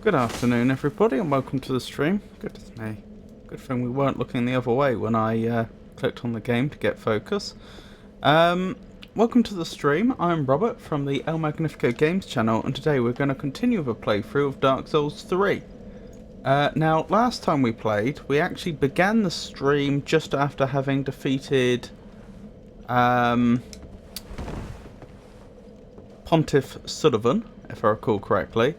Good afternoon, everybody, and welcome to the stream. Goodness me. Good thing we weren't looking the other way when I clicked on the game to get focus. Welcome to the stream. I'm Robert from the El Magnifico Games channel, and today we're going to continue with a playthrough of Dark Souls 3. Now, last time we played, we actually began the stream just after having defeated Pontiff Sullivan, if I recall correctly.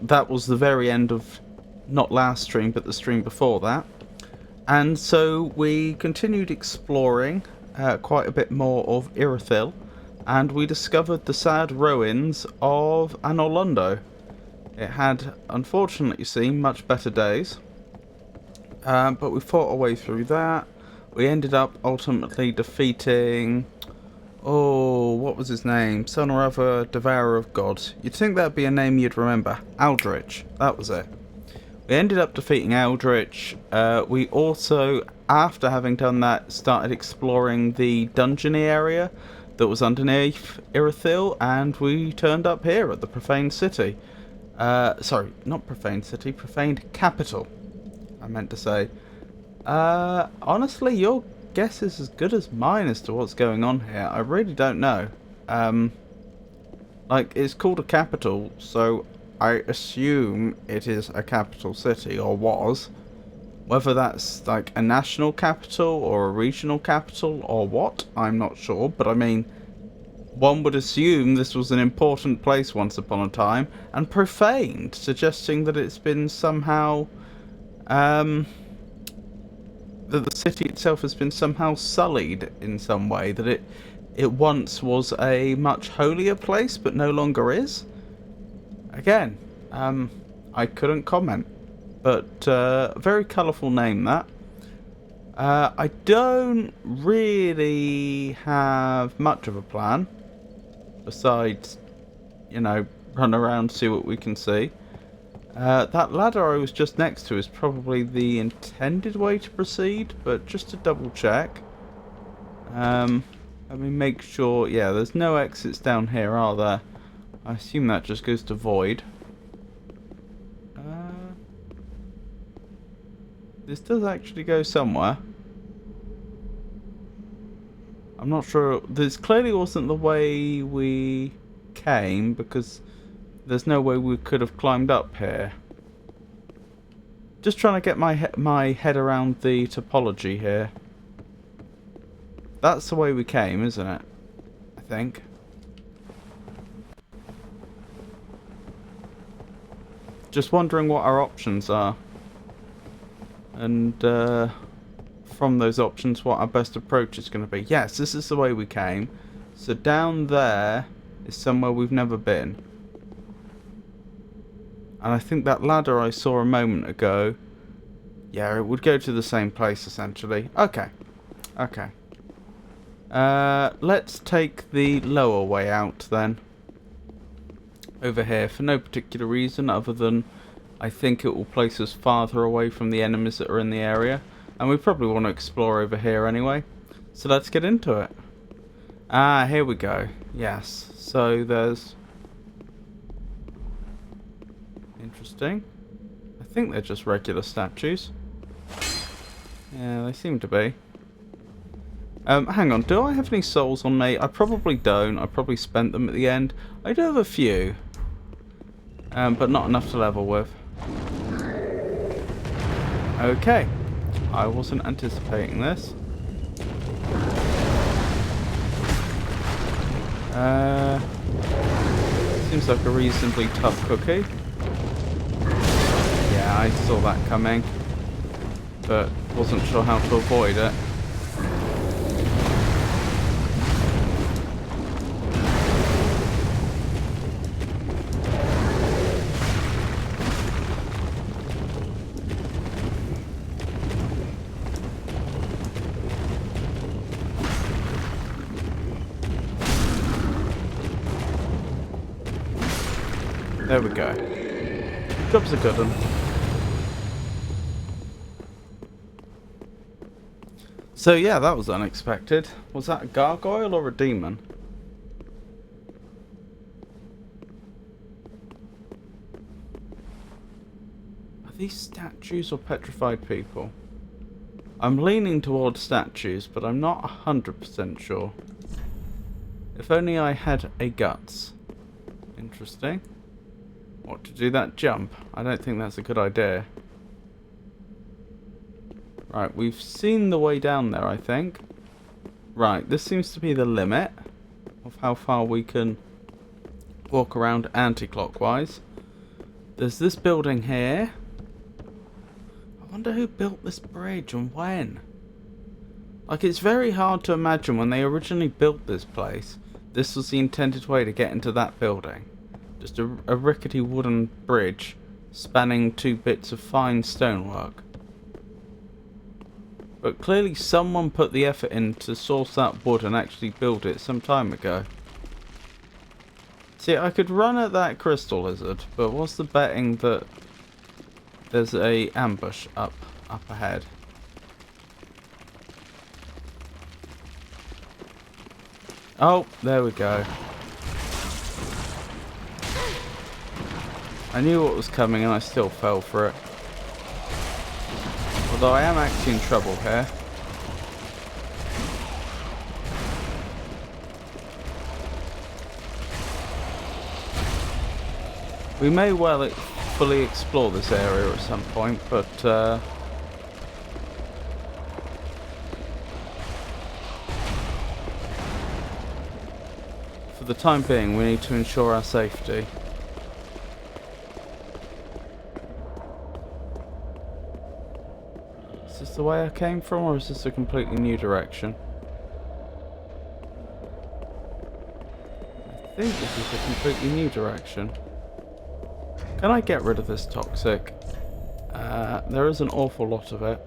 That was the very end of, not last stream, but the stream before that. And so we continued exploring quite a bit more of Irithyll, and we discovered the sad ruins of Anor Londo. It had, unfortunately, seen much better days, but we fought our way through that. We ended up ultimately defeating... Oh, what was his name? Son or other, Devourer of Gods. You'd think that'd be a name you'd remember. Aldrich. That was it. We ended up defeating Aldrich. We also, after having done that, started exploring the dungeony area that was underneath Irithyll, and we turned up here at the Profaned City. Sorry, not Profaned City, Profaned Capital, I meant to say. Honestly, your guess is as good as mine as to what's going on here. I really don't know. Like, it's called a capital, so I assume it is a capital city, or was. Whether that's like a national capital or a regional capital or what, I'm not sure, but I mean, one would assume this was an important place once upon a time, and profaned, suggesting that it's been somehow that the city itself has been somehow sullied in some way, that it once was a much holier place but no longer is. Again, I couldn't comment, but very colourful name that. I don't really have much of a plan besides, you know, run around, see what we can see. That ladder I was just next to is probably the intended way to proceed, but just to double check. Let me make sure. Yeah, there's no exits down here, are there? I assume that just goes to void. This does actually go somewhere. I'm not sure. This clearly wasn't the way we came, because there's no way we could have climbed up here. Just trying to get my head around the topology here. That's the way we came, isn't it? I think. Just wondering what our options are. And from those options, what our best approach is going to be. Yes, this is the way we came. So down there is somewhere we've never been. And I think that ladder I saw a moment ago, yeah, it would go to the same place, essentially. Okay. Okay. Let's take the lower way out, then. Over here, for no particular reason, other than I think it will place us farther away from the enemies that are in the area. And we probably want to explore over here anyway. So let's get into it. Ah, here we go. Yes. So there's... Interesting. I think they're just regular statues. Yeah, they seem to be. Hang on, do I have any souls on me? I probably don't. I probably spent them at the end. I do have a few. But not enough to level with. Okay. I wasn't anticipating this. Seems like a reasonably tough cookie. Yeah, I saw that coming, but wasn't sure how to avoid it. There we go. Job's a good one. So yeah, that was unexpected. Was that a gargoyle or a demon? these statues or petrified people? I'm leaning towards statues, but I'm not 100% sure. If only I had a guts. Interesting. What, to do that jump? I don't think that's a good idea. Right, we've seen the way down there, I think. Right, this seems to be the limit of how far we can walk around anti-clockwise. There's this building here. I wonder who built this bridge and when. Like, it's very hard to imagine when they originally built this place, this was the intended way to get into that building. Just a rickety wooden bridge spanning 2 bits of fine stonework. But clearly someone put the effort in to source that wood and actually build it some time ago. See, I could run at that crystal lizard, but what's the betting that there's a ambush up ahead? Oh, there we go. I knew what was coming and I still fell for it. Although I am actually in trouble here. We may well fully explore this area at some point, but for the time being we need to ensure our safety. Is this the way I came from, or is this a completely new direction? I think this is a completely new direction. Can I get rid of this toxic? There is an awful lot of it.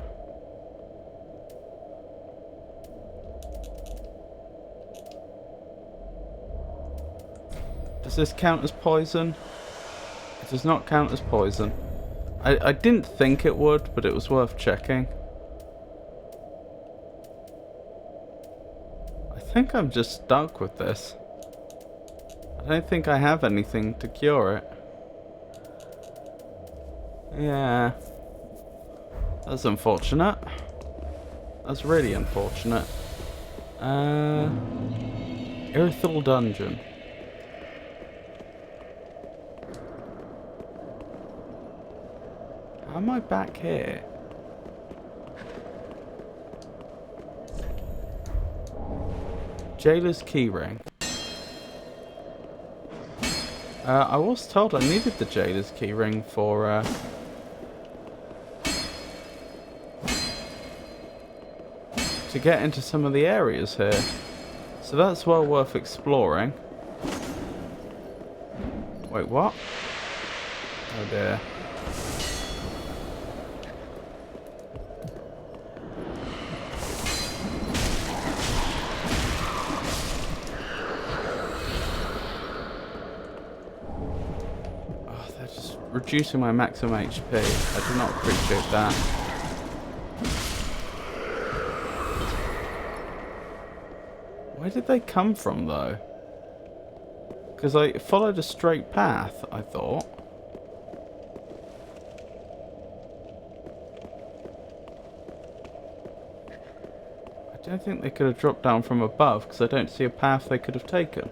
Does this count as poison? It does not count as poison. I didn't think it would, but it was worth checking. I think I'm just stuck with this. I don't think I have anything to cure it. Yeah. That's unfortunate. That's really unfortunate. Irithel Dungeon. How am I back here? Jailer's keyring. I was told I needed the Jailer's keyring for to get into some of the areas here. So that's well worth exploring. Wait, what? Oh dear. Oh, they're just reducing my maximum HP. I do not appreciate that. Where did they come from, though? Because I followed a straight path, I thought. I don't think they could have dropped down from above, because I don't see a path they could have taken.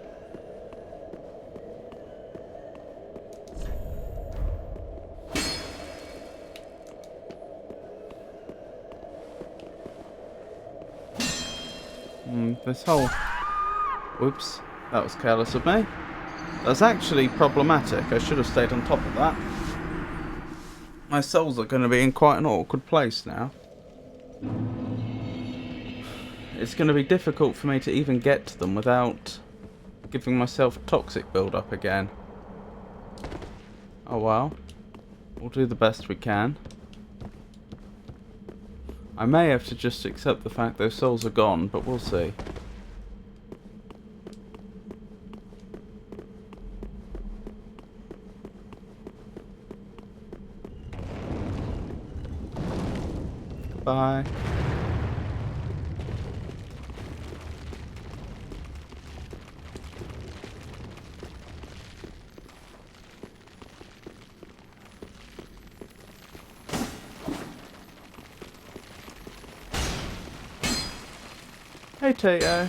This whole... Whoops, that was careless of me. That's actually problematic. I should have stayed on top of that. My souls are going to be in quite an awkward place now. It's going to be difficult for me to even get to them without giving myself toxic build-up again. Oh well. We'll do the best we can. I may have to just accept the fact those souls are gone, but we'll see. Goodbye. Hey, Tato.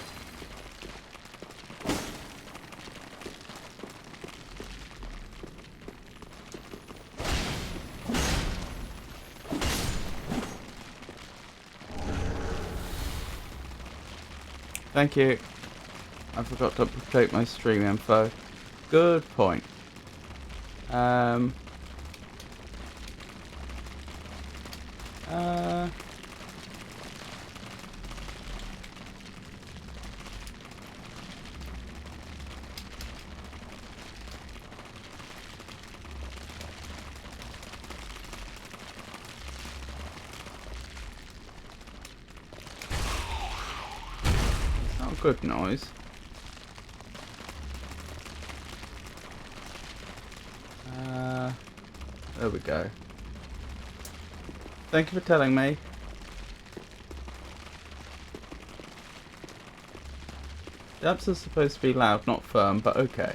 Thank you. I forgot to update my stream info. Good point. Uh, it's not a good noise. There we go. Thank you for telling me. Daps are supposed to be loud, not firm, but okay.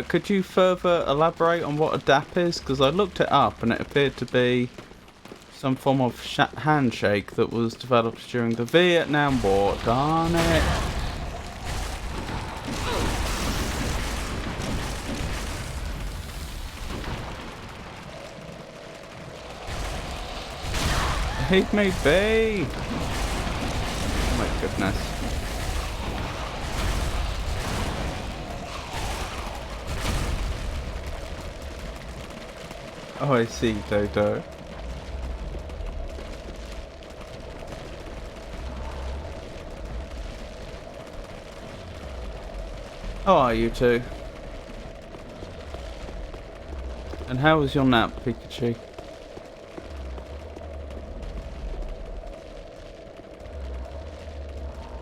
Could you further elaborate on what a DAP is? Because I looked it up and it appeared to be some form of handshake that was developed during the Vietnam War. Darn it. Leave me be! Oh my goodness. Oh, I see, Dodo. How are you two? And how was your nap, Pikachu?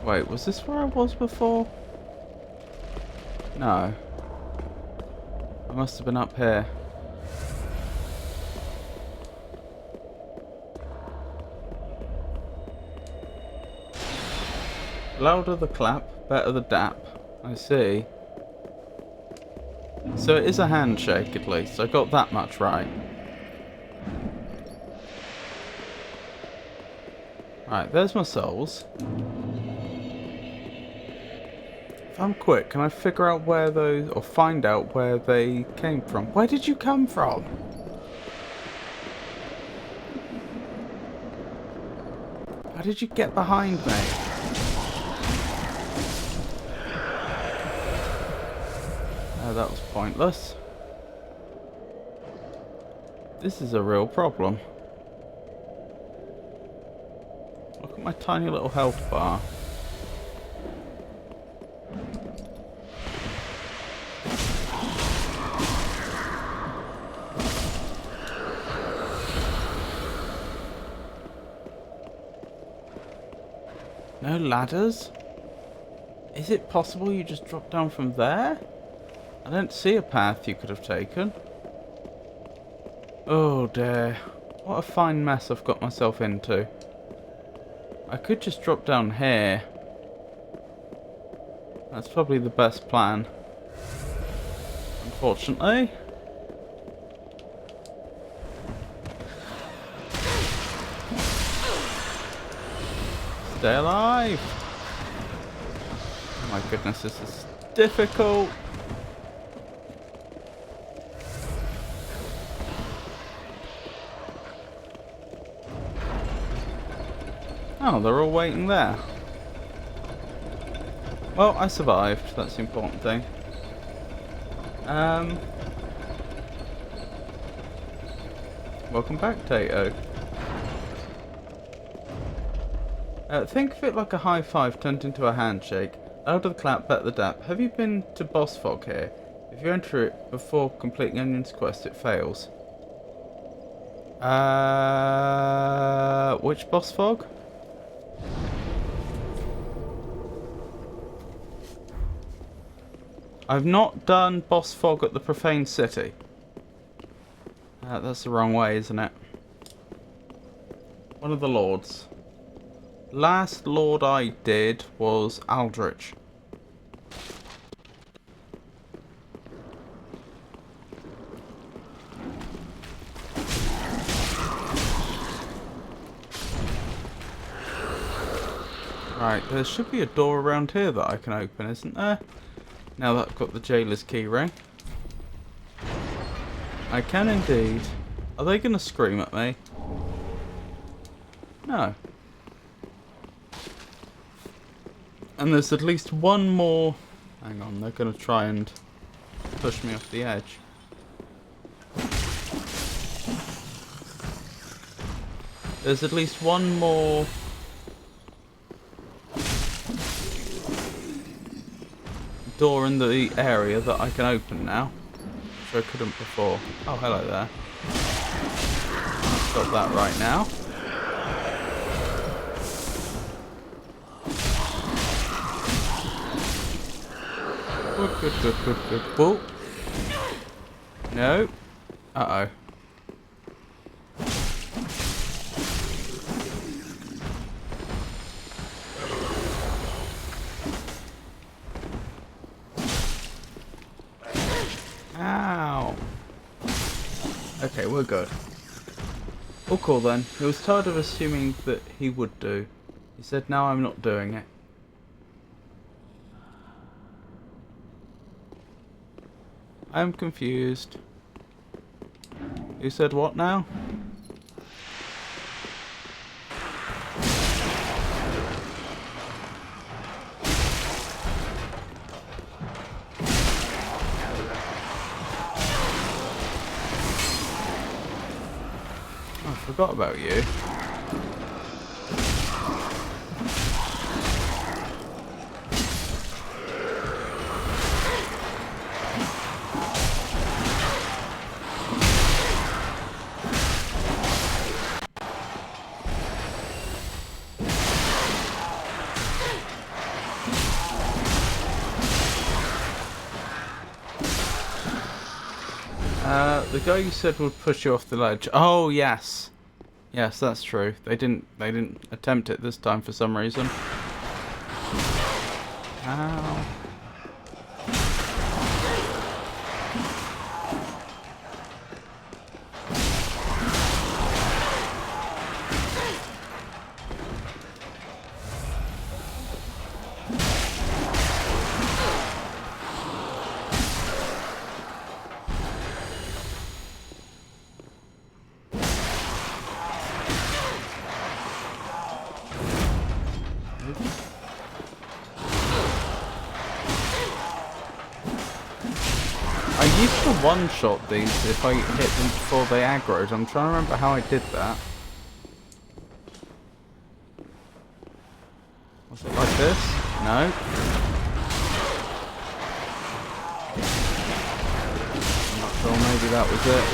Wait, was this where I was before? No. I must have been up here. Louder the clap, better the dap. I see. So it is a handshake at least. I got that much right. Right, there's my souls. If I'm quick, can I figure out where those, or find out where they came from? Where did you come from? How did you get behind me? Oh, that was pointless. This is a real problem. Look at my tiny little health bar. No ladders? Is it possible you just dropped down from there? I don't see a path you could have taken. Oh dear. What a fine mess I've got myself into. I could just drop down here. That's probably the best plan. Unfortunately. Stay alive! Oh my goodness, this is difficult. Oh, they're all waiting there. Well, I survived. That's the important thing. Welcome back, Tato. Think of it like a high five turned into a handshake. Louder the clap, better the dap. Have you been to Boss Fog here? If you enter it before completing Onion's quest, it fails. Which Boss Fog? I've not done Boss Fog at the Profane City. That's the wrong way, isn't it? One of the lords. Last lord I did was Aldrich. Right, there should be a door around here that I can open, isn't there? Now that I've got the jailer's key ring. I can indeed. Are they going to scream at me? No. And there's at least one more... Hang on, they're going to try and push me off the edge. There's at least one more... door in the area that I can open now, which I couldn't before. Oh, hello there. Got that right now. Good. Whoa. No. Uh-oh. Ow. Okay, we're good. All cool then. He was tired of assuming that he would do. He said, now I'm not doing it. I'm confused. Who said what now? Oh, I forgot about you. The guy you said would push you off the ledge. Oh yes, yes, that's true. They didn't attempt it this time for some reason. Ow. I used to one-shot these if I hit them before they aggroed. I'm trying to remember how I did that. Was it like this? No. I'm not sure, maybe that was it.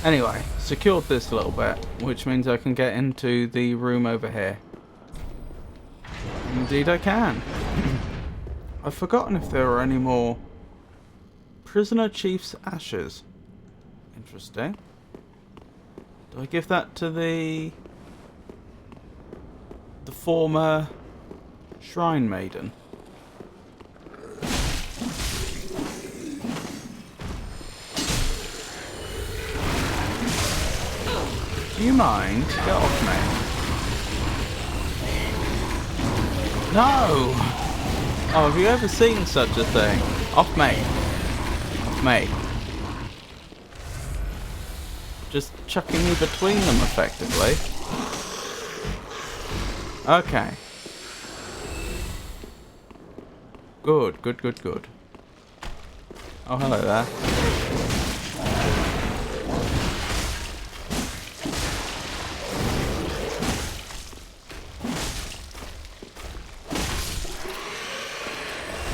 Anyway, secured this a little bit, which means I can get into the room over here. Indeed I can. I've forgotten if there are any more prisoner chief's ashes. Interesting. Do I give that to the former shrine maiden? Do you mind? Get off me. No! Oh, have you ever seen such a thing? Off me. Off me. Just chucking me between them, effectively. Okay. Good. Oh, hello there.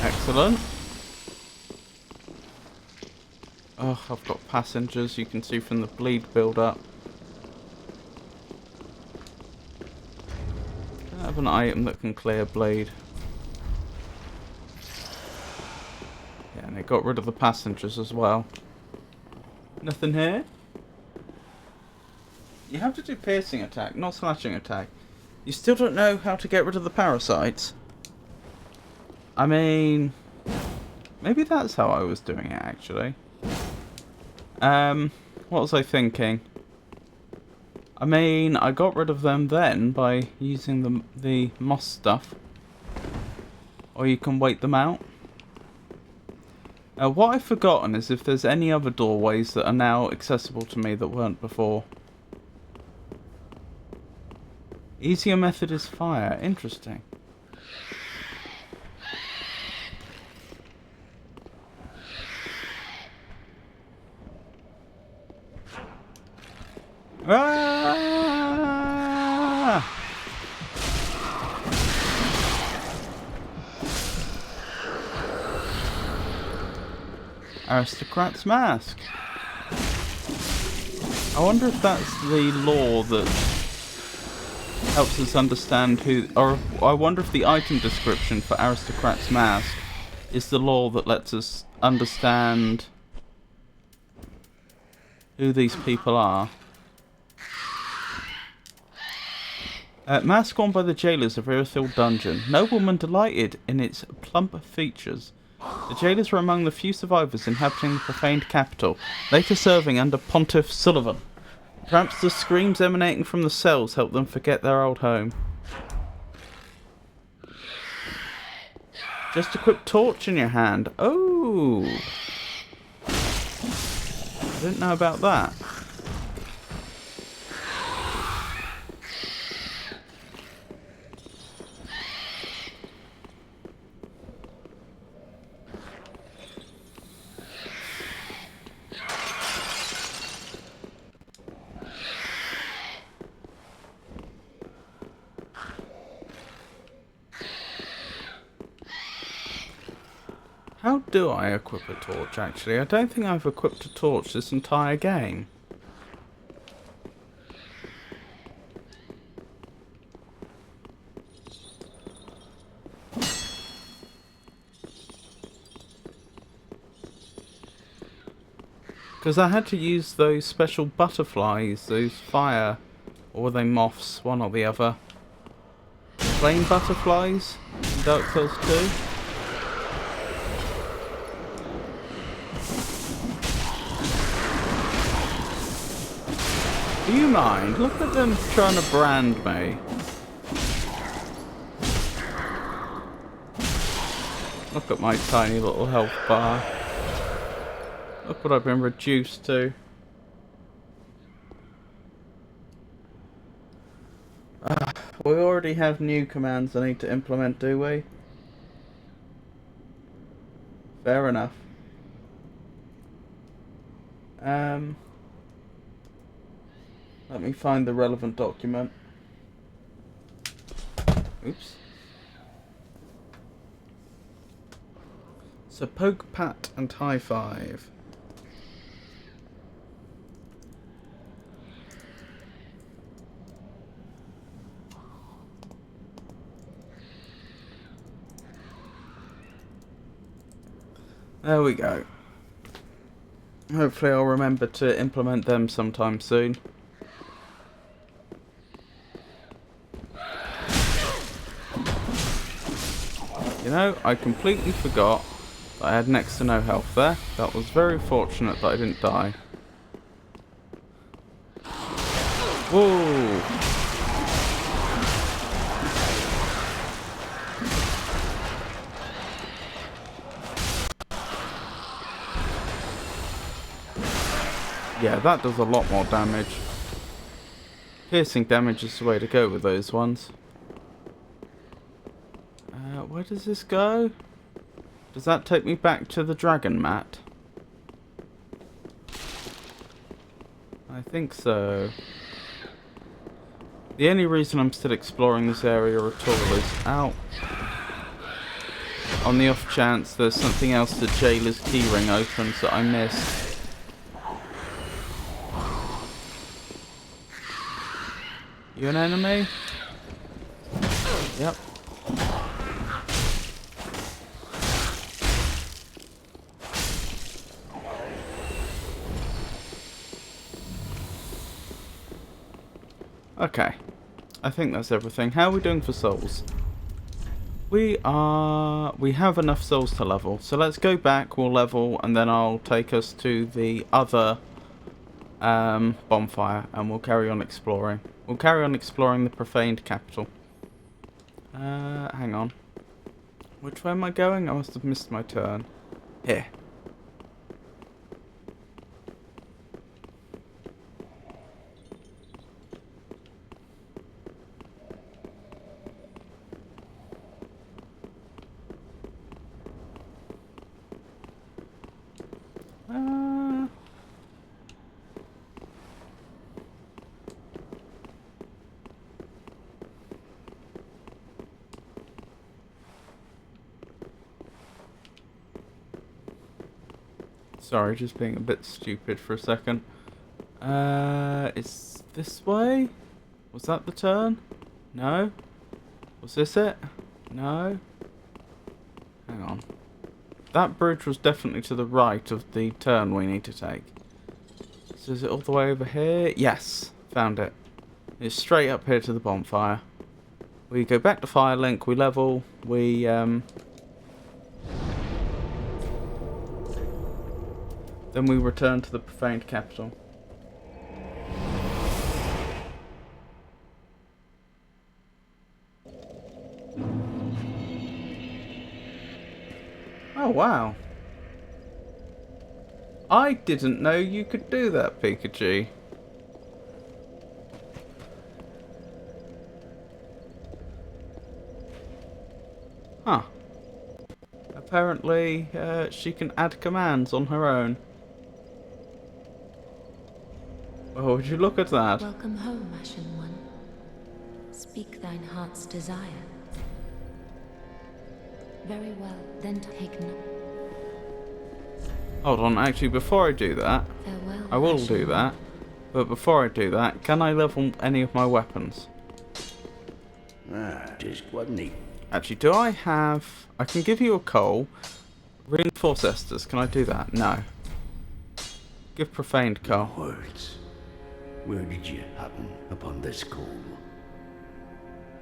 Excellent. Oh, I've got passengers, you can see from the bleed build up. I have an item that can clear bleed. Yeah, and it got rid of the passengers as well. Nothing here? You have to do piercing attack, not slashing attack. You still don't know how to get rid of the parasites? I mean, maybe that's how I was doing it, actually. What was I thinking? I mean, I got rid of them then by using the moss stuff. Or you can wait them out. What I've forgotten is if there's any other doorways that are now accessible to me that weren't before. Easier method is fire. Interesting. Ah! Aristocrat's mask. I wonder if that's the law that helps us understand who, or I wonder if the item description for Aristocrat's mask is the law that lets us understand who these people are. Mask worn by the jailers of Irithyll Dungeon. Nobleman delighted in its plump features. The jailers were among the few survivors inhabiting the profaned capital, later serving under Pontiff Sullivan. Perhaps the screams emanating from the cells helped them forget their old home. Just equip torch in your hand. Oh! I didn't know about that. How do I equip a torch, actually? I don't think I've equipped a torch this entire game. Because I had to use those special butterflies, those fire, or were they moths, one or the other. Flame butterflies in Dark Souls 2. Do you mind? Look at them trying to brand me. Look at my tiny little health bar. Look what I've been reduced to. We already have new commands I need to implement, do we? Fair enough. Let me find the relevant document. Oops. So poke, pat, and high five. There we go. Hopefully I'll remember to implement them sometime soon. You know, I completely forgot that I had next to no health there. That was very fortunate that I didn't die. Whoa! Yeah, that does a lot more damage. Piercing damage is the way to go with those ones. Where does this go? Does that take me back to the dragon mat? I think so. The only reason I'm still exploring this area at all is out. On the off chance there's something else the jailer's keyring opens that I missed. You an enemy? Yep. Okay, I think that's everything. How are we doing for souls? We have enough souls to level, so let's go back, we'll level, and then I'll take us to the other bonfire, and we'll carry on exploring. We'll carry on exploring the profaned capital. Hang on. Which way am I going? I must have missed my turn. Here. Sorry, just being a bit stupid for a second. It's this way? Was that the turn? No? Was this it? No? Hang on. That bridge was definitely to the right of the turn we need to take. So is it all the way over here? Yes, found it. It's straight up here to the bonfire. We go back to Firelink, we level, we then we return to the profaned capital. Oh wow. I didn't know you could do that, Pikachu. Huh. Apparently, she can add commands on her own. Oh, would you look at that? Welcome home, Ashen One. Speak thine heart's desire. Very well, then take no. Hold on, actually, before I do that, Farewell, I will Ashen do One. that. But before I do that, can I level any of my weapons? Just wasn't he? Actually, do I have... I can give you a coal. Reinforce Esters, can I do that? No. Give profaned coal. Words. Where did you happen upon this coal?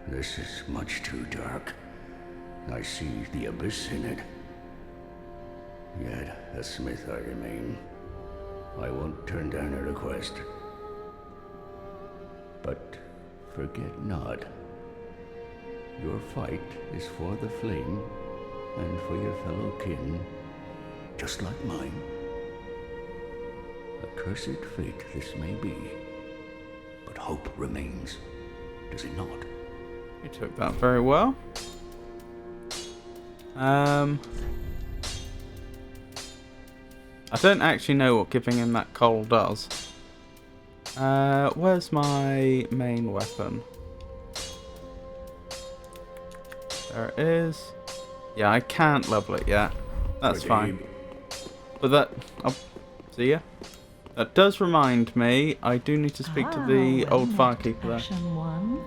This is much too dark. I see the abyss in it. Yet a smith I remain. I won't turn down a request. But forget not. Your fight is for the flame and for your fellow kin, just like mine. A cursed fate this may be, but hope remains, does it not? You took that very well. I don't actually know what giving him that coal does. Where's my main weapon? There it is. Yeah, I can't level it yet. That's fine. But that... I'll see ya. That does remind me, I do need to speak to the old firekeeper there. Ashen One.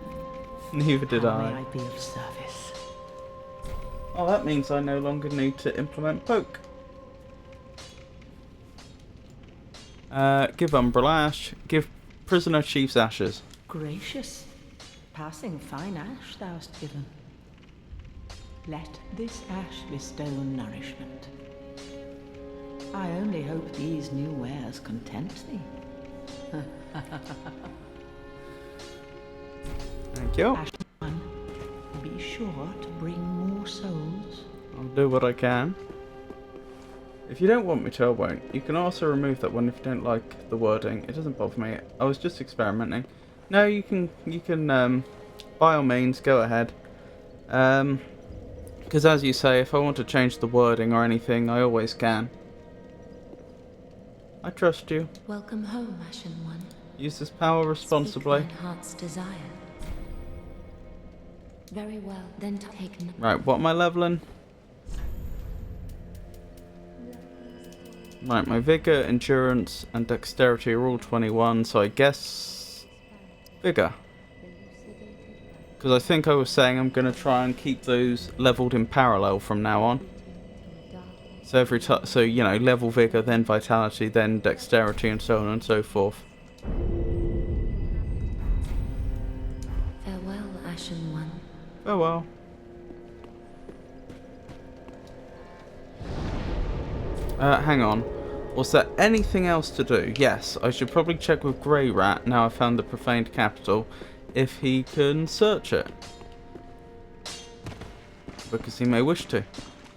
Neither did How I. may I be of service? Oh, that means I no longer need to implement poke. Give Umbral Ash. Give Prisoner Chief's Ashes. Gracious, passing fine ash thou'st given. Let this ash bestow nourishment. I only hope these new wares content thee. Thank you. Ashen One, be sure to bring more souls. I'll do what I can. If you don't want me to, I won't. You can also remove that one if you don't like the wording. It doesn't bother me. I was just experimenting. No, you can, by all means, go ahead. Because as you say, if I want to change the wording or anything, I always can. I trust you. Welcome home, Ashen One. Use this power responsibly. Speak thine heart's desire. Very well, then take no. Right, what am I leveling? Right, my Vigor, Endurance, and Dexterity are all 21, so I guess... Vigor. Because I think I was saying I'm going to try and keep those leveled in parallel from now on. So every time, so you know, level Vigor, then Vitality, then Dexterity, and so on and so forth. Farewell, Ashen One. Oh well. Hang on. Was there anything else to do? Yes, I should probably check with Grey Rat, now I've found the profaned capital, if he can search it. Because he may wish to.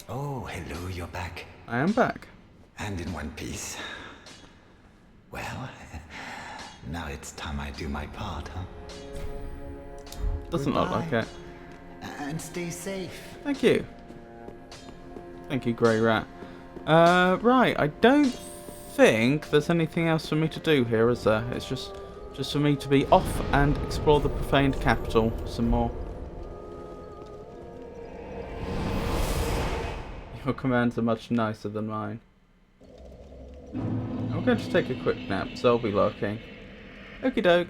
Oh, hello, you're back. I am back. And in one piece. Well, now it's time I do my part, huh? Doesn't look like it. And stay safe. Thank you. Thank you, Grey Rat. Right, I don't think there's anything else for me to do here, is there? It's just for me to be off and explore the profaned capital some more. Your commands are much nicer than mine. I'm going to take a quick nap, so I'll be lurking. Okie doke.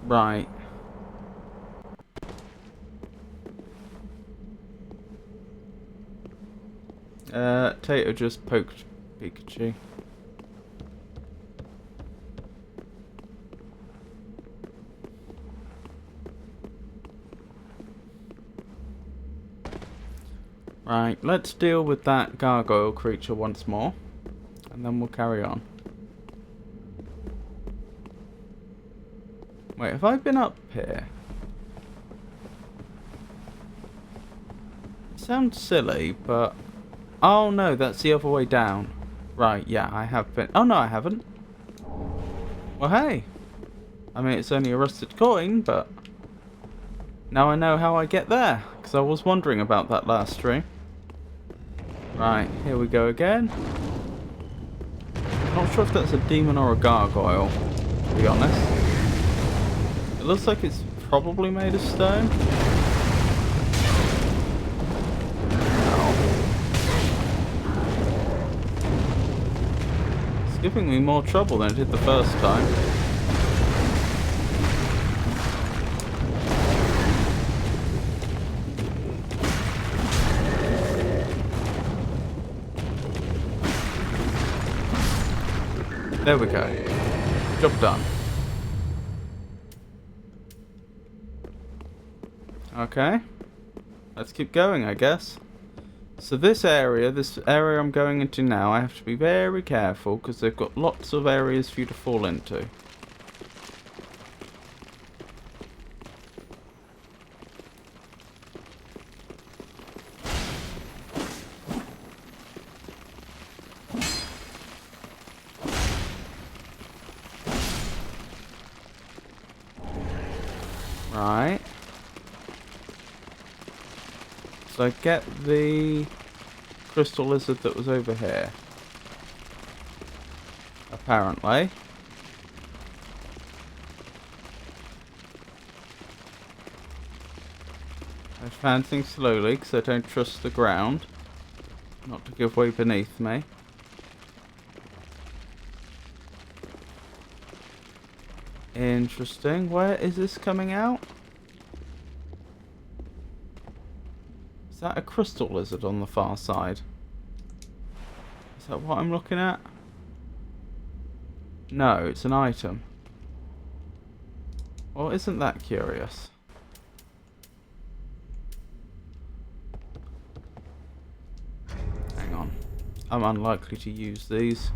Right. Tato just poked Pikachu. Right, let's deal with that gargoyle creature once more, and then we'll carry on. Wait, have I been up here? Sounds silly, but... Oh no, that's the other way down. Right, yeah, I have been... Oh no, I haven't. Well, hey. I mean, it's only a rusted coin, but... Now I know how I get there, because I was wondering about that last stream. Right, here we go again. Not sure if that's a demon or a gargoyle, to be honest. It looks like it's probably made of stone. Ow. It's giving me more trouble than it did the first time. There we go. Job done. Okay. Let's keep going, I guess. So this area I'm going into now, I have to be very careful because they've got lots of areas for you to fall into. Right. So I get the crystal lizard that was over here. Apparently. I'm advancing slowly because I don't trust the ground. Not to give way beneath me. Interesting. Where is this coming out? Is that a crystal lizard on the far side? Is that what I'm looking at? No, it's an item. Well, isn't that curious? Hang on. I'm unlikely to use these.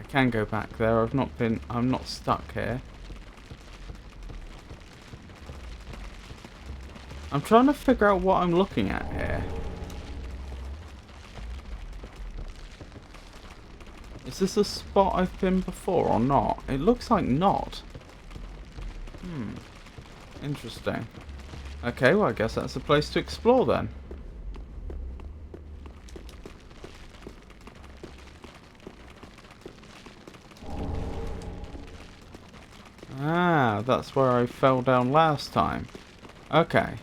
Can go back there. I'm not stuck here. I'm trying to figure out what I'm looking at here. Is this a spot I've been before or not? It looks like not. Interesting. Okay, well I guess that's a place to explore then. Ah, that's where I fell down last time. Okay.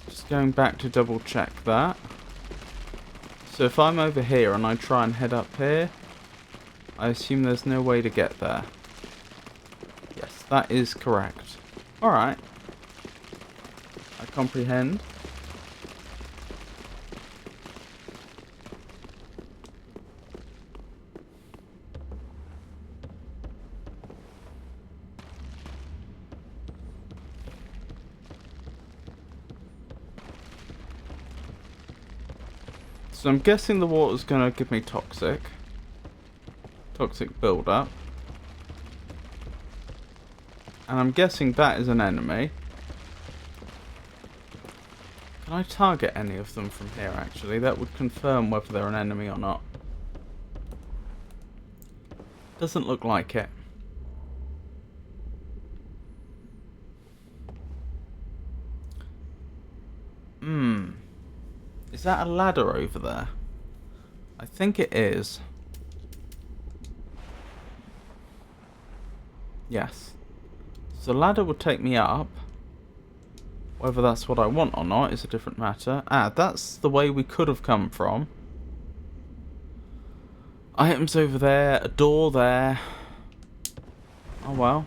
Just going back to double check that. So if I'm over here and I try and head up here, I assume there's no way to get there. Yes, that is correct. Alright. I comprehend. So I'm guessing the water's gonna give me toxic build-up. And I'm guessing that is an enemy. Can I target any of them from here, actually? That would confirm whether they're an enemy or not. Doesn't look like it. Is that a ladder over there? I think it is. Yes. So the ladder would take me up. Whether that's what I want or not is a different matter. Ah, that's the way we could have come from. Items over there, a door there. Oh well.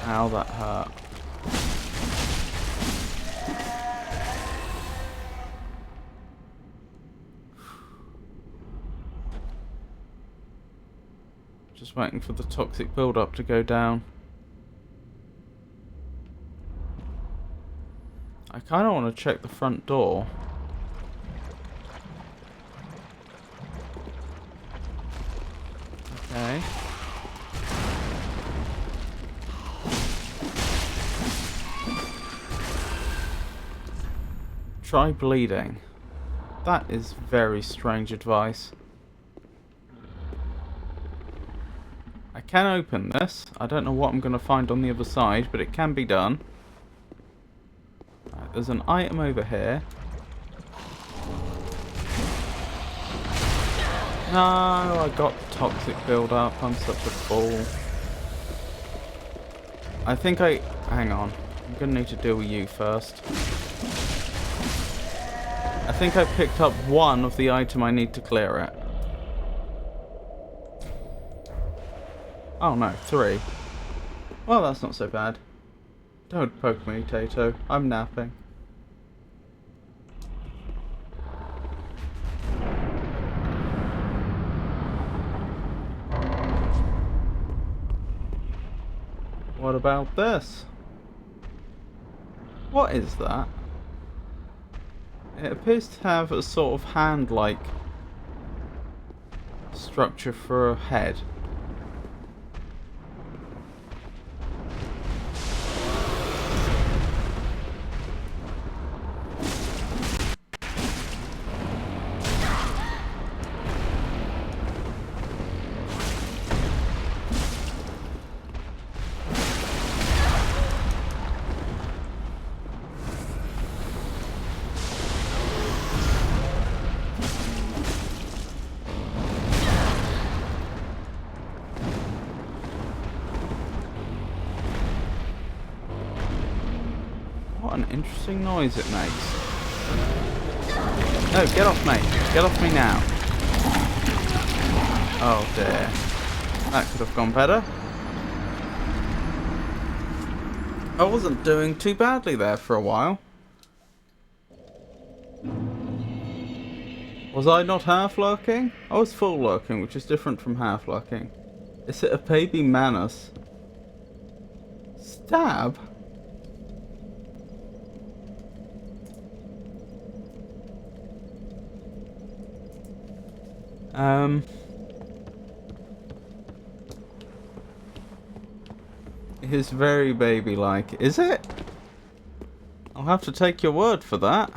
Ow, that hurt. Just waiting for the toxic build-up to go down. I kind of want to check the front door. Okay. Try bleeding. That is very strange advice. I can open this. I don't know what I'm going to find on the other side, but it can be done. Right, there's an item over here. No, I got toxic build-up. I'm such a fool. I think hang on. I'm going to need to deal with you first. I think I picked up one of the item I need to clear it. Oh no, 3. Well, that's not so bad. Don't poke me, Tato. I'm napping. What about this? What is that? It appears to have a sort of hand-like structure for a head. What an interesting noise it makes. No, get off me. Get off me now. Oh dear. That could have gone better. I wasn't doing too badly there for a while. Was I not half lurking? I was full lurking, which is different from half lurking. Is it a baby Manus? Stab? It is very baby-like. Is it? I'll have to take your word for that.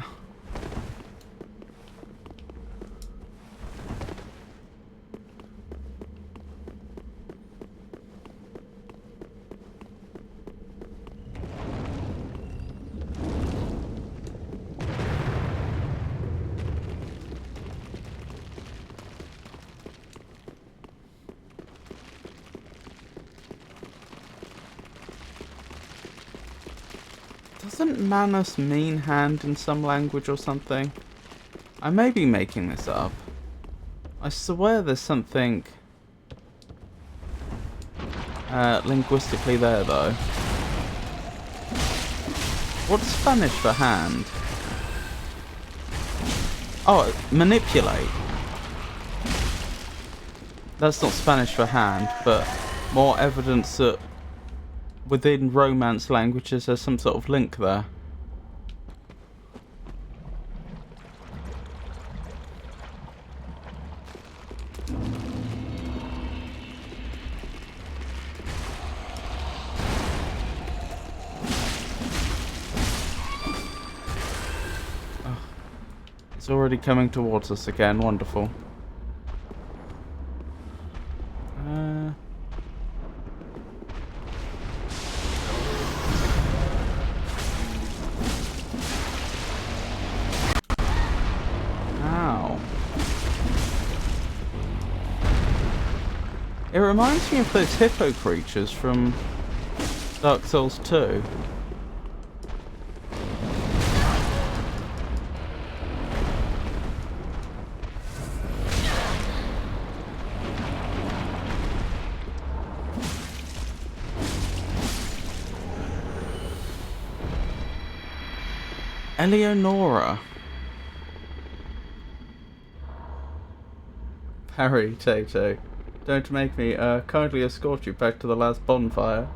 Doesn't Manus mean hand in some language or something? I may be making this up. I swear there's something linguistically there, though. What's Spanish for hand? Oh, manipulate. That's not Spanish for hand, but more evidence that within Romance languages there's some sort of link there. It's already coming towards us again. Wonderful. Ow. It reminds me of those hippo creatures from Dark Souls 2. Eleonora. Harry, Tato, don't make me kindly escort you back to the last bonfire.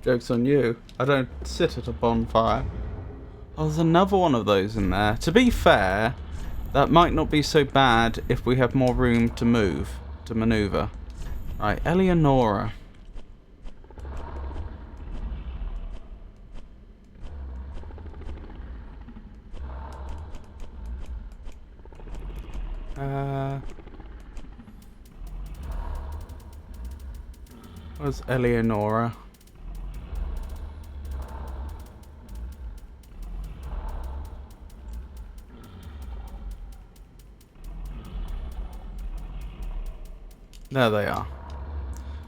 Joke's on you. I don't sit at a bonfire. Oh, there's another one of those in there. To be fair, that might not be so bad if we have more room to move, to maneuver. Right, Eleonora. Where's Eleonora? There they are.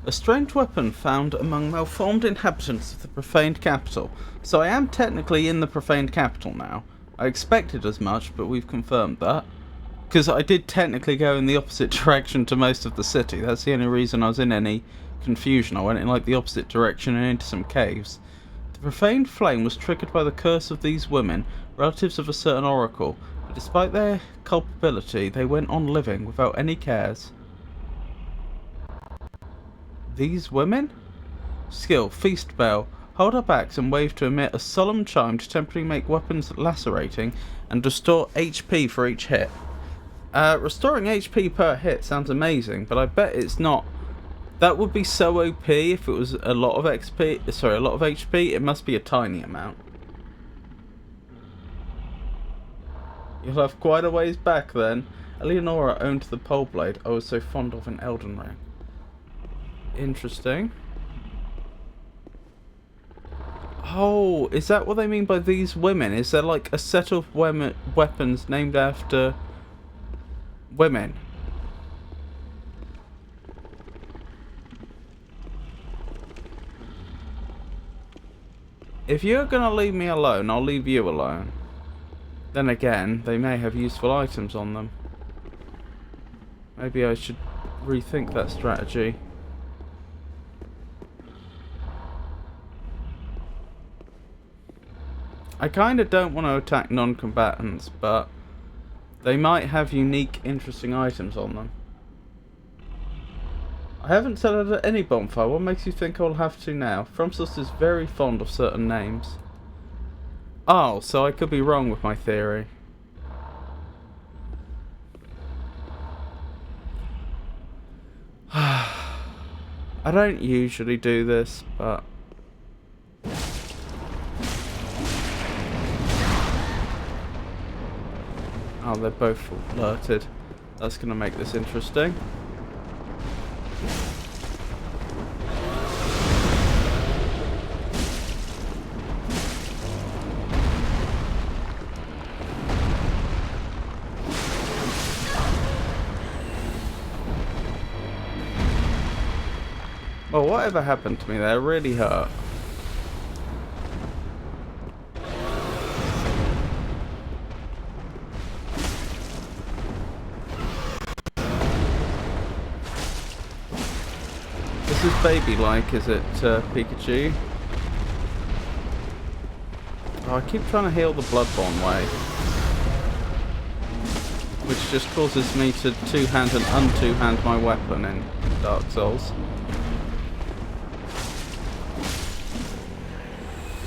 A strange weapon found among malformed inhabitants of the profaned capital. So I am technically in the profaned capital now. I expected as much, but we've confirmed that. Because I did technically go in the opposite direction to most of the city. That's the only reason I was in any confusion. I went in like the opposite direction and into some caves. The profaned flame was triggered by the curse of these women, relatives of a certain oracle. But despite their culpability, they went on living without any cares. These women? Skill, feast bell. Hold up axe and wave to emit a solemn chime to temporarily make weapons lacerating and restore HP for each hit. Restoring HP per hit sounds amazing, but I bet it's not. That would be so OP if it was a lot of XP. Sorry, a lot of HP. It must be a tiny amount. You'll have quite a ways back then. Eleonora owned the pole blade I was so fond of in Elden Ring. Interesting. Oh, is that what they mean by these women? Is there like a set of weapons named after women? If you're gonna leave me alone, I'll leave you alone. Then again, they may have useful items on them. Maybe I should rethink that strategy. I kinda don't want to attack non-combatants, but they might have unique, interesting items on them. I haven't set out at any bonfire. What makes you think I'll have to now? FromSoft is very fond of certain names. Oh, so I could be wrong with my theory. I don't usually do this, but... Oh, they're both alerted. That's going to make this interesting. Oh, whatever happened to me there really hurt. This is baby-like, is it, Pikachu? Oh, I keep trying to heal the Bloodborne way, which just causes me to two-hand and un-two-hand my weapon in Dark Souls.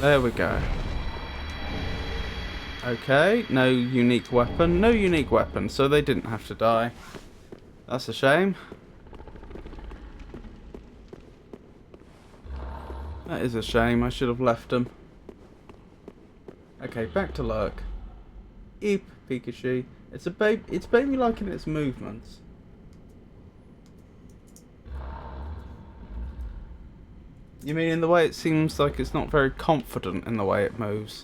There we go. Okay, no unique weapon. No unique weapon, so they didn't have to die. That's a shame. That is a shame. I should have left them. Okay, back to Lurk. Eep, Pikachu. It's baby-like in its movements. You mean in the way it seems like it's not very confident in the way it moves?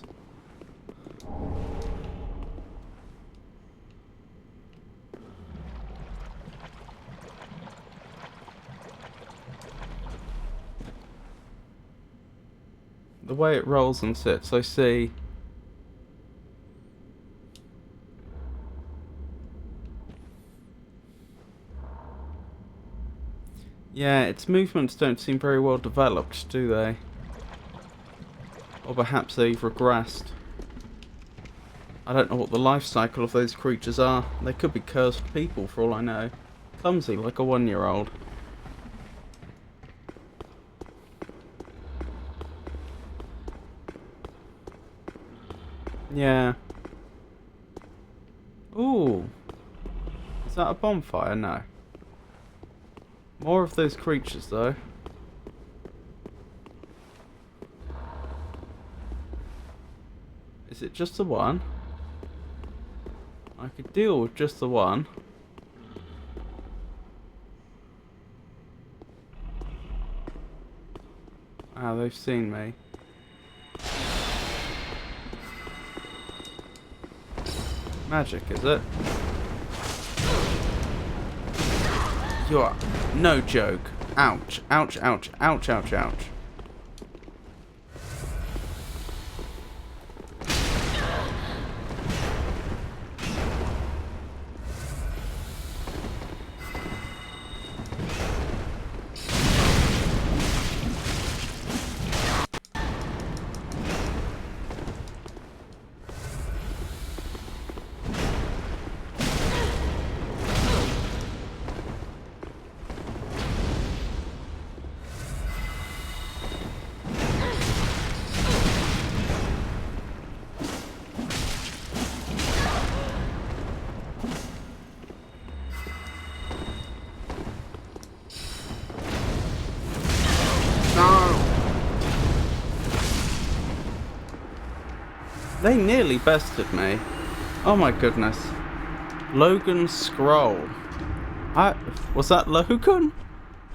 The way it rolls and sits, I see. Yeah, its movements don't seem very well developed, do they? Or perhaps they've regressed. I don't know what the life cycle of those creatures are. They could be cursed people for all I know. Clumsy, like a 1-year-old. Yeah. Ooh. Is that a bonfire? No. More of those creatures, though. Is it just the one? I could deal with just the one. Ah, they've seen me. Magic, is it? You are no joke. Ouch, ouch, ouch, ouch, ouch, ouch. They nearly bested me. Oh my goodness. Logan's Scroll. Was that Logan?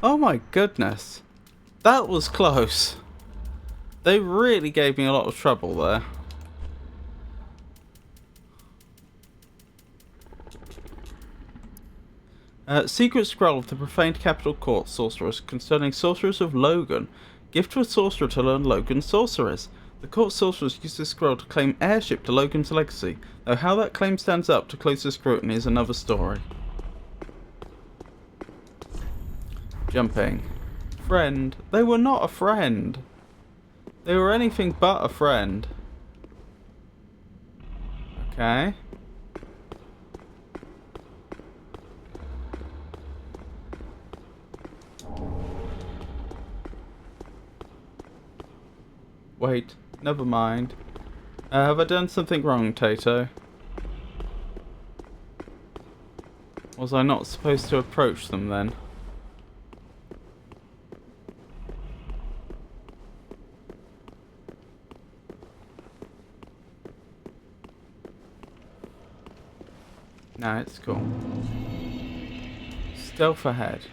Oh my goodness. That was close. They really gave me a lot of trouble there. Secret Scroll of the Profaned Capital Court Sorceress concerning Sorceress of Logan. Gift to a sorcerer to learn Logan's Sorceress. The court sorceress used this scroll to claim heirship to Logan's legacy, though how that claim stands up to closer scrutiny is another story. Jumping. Friend. They were not a friend. They were anything but a friend. Okay. Wait. Never mind. Have I done something wrong, Tato? Was I not supposed to approach them then? Nah, it's cool. Stealth ahead.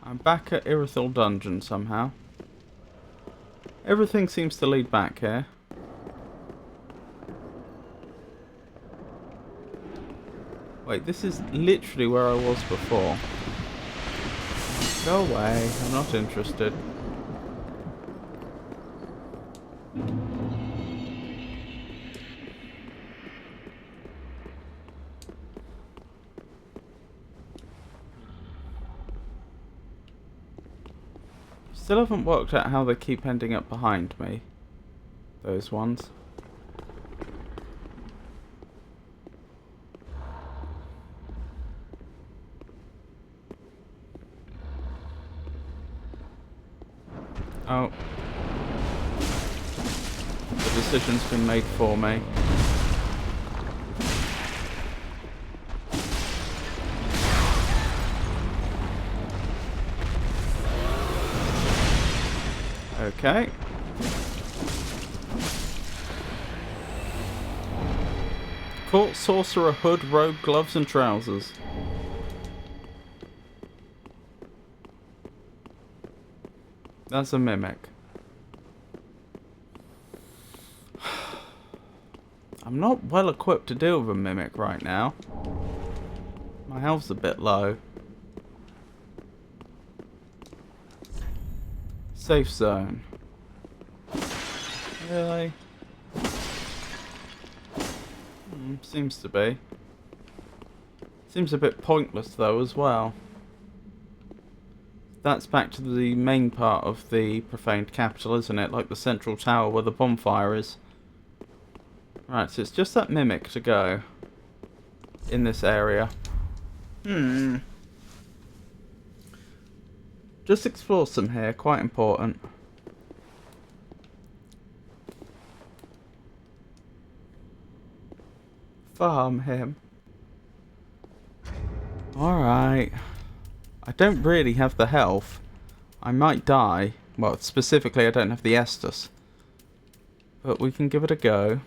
I'm back at Irithyll Dungeon somehow. Everything seems to lead back here. Wait, this is literally where I was before. Go away. I'm not interested. Still haven't worked out how they keep ending up behind me. Those ones. Oh. The decision's been made for me. Okay. Court sorcerer hood, robe, gloves and trousers. That's a mimic. I'm not well equipped to deal with a mimic right now. My health's a bit low. Safe zone. Really? Seems to be. Seems a bit pointless though as well. That's back to the main part of the profaned capital, isn't it? Like the central tower where the bonfire is. Right, so it's just that mimic to go in this area. Just explore some here, quite important. Farm him. Alright. I don't really have the health. I might die. Well, specifically I don't have the Estus. But we can give it a go.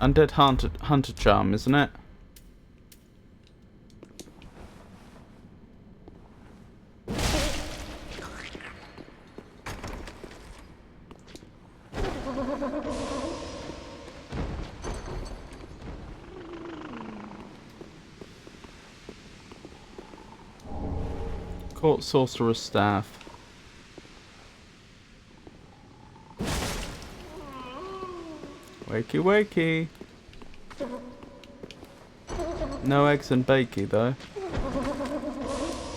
Undead Hunter Charm, isn't it? Court Sorcerer's Staff. Wakey wakey. No eggs and bakey though.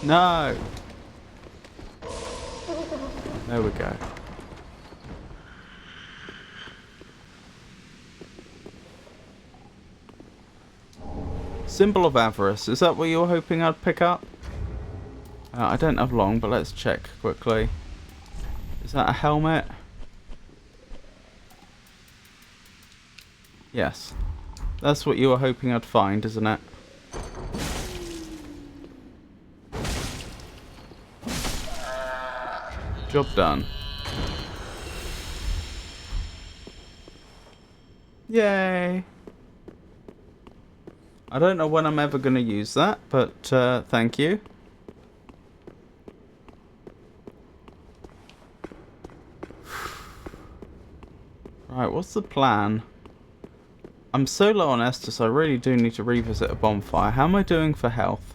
No! There we go. Symbol of Avarice. Is that what you were hoping I'd pick up? I don't have long, but let's check quickly. Is that a helmet? Yes. That's what you were hoping I'd find, isn't it? Job done. Yay! I don't know when I'm ever going to use that, but thank you. Right, what's the plan? I'm so low on Estus, I really do need to revisit a bonfire. How am I doing for health?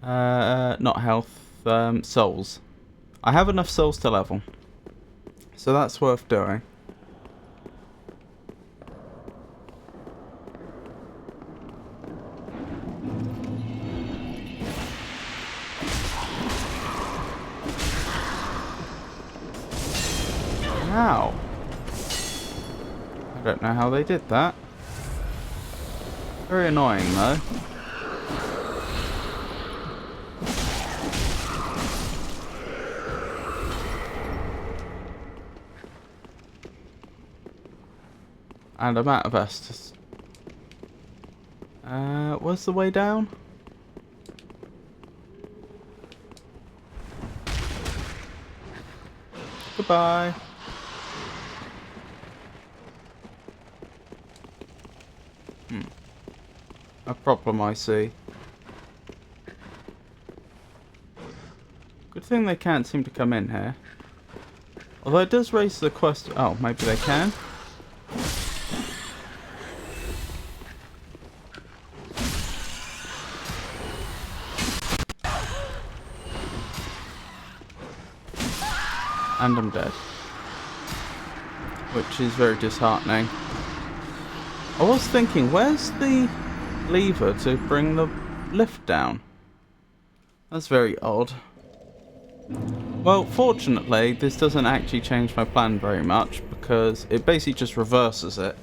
Not health, souls. I have enough souls to level. So that's worth doing. Ow. I don't know how they did that. Very annoying though. And I'm out of Estus. Where's the way down? Goodbye. A problem, I see. Good thing they can't seem to come in here. Although it does raise the question... Oh, maybe they can? And I'm dead. Which is very disheartening. I was thinking, where's the lever to bring the lift down? That's very odd. Well, fortunately, this doesn't actually change my plan very much, because it basically just reverses it.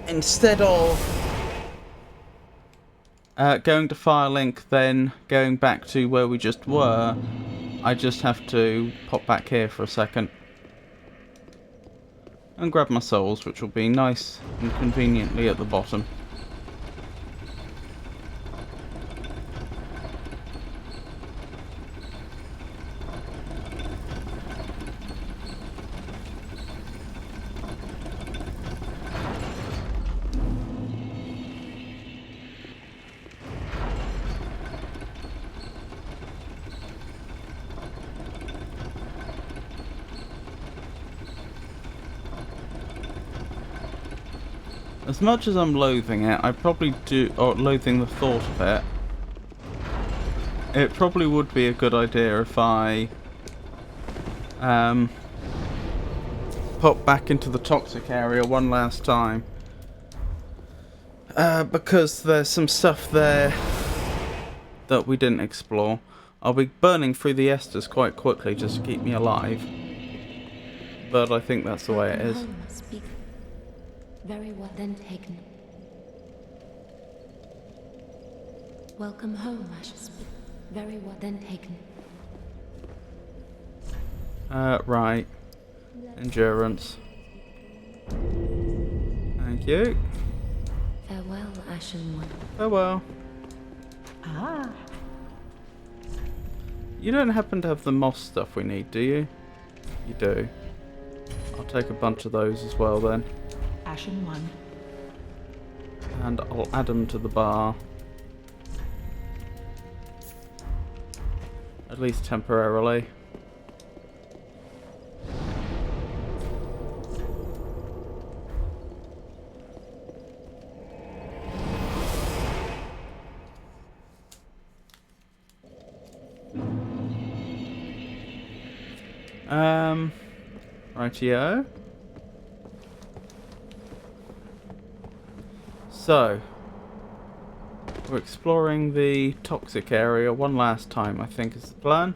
Instead of going to Firelink, then going back to where we just were, I just have to pop back here for a second. And grab my souls, which will be nice and conveniently at the bottom. As much as I'm loathing it, I probably do, or loathing the thought of it, it probably would be a good idea if I pop back into the toxic area one last time. Because there's some stuff there that we didn't explore. I'll be burning through the esters quite quickly just to keep me alive. But I think that's the way it is. Home must be very well then taken. Welcome home, Ashes. Very well then taken. Right. Endurance. Thank you. Farewell, Ashen One. Farewell. Ah, You don't happen to have the moss stuff we need, do you? You do. I'll take a bunch of those as well then. Ashen One. And I'll add them to the bar. At least temporarily. Rightio. So, we're exploring the toxic area one last time, I think is the plan.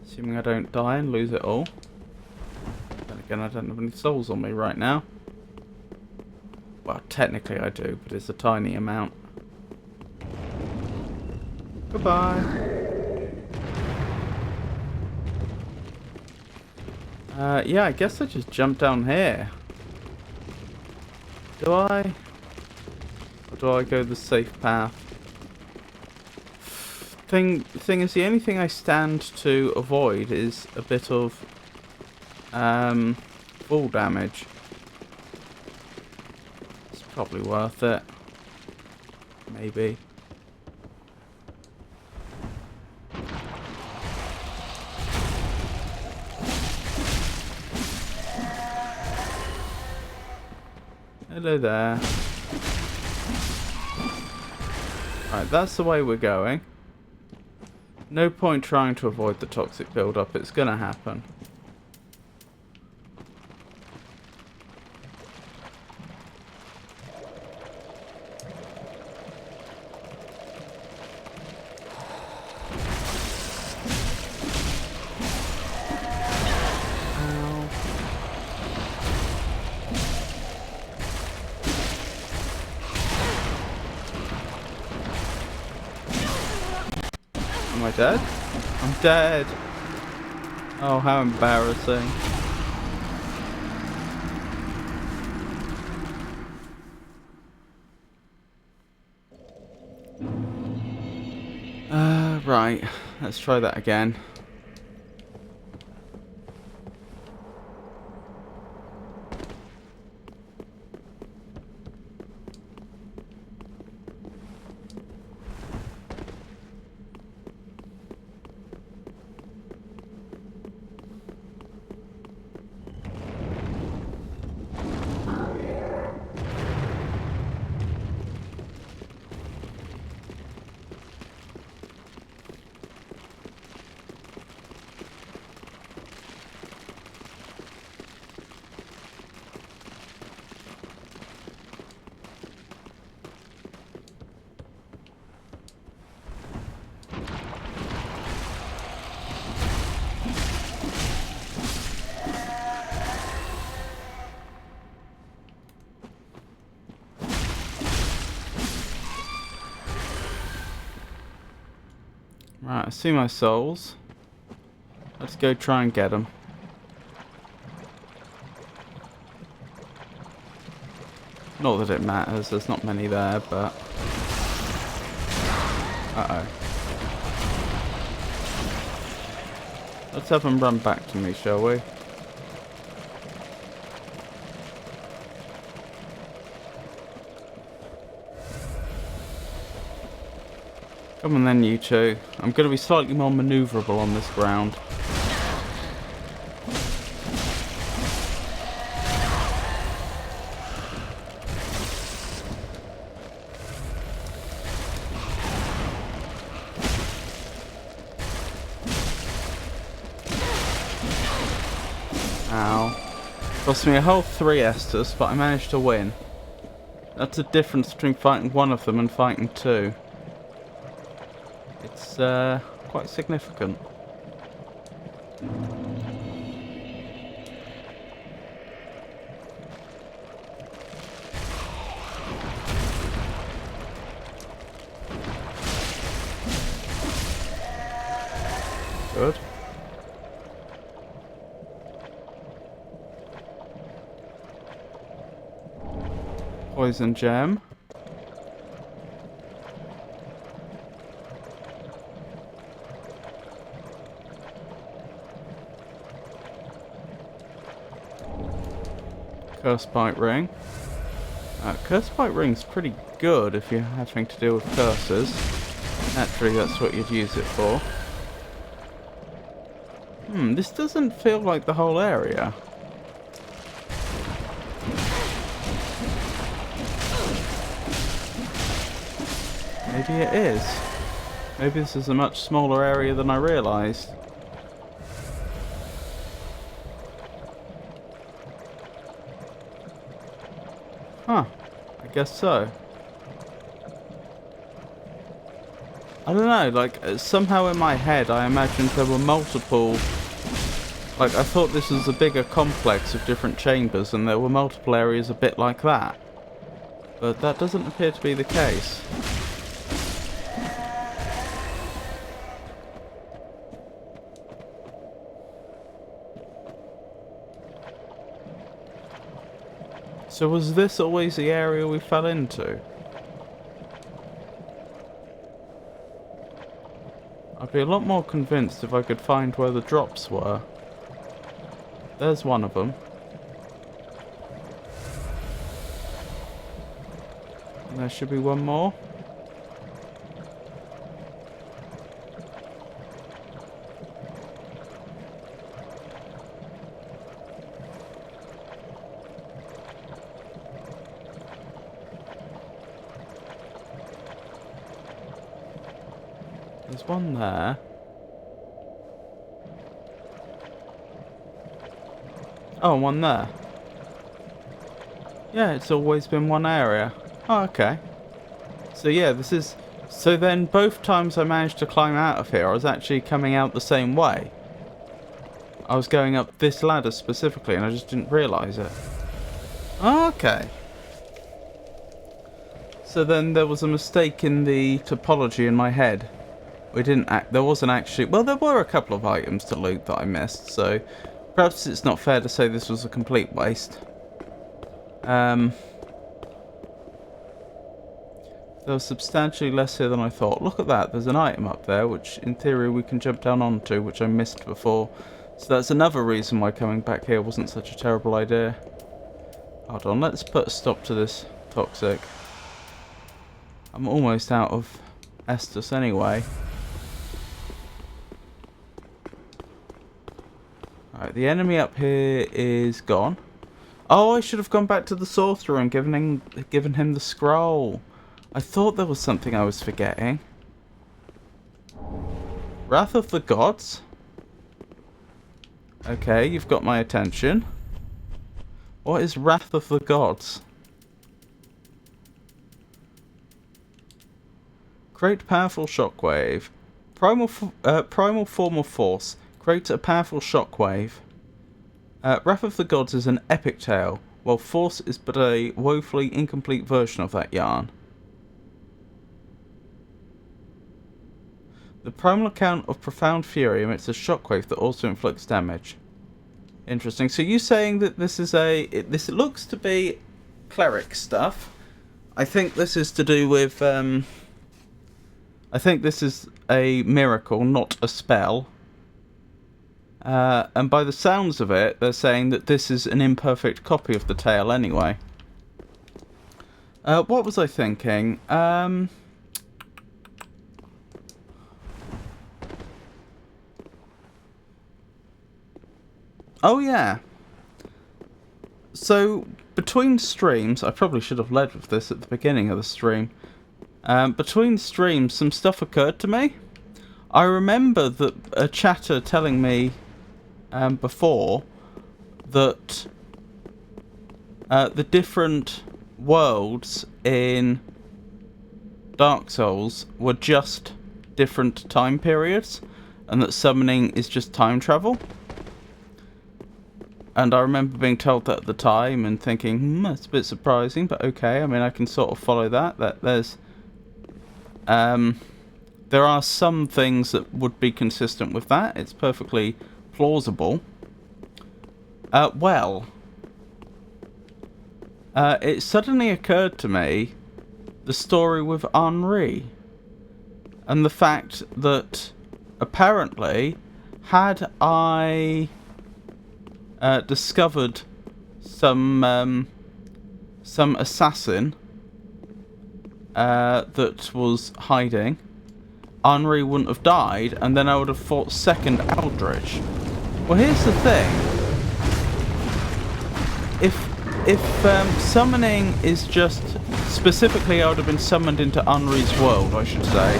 Assuming I don't die and lose it all. Then again, I don't have any souls on me right now. Well, technically I do, but it's a tiny amount. Goodbye. Yeah, I guess I just jumped down here. Do I? Or do I go the safe path? Thing is, the only thing I stand to avoid is a bit of fall damage. It's probably worth it. Maybe. Hello there. Right, that's the way we're going. No point trying to avoid the toxic build-up, it's gonna happen. Am I dead? I'm dead. Oh, how embarrassing. Right. Let's try that again. Alright, I see my souls. Let's go try and get them. Not that it matters, there's not many there, but... Uh-oh. Let's have them run back to me, shall we? Come on then, you two. I'm going to be slightly more manoeuvrable on this ground. Ow. Cost me a whole 3 Estus, but I managed to win. That's the difference between fighting one of them and fighting 2. It's quite significant. Good. Poison gem. Curse Bite Ring. Curse Bite Ring's pretty good if you're having to deal with curses. Naturally, that's what you'd use it for. This doesn't feel like the whole area. Maybe it is. Maybe this is a much smaller area than I realised. Huh. I guess so. I don't know, like, somehow in my head I imagined there were multiple... Like, I thought this was a bigger complex of different chambers and there were multiple areas a bit like that. But that doesn't appear to be the case. So was this always the area we fell into? I'd be a lot more convinced if I could find where the drops were. There's one of them. And there should be one more. There's one there. Oh, and one there. Yeah, it's always been one area. Oh, okay. So yeah, this is... So then both times I managed to climb out of here, I was actually coming out the same way. I was going up this ladder specifically and I just didn't realise it. Oh, okay. So then there was a mistake in the topology in my head. There wasn't actually... Well, there were a couple of items to loot that I missed, so... Perhaps it's not fair to say this was a complete waste. There was substantially less here than I thought. Look at that, there's an item up there, which in theory we can jump down onto, which I missed before. So that's another reason why coming back here wasn't such a terrible idea. Hold on, let's put a stop to this toxic. I'm almost out of Estus anyway. Alright, the enemy up here is gone. Oh, I should have gone back to the sorcerer and given him the scroll. I thought there was something I was forgetting. Wrath of the Gods? Okay, you've got my attention. What is Wrath of the Gods? Create powerful shockwave. Primal form of force. Create a powerful shockwave. Wrath of the Gods is an epic tale, while Force is but a woefully incomplete version of that yarn. The primal account of profound fury emits a shockwave that also inflicts damage. Interesting. So you saying that this is this looks to be cleric stuff. I think this is to do with I think this is a miracle, not a spell. And by the sounds of it, they're saying that this is an imperfect copy of the tale anyway. What was I thinking? Oh yeah. So between streams, I probably should have led with this at the beginning of the stream. Between streams, some stuff occurred to me. I remember that a chatter telling me before that the different worlds in Dark Souls were just different time periods, and that summoning is just time travel. And I remember being told that at the time and thinking, that's a bit surprising, but okay. I mean, I can sort of follow that. That there's, there are some things that would be consistent with that. It's perfectly plausible. It suddenly occurred to me the story with Henri, and the fact that apparently, had I discovered some assassin that was hiding, Henri wouldn't have died, and then I would have fought second Aldrich. Well, here's the thing. If summoning is just specifically, I would have been summoned into Henri's world, I should say,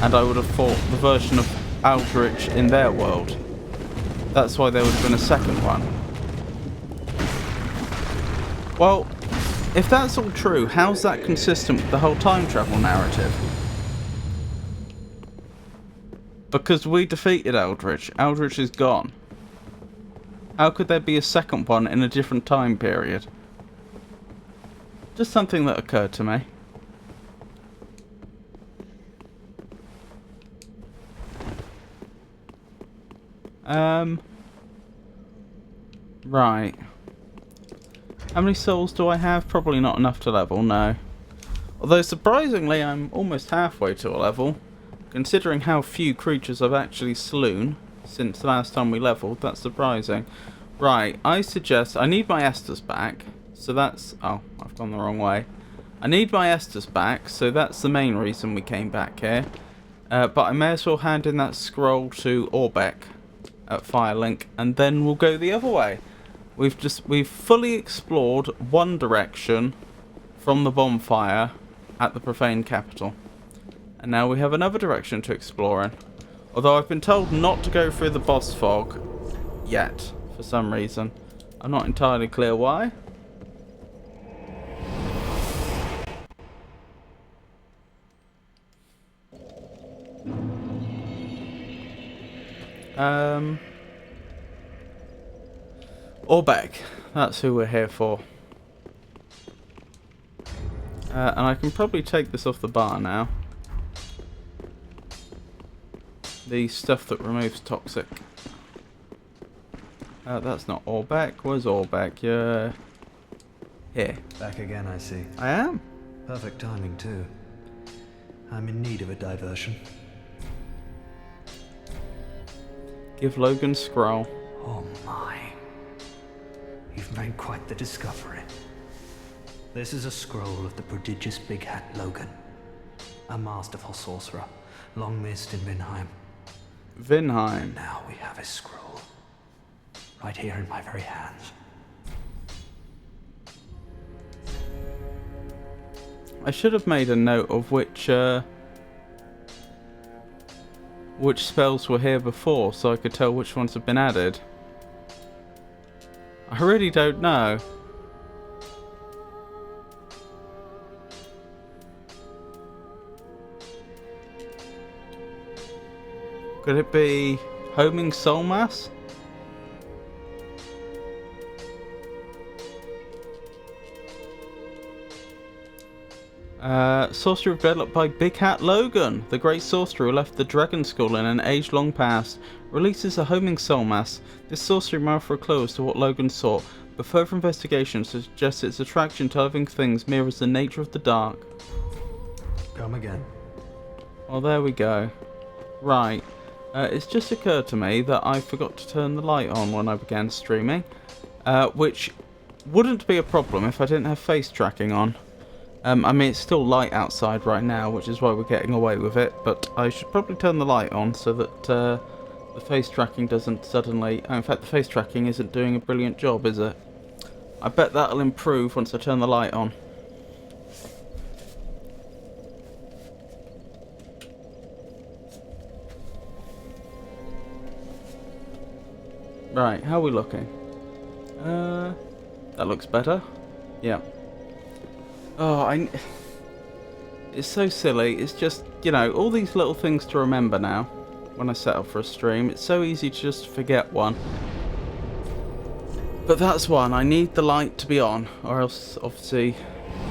and I would have fought the version of Aldrich in their world. That's why there would have been a second one. Well, if that's all true, how's that consistent with the whole time travel narrative? Because we defeated Aldrich. Aldrich is gone. How could there be a second one in a different time period? Just something that occurred to me. Right. How many souls do I have? Probably not enough to level, no. Although surprisingly, I'm almost halfway to a level. Considering how few creatures I've actually slewn since the last time we leveled, that's surprising. Right, I suggest... I need my Estus back, so that's... Oh, I've gone the wrong way. I need my Estus back, so that's the main reason we came back here. But I may as well hand in that scroll to Orbeck at Firelink, and then we'll go the other way. We've fully explored one direction from the bonfire at the Profane Capital. And now we have another direction to explore in. Although I've been told not to go through the boss fog yet, for some reason. I'm not entirely clear why. Orbeck, that's who we're here for. And I can probably take this off the bar now. The stuff that removes toxic. That's not Orbeck. Where's Orbeck? You're here. Back again, I see. I am. Perfect timing, too. I'm in need of a diversion. Give Logan scroll. Oh my. You've made quite the discovery. This is a scroll of the prodigious Big Hat Logan. A masterful sorcerer, long missed in Vinheim. Vinheim. Now we have his scroll. Right here in my very hands. I should have made a note of which spells were here before, so I could tell which ones have been added. I really don't know. Could it be Homing Soul Mass? Sorcery developed by Big Hat Logan, the great sorcerer who left the Dragon School in an age-long past. Releases a homing soul mass. This sorcery might offer a clue as to what Logan sought, but further investigation suggests its attraction to living things mirrors the nature of the dark. Come again. Well, there we go. Right. It's just occurred to me that I forgot to turn the light on when I began streaming, which wouldn't be a problem if I didn't have face tracking on. I mean, it's still light outside right now, which is why we're getting away with it, but I should probably turn the light on so that the face tracking doesn't suddenly... Oh, in fact, the face tracking isn't doing a brilliant job, is it? I bet that'll improve once I turn the light on. Right, how are we looking? That looks better. Yeah. Oh, it's so silly. It's just, you know, all these little things to remember now when I set up for a stream. It's so easy to just forget one. But that's one. I need the light to be on, or else, obviously,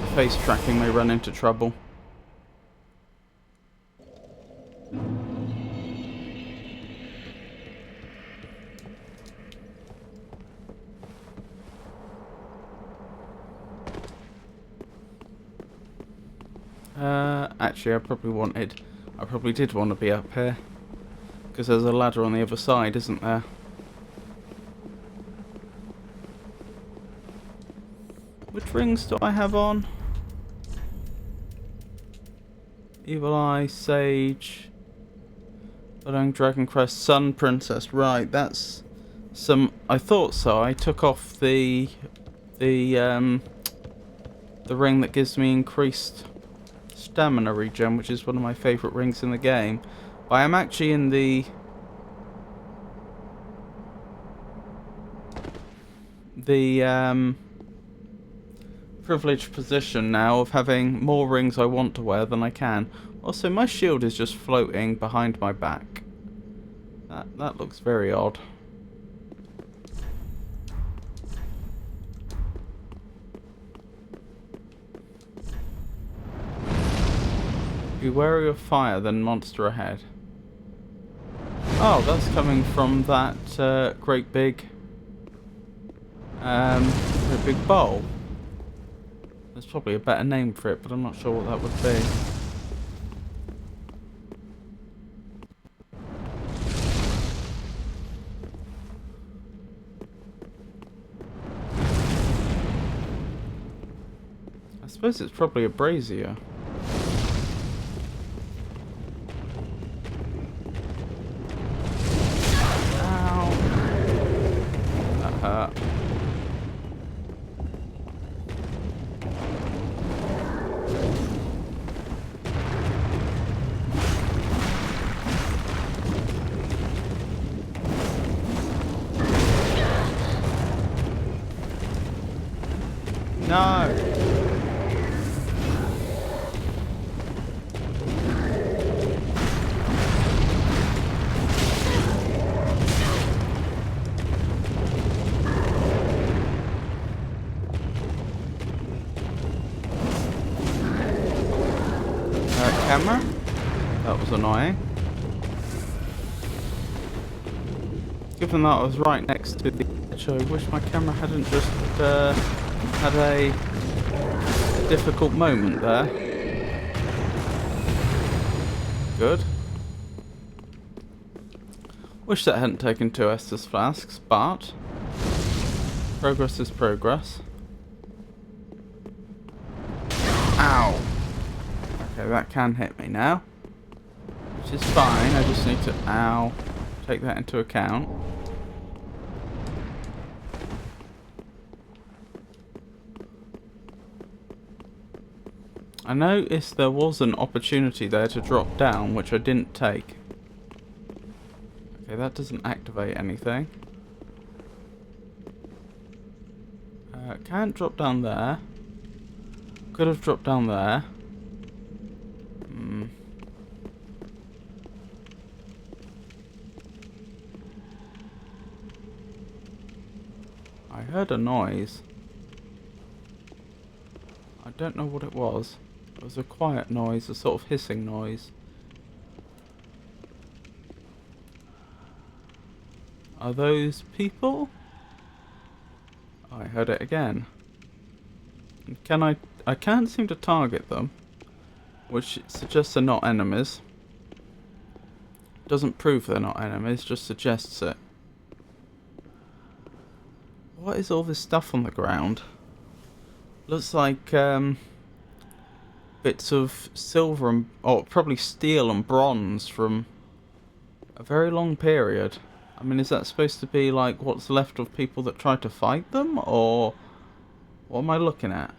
the face tracking may run into trouble. Actually, I probably did want to be up here. Because there's a ladder on the other side, isn't there? Which rings do I have on? Evil Eye, Sage, Badang, Dragon Crest, Sun Princess. Right, that's some... I thought so. I took off the ring that gives me increased stamina regen, which is one of my favourite rings in the game. But I am actually in the privileged position now of having more rings I want to wear than I can. Also, my shield is just floating behind my back. That looks very odd. Be wary of fire, then monster ahead. Oh, that's coming from that great big bowl. There's probably a better name for it, but I'm not sure what that would be. I suppose it's probably a brazier. No! Camera? That was annoying. Given that I was right next to the edge, I wish my camera hadn't just had a difficult moment there. Good. Wish that hadn't taken 2 Estus flasks, but progress is progress. Ow! Okay, that can hit me now, which is fine. I just need to, ow, take that into account. I noticed there was an opportunity there to drop down, which I didn't take. Okay, that doesn't activate anything. Can't drop down there. Could have dropped down there. I heard a noise. I don't know what it was. It was a quiet noise, a sort of hissing noise. Are those people? I heard it again. Can I can't seem to target them, which suggests they're not enemies. Doesn't prove they're not enemies, just suggests it. What is all this stuff on the ground? Looks like bits of silver and probably steel and bronze from a very long period. I mean, is that supposed to be like what's left of people that tried to fight them, or what am I looking at?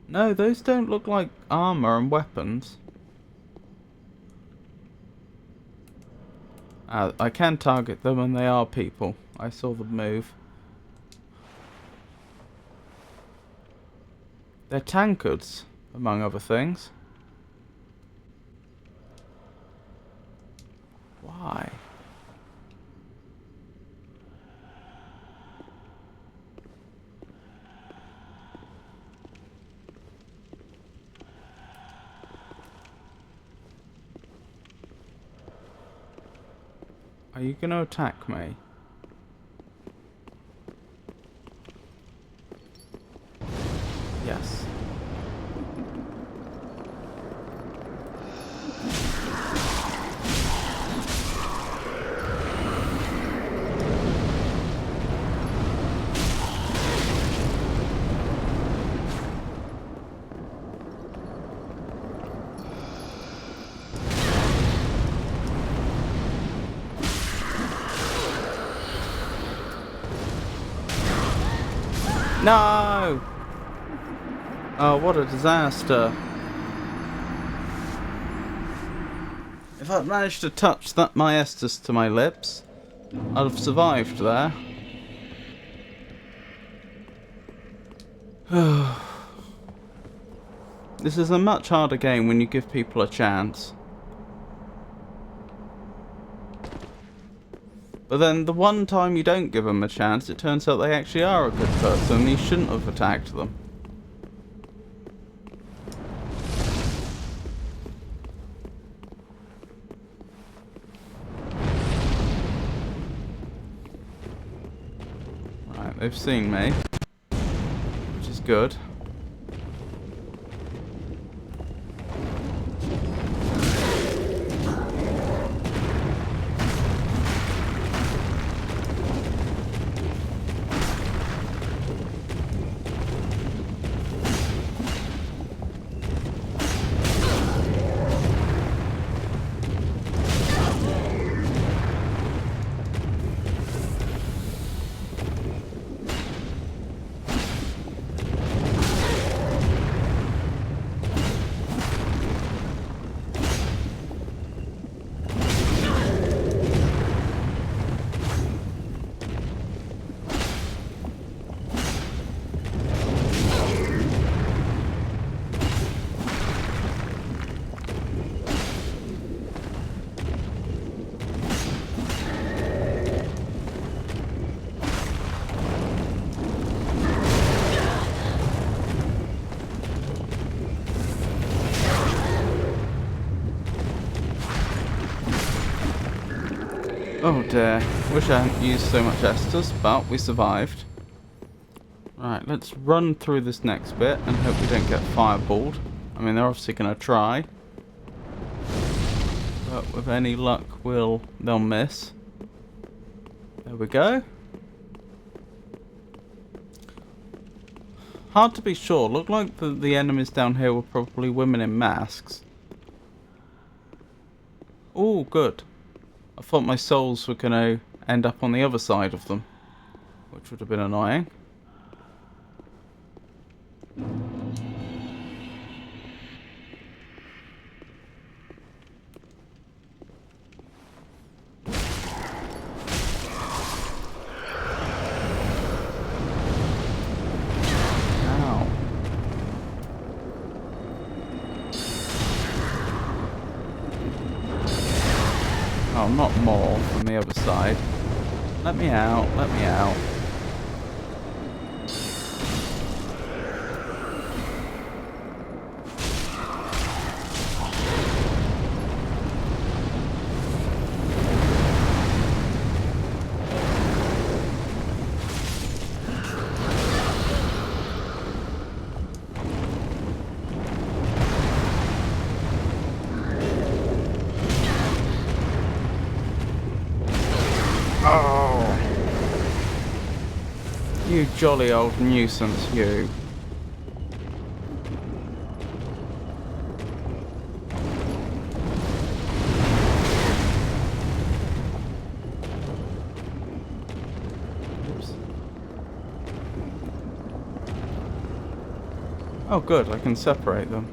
No, those don't look like armor and weapons. I can target them, and they are people. I saw them move. They're tankards, among other things. Why? Are you going to attack me? Yes. No! Oh, what a disaster. If I'd managed to touch that Maestus to my lips, I'd have survived there. This is a much harder game when you give people a chance. But then the one time you don't give them a chance, it turns out they actually are a good person and you shouldn't have attacked them. Right, they've seen me, which is good. Oh dear, wish I hadn't used so much Estus, but we survived. Right, let's run through this next bit and hope we don't get fireballed. I mean, they're obviously going to try. But with any luck, they'll miss. There we go. Hard to be sure. Looked like the enemies down here were probably women in masks. Oh, good. I thought my souls were going to end up on the other side of them, which would have been annoying. Ow. Oh, not more from the other side. Let me out, let me out. Oh! You jolly old nuisance, you. Oops. Oh good, I can separate them.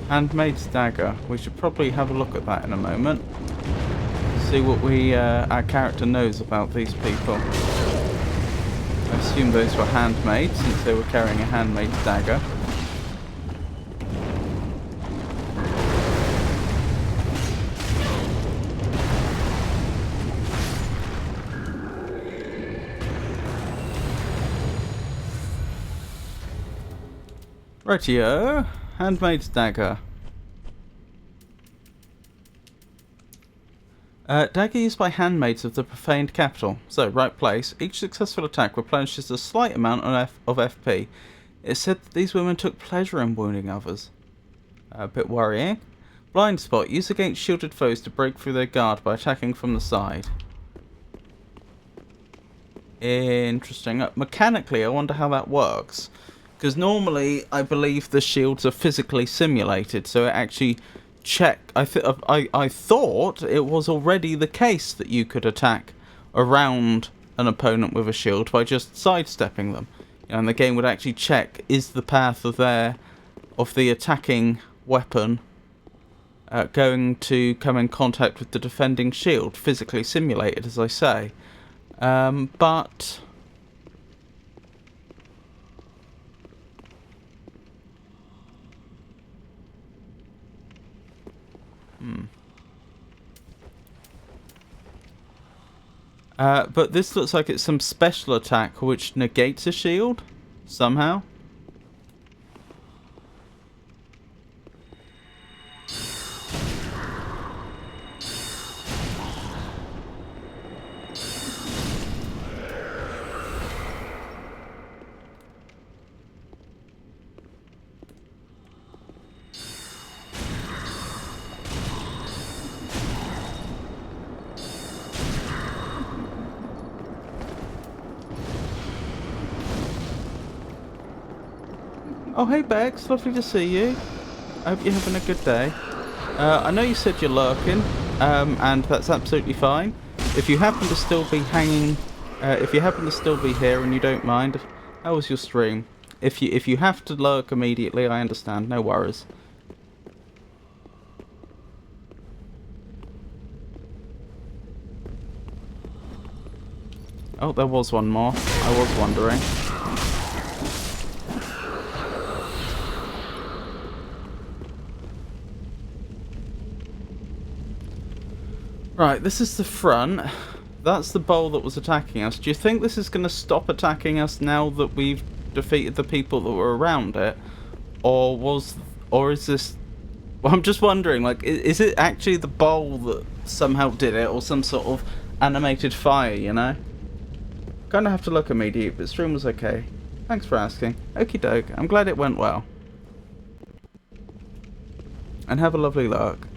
Handmaid's dagger. We should probably have a look at that in a moment. See what our character knows about these people. I assume those were handmaids since they were carrying a handmaid's dagger. Rightio, handmaid's dagger. Dagger used by handmaids of the profaned capital. So, right place. Each successful attack replenishes a slight amount of FP. It's said that these women took pleasure in wounding others. A bit worrying. Blind spot. Used against shielded foes to break through their guard by attacking from the side. Interesting. Mechanically, I wonder how that works. Because normally, I believe the shields are physically simulated, so it actually I thought it was already the case that you could attack around an opponent with a shield by just sidestepping them. And the game would actually check, is the path of the attacking weapon going to come in contact with the defending shield, physically simulated, as I say. But but this looks like it's some special attack which negates a shield, somehow. Oh, hey Bex, lovely to see you. I hope you're having a good day. I know you said you're lurking, and that's absolutely fine. If you happen to still be hanging, if you happen to still be here and you don't mind, how was your stream? If you have to lurk immediately, I understand, no worries. Oh, there was one more. I was wondering. Right, this is the front. That's the bowl that was attacking us. Do you think this is going to stop attacking us now that we've defeated the people that were around it? Or is this... Well, I'm just wondering, like, is it actually the bowl that somehow did it? Or some sort of animated fire, you know? Kind of have to look immediately, but stream was okay. Thanks for asking. Okie doke. I'm glad it went well. And have a lovely lurk.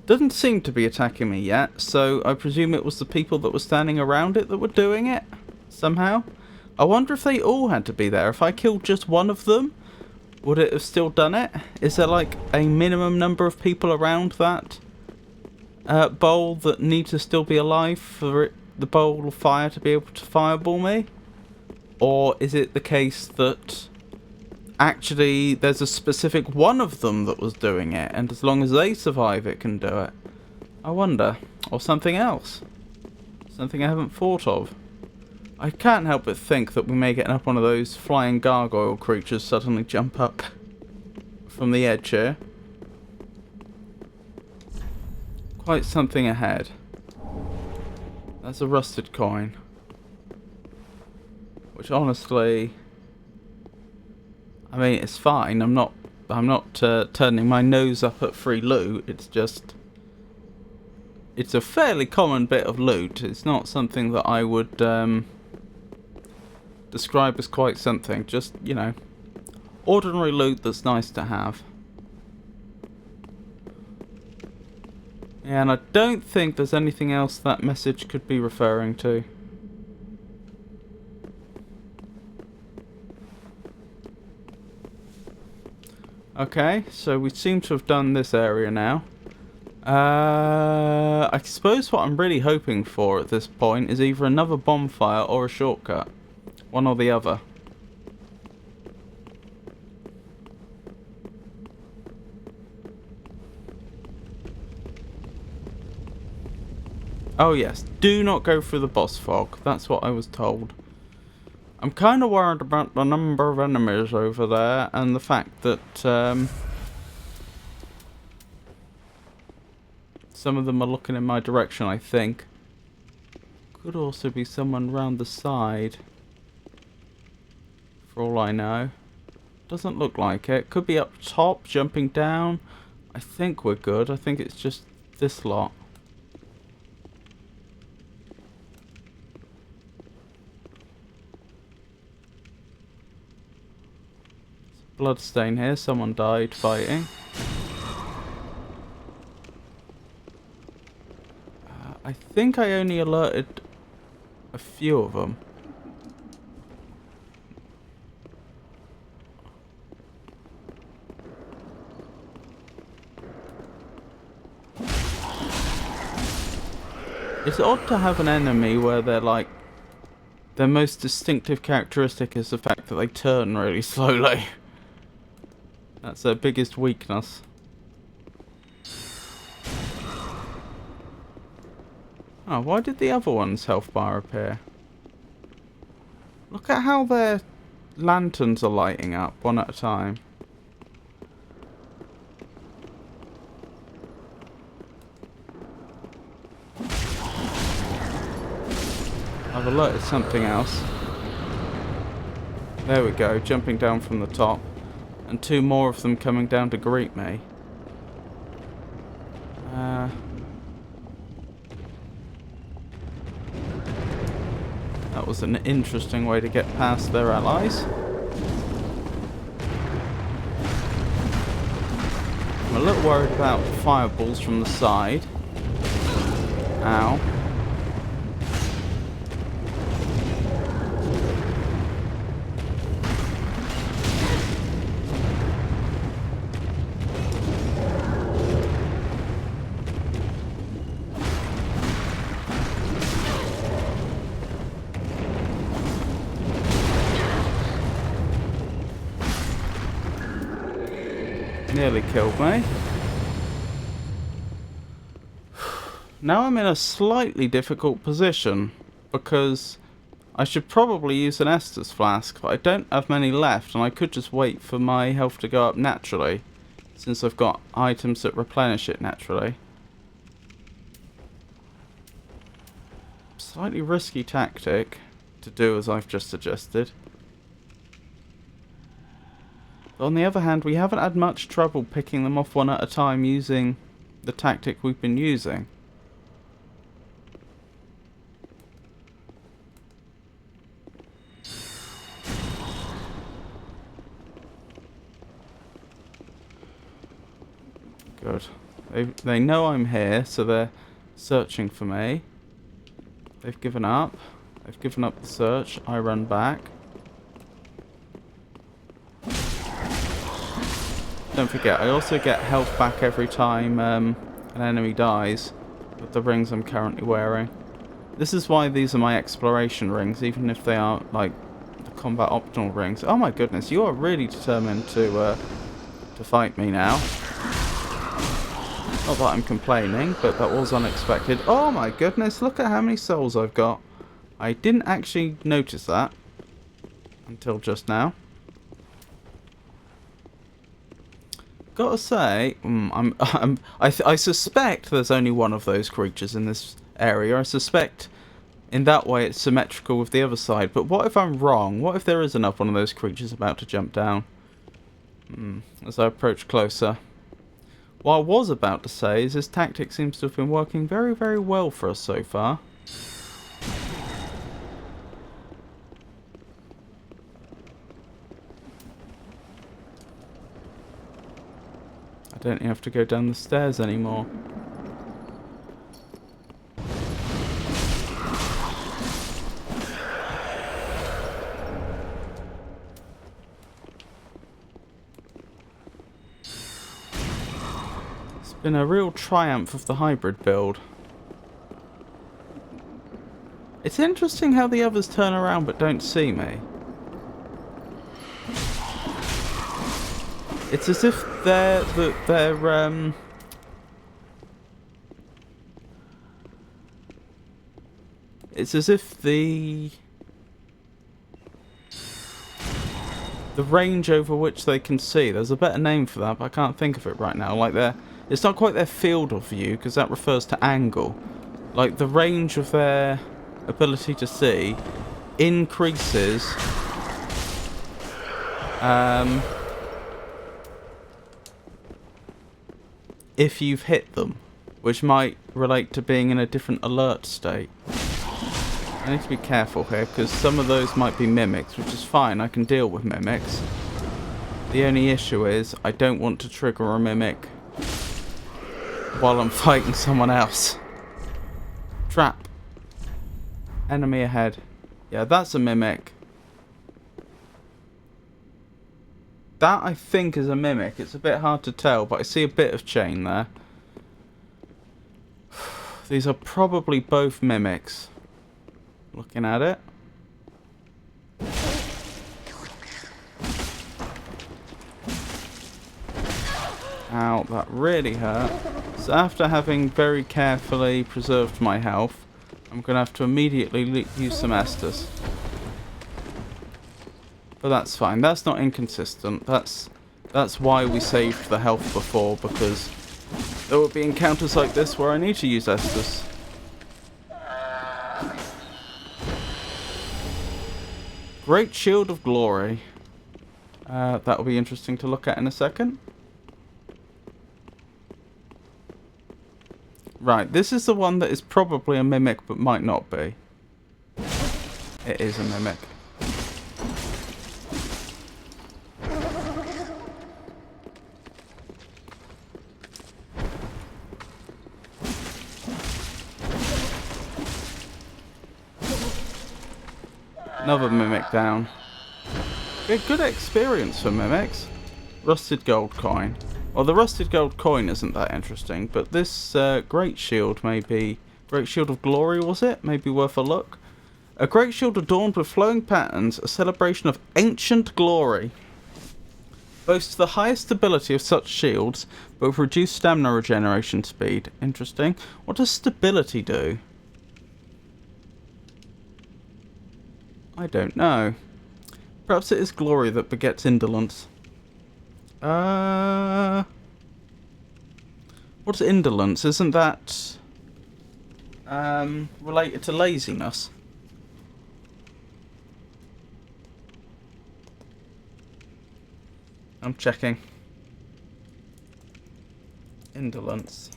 Doesn't seem to be attacking me yet, so I presume it was the people that were standing around it that were doing it, somehow. I wonder if they all had to be there. If I killed just one of them, would it have still done it? Is there like a minimum number of people around that bowl that need to still be alive for the bowl of fire to be able to fireball me? Or is it the case that actually there's a specific one of them that was doing it, and as long as they survive it can do it? I wonder. Or something else. Something I haven't thought of. I can't help but think that we may get up one of those flying gargoyle creatures suddenly jump up from the edge here. Quite something ahead. That's a rusted coin. Which honestly, I mean, it's fine. I'm not turning my nose up at free loot. It's just, it's a fairly common bit of loot. It's not something that I would describe as quite something. Just, you know, ordinary loot that's nice to have. Yeah, and I don't think there's anything else that message could be referring to. Okay, so we seem to have done this area now. I suppose what I'm really hoping for at this point is either another bonfire or a shortcut. One or the other. Oh yes, do not go through the boss fog. That's what I was told. I'm kind of worried about the number of enemies over there and the fact that some of them are looking in my direction, I think. Could also be someone round the side. For all I know. Doesn't look like it. Could be up top, jumping down. I think we're good. I think it's just this lot. Bloodstain here. Someone died fighting. I think I only alerted a few of them. It's odd to have an enemy where they're like, their most distinctive characteristic is the fact that they turn really slowly. That's their biggest weakness. Oh, why did the other one's health bar appear? Look at how their lanterns are lighting up, one at a time. I've alerted something else. There we go, jumping down from the top. And two more of them coming down to greet me. That was an interesting way to get past their allies. I'm a little worried about fireballs from the side. Ow. Nearly killed me. Now I'm in a slightly difficult position because I should probably use an Estus flask, but I don't have many left and I could just wait for my health to go up naturally since I've got items that replenish it naturally. Slightly risky tactic to do as I've just suggested. But on the other hand, we haven't had much trouble picking them off one at a time using the tactic we've been using. Good. They know I'm here, so they're searching for me. They've given up. They've given up the search. I run back. Don't forget, I also get health back every time an enemy dies with the rings I'm currently wearing. This is why these are my exploration rings, even if they are like the combat optional rings. Oh my goodness, you are really determined to fight me now. Not that I'm complaining, but that was unexpected. Oh my goodness, look at how many souls I've got. I didn't actually notice that until just now. Gotta say, I suspect there's only one of those creatures in this area. I suspect In that way, it's symmetrical with the other side. But what if I'm wrong? What if there is another one of those creatures about to jump down? As I approach closer. What I was about to say is this tactic seems to have been working very, very well for us so far. I don't have to go down the stairs anymore. Been a real triumph of the hybrid build. It's interesting how the others turn around but don't see me. It's as if it's as if the range over which they can see. There's a better name for that, but I can't think of it right now. Like it's not quite their field of view, because that refers to angle. Like, the range of their ability to see increases if you've hit them, which might relate to being in a different alert state. I need to be careful here, because some of those might be mimics, which is fine, I can deal with mimics. The only issue is, I don't want to trigger a mimic while I'm fighting someone else. Trap. Enemy ahead. Yeah, that's a mimic. That, I think, is a mimic. It's a bit hard to tell, but I see a bit of chain there. These are probably both mimics. Looking at it. Ow, that really hurt. So after having very carefully preserved my health, I'm going to have to immediately use some Estus. But that's fine. That's not inconsistent. That's why we saved the health before, because there will be encounters like this where I need to use Estus. Great Shield of Glory. That will be interesting to look at in a second. Right, this is the one that is probably a mimic, but might not be. It is a mimic. Another mimic down. Good experience for mimics. Rusted gold coin. Well, the rusted gold coin isn't that interesting, but this Great Shield may be... Great Shield of Glory, was it? Maybe worth a look. A Great Shield adorned with flowing patterns, a celebration of ancient glory. Boasts the highest stability of such shields, but with reduced stamina regeneration speed. Interesting. What does stability do? I don't know. Perhaps it is glory that begets indolence. What's indolence? Isn't that related to laziness? I'm checking. Indolence.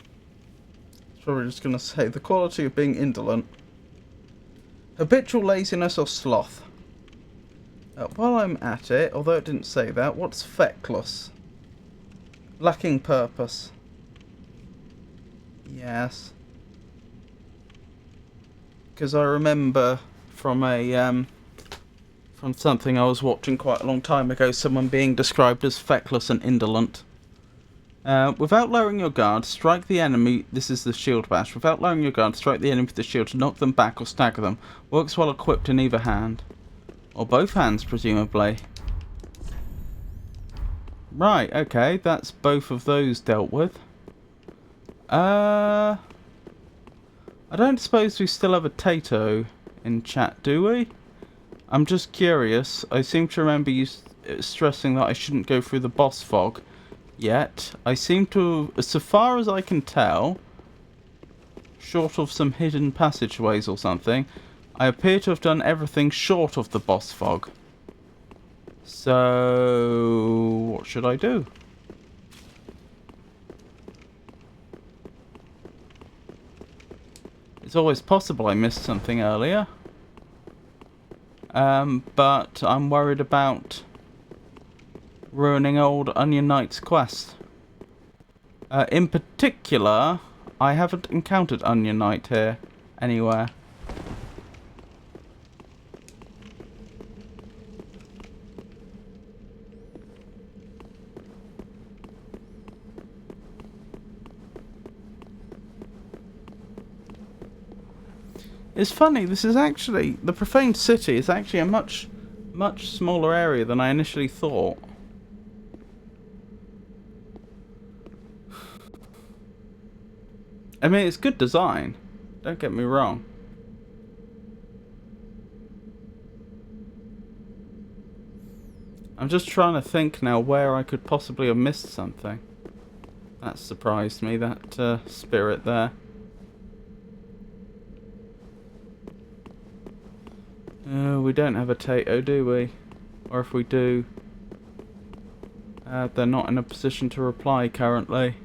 It's probably just going to say the quality of being indolent. Habitual laziness or sloth. While I'm at it, although it didn't say that, what's feckless? Lacking purpose. Yes. Because I remember from a from something I was watching quite a long time ago, someone being described as feckless and indolent. Without lowering your guard, strike the enemy. This is the shield bash. Without lowering your guard, strike the enemy with the shield to knock them back or stagger them. Works while equipped in either hand. Or both hands, presumably. Right, okay, that's both of those dealt with. I don't suppose we still have a Tato in chat, do we? I'm just curious. I seem to remember you stressing that I shouldn't go through the boss fog yet. I seem to, so far as I can tell, short of some hidden passageways or something, I appear to have done everything short of the boss fog. So, what should I do? It's always possible I missed something earlier. But I'm worried about ruining old Onion Knight's quest. In particular, I haven't encountered Onion Knight here anywhere. It's funny, this is actually, the Profaned City is actually a much smaller area than I initially thought. I mean, it's good design, don't get me wrong. I'm just trying to think now where I could possibly have missed something. That surprised me, that spirit there. We don't have a Tato, do we? Or if we do, they're not in a position to reply currently.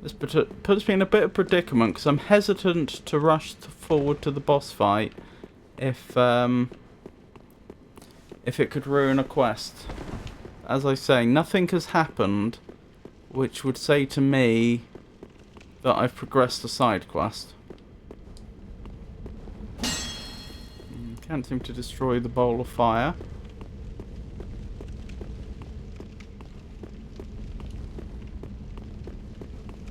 This puts me in a bit of predicament because I'm hesitant to rush forward to the boss fight if it could ruin a quest. As I say, nothing has happened which would say to me that I've progressed a side quest. Can't seem to destroy the bowl of fire.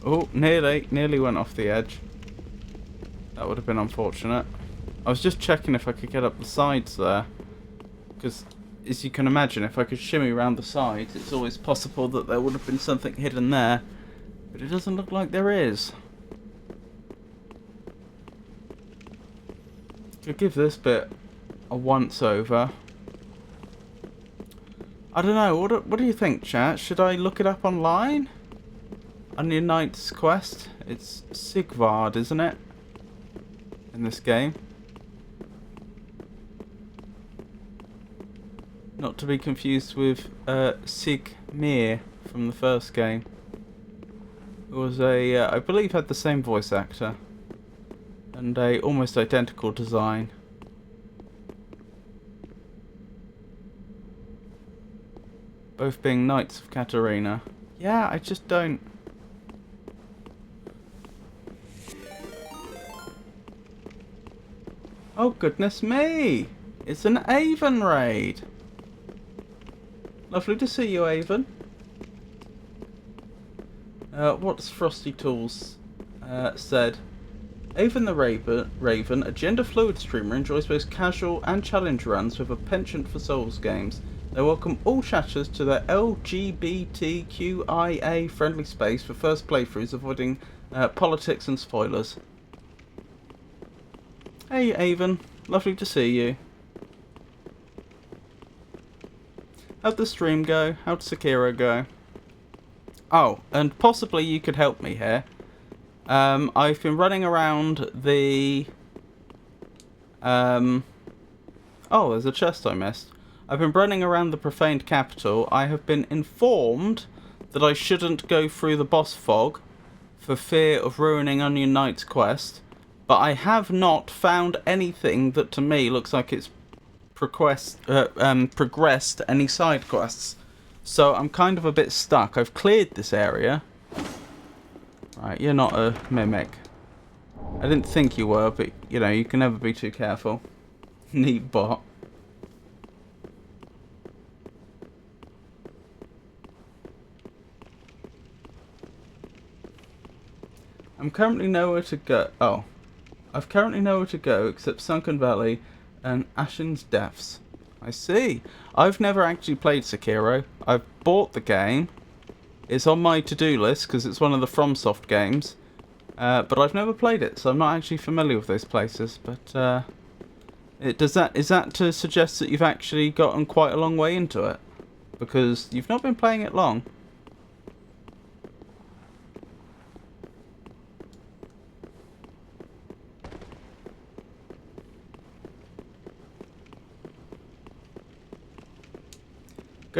Oh, nearly went off the edge. That would have been unfortunate. I was just checking if I could get up the sides there. Because, as you can imagine, if I could shimmy around the sides, it's always possible that there would have been something hidden there. But it doesn't look like there is. Could give this bit a once over. I don't know, what do you think, chat? Should I look it up online? Onion Knight's quest? It's Sigvard, isn't it? In this game. Not to be confused with Sigmir from the first game. It was I believe had the same voice actor. And a almost identical design. Both being Knights of Katarina. Yeah, I just don't... Oh, goodness me! It's an Avon raid! Lovely to see you, Avon. What's Frosty Tools said? Avon the Raven, a gender-fluid streamer, enjoys both casual and challenge runs with a penchant for Souls games. They welcome all chatters to their LGBTQIA friendly space for first playthroughs, avoiding politics and spoilers. Hey Avon, lovely to see you. How'd the stream go? How'd Sekiro go? Oh, and possibly you could help me here. I've been running around the... Oh, there's a chest I missed. I've been running around the Profaned Capital. I have been informed that I shouldn't go through the boss fog for fear of ruining Onion Knight's quest. But I have not found anything that to me looks like it's progressed any side quests. So I'm kind of a bit stuck. I've cleared this area. Right, you're not a mimic. I didn't think you were, but you know, you can never be too careful. Neat bot. I'm currently nowhere to go. Oh. I've currently nowhere to go except Sunken Valley and Ashen's Depths. I see. I've never actually played Sekiro. I've bought the game. It's on my to-do list because it's one of the FromSoft games. But I've never played it, so I'm not actually familiar with those places. But is that to suggest that you've actually gotten quite a long way into it? Because you've not been playing it long.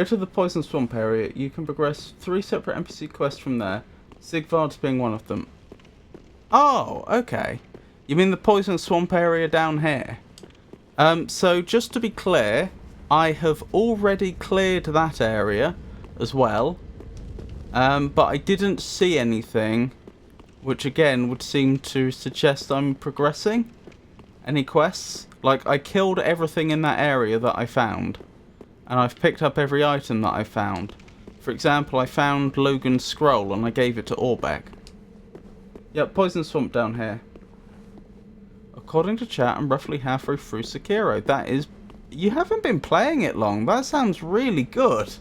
Go to the Poison Swamp area. You can progress 3 separate NPC quests from there. Sigvard's being one of them. Oh, okay. You mean the Poison Swamp area down here? So just to be clear, I have already cleared that area as well. But I didn't see anything, which again would seem to suggest I'm progressing. Any quests? Like, I killed everything in that area that I found. And I've picked up every item that I found. For example, I found Logan's scroll and I gave it to Orbeck. Yep, Poison Swamp down here. According to chat, I'm roughly halfway through Sekiro. That is... You haven't been playing it long. That sounds really good.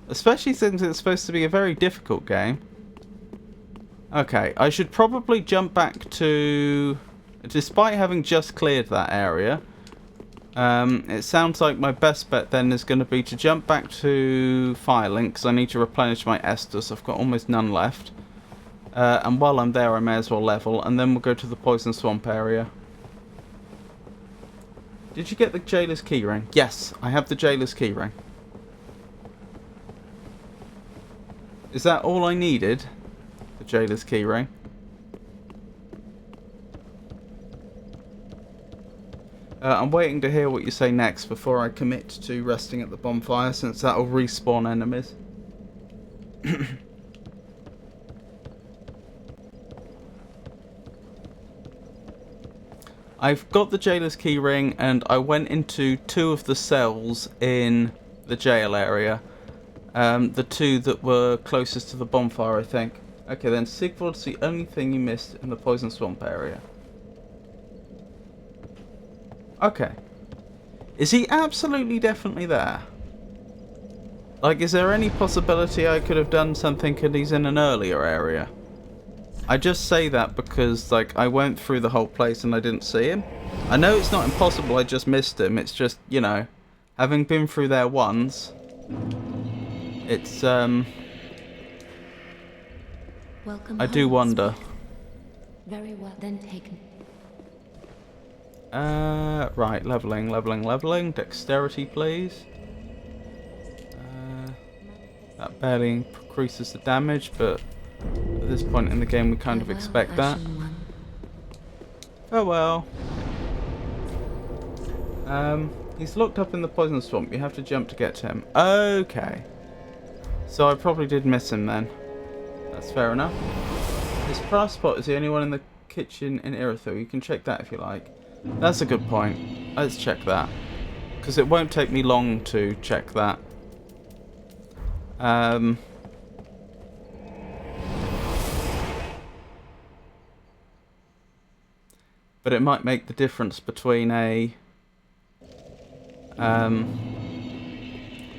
Especially since it's supposed to be a very difficult game. Okay, I should probably jump back to... Despite having just cleared that area, it sounds like my best bet then is going to be to jump back to Firelink, because I need to replenish my Estus. I've got almost none left. And while I'm there, I may as well level, and then we'll go to the Poison Swamp area. Did you get the Jailer's Keyring? Yes, I have the Jailer's Keyring. Is that all I needed? The Jailer's Keyring? I'm waiting to hear what you say next before I commit to resting at the bonfire, since that'll respawn enemies. I've got the Jailer's Keyring, and I went into 2 of the cells in the jail area. The 2 that were closest to the bonfire, I think. Okay, then Sigvard's the only thing you missed in the Poison Swamp area. Okay. Is he absolutely definitely there? Like, is there any possibility I could have done something and he's in an earlier area? I just say that because, like, I went through the whole place and I didn't see him. I know it's not impossible, I just missed him. It's just, you know, having been through there once, it's, Welcome I do home, wonder. Speak. Very well then taken. Right, leveling. Dexterity, please. That barely increases the damage, but at this point in the game we kind of expect that. Ashen One. Oh well. He's locked up in the Poison Swamp. You have to jump to get to him. Okay. So I probably did miss him then. That's fair enough. His passport is the only one in the kitchen in Irithyll. You can check that if you like. That's a good point. Let's check that. Because it won't take me long to check that. But it might make the difference between a...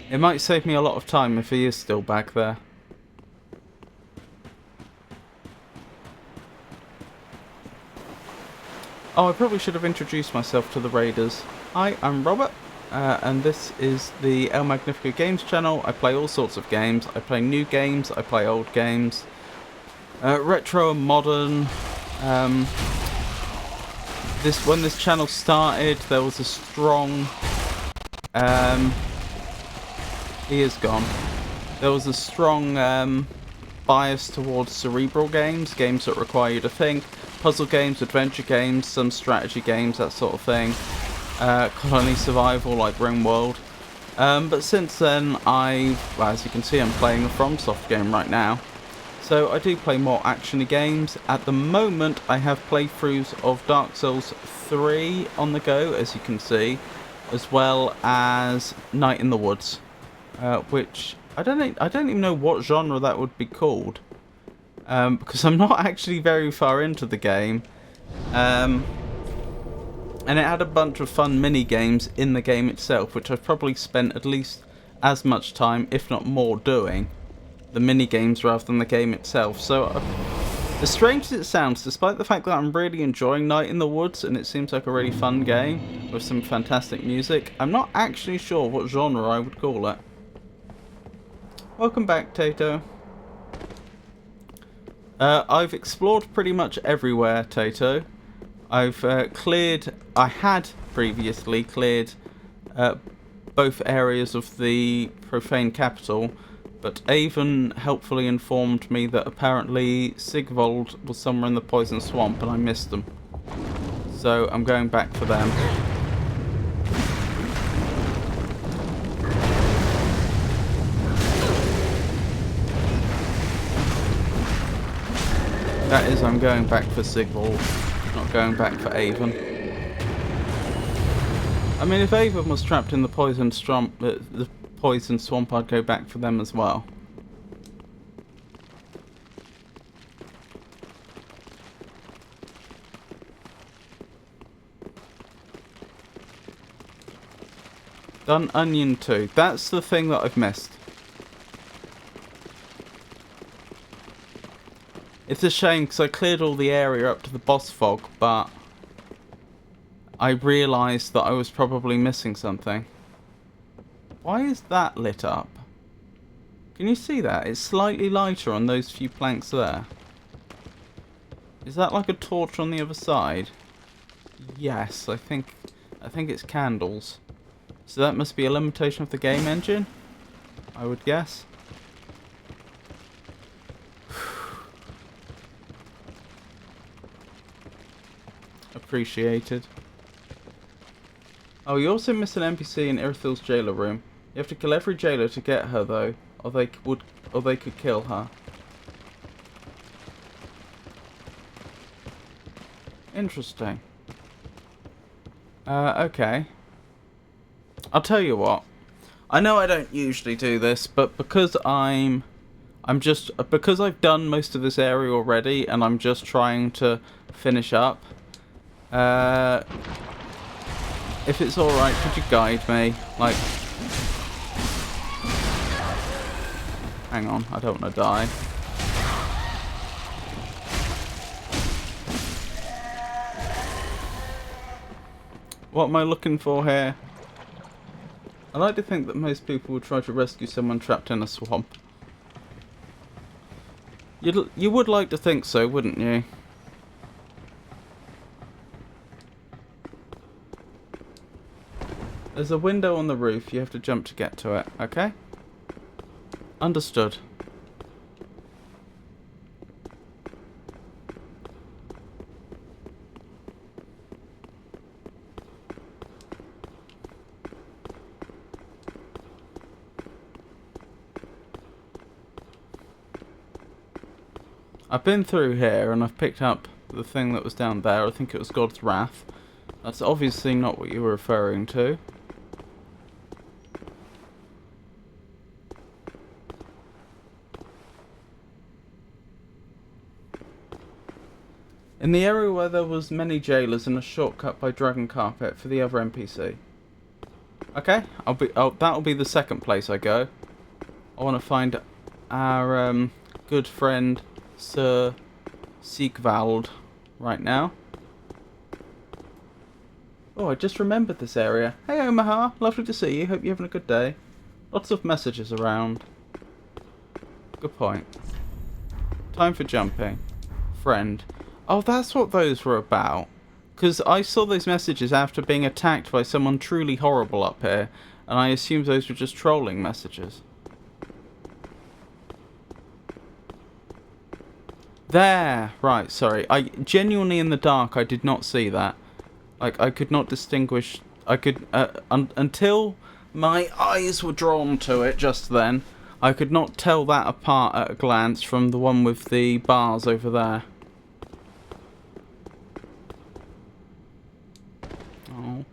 it might save me a lot of time if he is still back there. Oh, I probably should have introduced myself to the raiders. Hi, I'm Robert, and this is the El Magnifico Games channel. I play all sorts of games. I play new games, I play old games. Retro and modern. When this channel started, there was a strong... he is gone. There was a strong bias towards cerebral games, games that require you to think. Puzzle games, adventure games, some strategy games, that sort of thing. Colony survival like RimWorld. But since then, well, as you can see, I'm playing a FromSoft game right now. So I do play more actiony games. At the moment, I have playthroughs of Dark Souls 3 on the go, as you can see, as well as Night in the Woods, which I don't even know what genre that would be called. Because I'm not actually very far into the game. And it had a bunch of fun mini-games in the game itself, which I've probably spent at least as much time, if not more, doing. The mini-games rather than the game itself. So, as strange as it sounds, despite the fact that I'm really enjoying Night in the Woods, and it seems like a really fun game, with some fantastic music, I'm not actually sure what genre I would call it. Welcome back, Tato. I've explored pretty much everywhere, Tato. I've I had previously cleared both areas of the profane capital, but Avon helpfully informed me that apparently Sigvold was somewhere in the poison swamp and I missed them. So I'm going back for them. That is, I'm going back for Sigvold, not going back for Avon. I mean, if Avon was trapped in the poison swamp, I'd go back for them as well. Done Onion 2. That's the thing that I've missed. It's a shame because I cleared all the area up to the boss fog, but I realised that I was probably missing something. Why is that lit up? Can you see that? It's slightly lighter on those few planks there. Is that like a torch on the other side? Yes, I think it's candles. So that must be a limitation of the game engine, I would guess. Appreciated. Oh, you also miss an NPC in Irithyll's jailer room. You have to kill every jailer to get her though, or they could kill her. Interesting. Okay. I'll tell you what. I know I don't usually do this, but because because I've done most of this area already and I'm just trying to finish up. If it's alright, could you guide me? Like, hang on, I don't want to die. What am I looking for here? I like to think that most people would try to rescue someone trapped in a swamp. You would like to think so, wouldn't you? There's a window on the roof. You have to jump to get to it, okay? Understood. I've been through here and I've picked up the thing that was down there. I think it was God's Wrath. That's obviously not what you were referring to. In the area where there was many jailers and a shortcut by Dragon Carpet for the other NPC. Okay, that'll be the second place I go. I want to find our good friend Sir Sigvald right now. Oh, I just remembered this area. Hey Omaha, lovely to see you. Hope you're having a good day. Lots of messages around. Good point. Time for jumping. Friend. Oh, that's what those were about. Because I saw those messages after being attacked by someone truly horrible up here, and I assumed those were just trolling messages. There! Right, sorry. I genuinely in the dark, I did not see that. Like, I could not distinguish... until my eyes were drawn to it just then, I could not tell that apart at a glance from the one with the bars over there. Oh.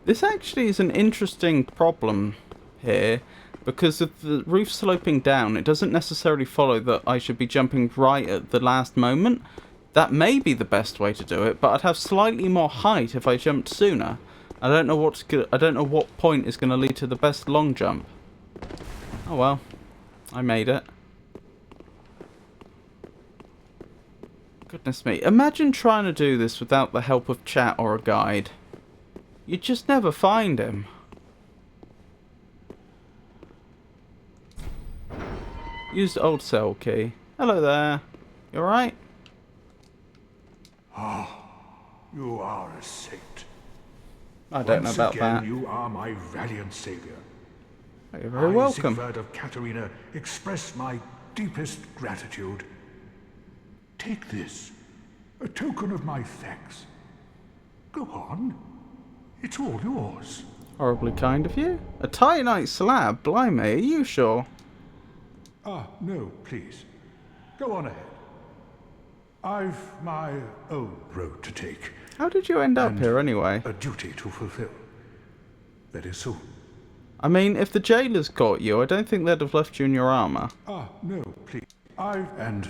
This actually is an interesting problem here, because of the roof sloping down, it doesn't necessarily follow that I should be jumping right at the last moment. That may be the best way to do it, but I'd have slightly more height if I jumped sooner. I don't know what point is going to lead to the best long jump. Oh well, I made it. Goodness me, imagine trying to do this without the help of chat or a guide. You'd just never find him. Use the old cell key. Hello there. You alright? You are a saint. I don't know Once about again, that. you are my valiant savior. You're very I, welcome. Siegfried of Katarina, express my deepest gratitude. Take this, a token of my thanks. Go on. It's all yours. Horribly kind of you. A titanite slab? Blimey, are you sure? Ah, no, please. Go on ahead. I've my own road to take. How did you end up And here anyway? a duty to fulfill. Very soon. I mean, if the jailers caught you, I don't think they'd have left you in your armor. Ah, no, please. And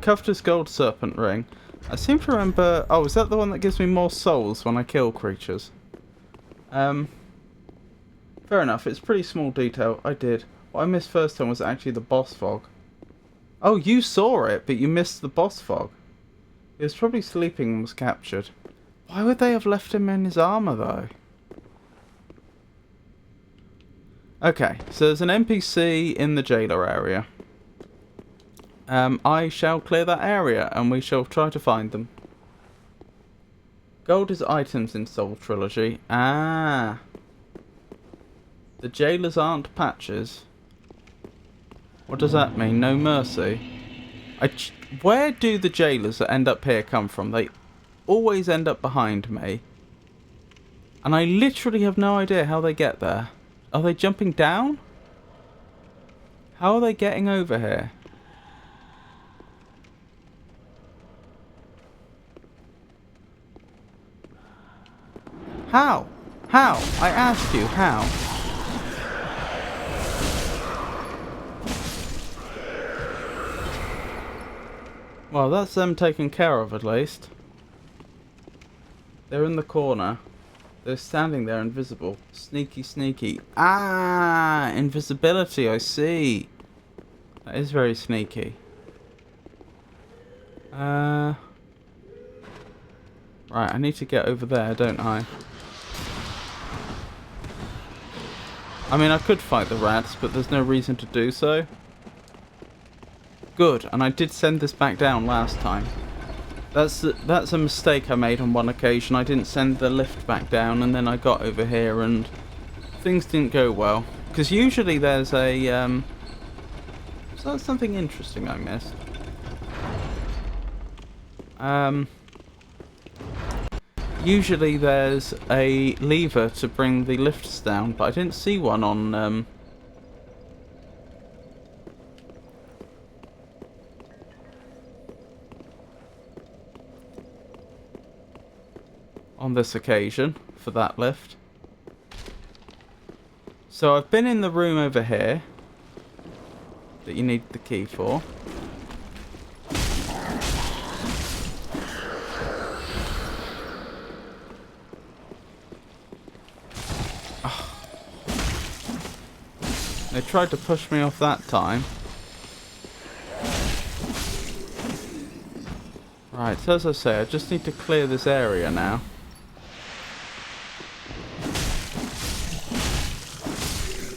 Kufta's gold serpent ring. I seem to remember... Oh, is that the one that gives me more souls when I kill creatures? Fair enough, it's a pretty small detail. I did. What I missed first time was actually the boss fog. Oh, you saw it, but you missed the boss fog. He was probably sleeping and was captured. Why would they have left him in his armor, though? Okay, so there's an NPC in the jailer area. I shall clear that area, and we shall try to find them. Gold is items in Soul Trilogy. Ah. The jailers aren't patches. What does that mean? No mercy? Where do the jailers that end up here come from? They always end up behind me. And I literally have no idea how they get there. Are they jumping down? How are they getting over here? How? How? I asked you, how? Well, that's them taken care of at least. They're in the corner. They're standing there invisible. Sneaky, sneaky. Ah! Invisibility, I see. That is very sneaky. Right, I need to get over there, don't I? I mean, I could fight the rats, but there's no reason to do so. Good, and I did send this back down last time. That's a mistake I made on one occasion. I didn't send the lift back down, and then I got over here, and things didn't go well. Because usually there's a... So that's something interesting I missed. Usually there's a lever to bring the lifts down, but I didn't see one on this occasion for that lift. So I've been in the room over here that you need the key for. They tried to push me off that time. Right, so as I say, I just need to clear this area now.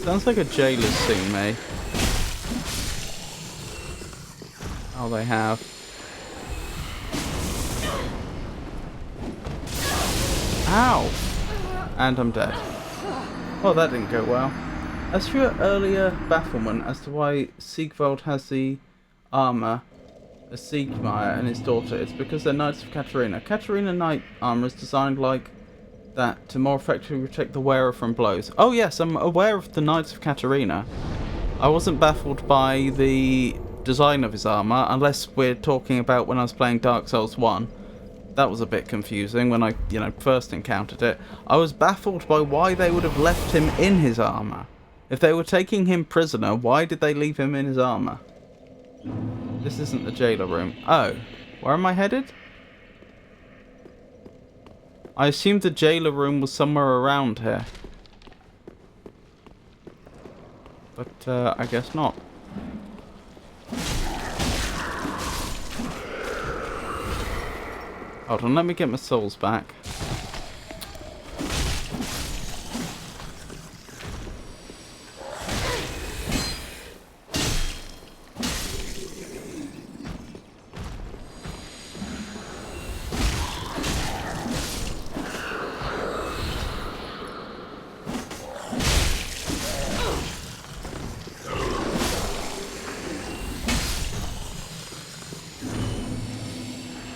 Sounds like a jailer's seen me. Oh, they have. Ow! And I'm dead. Well, that didn't go well. As for your earlier bafflement as to why Siegwald has the armour as Siegmeyer and his daughter, it's because they're Knights of Katarina. Katarina Knight armour is designed like that to more effectively protect the wearer from blows. Oh yes, I'm aware of the Knights of Katarina. I wasn't baffled by the design of his armour, unless we're talking about when I was playing Dark Souls 1. That was a bit confusing when I, first encountered it. I was baffled by why they would have left him in his armour. If they were taking him prisoner, why did they leave him in his armour? This isn't the jailer room. Oh, where am I headed? I assumed the jailer room was somewhere around here. But, I guess not. Hold on, let me get my souls back.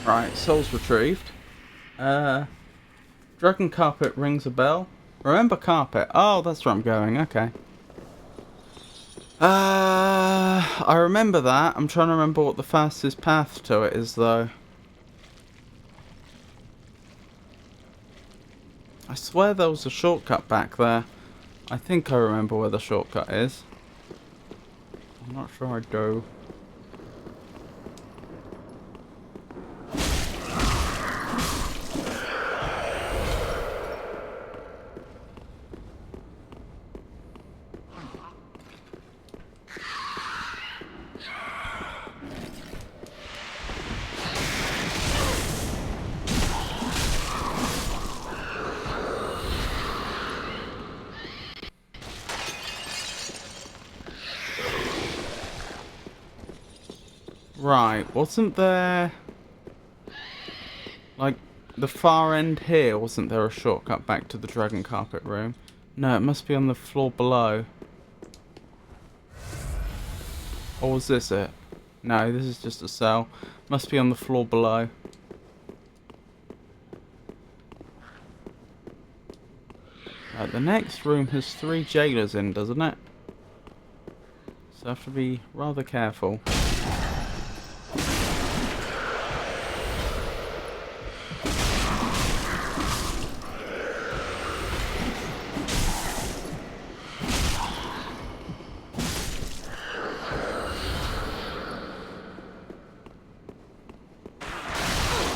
Right, souls retrieved. Dragon carpet rings a bell. Remember carpet. Oh, that's where I'm going. Okay. I remember that. I'm trying to remember what the fastest path to it is, though. I swear there was a shortcut back there. I think I remember where the shortcut is. I'm not sure I do. Right, wasn't there... like, the far end here, wasn't there a shortcut back to the dragon carpet room? No, it must be on the floor below. Or was this it? No, this is just a cell. Must be on the floor below. Right, the next room has 3 jailers in, doesn't it? So I have to be rather careful.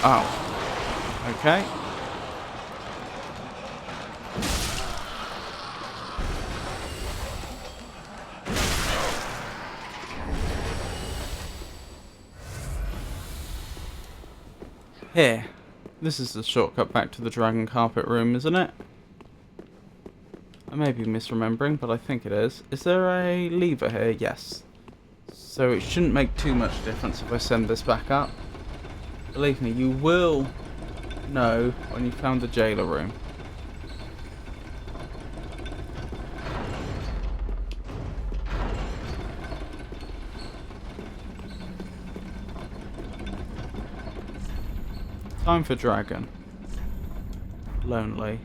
Oh. Okay. Here. This is the shortcut back to the dragon carpet room, isn't it? I may be misremembering, but I think it is. Is there a lever here? Yes. So it shouldn't make too much difference if I send this back up. Believe me, you will know when you found the jailer room. Time for dragon. Lonely.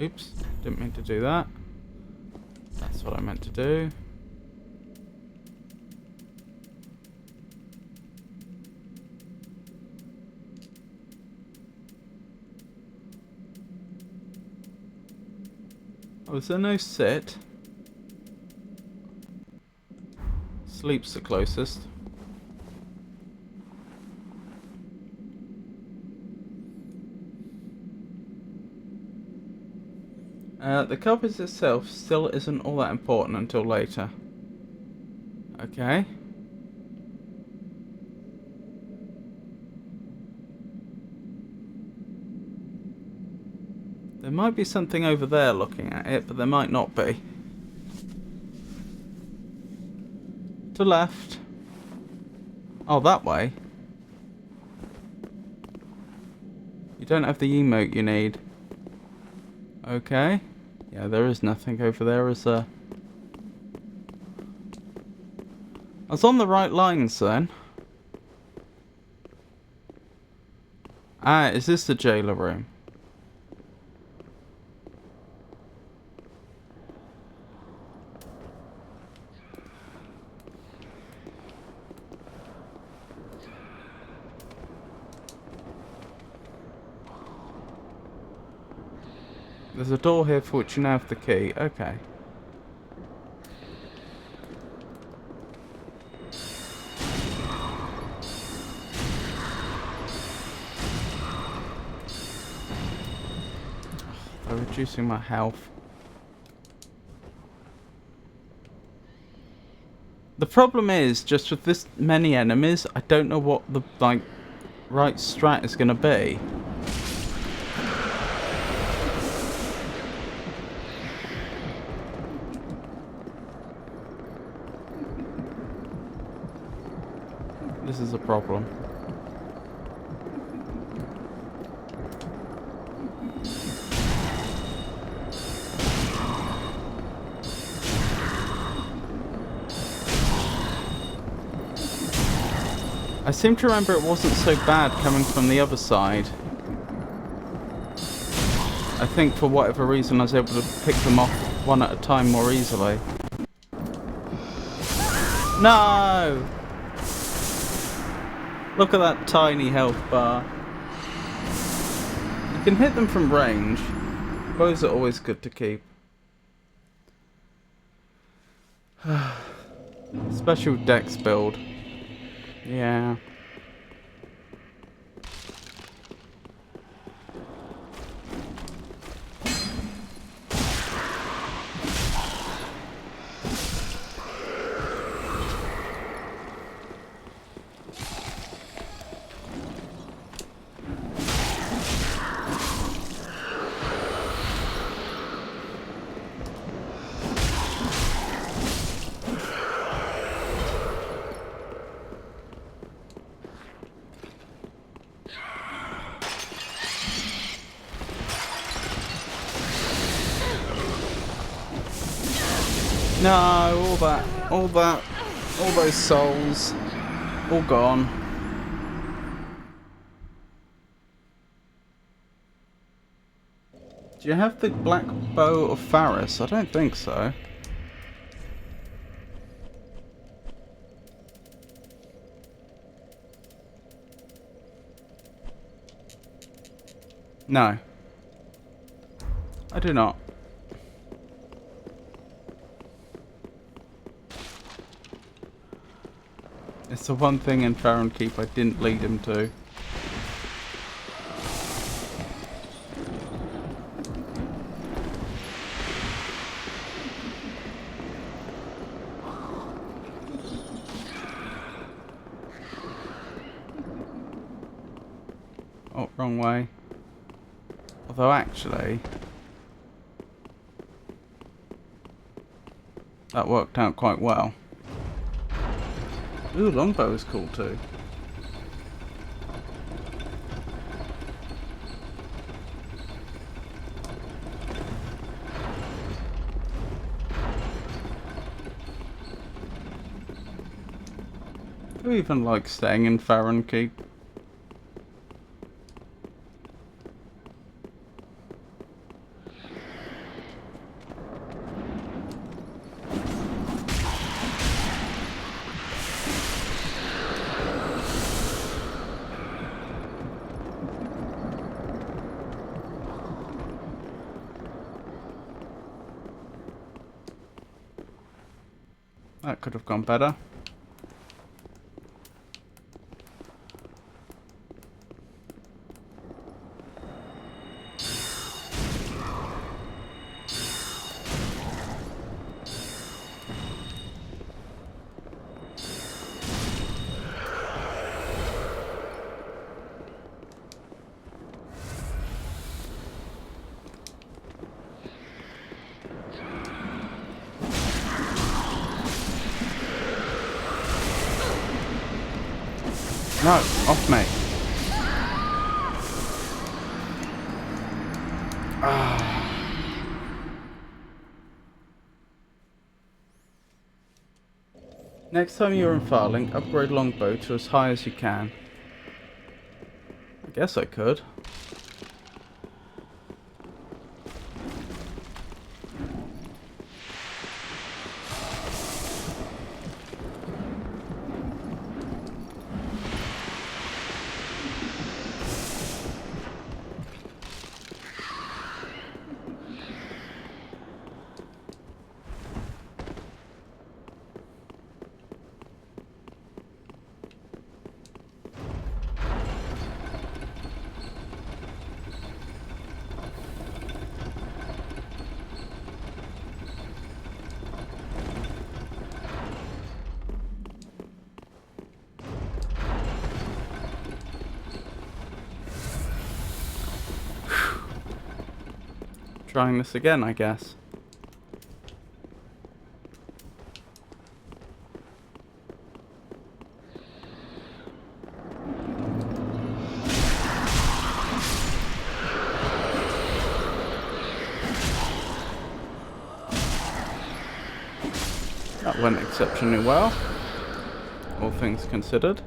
Oops, didn't mean to do that. That's what I meant to do. Oh, is there no sit? Sleep's the closest. The carpet itself still isn't all that important until later. Okay. There might be something over there looking at it, but there might not be. To left. Oh, that way. You don't have the emote you need. Okay. Yeah, there is nothing over there, is there? I was on the right lines then. Ah, is this the jailer room? There's a door here for which you now have the key. Okay. They're reducing my health. The problem is, just with this many enemies, I don't know what the right strat is going to be. This is a problem. I seem to remember it wasn't so bad coming from the other side. I think for whatever reason I was able to pick them off one at a time more easily. No! Look at that tiny health bar. You can hit them from range. Bows are always good to keep. Special dex build. Yeah. No, all those souls, all gone. Do you have the black bow of Faris? I don't think so. No. I do not. It's the one thing in Farron Keep I didn't lead him to. Oh, wrong way. Although actually, that worked out quite well. Ooh, longbow is cool too. Who even likes staying in Farron Keep? That could have gone better. No, off me. Next time you're in Farling, upgrade longbow to as high as you can. I guess I could. Trying this again, I guess. That went exceptionally well, all things considered.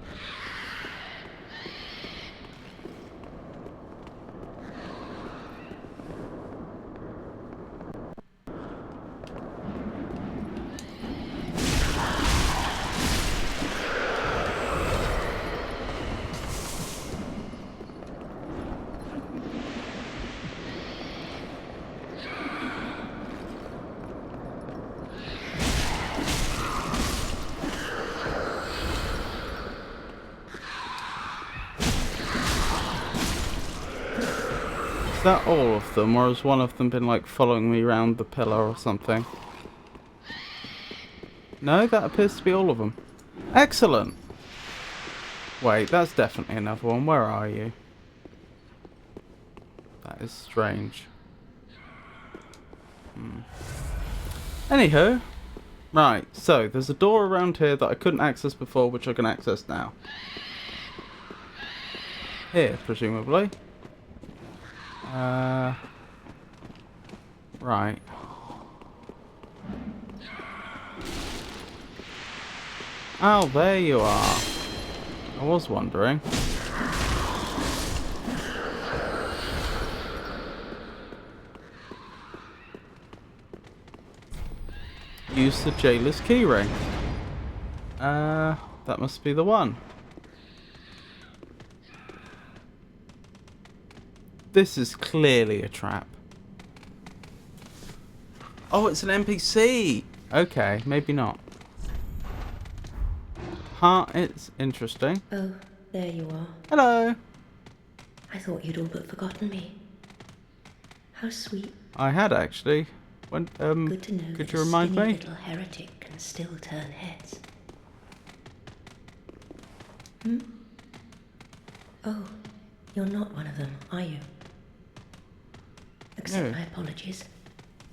that all of them, or has one of them been like following me around the pillar or something? No, that appears to be all of them. Excellent! Wait, that's definitely another one. Where are you? That is strange. Anywho, right, so there's a door around here that I couldn't access before, which I can access now. Here, presumably. Right. Oh, there you are. I was wondering. Use the jailer's keyring. That must be the one. This is clearly a trap. Oh, it's an NPC! Okay, maybe not. Huh, it's interesting. Oh, there you are. Hello! I thought you'd all but forgotten me. How sweet. I had actually. When, Good to know could that you a remind skinny me? little heretic can still turn heads. Oh, you're not one of them, are you? Accept No. my apologies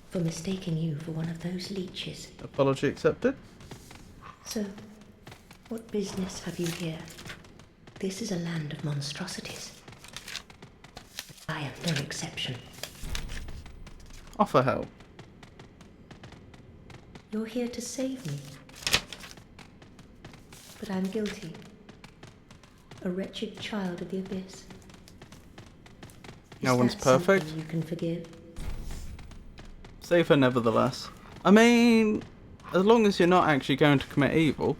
for mistaking you for one of those leeches. Apology accepted. So, what business have you here? This is a land of monstrosities. I am no exception. Offer help. You're here to save me. But I'm guilty. A wretched child of the abyss. No Is one's that something perfect. you can forgive? Safer nevertheless. I mean, as long as you're not actually going to commit evil.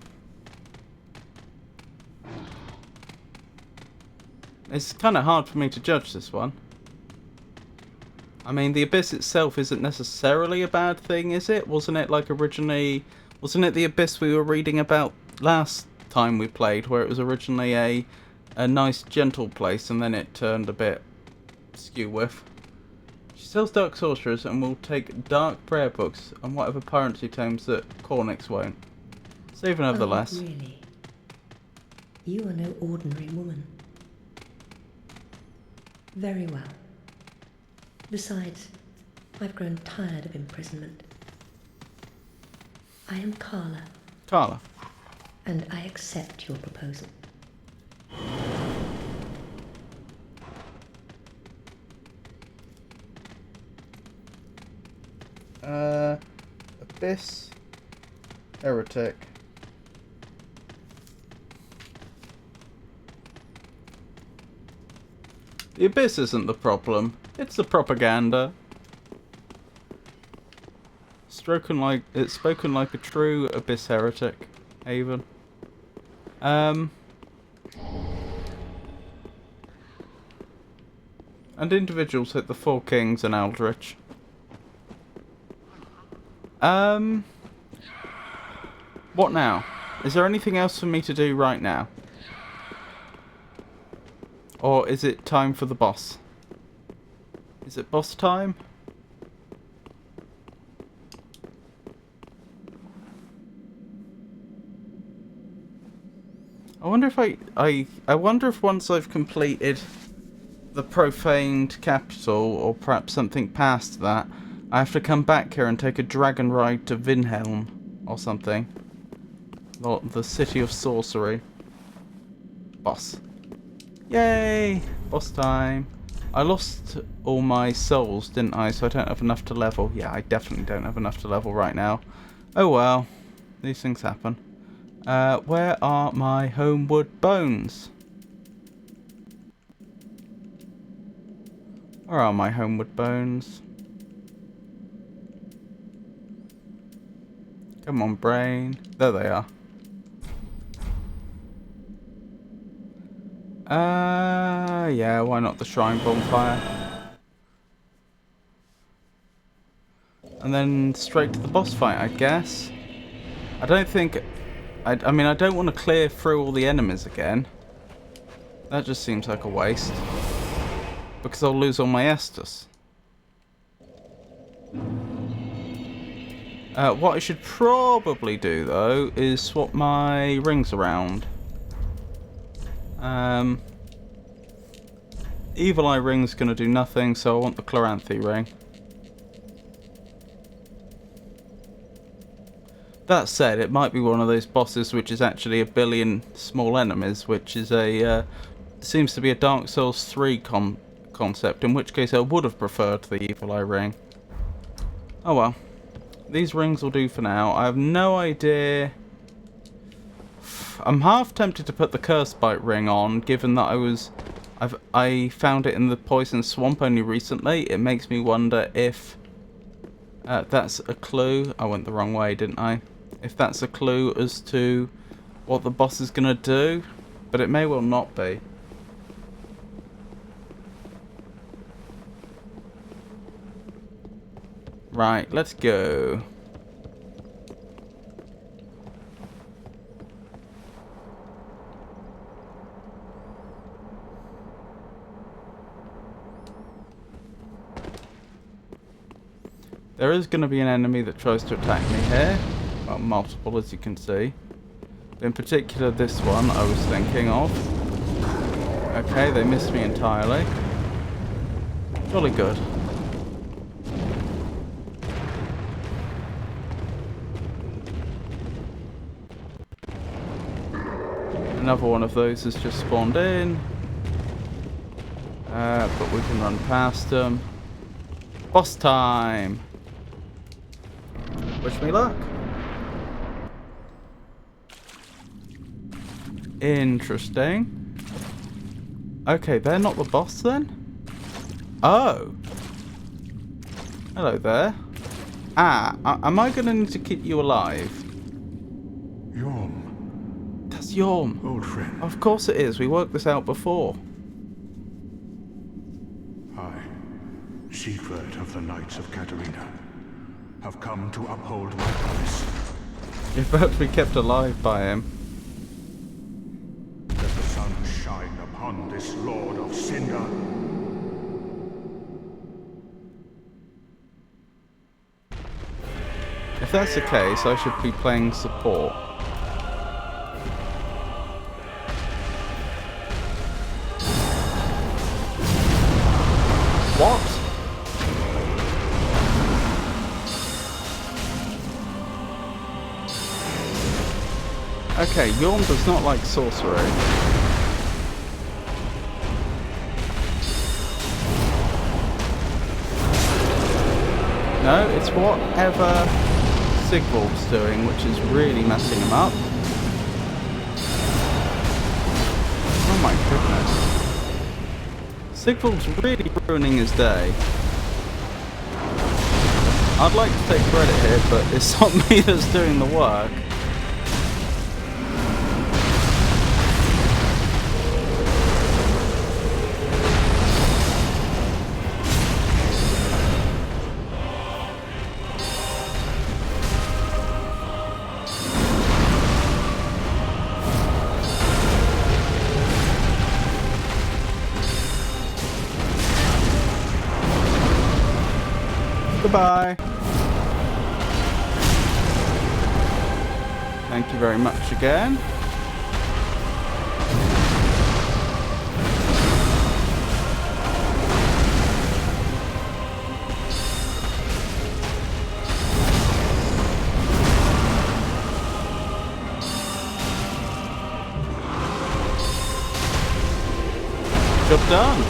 It's kind of hard for me to judge this one. I mean, the Abyss itself isn't necessarily a bad thing, is it? Wasn't it like originally... Wasn't it the Abyss we were reading about last time we played, where it was originally a nice, gentle place, and then it turned a bit skew-whiff? She sells dark sorcerers and will take dark prayer books and whatever piracy tomes that Cornyx won't. Save nevertheless. Oh, really? You are no ordinary woman. Very well. Besides, I've grown tired of imprisonment. I am Carla, Carla. and I accept your proposal. Abyss. Heretic. The Abyss isn't the problem. It's the propaganda. It's spoken like a true Abyss heretic, Haven. And individuals hit the Four Kings and Eldritch. What now? Is there anything else for me to do right now? Or is it time for the boss? Is it boss time? I wonder if I wonder if once I've completed the profaned capital, or perhaps something past that, I have to come back here and take a dragon ride to Vinhelm or something. The city of sorcery. Boss. Yay! Boss time. I lost all my souls, didn't I? So I don't have enough to level. Yeah, I definitely don't have enough to level right now. Oh well. These things happen. Where are my homeward bones? Where are my homeward bones? Come on, brain. There they are. Yeah, why not the shrine bonfire? And then straight to the boss fight, I guess. I don't think... I mean, I don't want to clear through all the enemies again. That just seems like a waste. because I'll lose all my Estus. What I should probably do, though, is swap my rings around. Evil Eye ring's going to do nothing, so I want the Chloranthy ring. That said, it might be one of those bosses which is actually a billion small enemies, which is a seems to be a Dark Souls 3 concept, in which case I would have preferred the Evil Eye ring. Oh well. These rings will do for now. I have no idea. I'm half tempted to put the Curse Bite ring on, given that I found it in the Poison Swamp only recently. It makes me wonder if that's a clue. I went the wrong way, didn't I? If that's a clue as to what the boss is going to do, but it may well not be. Right, let's go. There is going to be an enemy that tries to attack me here. Well, multiple, as you can see. In particular, this one I was thinking of. Okay, they missed me entirely. Jolly good. Another one of those has just spawned in. But we can run past them. Boss time! Wish me luck. Interesting. Okay, they're not the boss then? Oh. Hello there. Am I going to need to keep you alive? Yhorm, That's Yhorm. old friend. Of course it is. We worked this out before. I, Siegward of the Knights of Catarina, have come to uphold my promise. You're about to be kept alive by him. Let the sun shine upon this Lord of Cinder. If that's the case, I should be playing support. What? Okay, Yhorm does not like sorcery. No, it's whatever Sigvald's doing, which is really messing him up. Oh my goodness. Sigvald's really ruining his day. I'd like to take credit here, but it's not me that's doing the work. Goodbye. Thank you very much again. Job done.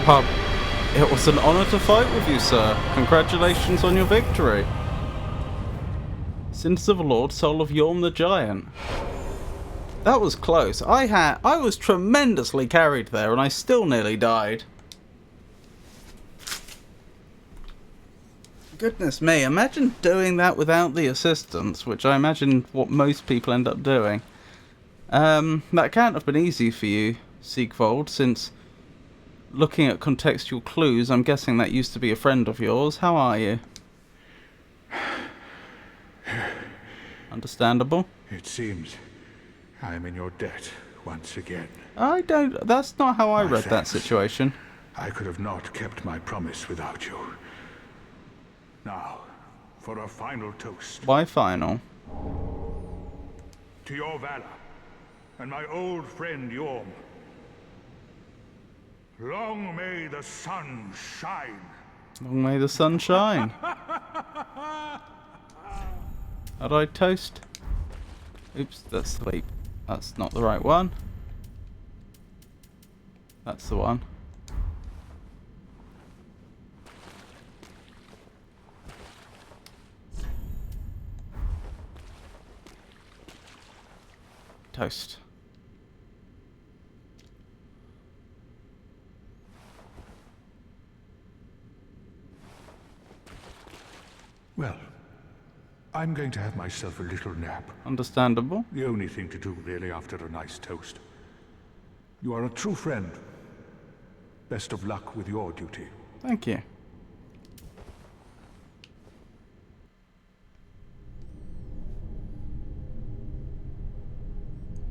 Pub. It was an honor to fight with you, sir. Congratulations on your victory. Cinders of the Lord, soul of Yhorm the Giant. That was close. I was tremendously carried there, and I still nearly died. Goodness me, imagine doing that without the assistance, which I imagine what most people end up doing. That can't have been easy for you, Siegwald, since looking at contextual clues, I'm guessing that used to be a friend of yours. How are you? Understandable. It seems I am in your debt once again. That's not how I My read that thanks. situation. I could have not kept my promise without you. Now, for a final toast. Why final? To your valor, and my old friend Yorm. Long may the sun shine. Long may the sun shine. How do I toast? Oops, that's sleep. That's not the right one. That's the one. Toast. Well, I'm going to have myself a little nap. Understandable. The only thing to do, really, after a nice toast. You are a true friend. Best of luck with your duty. Thank you.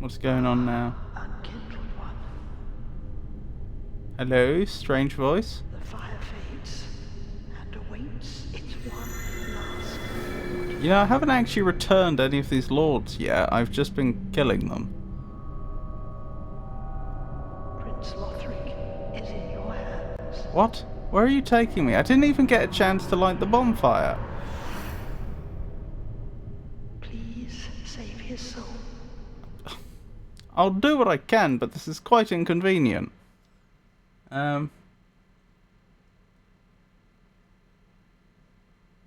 What's going on now? Unkindled one, Hello, strange voice. the fire fades and awaits its one last. You know, I haven't actually returned any of these lords yet. I've just been killing them. Prince Lothric is in your hands. What? Where are you taking me? I didn't even get a chance to light the bonfire. Please save his soul. I'll do what I can, but this is quite inconvenient.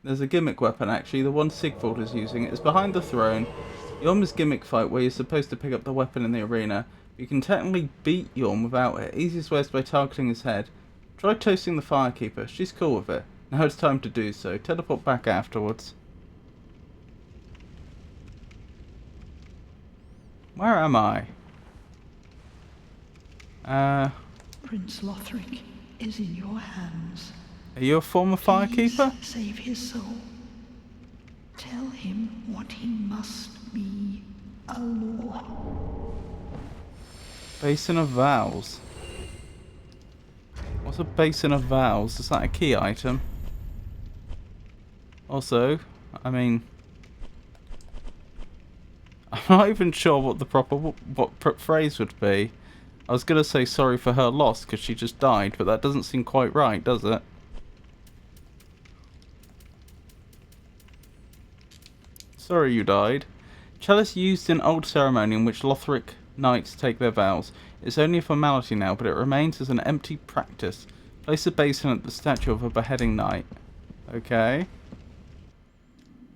There's a gimmick weapon, actually. The one Sigvald is using. It's behind the throne. Yorm's gimmick fight, where you're supposed to pick up the weapon in the arena. You can technically beat Yorm without it. Easiest way is by targeting his head. Try toasting the Firekeeper. She's cool with it. Now it's time to do so. Teleport back afterwards. Where am I? Prince Lothric is in your hands. Are you a former Firekeeper? Please save his soul. Tell him what he must be. A law. Basin of Vows. What's a Basin of Vows? Is that a key item? Also, I mean, I'm not even sure what the proper phrase would be. I was going to say sorry for her loss because she just died, but that doesn't seem quite right, does it? Sorry you died. Chalice used in old ceremony in which Lothric knights take their vows. It's only a formality now, but it remains as an empty practice. Place a basin at the statue of a beheading knight. Okay.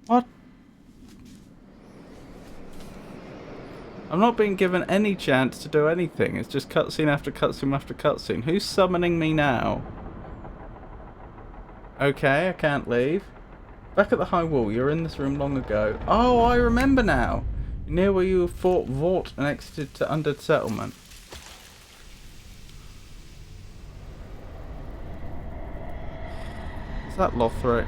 What? I'm not being given any chance to do anything. It's just cutscene after cutscene after cutscene. Who's summoning me now? Okay, I can't leave. Back at the High Wall. You're in this room long ago. Oh, I remember now. Near where you fought Vought and exited to Undead Settlement. Is that Lothric?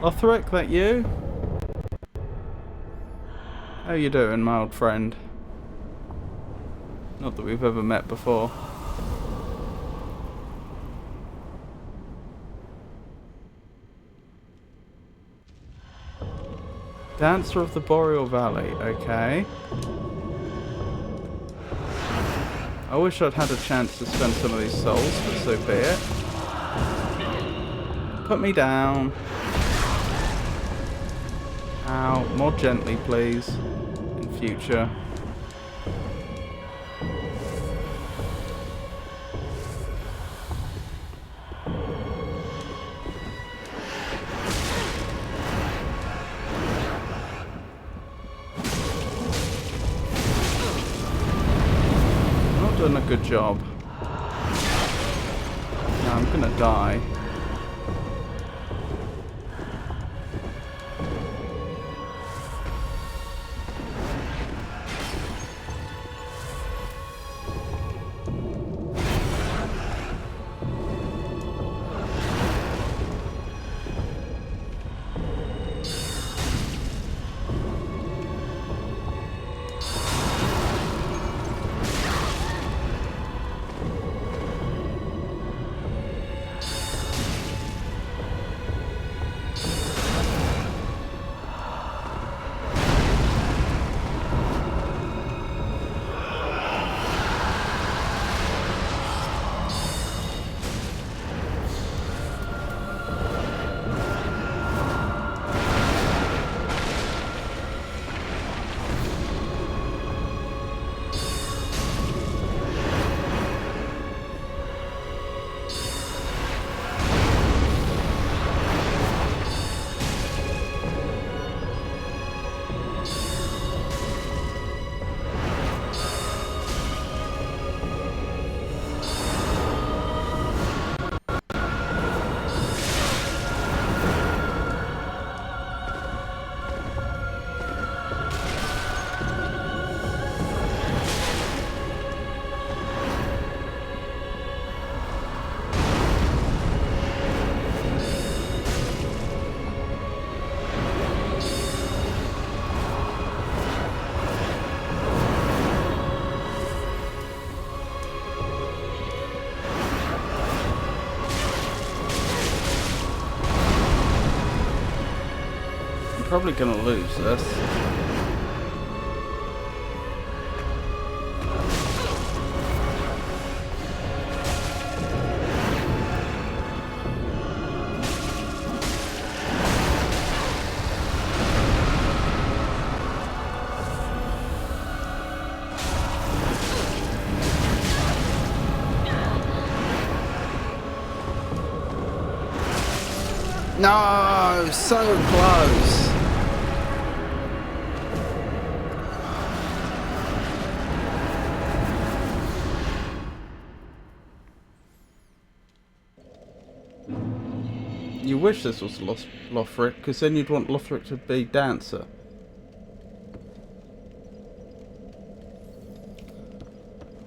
Lothric, that you? How you doing, my old friend? Not that we've ever met before. Dancer of the Boreal Valley, okay. I wish I'd had a chance to spend some of these souls, but so be it. Put me down. Ow, more gently please, in future. I'm not doing a good job. No, I'm gonna die. probably gonna lose this. No, so close. You wish this was Lothric, because then you'd want Lothric to be Dancer.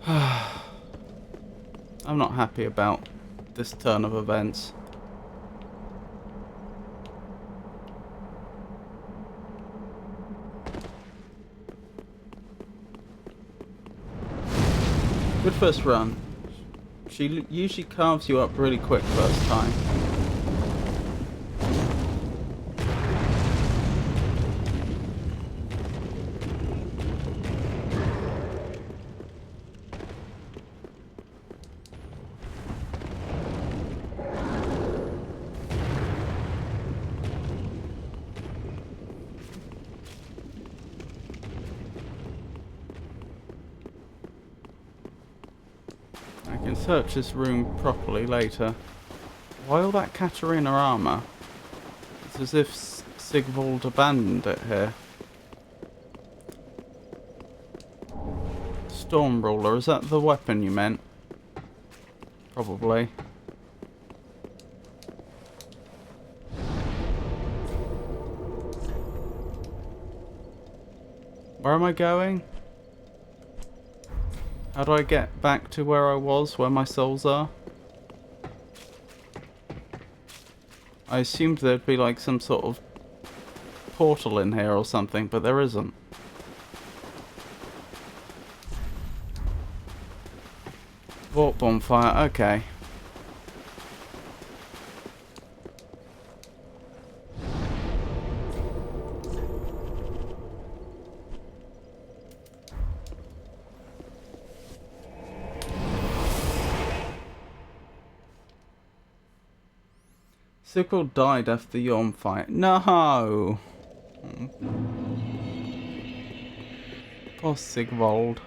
I'm not happy about this turn of events. Good first run. She usually carves you up really quick first time. I can search this room properly later. Why all that Katarina armor? It's as if Sigvald abandoned it here. Storm Ruler, is that the weapon you meant? Probably. Where am I going? How do I get back to where I was, where my souls are? I assumed there'd be like some sort of portal in here or something, but there isn't. Vault bonfire, okay. Sigvald died after the Yorm fight. No! Poor Sigvald.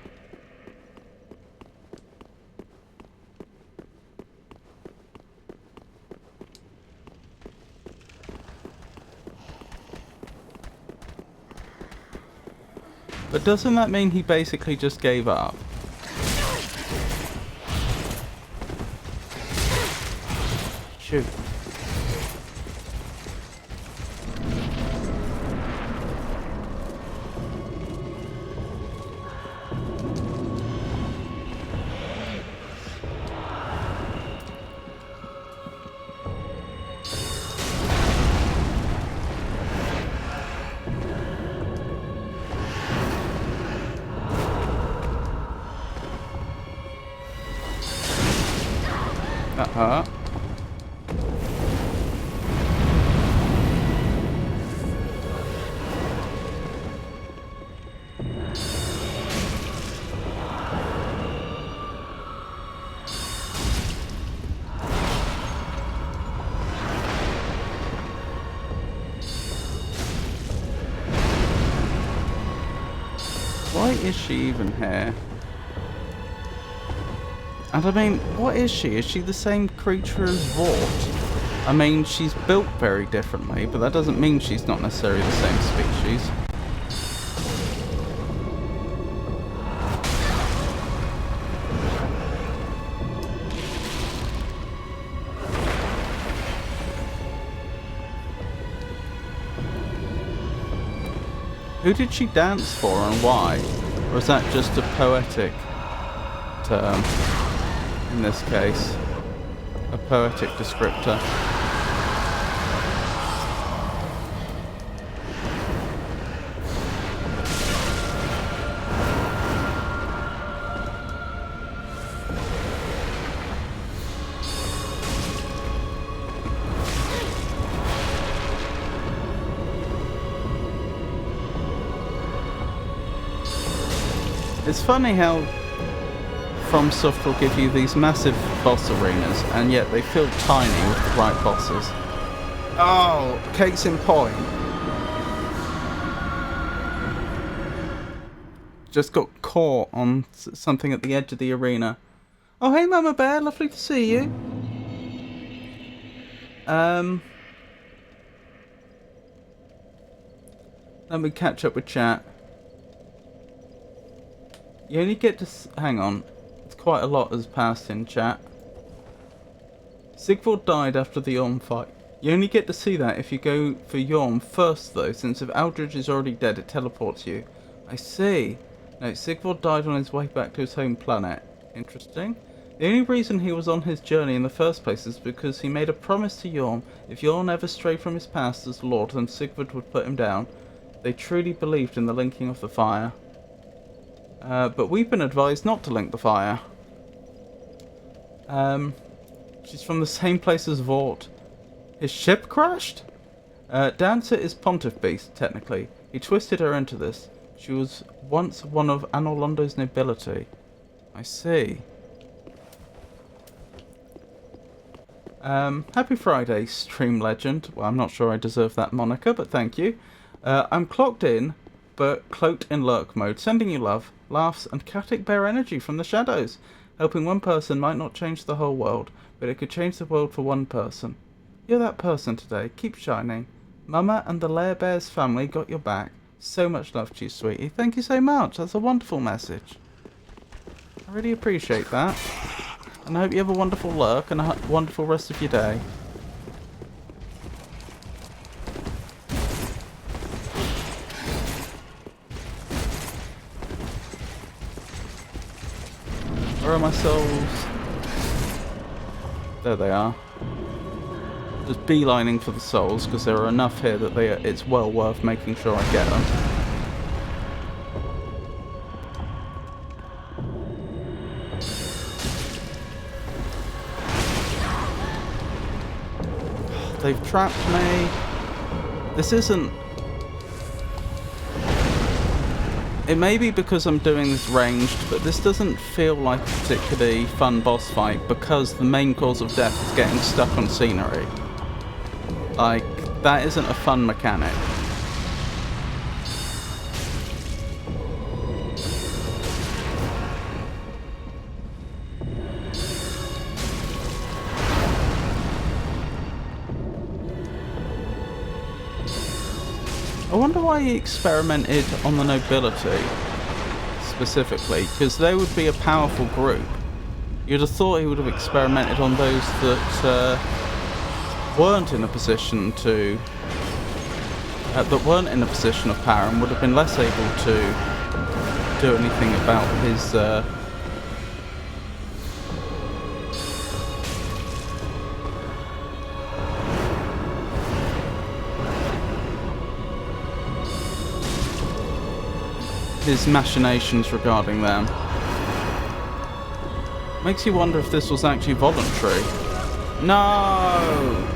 But doesn't that mean he basically just gave up? Shoot. That hurt. Why is she even here? And I mean, what is she? Is she the same creature as Vought? I mean, she's built very differently, but that doesn't mean she's not necessarily the same species. Who did she dance for and why? Or is that just a poetic term? In this case, a poetic descriptor. It's funny how FromSoft will give you these massive boss arenas, and yet they feel tiny with the right bosses. Oh, case in point. Just got caught on something at the edge of the arena. Oh, hey, Mama Bear, lovely to see you. Let me catch up with chat. You only get to... hang on. It's quite a lot has passed in chat. Sigvald died after the Yorm fight. You only get to see that if you go for Yorm first, though, since if Aldridge is already dead, it teleports you. I see. No, Sigvald died on his way back to his home planet. Interesting. The only reason he was on his journey in the first place is because he made a promise to Yorm. If Yorm ever strayed from his past as Lord, then Sigvald would put him down. They truly believed in the linking of the fire. But we've been advised not to link the fire. She's from the same place as Vought. His ship crashed? Dancer is Pontiff Beast, technically. He twisted her into this. She was once one of Anor Londo's nobility. I see. Happy Friday, Stream Legend. Well, I'm not sure I deserve that moniker, but thank you. I'm clocked in, but cloaked in lurk mode, sending you love, laughs, and chaotic bear energy from the shadows. Helping one person might not change the whole world, but it could change the world for one person. You're that person today. Keep shining. Mama and the Lair Bears family got your back. So much love to you, sweetie. Thank you so much. That's a wonderful message. I really appreciate that. And I hope you have a wonderful lurk and a wonderful rest of your day. Where are my souls? There they are. Just beelining for the souls because there are enough here that it's well worth making sure I get them. They've trapped me. This isn't... It may be because I'm doing this ranged, but this doesn't feel like a particularly fun boss fight because the main cause of death is getting stuck on scenery. Like, that isn't a fun mechanic. I wonder why he experimented on the nobility, specifically, because they would be a powerful group. You'd have thought he would have experimented on those that weren't in a position to... that weren't in a position of power and would have been less able to do anything about his... his machinations regarding them. Makes you wonder if this was actually voluntary. No!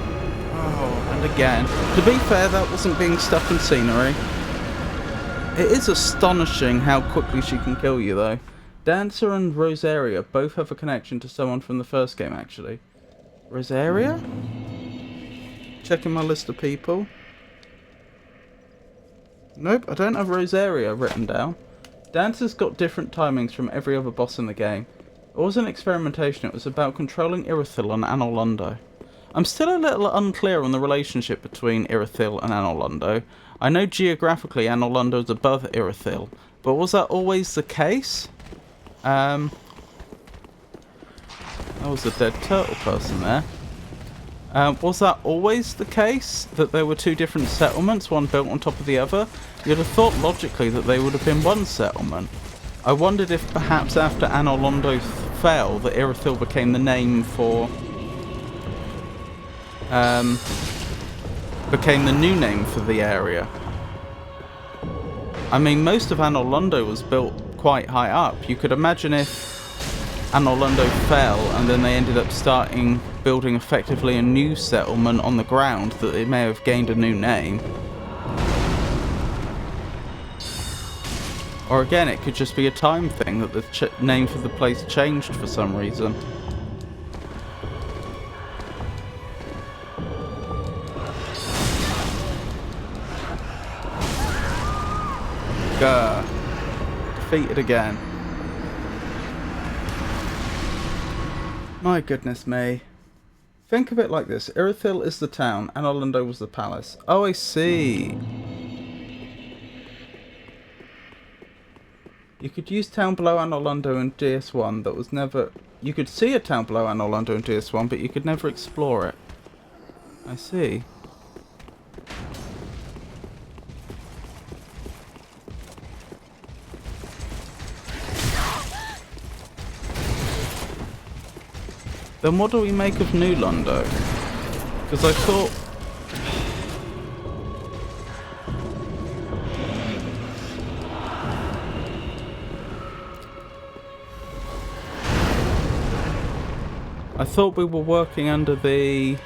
Oh, and again. To be fair, that wasn't being stuck in scenery. It is astonishing how quickly she can kill you, though. Dancer and Rosaria both have a connection to someone from the first game, actually. Rosaria? Checking my list of people. Nope, I don't have Rosaria written down. Dancer's got different timings from every other boss in the game. It wasn't experimentation, it was about controlling Irithyll and Anor Londo. I'm still a little unclear on the relationship between Irithyll and Anor Londo. I know geographically Anor Londo is above Irithyll, but was that always the case? That was a dead turtle person there. Was that always the case, that there were two different settlements, one built on top of the other? You'd have thought logically that they would have been one settlement. I wondered if perhaps after Anor Londo fell, that Irithyll became the name for... became the new name for the area. I mean, most of Anor Londo was built quite high up. You could imagine if Anor Londo fell and then they ended up building effectively a new settlement on the ground, that it may have gained a new name. Or again, it could just be a time thing that the name for the place changed for some reason. Grr. Defeated again. My goodness me. Think of it like this. Irithyll is the town, and Anor Londo was the palace. Oh, I see. You could use town below Anor Londo in DS1 that was never... You could see a town below Anor Londo in DS1, but you could never explore it. I see. Then what do we make of New Londo? Because I thought... I thought we were working under the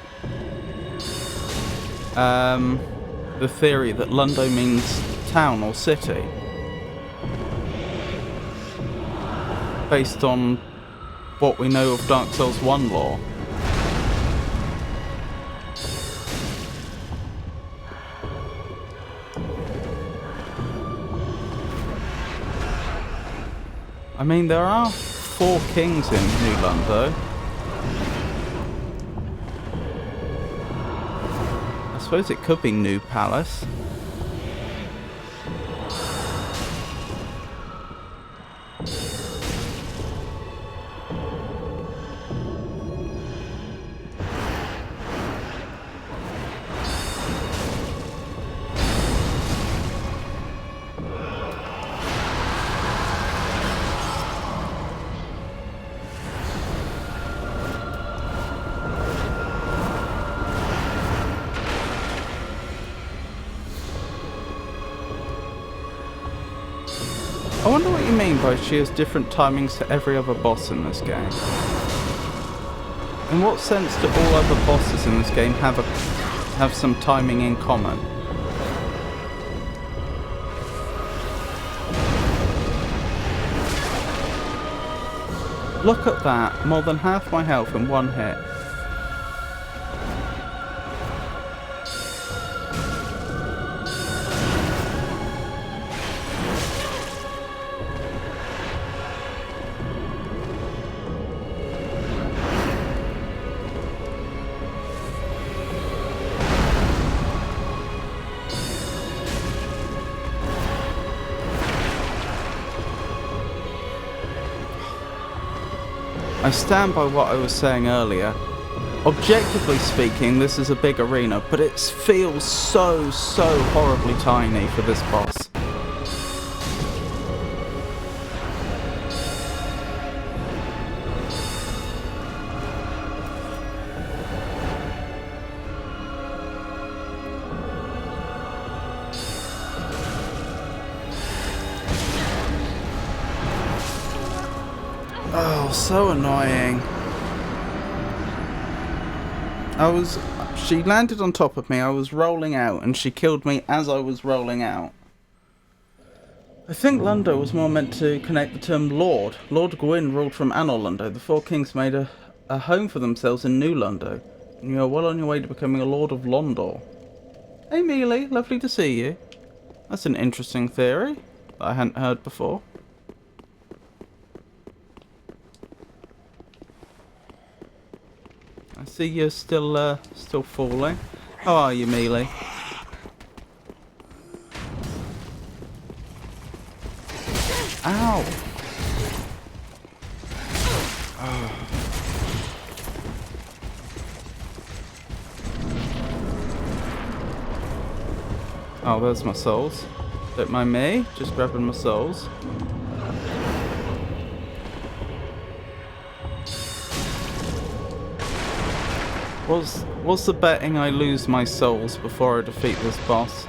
theory that Londo means town or city. Based on what we know of Dark Souls 1 lore. I mean, there are 4 kings in New Londo. I suppose it could be New Palace. I wonder what you mean by she has different timings to every other boss in this game. In what sense do all other bosses in this game have some timing in common? Look at that, more than half my health in one hit. I stand by what I was saying earlier. Objectively speaking, this is a big arena, but it feels so horribly tiny for this boss. Oh, so annoying. She landed on top of me, I was rolling out, and she killed me as I was rolling out. I think Londo was more meant to connect the term Lord. Lord Gwyn ruled from Anor Londo. The 4 kings made a home for themselves in New Londo. And you are well on your way to becoming a Lord of Londor. Hey Mealy, lovely to see you. That's an interesting theory that I hadn't heard before. I see you're still falling. How are you, Mealy? Ow! Oh, there's my souls. Don't mind me, just grabbing my souls. Was the betting I lose my souls before I defeat this boss?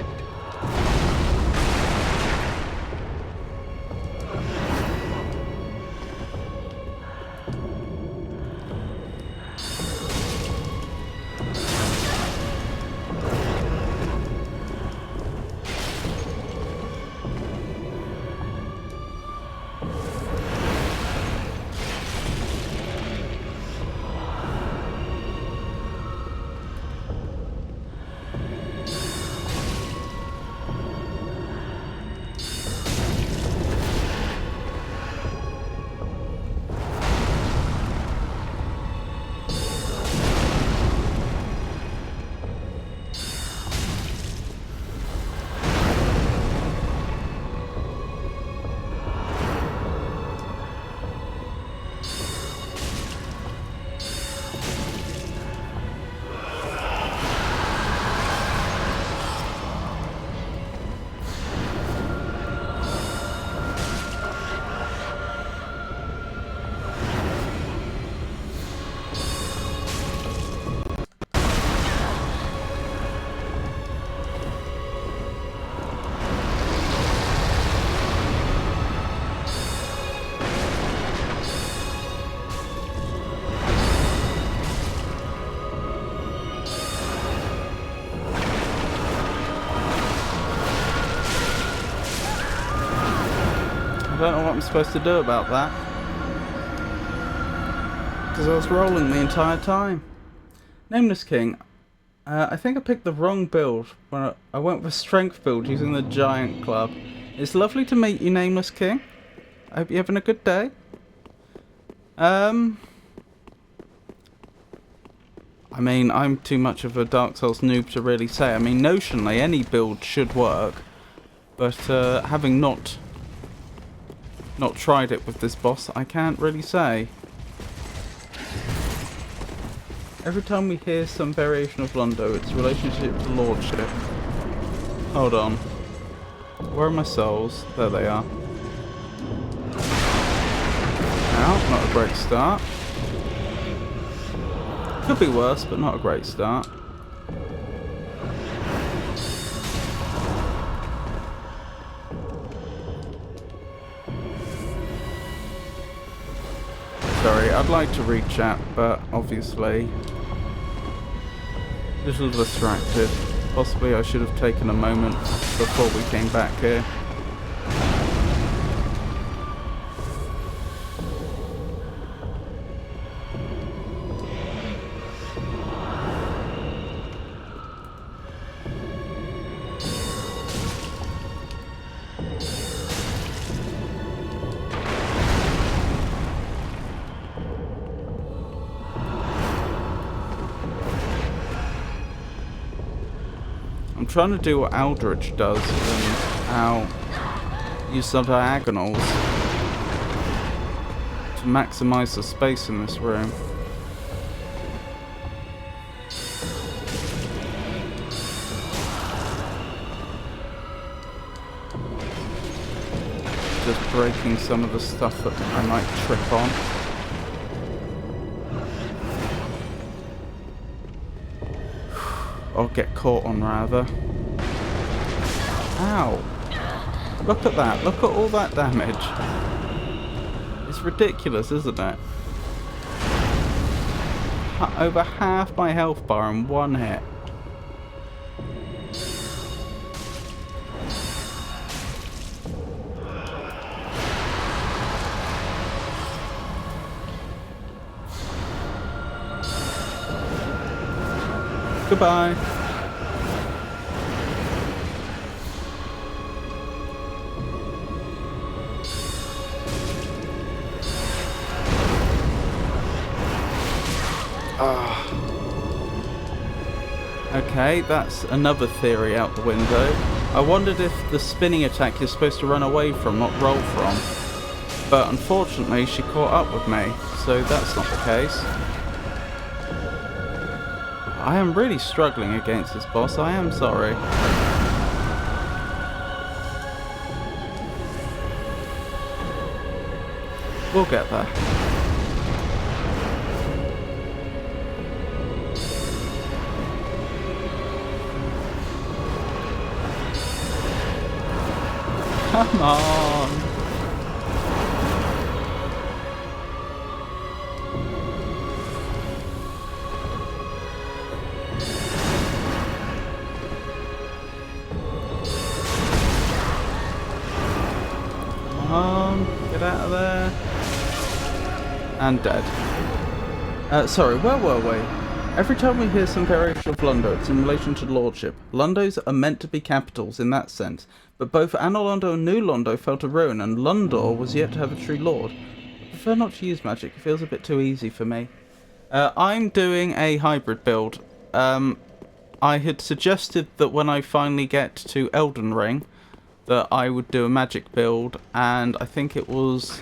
don't know what I'm supposed to do about that. Because I was rolling the entire time. Nameless King. I think I picked the wrong build when I went with strength build using the giant club. It's lovely to meet you, Nameless King. I hope you're having a good day. I mean, I'm too much of a Dark Souls noob to really say. I mean, notionally, any build should work. But having not tried it with this boss, I can't really say. Every time we hear some variation of Londo, its relationship to Lordship. Hold on. Where are my souls? There they are. Ow, not a great start. Could be worse, but not a great start. Sorry, I'd like to read chat, but obviously a little distracted. Possibly I should have taken a moment before we came back here. I'm trying to do what Aldrich does and I'll use the diagonals to maximize the space in this room. Just breaking some of the stuff that I might trip on. Or get caught on, rather. Ow! Look at that. Look at all that damage. It's ridiculous, isn't it? Over half my health bar in one hit. Goodbye. Okay, that's another theory out the window. I wondered if the spinning attack you're supposed to run away from, not roll from. But unfortunately, she caught up with me, so that's not the case. I am really struggling against this boss, I am sorry. We'll get there. Come on! Get out of there. And dead. Sorry, where were we? Every time we hear some variation of Londo, it's in relation to Lordship. Londos are meant to be capitals in that sense, but both Anor Londo and New Londo fell to ruin, and Londor was yet to have a true lord. I prefer not to use magic, it feels a bit too easy for me. I'm doing a hybrid build. I had suggested that when I finally get to Elden Ring, that I would do a magic build, and I think it was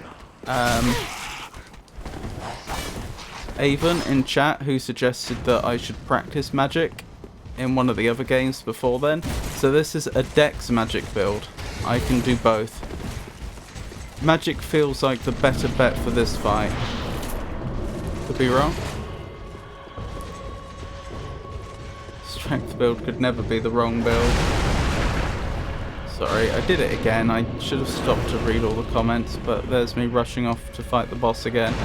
Avon in chat who suggested that I should practice magic in one of the other games before then. So this is a Dex magic build. I can do both. Magic feels like the better bet for this fight. Could be wrong. Strength build could never be the wrong build. Sorry, I did it again. I should have stopped to read all the comments, but there's me rushing off to fight the boss again.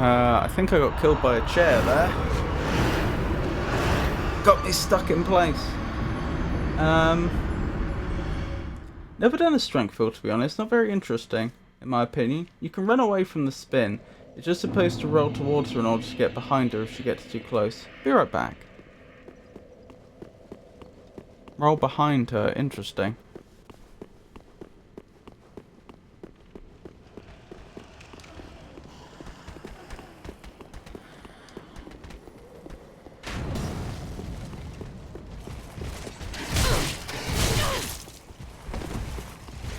I think I got killed by a chair there. Got me stuck in place. Never done a strength field, to be honest. Not very interesting, in my opinion. You can run away from the spin. You're just supposed to roll towards her in order to get behind her if she gets too close. Be right back. Roll behind her. Interesting.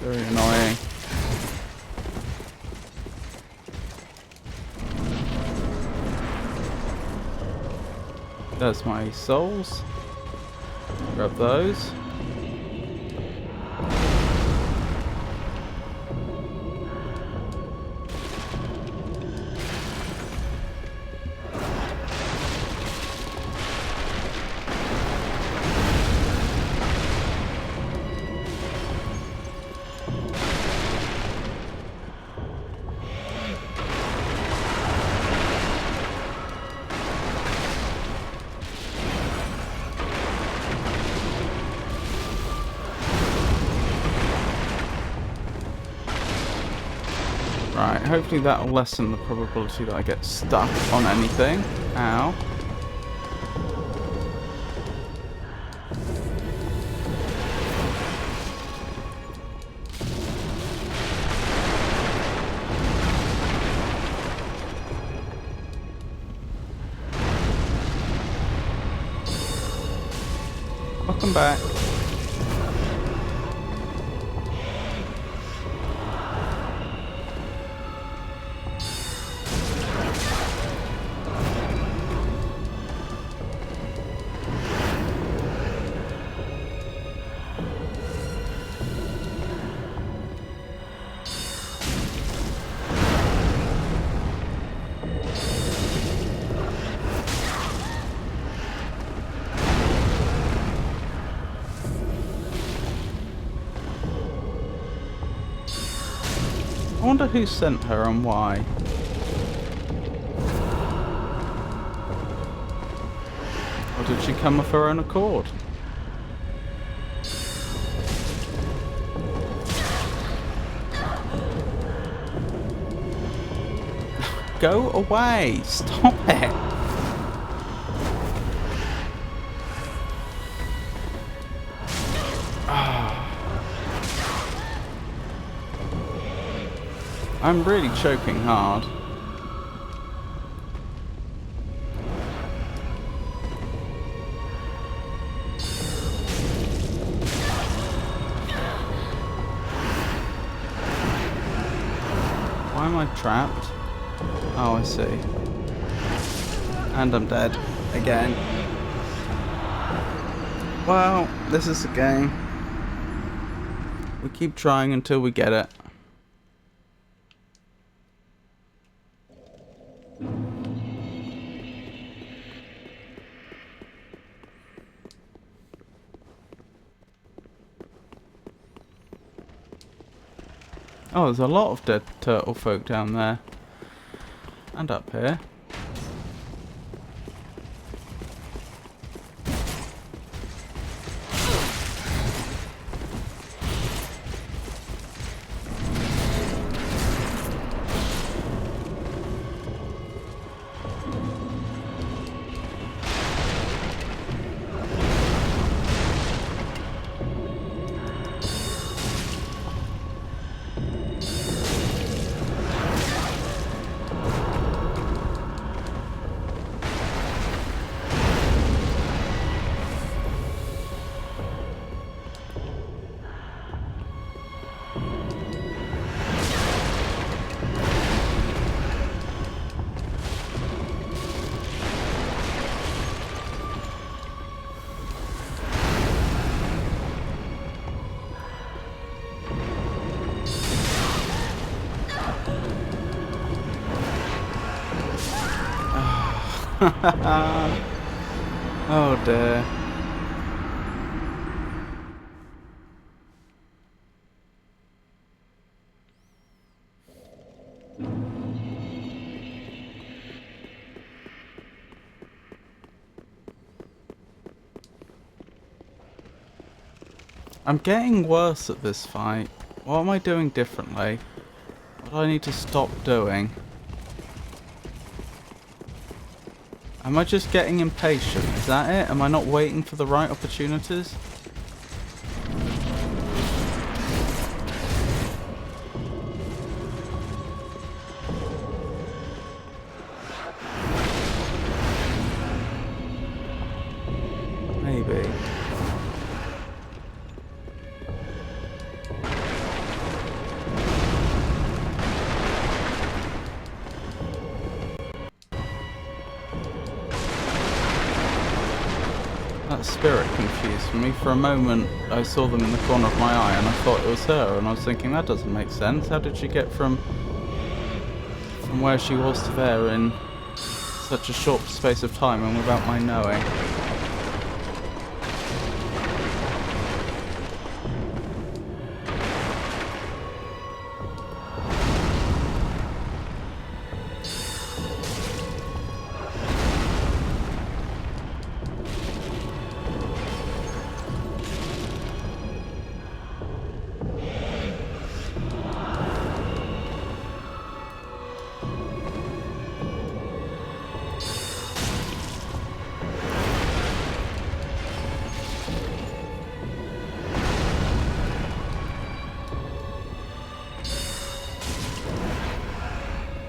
Very annoying. That's my souls. Grab those. Right, hopefully that'll lessen the probability that I get stuck on anything. Ow. Welcome back. I wonder who sent her and why. Or did she come of her own accord? Go away! Stop it! I'm really choking hard. Why am I trapped? Oh, I see. And I'm dead. Again. Well, this is the game. We keep trying until we get it. Oh, there's a lot of dead turtle folk down there. And up here. Oh dear. I'm getting worse at this fight. What am I doing differently? What do I need to stop doing? Am I just getting impatient? Is that it? Am I not waiting for the right opportunities? Maybe. That spirit confused me. For a moment, I saw them in the corner of my eye and I thought it was her, and I was thinking, that doesn't make sense. How did she get from where she was to there in such a short space of time and without my knowing?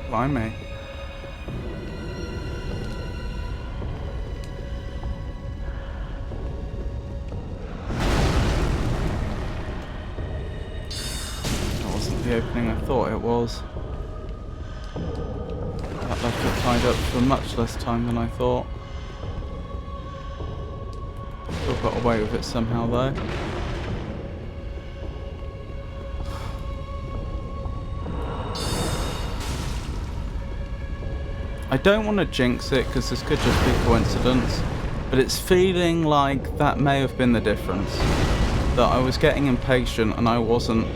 Blimey. That wasn't the opening I thought it was. That left it tied up for much less time than I thought. Still got away with it somehow though. I don't want to jinx it because this could just be coincidence, but it's feeling like that may have been the difference. That I was getting impatient and I wasn't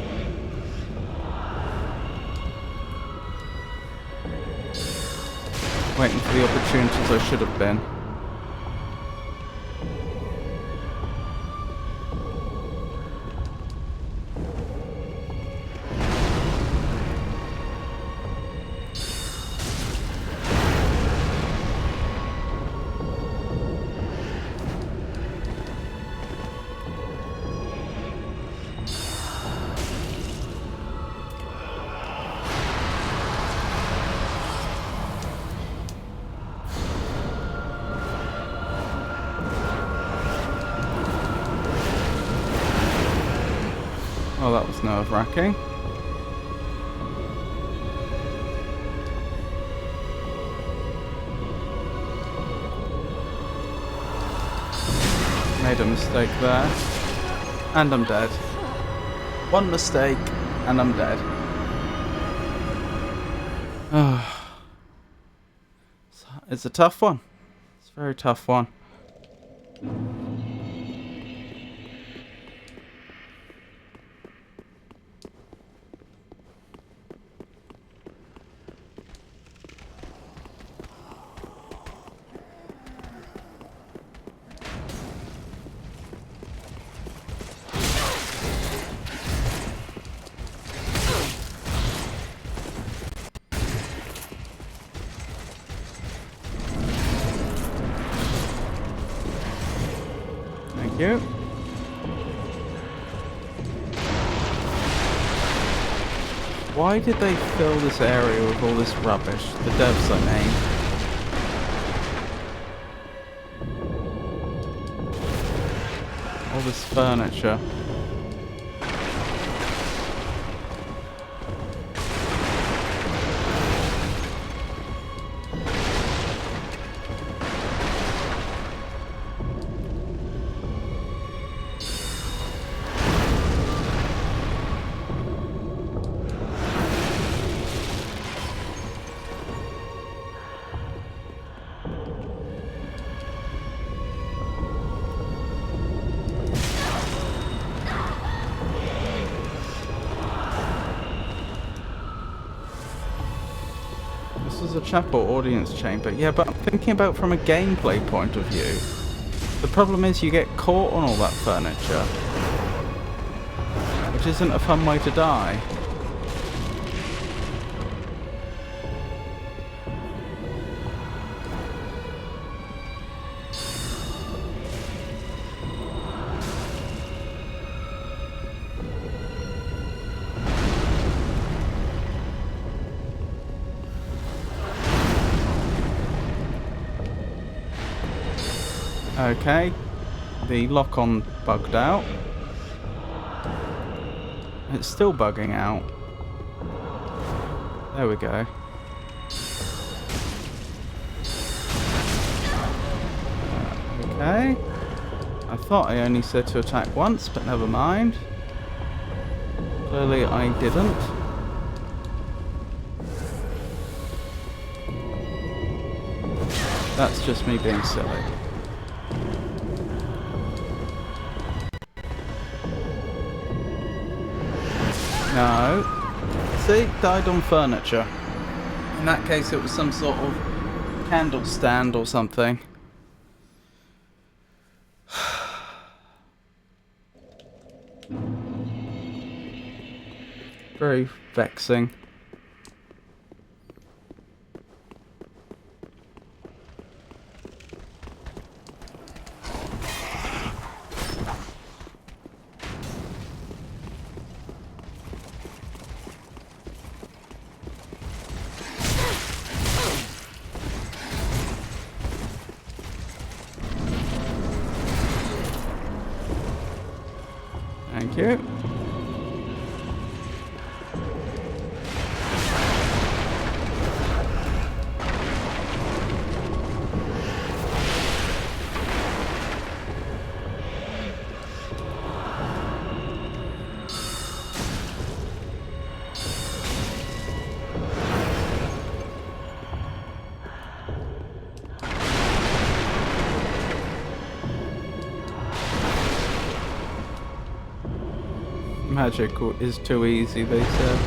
waiting for the opportunities I should have been. Oh, that was nerve-wracking. Made a mistake there. And I'm dead. One mistake, and I'm dead. It's a tough one. It's a very tough one. Thank you. Why did they fill this area with all this rubbish? The devs, I mean. All this furniture. This is a chapel audience chamber. Yeah, but I'm thinking about from a gameplay point of view. The problem is you get caught on all that furniture. which isn't a fun way to die. Okay, the lock-on bugged out. It's still bugging out. There we go. Okay. I thought I only said to attack once, but never mind. Clearly I didn't. That's just me being silly. No. See? Died on furniture. In that case it was some sort of candle stand or something. Very vexing. Thank you. Magic is too easy, they said.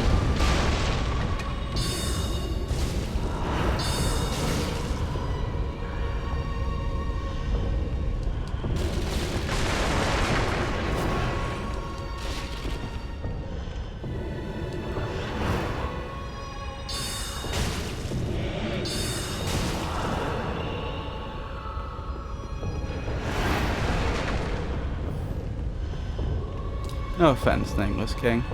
No offense, Nameless King.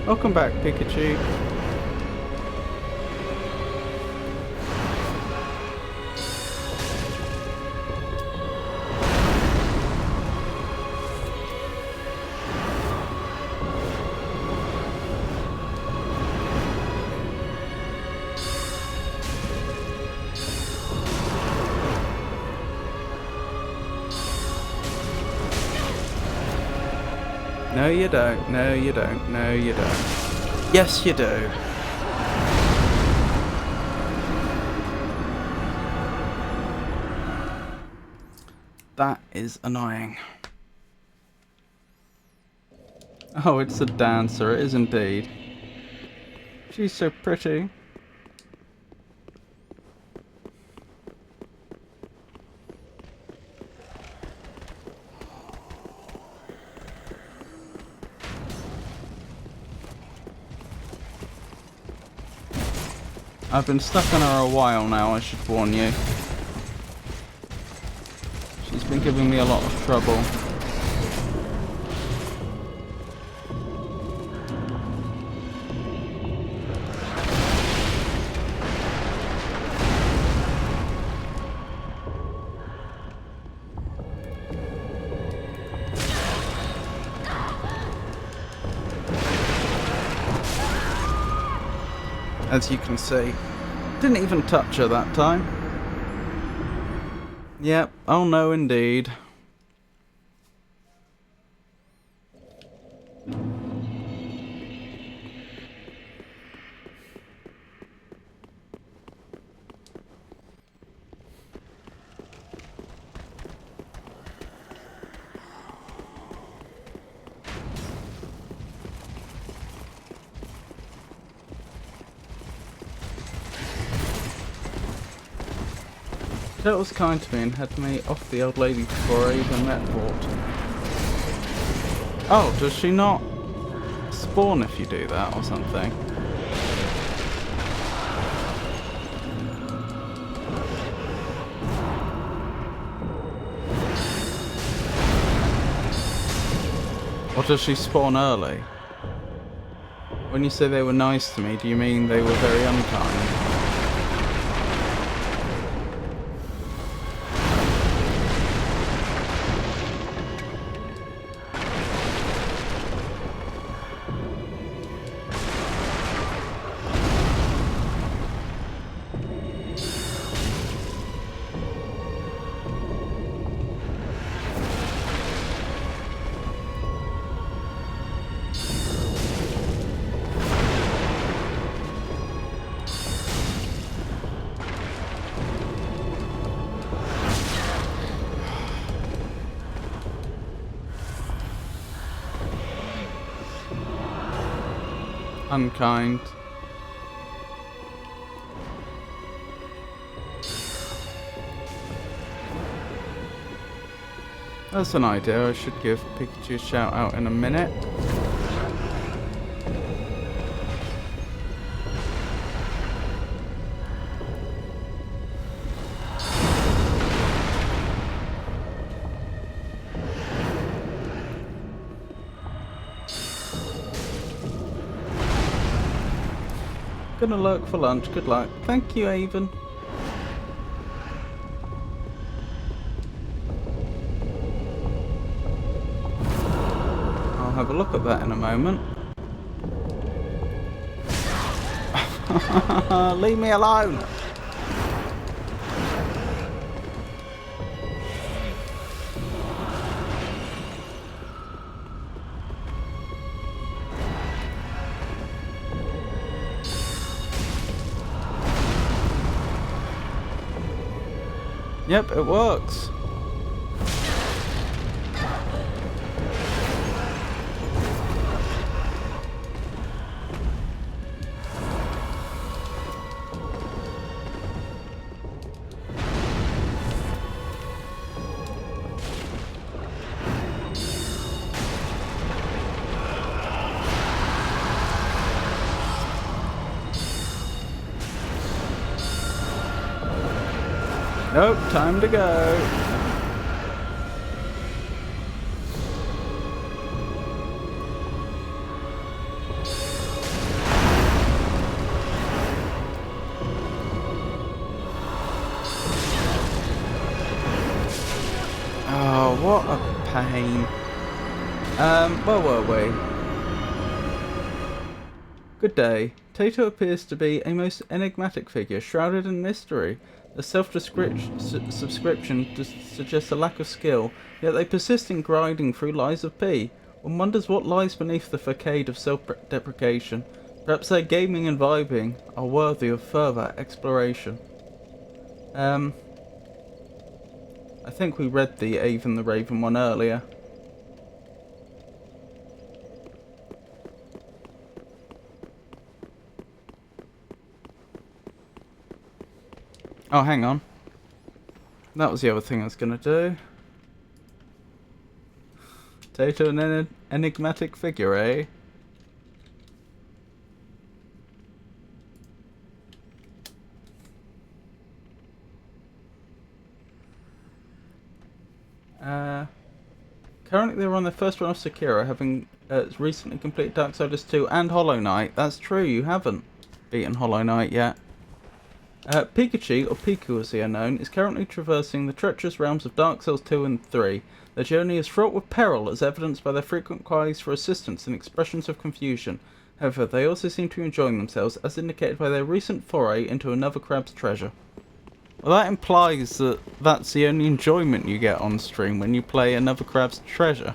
Welcome back, Pikachu. No you don't, no you don't, no you don't. Yes you do. That is annoying. Oh, it's a dancer, it is indeed. She's so pretty. I've been stuck on her a while now, I should warn you. She's been giving me a lot of trouble. As you can see, didn't even touch her that time. Yep, oh no indeed. That was kind to me and had me off the old lady before I even met Vought. Oh, does she not spawn if you do that or something? Or does she spawn early? When you say they were nice to me, do you mean they were very unkind? Unkind. That's an idea. I should give Pikachu a shout out in a minute. Gonna lurk for lunch. Good luck. Thank you, Avon. I'll have a look at that in a moment. Leave me alone! Yep, it works. Nope, time to go. Oh, what a pain. Where were we? Good day. Tato appears to be a most enigmatic figure, shrouded in mystery. The self-subscription suggests a lack of skill, yet they persist in grinding through lies of P. One wonders what lies beneath the facade of self-deprecation. Perhaps their gaming and vibing are worthy of further exploration. I think we read the Avon the Raven one earlier. Oh, hang on. That was the other thing I was going to do. Tato, an enigmatic figure, eh? Currently they're on their first run of Sekiro, having recently completed Darksiders 2 and Hollow Knight. That's true, you haven't beaten Hollow Knight yet. Pikachu, or Piku as they are known, is currently traversing the treacherous realms of Dark Souls 2 and 3. Their journey is fraught with peril, as evidenced by their frequent cries for assistance and expressions of confusion. However, they also seem to be enjoying themselves, as indicated by their recent foray into another crab's treasure. Well, that implies that that's the only enjoyment you get on stream when you play another crab's treasure.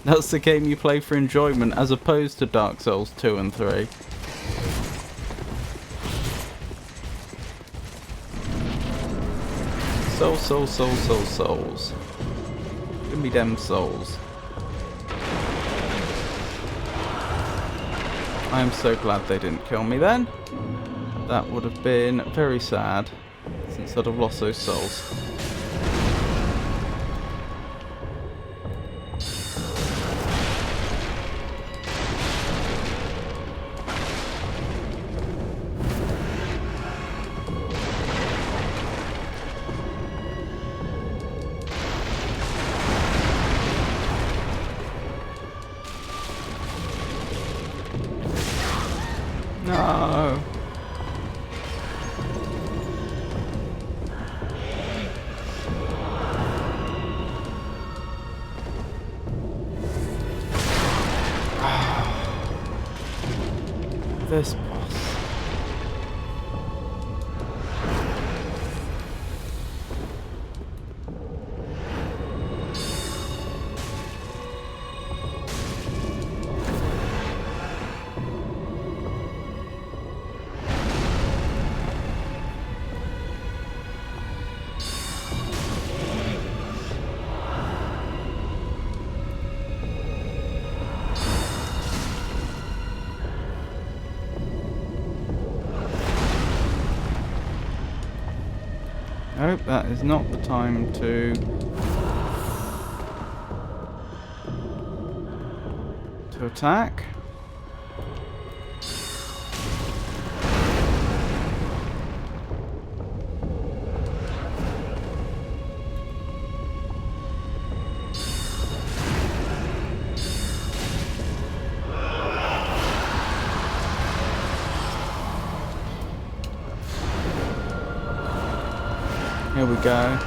That's the game you play for enjoyment, as opposed to Dark Souls 2 and 3. Souls. Give me them souls. I am so glad they didn't kill me then. That would have been very sad, since I'd have lost those souls. No. This boss. Nope, that is not the time to attack. Here we go.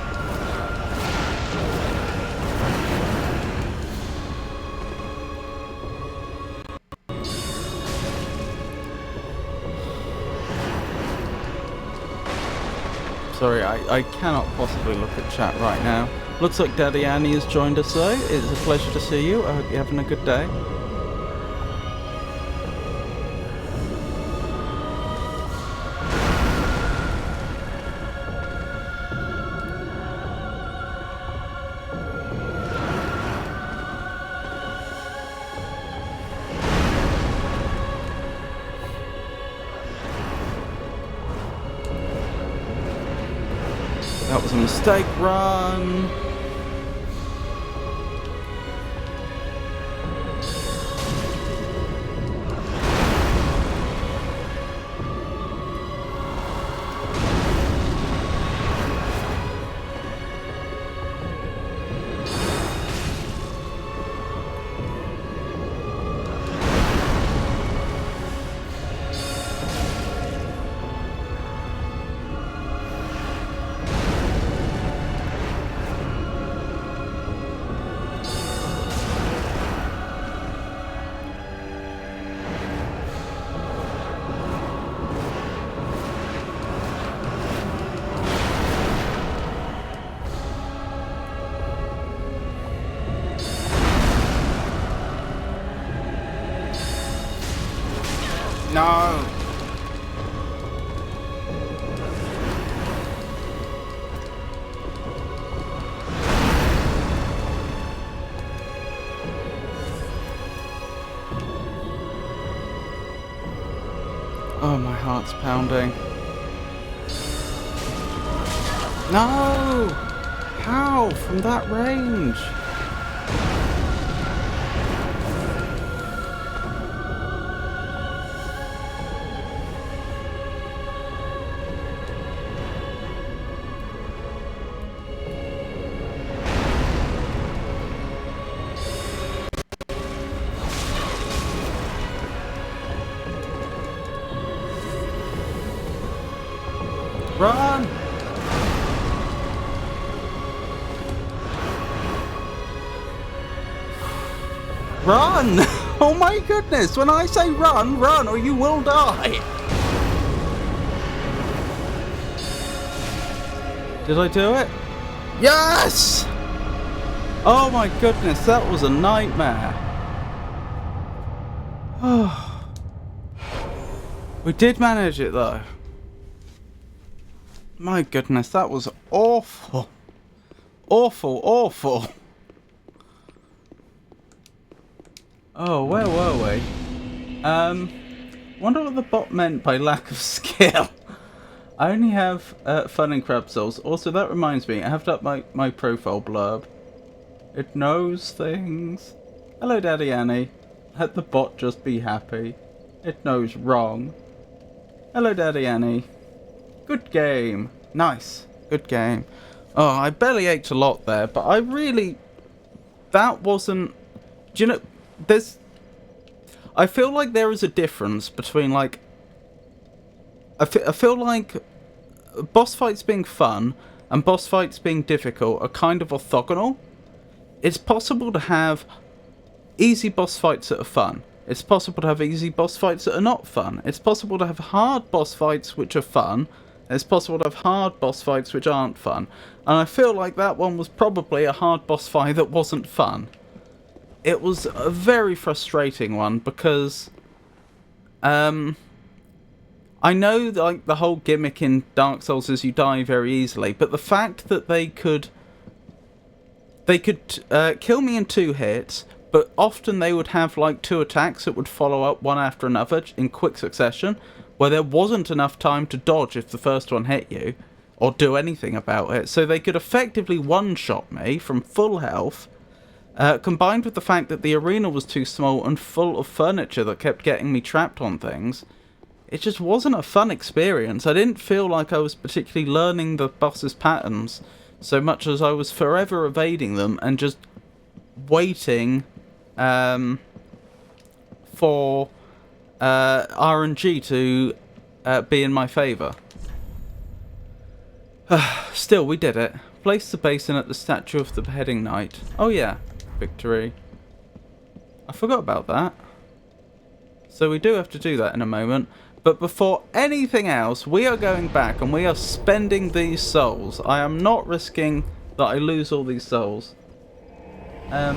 Sorry, I cannot possibly look at chat right now. Looks like Daddy Annie has joined us though. It's a pleasure to see you. I hope you're having a good day. That was a mistake, run! No! Oh, my heart's pounding. No! How? From that range? Run! Oh my goodness! When I say run, run or you will die! Did I do it? Yes! Oh my goodness, that was a nightmare. We did manage it though. My goodness, that was awful. Awful, awful. Oh, where were we? Wonder what the bot meant by lack of skill. I only have fun and crab souls. Also, that reminds me, I have to up my profile blurb. It knows things. Hello, Daddy Annie. Let the bot just be happy. It knows wrong. Hello, Daddy Annie. Good game. Nice. Good game. Oh, I barely ate a lot there, but I really... That wasn't... Do you know... There's... I feel like there is a difference between, like... I feel like boss fights being fun and boss fights being difficult are kind of orthogonal. It's possible to have easy boss fights that are fun. It's possible to have easy boss fights that are not fun. It's possible to have hard boss fights which are fun. It's possible to have hard boss fights which aren't fun. And I feel like that one was probably a hard boss fight that wasn't fun. It was a very frustrating one because... I know, like, the whole gimmick in Dark Souls is you die very easily, but the fact that they could kill me in 2 hits, but often they would have, like, 2 attacks that would follow up one after another in quick succession, where there wasn't enough time to dodge if the first one hit you, or do anything about it, so they could effectively one-shot me from full health, combined with the fact that the arena was too small and full of furniture that kept getting me trapped on things. It just wasn't a fun experience. I didn't feel like I was particularly learning the boss's patterns so much as I was forever evading them and just waiting for RNG to be in my favour. Still, we did it. Place the basin at the statue of the beheading knight. Oh yeah, victory. I forgot about that. So we do have to do that in a moment. But before anything else, we are going back and we are spending these souls. I am not risking that I lose all these souls. Quite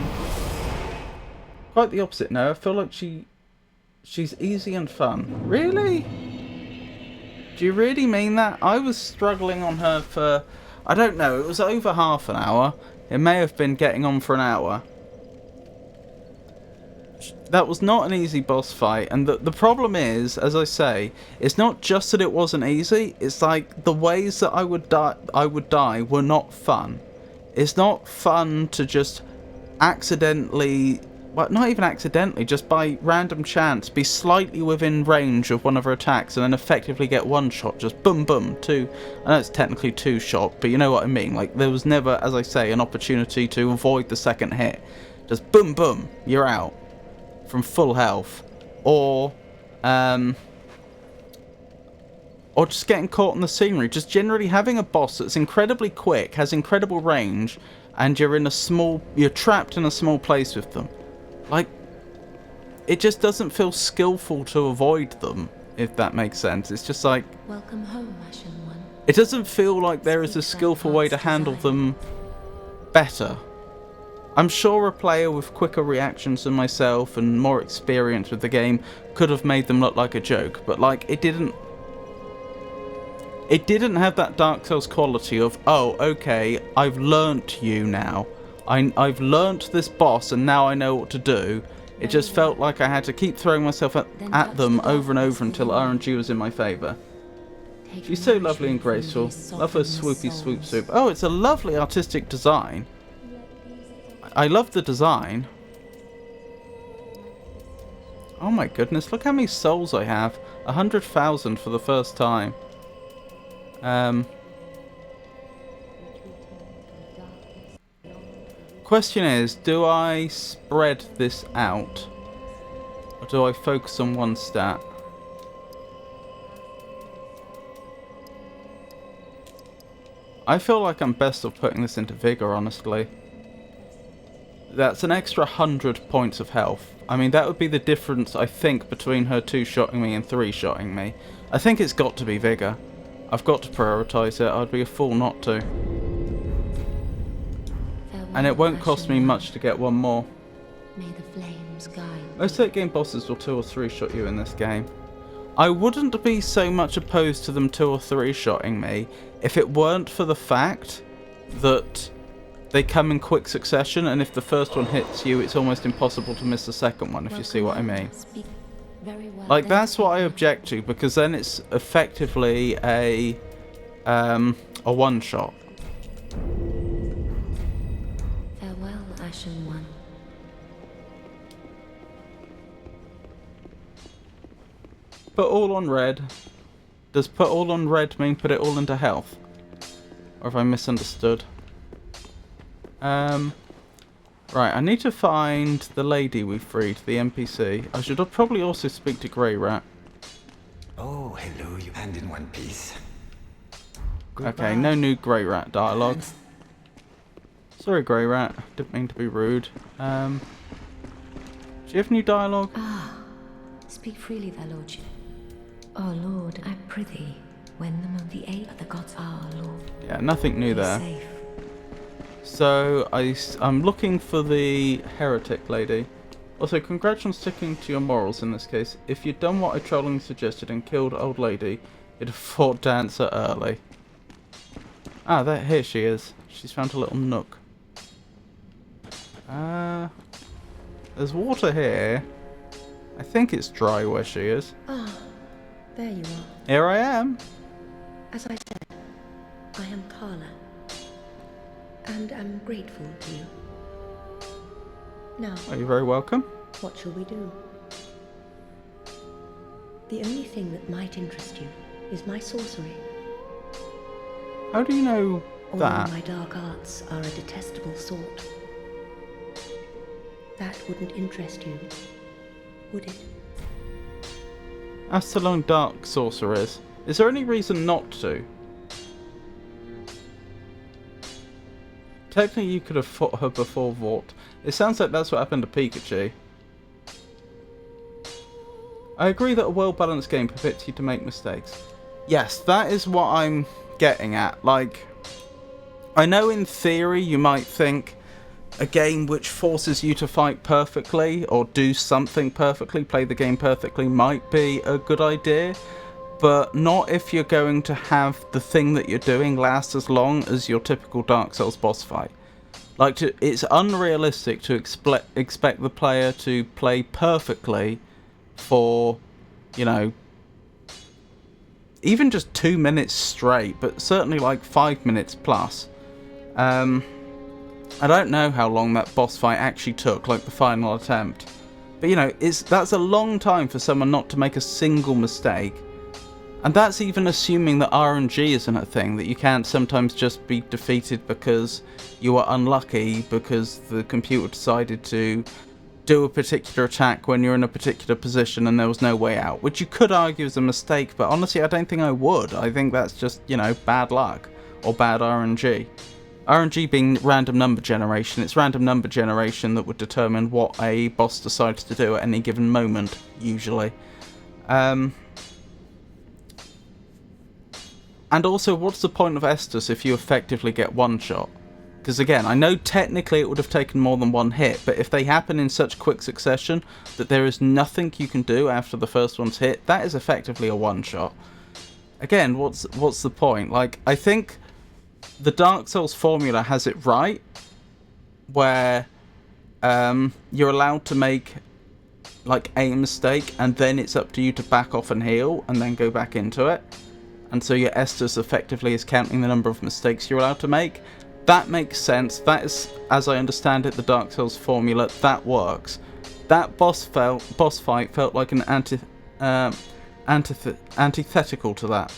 the opposite now. I feel like she's easy and fun. Really? Do you really mean that? I was struggling on her for, I don't know, it was over half an hour. It may have been getting on for an hour. That was not an easy boss fight, and the problem is, as I say, it's not just that it wasn't easy, it's like the ways that I would die were not fun. It's not fun to just accidentally, well, not even accidentally, just by random chance, be slightly within range of one of her attacks and then effectively get one shot, just boom boom, 2, I know it's technically 2 shot, but you know what I mean, like there was never, as I say, an opportunity to avoid the second hit. Just boom boom, you're out. From full health, or just getting caught in the scenery. Just generally having a boss that's incredibly quick, has incredible range, and you're trapped in a small place with them. Like, it just doesn't feel skillful to avoid them, if that makes sense. It's just like, Welcome home, Ashen One. it doesn't feel like there is a skillful way to handle them better. I'm sure a player with quicker reactions than myself and more experience with the game could have made them look like a joke, but like it didn't have that Dark Souls quality of, oh, okay, I've learnt you now. I've learnt this boss and now I know what to do. It just felt like I had to keep throwing myself at them over and over until RNG was in my favour. She's so lovely and graceful. Love her swoopy swoop swoop. Oh, it's a lovely artistic design. I love the design. Oh my goodness, look how many souls I have. 100,000 for the first time. Question is, do I spread this out? Or do I focus on one stat? I feel like I'm best off putting this into Vigor, honestly. That's an extra 100 points of health. I mean, that would be the difference, I think, between her 2-shotting me and 3-shotting me. I think it's got to be Vigor. I've got to prioritise it. I'd be a fool not to. And it won't cost me much to get one more. May the flames guide. Most late game bosses will 2 or 3-shot you in this game. I wouldn't be so much opposed to them 2 or 3-shotting me if it weren't for the fact that they come in quick succession, and if the first one hits you, it's almost impossible to miss the second one, if you see what I mean. Like, that's what I object to, because then it's effectively a one-shot. Farewell, Ashen One. Put all on red. Does put all on red mean put it all into health? Or have I misunderstood? Right, I need to find the lady we freed, the NPC. I should probably also speak to Grey Rat. Oh, hello, you hand in one piece. Okay, no new Grey Rat dialogue. Sorry, Grey Rat. Didn't mean to be rude. Do you have new dialogue? Speak freely, thy lordship. Oh Lord, I prithee, when them of the eight of the gods are, Lord. Yeah, nothing new Be there. safe. So, I'm looking for the heretic lady. Also, congrats on sticking to your morals in this case. If you'd done what I trollingly suggested and killed old lady, you'd have fought Dancer early. Ah, here she is. She's found a little nook. There's water here. I think it's dry where she is. Ah, there you are. Here I am. As I said, I am Carla, and am grateful to you. Now, Are you very welcome? what shall we do? The only thing that might interest you is my sorcery. How do you know Although that? my dark arts are a detestable sort. That wouldn't interest you, would it? As to long dark sorceress, is there any reason not to? Technically, you could have fought her before Vought. It sounds like that's what happened to Pikachu. I agree that a well-balanced game permits you to make mistakes. Yes, that is what I'm getting at. Like, I know in theory you might think a game which forces you to fight perfectly or do something perfectly, play the game perfectly, might be a good idea, but not if you're going to have the thing that you're doing last as long as your typical Dark Souls boss fight. Like, it's unrealistic to expect the player to play perfectly for, you know, even just 2 minutes straight, but certainly like 5 minutes plus. I don't know how long that boss fight actually took, like the final attempt. But you know, that's a long time for someone not to make a single mistake. And that's even assuming that RNG isn't a thing, that you can't sometimes just be defeated because you were unlucky because the computer decided to do a particular attack when you're in a particular position and there was no way out. Which you could argue is a mistake, but honestly I don't think I would. I think that's just, you know, bad luck or bad RNG. RNG being random number generation, it's random number generation that would determine what a boss decides to do at any given moment, usually. And also, what's the point of Estus if you effectively get one shot? Because again, I know technically it would have taken more than one hit, but if they happen in such quick succession that there is nothing you can do after the first one's hit, that is effectively a one shot. Again, what's the point? Like, I think the Dark Souls formula has it right, where you're allowed to make like a mistake and then it's up to you to back off and heal and then go back into it. And so your Estus effectively is counting the number of mistakes you're allowed to make. That makes sense. That is, as I understand it, the Dark Souls formula. That works. That boss fight felt like an antithetical to that.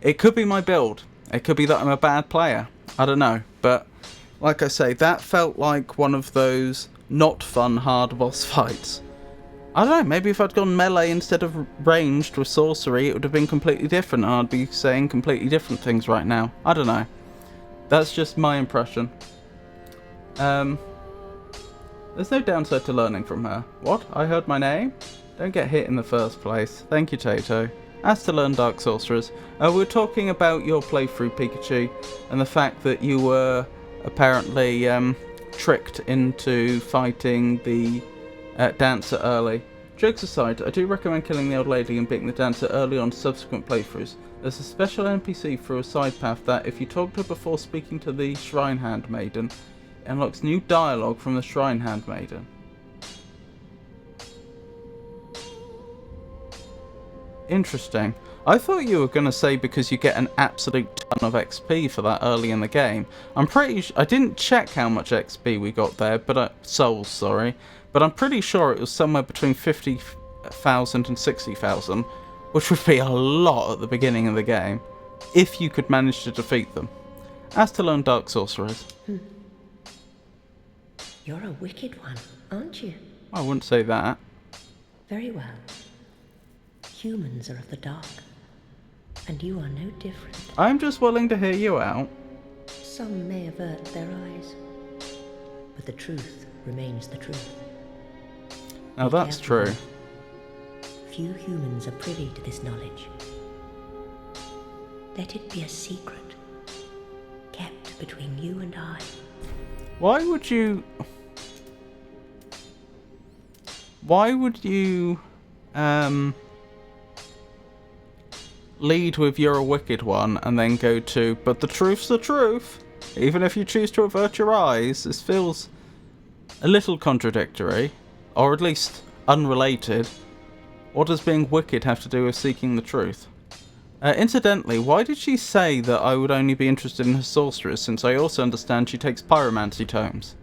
It could be my build. It could be that I'm a bad player. I don't know. But like I say, that felt like one of those not fun hard boss fights. I don't know, maybe if I'd gone melee instead of ranged with sorcery, it would have been completely different, and I'd be saying completely different things right now. I don't know. That's just my impression. There's no downside to learning from her. What? I heard my name? Don't get hit in the first place. Thank you, Tato. As to learn Dark Sorcerers, we were talking about your playthrough, Pikachu, and the fact that you were apparently tricked into fighting the dancer early. Jokes aside, I do recommend killing the old lady and beating the dancer early on subsequent playthroughs. There's a special NPC through a side path that, if you talk to her before speaking to the Shrine Handmaiden, unlocks new dialogue from the Shrine Handmaiden. Interesting. I thought you were going to say because you get an absolute ton of XP for that early in the game. I'm pretty I didn't check how much XP we got there, but souls, sorry. But I'm pretty sure it was somewhere between 50,000 and 60,000, which would be a lot at the beginning of the game, if you could manage to defeat them. As to learn Dark Sorcerers. You're a wicked one, aren't you? I wouldn't say that. Very well. Humans are of the dark, and you are no different. I'm just willing to hear you out. Some may avert their eyes, but the truth remains the truth. Now that's true. Few humans are privy to this knowledge. Let it be a secret, kept between you and I. Why would you lead with "you're a wicked one" and then go to "but the truth's the truth"? Even if you choose to avert your eyes, this feels a little contradictory, or at least unrelated. What does being wicked have to do with seeking the truth? Incidentally, why did she say that I would only be interested in her sorceress, since I also understand she takes pyromancy tomes?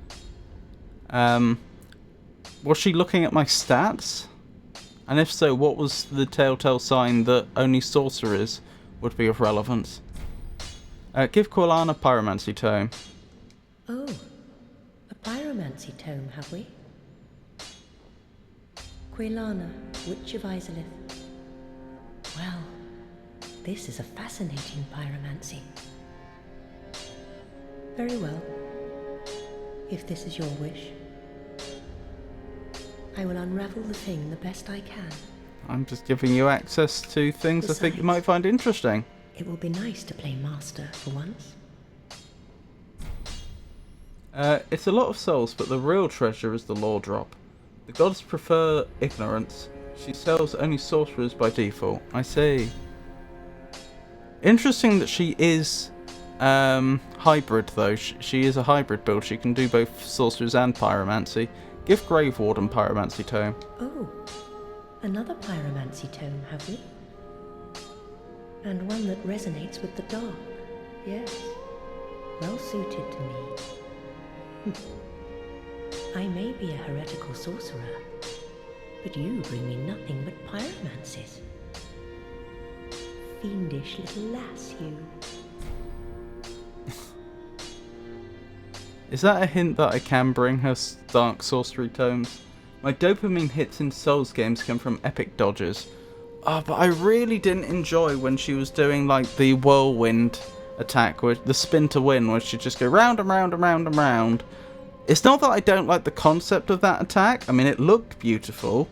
Was she looking at my stats? And if so, what was the telltale sign that only sorcerers would be of relevance? Give Quilana pyromancy tome. Oh, a pyromancy tome, have we? Quilana, Witch of Izalith. Well, this is a fascinating pyromancy. Very well. If this is your wish, I will unravel the thing the best I can. I'm just giving you access to things I think you might find interesting. It will be nice to play master for once. It's a lot of souls, but the real treasure is the lore drop. The gods prefer ignorance. She sells only sorcerers by default. I see. Interesting that she is hybrid, though. She is a hybrid build. She can do both sorcerers and pyromancy. Give Grave Warden pyromancy tome. Oh, another pyromancy tome, have we? And one that resonates with the dark. Yes, well suited to me. I may be a heretical sorcerer, but you bring me nothing but pyromancies. Fiendish little lass, you. Is that a hint that I can bring her dark sorcery tomes? My dopamine hits in Souls games come from epic dodges. But I really didn't enjoy when she was doing like the whirlwind attack, with the spin to win, where she'd just go round and round and round and round. It's not that I don't like the concept of that attack. I mean, it looked beautiful,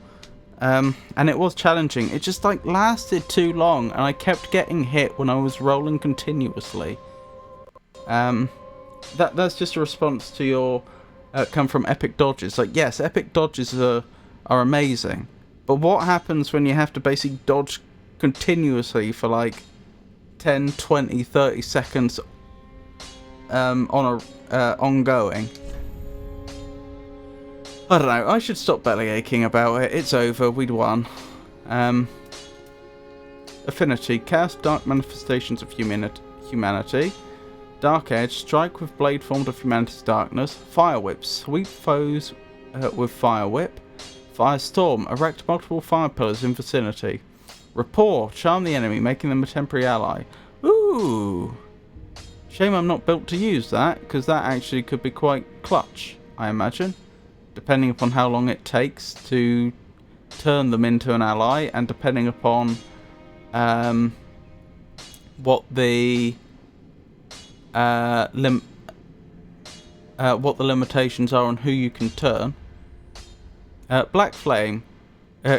and it was challenging. It just like lasted too long, and I kept getting hit when I was rolling continuously. That's just a response to your come from epic dodges. Like, yes, epic dodges are amazing, but what happens when you have to basically dodge continuously for like 10, 20, 30 seconds ongoing? I don't know, I should stop belly aching about it. It's over, we'd won. Affinity, cast dark manifestations of humanity. Dark Edge, strike with blade formed of humanity's darkness. Fire Whip, sweep foes with Fire Whip. Firestorm, erect multiple fire pillars in vicinity. Rapport, charm the enemy, making them a temporary ally. Ooh! Shame I'm not built to use that, because that actually could be quite clutch, I imagine. Depending upon how long it takes to turn them into an ally, and depending upon what the what the limitations are on who you can turn. Black Flame.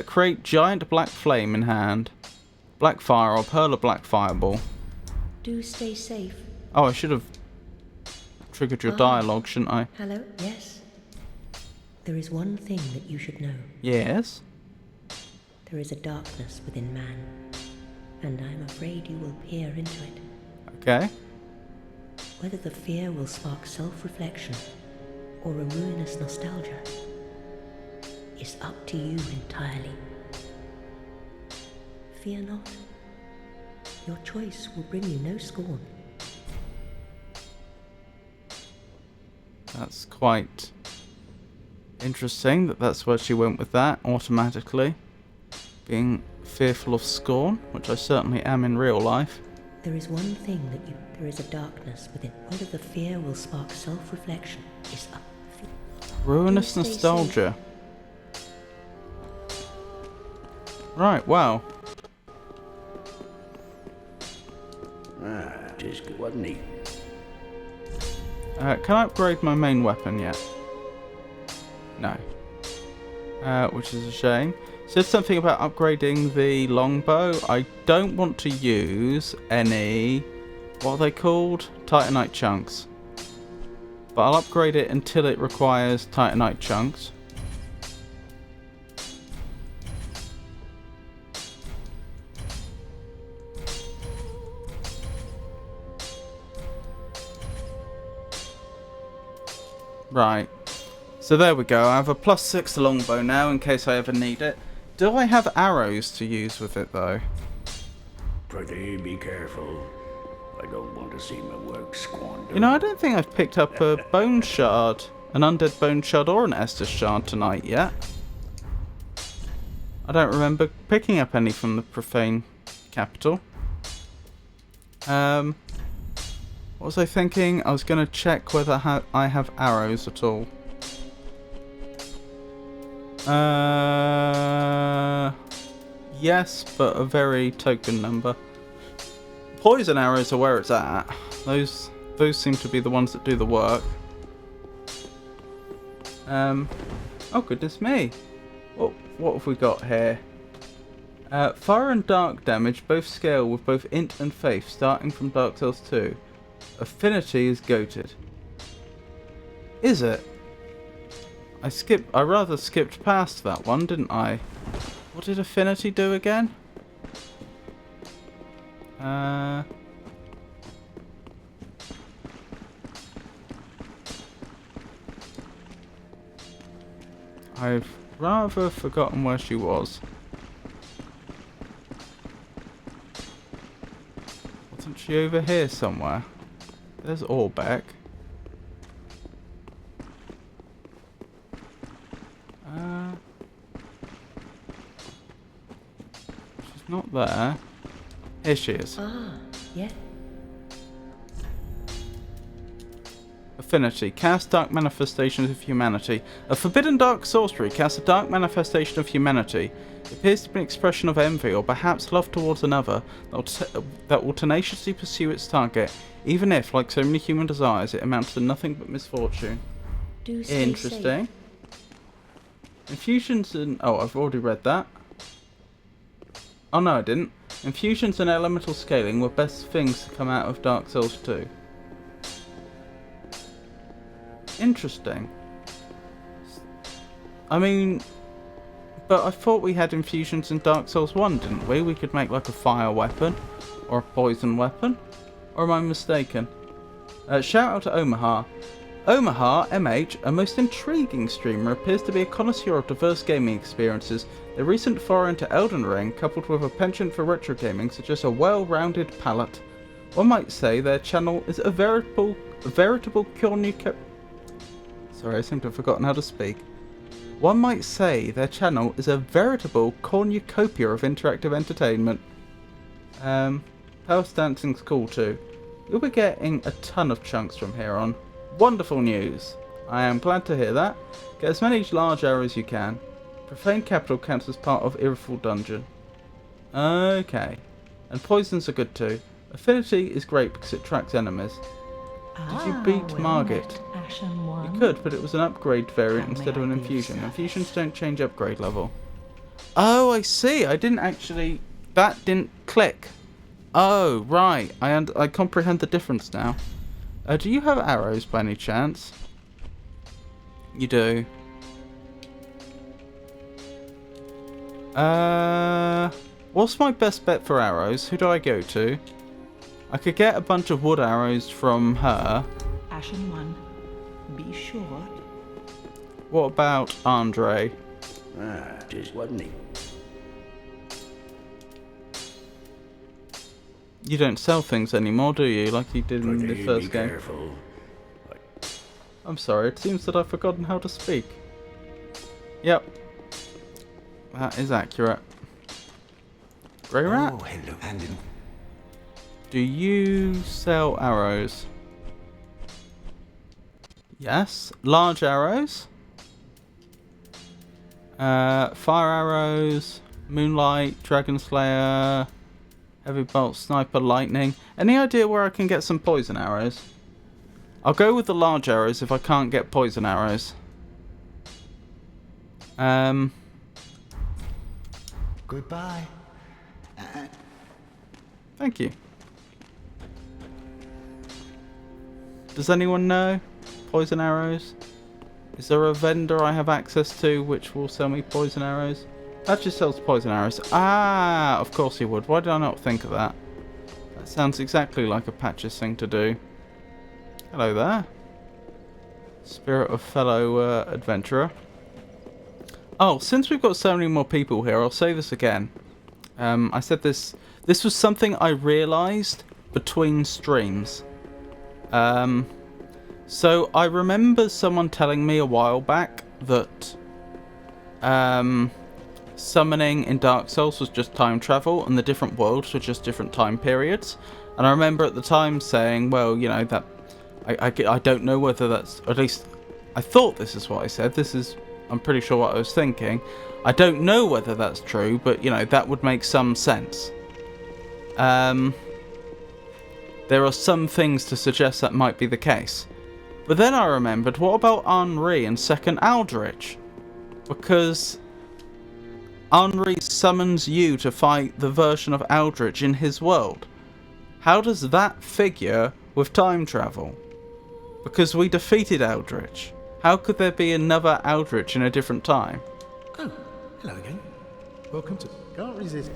Create giant black flame in hand. Black fire or pearl of black fireball. Do stay safe. Oh, I should have triggered your dialogue, shouldn't I? Hello? Yes. There is one thing that you should know. Yes. There is a darkness within man, and I'm afraid you will peer into it. Okay. Whether the fear will spark self-reflection or a ruinous nostalgia is up to you entirely. Fear not. Your choice will bring you no scorn. That's quite interesting that that's where she went with that automatically. Being fearful of scorn, which I certainly am in real life. There is one thing that you... There is a darkness within. Whether the fear will spark self-reflection is up. Ruinous Do stay nostalgia. Right, wow. Tis good, wasn't he? Can I upgrade my main weapon yet? No. Which is a shame. Said something about upgrading the longbow. I don't want to use any... What are they called? Titanite chunks. But I'll upgrade it until it requires Titanite chunks. Right. So there we go. I have a +6 longbow now in case I ever need it. Do I have arrows to use with it though? Prithee, be careful. I don't want to see my work squandered. You know, I don't think I've picked up a bone shard, an undead bone shard or an Estus shard tonight yet. I don't remember picking up any from the profane capital. What was I thinking? I was going to check whether I have arrows at all. Yes, but a very token number. Poison arrows are where it's at. Those seem to be the ones that do the work. Oh goodness me. What have we got here? Fire and dark damage both scale with both int and faith starting from Dark Souls 2. Affinity is goated. Is it? I rather skipped past that one, didn't I? What did affinity do again? I've rather forgotten where she was. Wasn't she over here somewhere? There's Orbeck. She's not there. Here she is. Ah, yeah. Affinity. Cast Dark Manifestations of Humanity. A forbidden dark sorcery casts a dark manifestation of humanity. It appears to be an expression of envy or perhaps love towards another that will tenaciously pursue its target, even if, like so many human desires, it amounts to nothing but misfortune. Do stay Interesting. safe. Infusions and... Oh, I've already read that. Oh no, I didn't. Infusions and elemental scaling were best things to come out of Dark Souls 2. Interesting. I mean... But I thought we had infusions in Dark Souls 1, didn't we? We could make like a fire weapon. Or a poison weapon. Or am I mistaken? Shout out to Omaha. Omaha, MH, a most intriguing streamer, appears to be a connoisseur of diverse gaming experiences. Their recent foray into Elden Ring, coupled with a penchant for retro gaming, suggests a well-rounded palette. One might say their channel is a veritable cornucopia... Sorry, I seem to have forgotten how to speak. One might say their channel is a veritable cornucopia of interactive entertainment. House dancing's cool too. You'll be getting a ton of chunks from here on. Wonderful news. I am glad to hear that. Get as many large arrows as you can. Profane Capital counts as part of Ireful Dungeon. Okay. And poisons are good too. Affinity is great because it tracks enemies. Did you beat Margit? Ashen One. You could, but it was an upgrade variant How may instead of an I be of infusion. service? Infusions don't change upgrade level. Oh, I see. I didn't actually... That didn't click. Oh, right. I comprehend the difference now. Do you have arrows by any chance? You do. What's my best bet for arrows? Who do I go to? I could get a bunch of wood arrows from her. Ashen One, be sure. What about Andre? Ah, 'tis, wasn't he? You don't sell things anymore, do you? Like you did in the Pretty first be game. careful. I'm sorry, it seems that I've forgotten how to speak. Yep. That is accurate. Grey Rat? Oh, hello, and in Do you sell arrows? Yes. Large arrows? Fire arrows, Moonlight, Dragon Slayer, Heavy Bolt, Sniper, Lightning. Any idea where I can get some poison arrows? I'll go with the large arrows if I can't get poison arrows. goodbye. Thank you. Does anyone know? Poison arrows? Is there a vendor I have access to which will sell me poison arrows? Patches sells poison arrows. Ah, of course he would. Why did I not think of that? That sounds exactly like a Patches thing to do. Hello there. Spirit of fellow adventurer. Oh, since we've got so many more people here, I'll say this again. I said this was something I realised between streams. So I remember someone telling me a while back that summoning in Dark Souls was just time travel and the different worlds were just different time periods. And I remember at the time saying, well, you know, that I don't know whether that's, at least I thought this is what I said. I'm pretty sure what I was thinking. I don't know whether that's true, but, you know, that would make some sense. There are some things to suggest that might be the case. But then I remembered, what about Henri and Second Aldrich? Because Henri summons you to fight the version of Aldrich in his world. How does that figure with time travel? Because we defeated Aldrich. How could there be another Aldrich in a different time? Oh, hello again. Welcome to... Can't resist.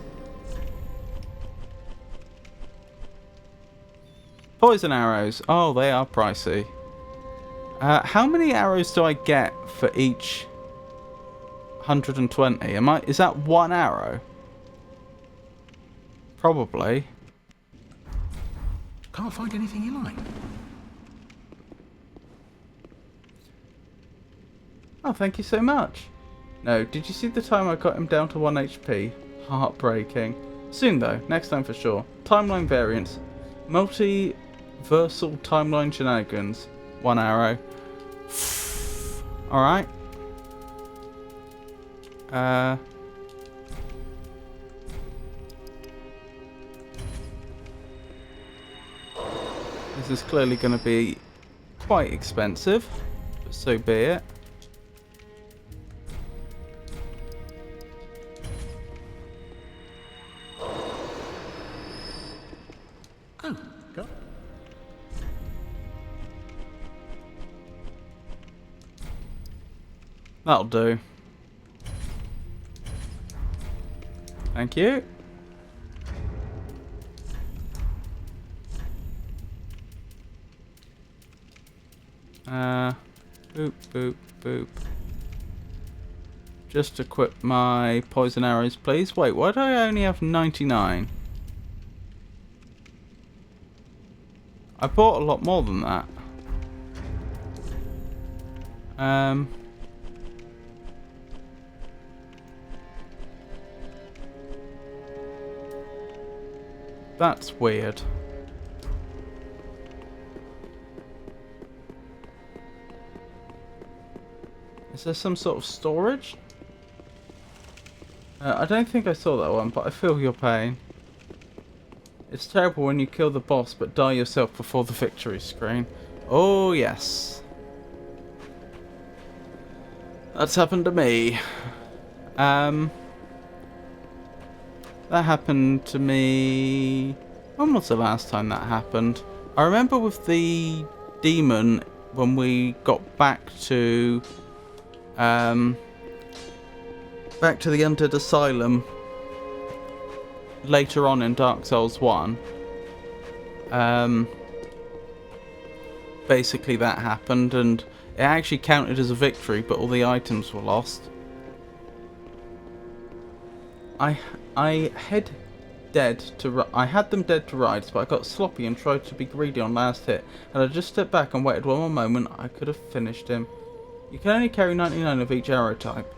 Poison arrows. Oh, they are pricey. How many arrows do I get for each 120? Is that one arrow? Probably. Can't find anything you like. Oh, thank you so much. No, did you see the time I got him down to 1 HP? Heartbreaking. Soon though, next time for sure. Timeline variants. Multiversal timeline shenanigans. 1 arrow. Alright. This is clearly going to be quite expensive, but so be it. Oh, go. That'll do. Thank you. Boop, boop, boop. Just equip my poison arrows, please. Wait, why do I only have 99? I bought a lot more than that. That's weird. Is there some sort of storage? I don't think I saw that one, but I feel your pain. It's terrible when you kill the boss but die yourself before the victory screen. Oh yes. That's happened to me. That happened to me... When was the last time that happened? I remember with the demon when we got back to the Undead Asylum later on in Dark Souls 1. Basically that happened and it actually counted as a victory, but all the items were lost. I had them dead to rights, but I got sloppy and tried to be greedy on last hit, and I just stepped back and waited one more moment. I could have finished him. You can only carry 99 of each arrow type.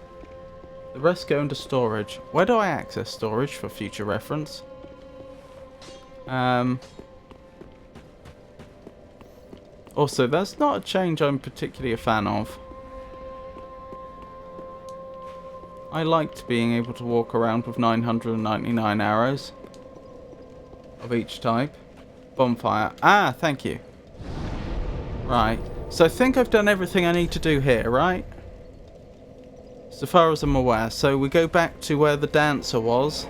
The rest go into storage. Where do I access storage for future reference? Also, that's not a change I'm particularly a fan of. I liked being able to walk around with 999 arrows of each type. Bonfire. Ah, thank you. Right. So I think I've done everything I need to do here, right? So far as I'm aware. So we go back to where the dancer was.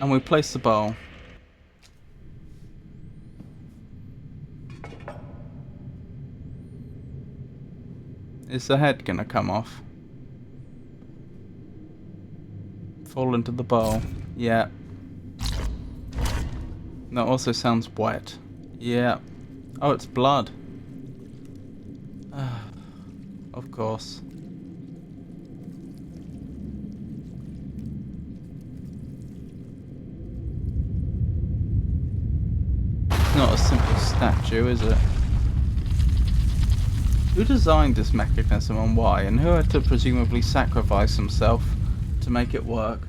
And we place the bowl. Is the head gonna come off? Fall into the bowl. Yeah. That also sounds wet. Yeah. Oh, it's blood. Of course. It's not a simple statue, is it? Who designed this mechanism and why, and who had to presumably sacrifice himself to make it work?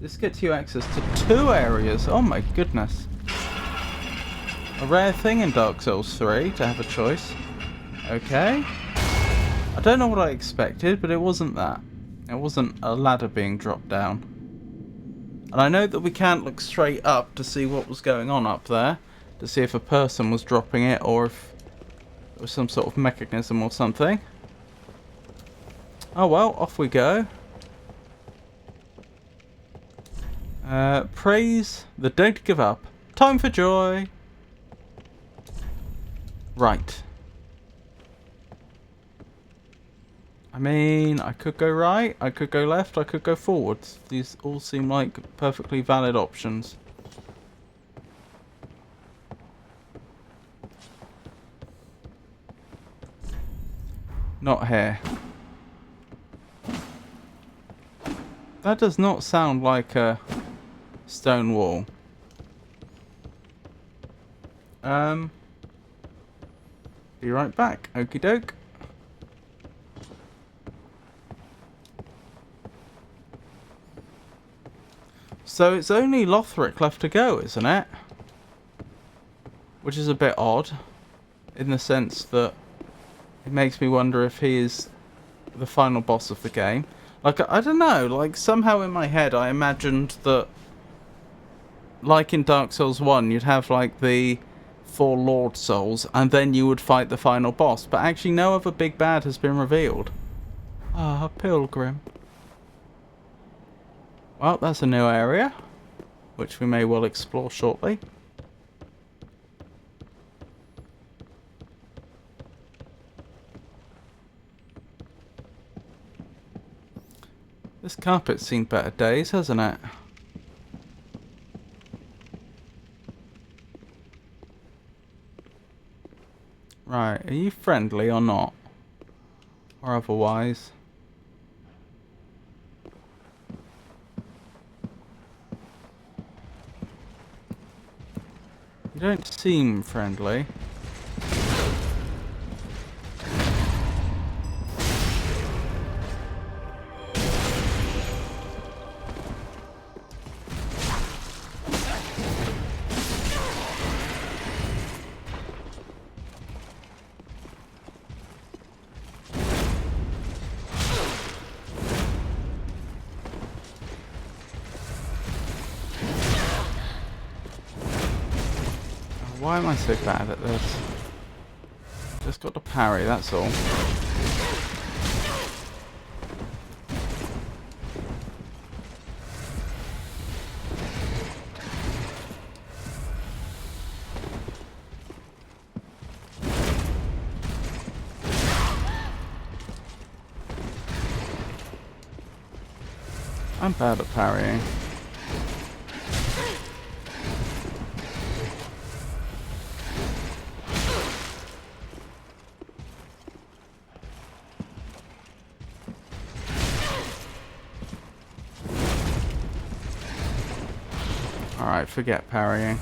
This gets you access to 2 areas. Oh my goodness. A rare thing in Dark Souls 3 to have a choice. Okay. I don't know what I expected, but it wasn't that. It wasn't a ladder being dropped down. And I know that we can't look straight up to see what was going on up there, to see if a person was dropping it or if it was some sort of mechanism or something. Oh well, off we go. Praise the don't give up. Time for joy. Right. I mean, I could go right, I could go left, I could go forwards. These all seem like perfectly valid options. Not here. That does not sound like a stone wall. Be right back. Okie doke. So it's only Lothric left to go, isn't it? Which is a bit odd, in the sense that it makes me wonder if he is the final boss of the game. Like, I don't know, like somehow in my head I imagined that, like in Dark Souls 1, you'd have like the 4 Lord Souls and then you would fight the final boss, but actually no other big bad has been revealed. Ah, Pilgrim. Well, that's a new area, which we may well explore shortly. This carpet's seen better days, hasn't it? Right, are you friendly or not? Or otherwise? You don't seem friendly. Why am I so bad at this? Just got to parry, that's all. I'm bad at parrying. Alright, forget parrying.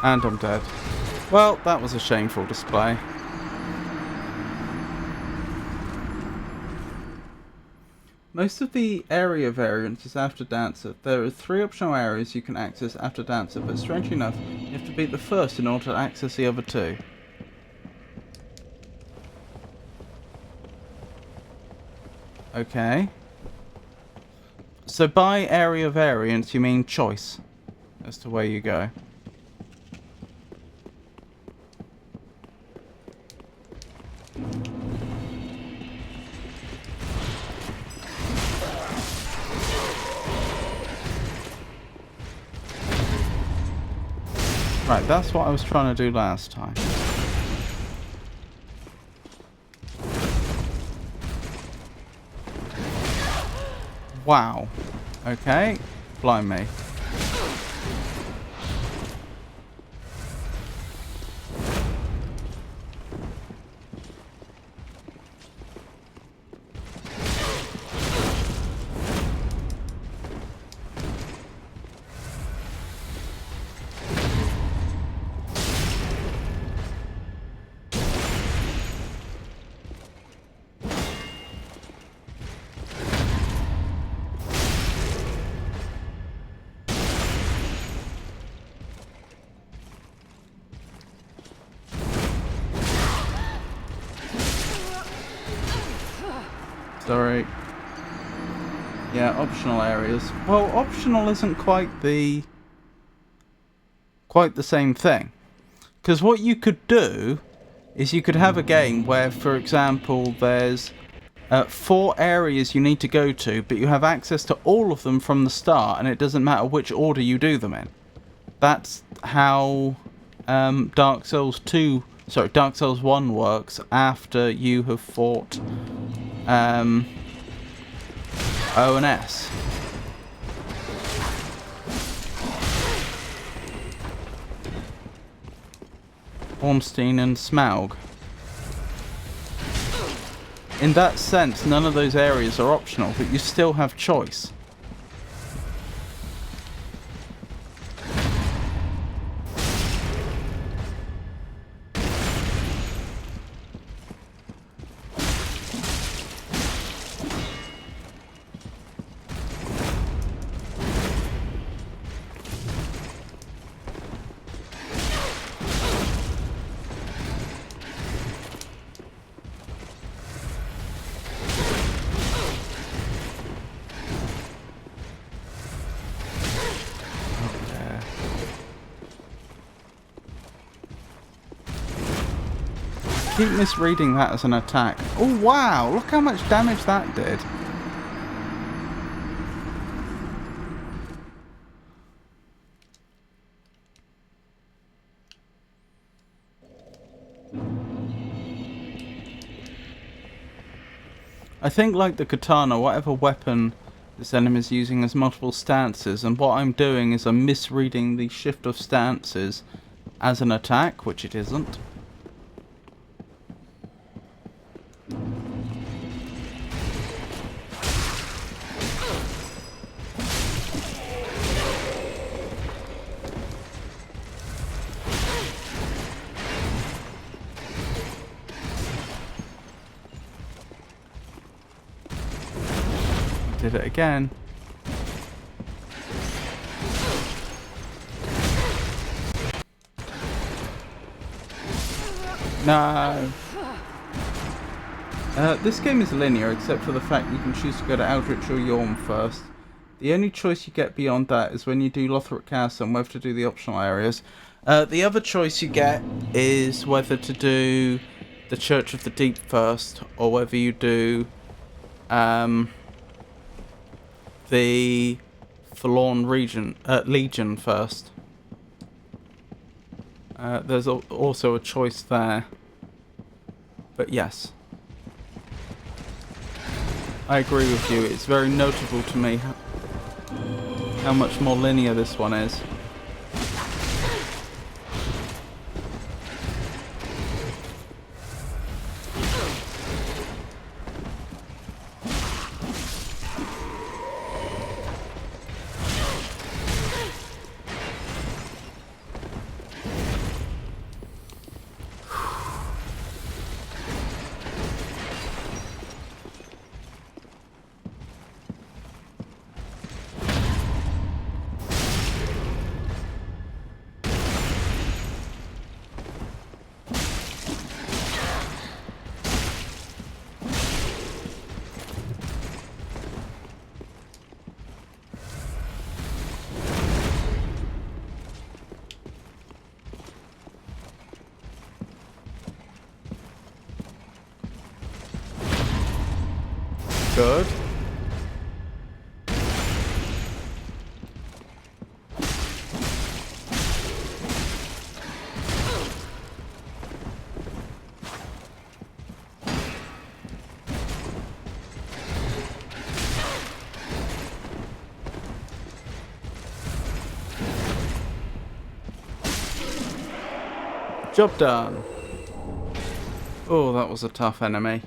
And I'm dead. Well, that was a shameful display. Most of the area variant is after Dancer. There are 3 optional areas you can access after Dancer, but strangely enough, you have to beat the first in order to access the other 2. Okay. So by area variant, you mean choice as to where you go. Right, that's what I was trying to do last time. Wow. Okay. Blind me. Sorry. Yeah, optional areas. Well, optional isn't quite the same thing. Because what you could do is you could have a game where, for example, there's 4 areas you need to go to, but you have access to all of them from the start, and it doesn't matter which order you do them in. That's how Dark Souls 1 works after you have fought ONS. Ornstein and Smaug. In that sense, none of those areas are optional, but you still have choice. Keep misreading that as an attack. Oh wow, look how much damage that did. I think like the katana, whatever weapon this enemy is using has multiple stances, and what I'm doing is I'm misreading the shift of stances as an attack, which it isn't. Did it again. No. This game is linear, except for the fact you can choose to go to Eldritch or Yorm first. The only choice you get beyond that is when you do Lothric Castle and whether to do the optional areas. The other choice you get is whether to do the Church of the Deep first, or whether you do the Forlorn Legion first. There's also a choice there. But yes. I agree with you. It's very notable to me how much more linear this one is. Good. Job done. Oh, that was a tough enemy.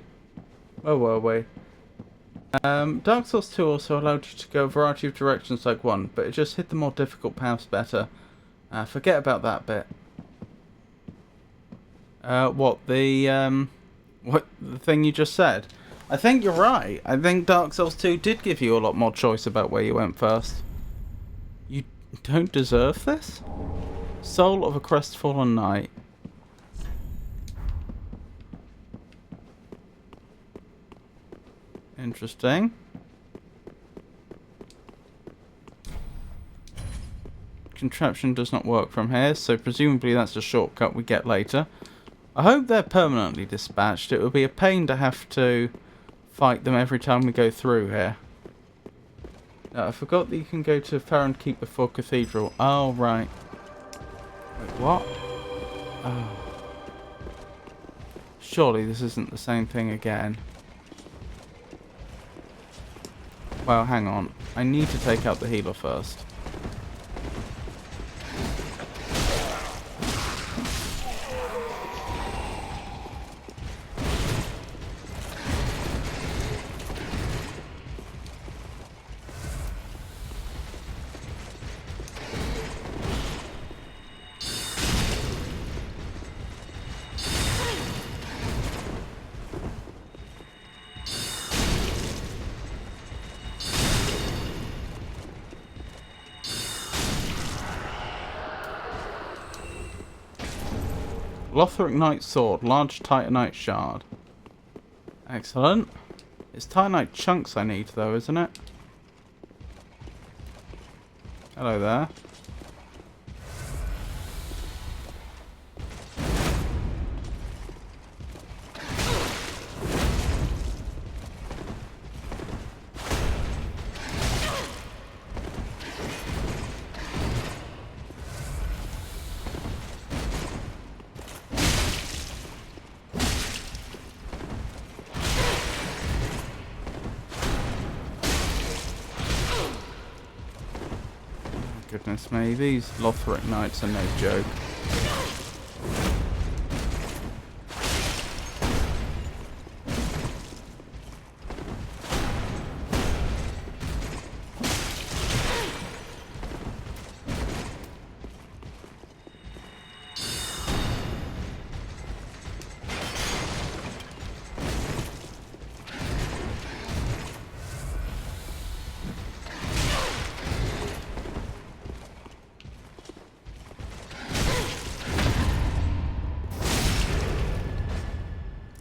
Where were we? Dark Souls 2 also allowed you to go a variety of directions like 1, but it just hit the more difficult paths better. Forget about that bit. What the thing you just said? I think you're right. I think Dark Souls 2 did give you a lot more choice about where you went first. You don't deserve this? Soul of a Crestfallen Knight. Interesting. Contraption does not work from here, so presumably that's a shortcut we get later. I hope they're permanently dispatched. It would be a pain to have to fight them every time we go through here. I forgot that you can go to Farron Keep before Cathedral. Oh, right. Wait, what? Oh. Surely this isn't the same thing again. Well, hang on. I need to take out the healer first. Lothric Knight Sword, large Titanite shard. Excellent. It's Titanite chunks I need though, isn't it? Hello there. Goodness me, these Lothric Knights are no joke.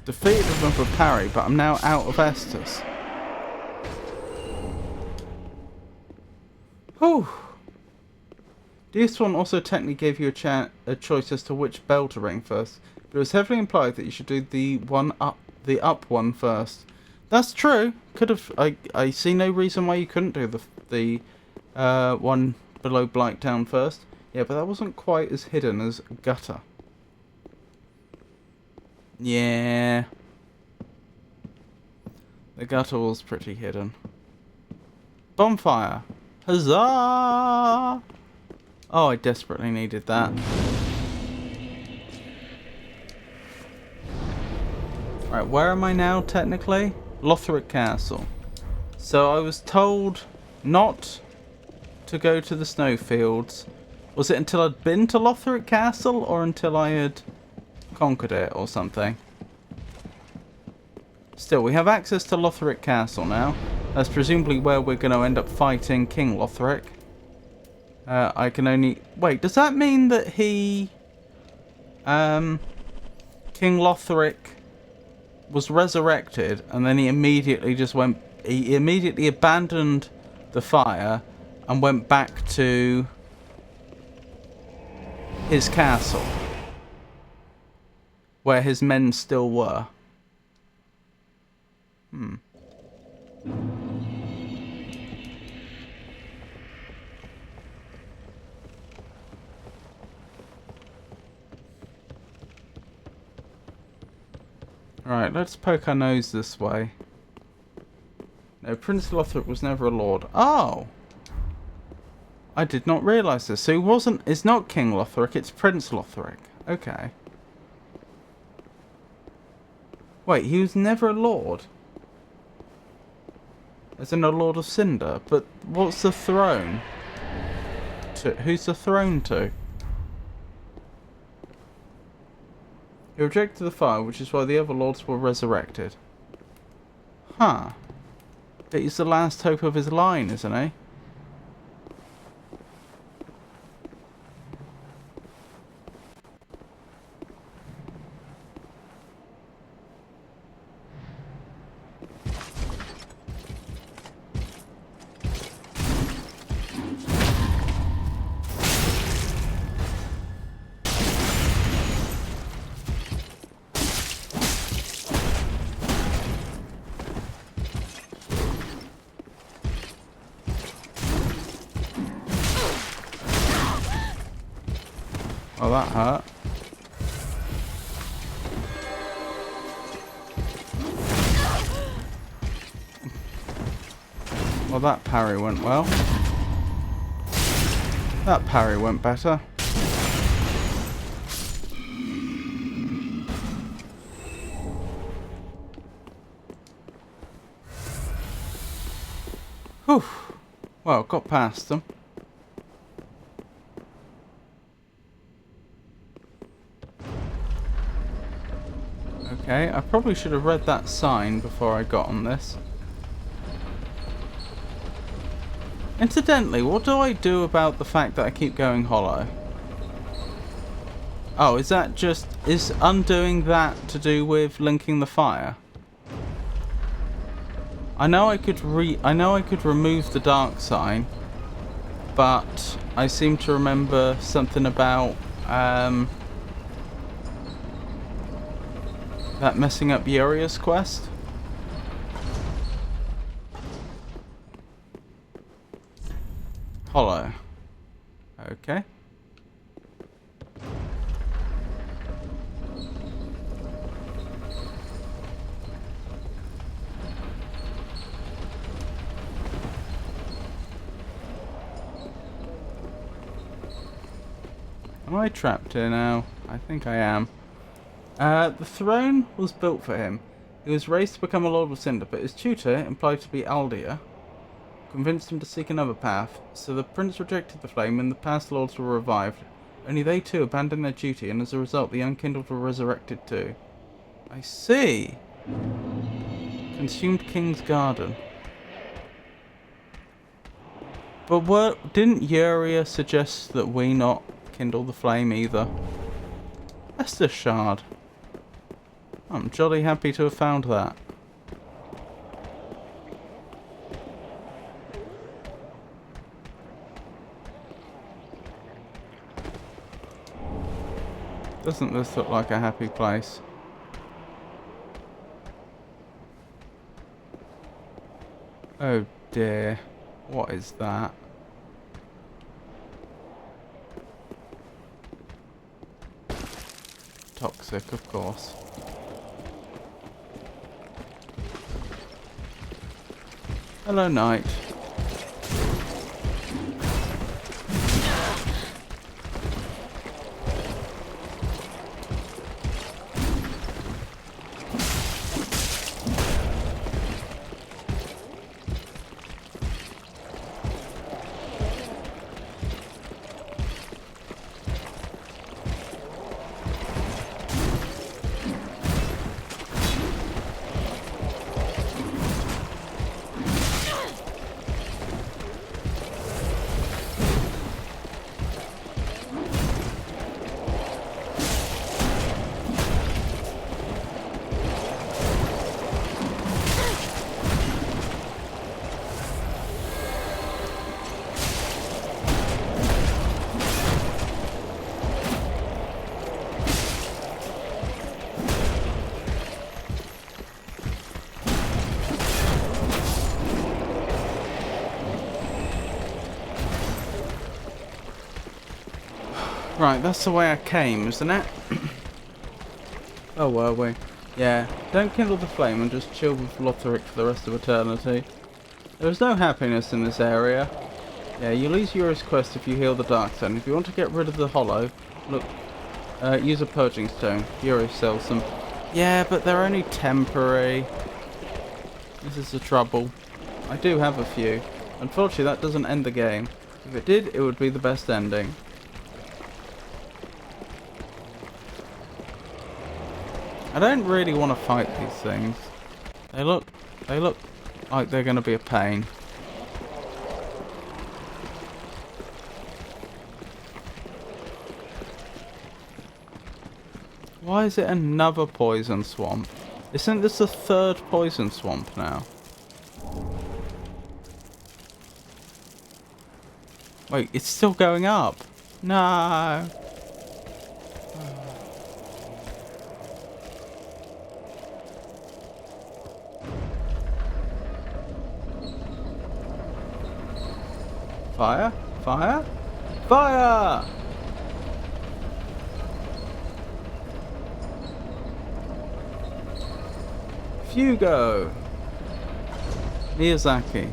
defeated him with a parry, but I'm now out of Estus. Whew. DS1 also technically gave you a choice as to which bell to ring first, but it was heavily implied that you should do the up one first. That's true. Could have. I see no reason why you couldn't do the one below Blighttown first. Yeah, but that wasn't quite as hidden as Gutter. Yeah. The Gutter was pretty hidden. Bonfire. Huzzah! Oh, I desperately needed that. Right, where am I now, technically? Lothric Castle. So I was told not to go to the snowfields. Was it until I'd been to Lothric Castle, or until I had conquered it, or something? Still, we have access to Lothric Castle now. That's presumably where we're going to end up fighting King Lothric. I can only... Wait, does that mean that he... King Lothric was resurrected, and then he immediately just went... He immediately abandoned the fire and went back to his castle, where his men still were. Alright, let's poke our nose this way. No, Prince Lothric was never a lord. Oh! I did not realise this. So it's not King Lothric, it's Prince Lothric. Okay. Wait, he was never a lord? As in a Lord of Cinder? But what's the throne? Who's the throne to? He rejected the fire, which is why the other lords were resurrected. Huh. But he's the last hope of his line, isn't he? Oh, that hurt. Well, that parry went well. That parry went better. Whew. Well, got past them. Okay, I probably should have read that sign before I got on this. Incidentally, what do I do about the fact that I keep going hollow? Oh, is that just... Is undoing that to do with linking the fire? I know I could remove the dark sign, but I seem to remember something about that messing up Uria's quest. Hollow. Okay. Am I trapped here now? I think I am. The throne was built for him. He was raised to become a Lord of Cinder, but his tutor, implied to be Aldia, convinced him to seek another path. So the prince rejected the flame and the past lords were revived. Only they too abandoned their duty, and as a result the unkindled were resurrected too. I see. Consumed King's Garden. But didn't Uria suggest that we not kindle the flame either? Estus Shard. I'm jolly happy to have found that. Doesn't this look like a happy place? Oh dear. What is that? Toxic, of course. Hello, Knight. Right, that's the way I came, isn't it? Oh, were we? Yeah, don't kindle the flame and just chill with Lotharic for the rest of eternity. There is no happiness in this area. Yeah, you lose Yuri's quest if you heal the Dark Stone. If you want to get rid of the Hollow, look, use a Purging Stone. Yuri sells them. Yeah, but they're only temporary. This is the trouble. I do have a few. Unfortunately, that doesn't end the game. If it did, it would be the best ending. I don't really want to fight these things. They look like they're going to be a pain. Why is it another poison swamp? Isn't this the third poison swamp now? Wait, it's still going up. No. Fire? Fire? Fire! Fugo! Miyazaki.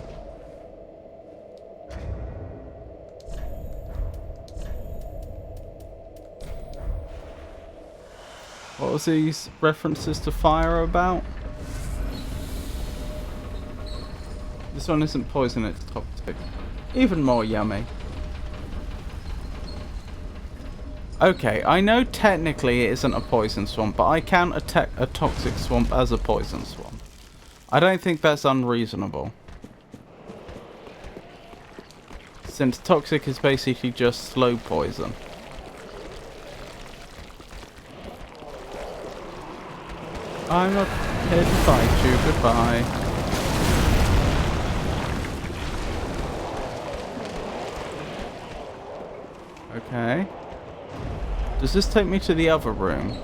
What was these references to fire about? This one isn't poison, it's toxic. Even more yummy. Okay, I know technically it isn't a poison swamp, but I can attack a toxic swamp as a poison swamp. I don't think that's unreasonable. Since toxic is basically just slow poison. I'm not here to fight you, goodbye. Okay. Does this take me to the other room?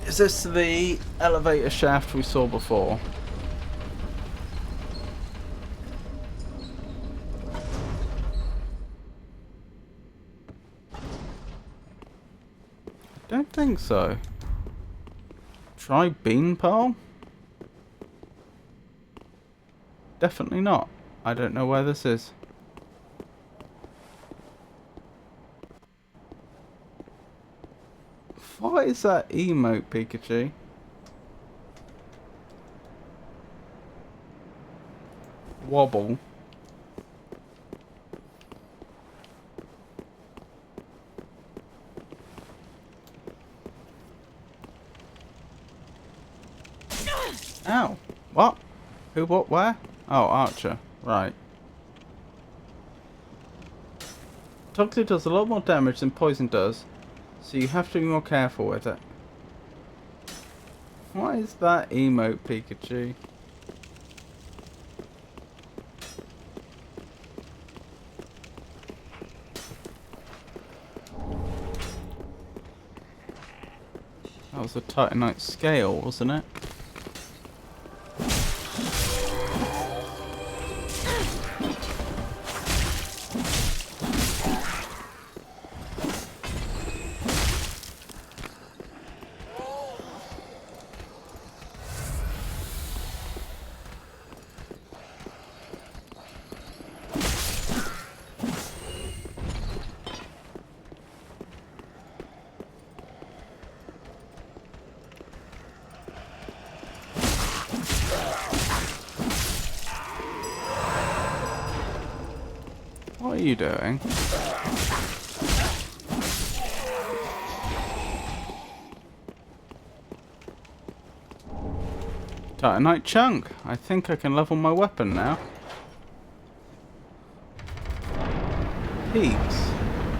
Is this the elevator shaft we saw before? I don't think so. Try Beanpole? Definitely not. I don't know where this is. What is that emote, Pikachu? Wobble. Ow. What? Who, what, where? Oh, Archer. Right. Toxic does a lot more damage than poison does, so you have to be more careful with it. What is that emote, Pikachu? That was a Titanite scale, wasn't it? What are you doing? Titanite chunk. I think I can level my weapon now. Peaks.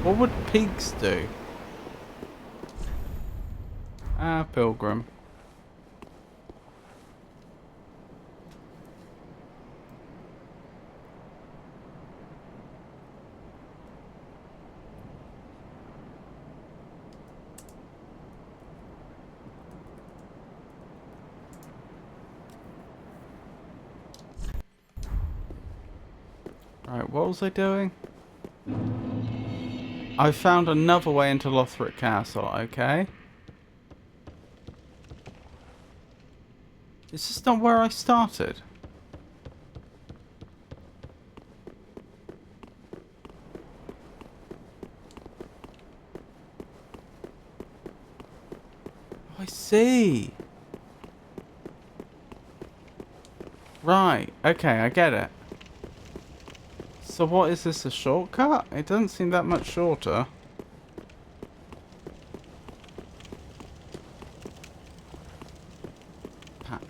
What would peaks do? Ah, pilgrim. Right, what was I doing? I found another way into Lothric Castle, okay? Is this not where I started? I see. Right, okay, I get it. So what is this, a shortcut? It doesn't seem that much shorter. Pat.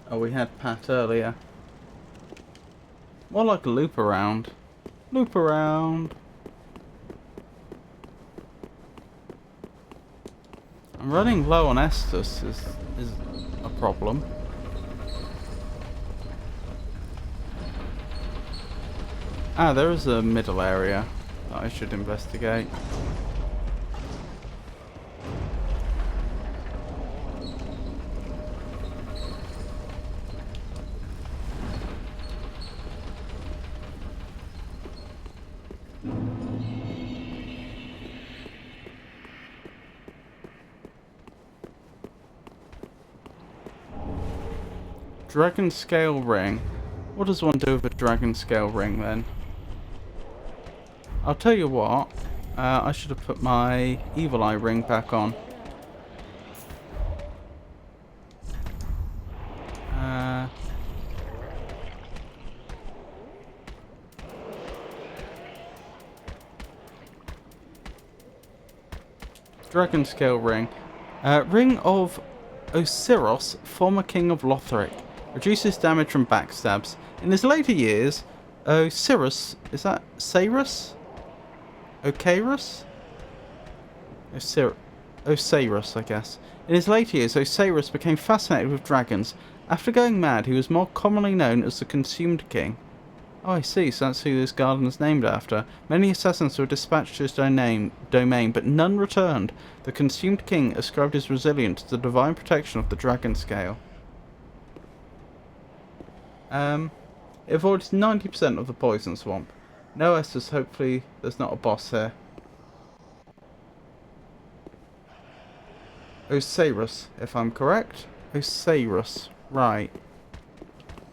Oh, we had Pat earlier. More like a loop around. Loop around. I'm running low on Estus is a problem. Ah, there is a middle area that I should investigate. Dragon scale ring. What does one do with a dragon scale ring then? I'll tell you what, I should have put my evil eye ring back on. Dragon scale ring. Ring of Osiros, former king of Lothric. Reduces damage from backstabs. In his later years, Osiris, is that Cyrus? Osiris, I guess. In his later years, Osiris became fascinated with dragons. After going mad, he was more commonly known as the Consumed King. Oh, I see, so that's who this garden is named after. Many assassins were dispatched to his domain, but none returned. The Consumed King ascribed his resilience to the divine protection of the dragon scale. It avoids 90% of the poison swamp. No Estus, hopefully there's not a boss here. Osiris, if I'm correct. Osiris, right.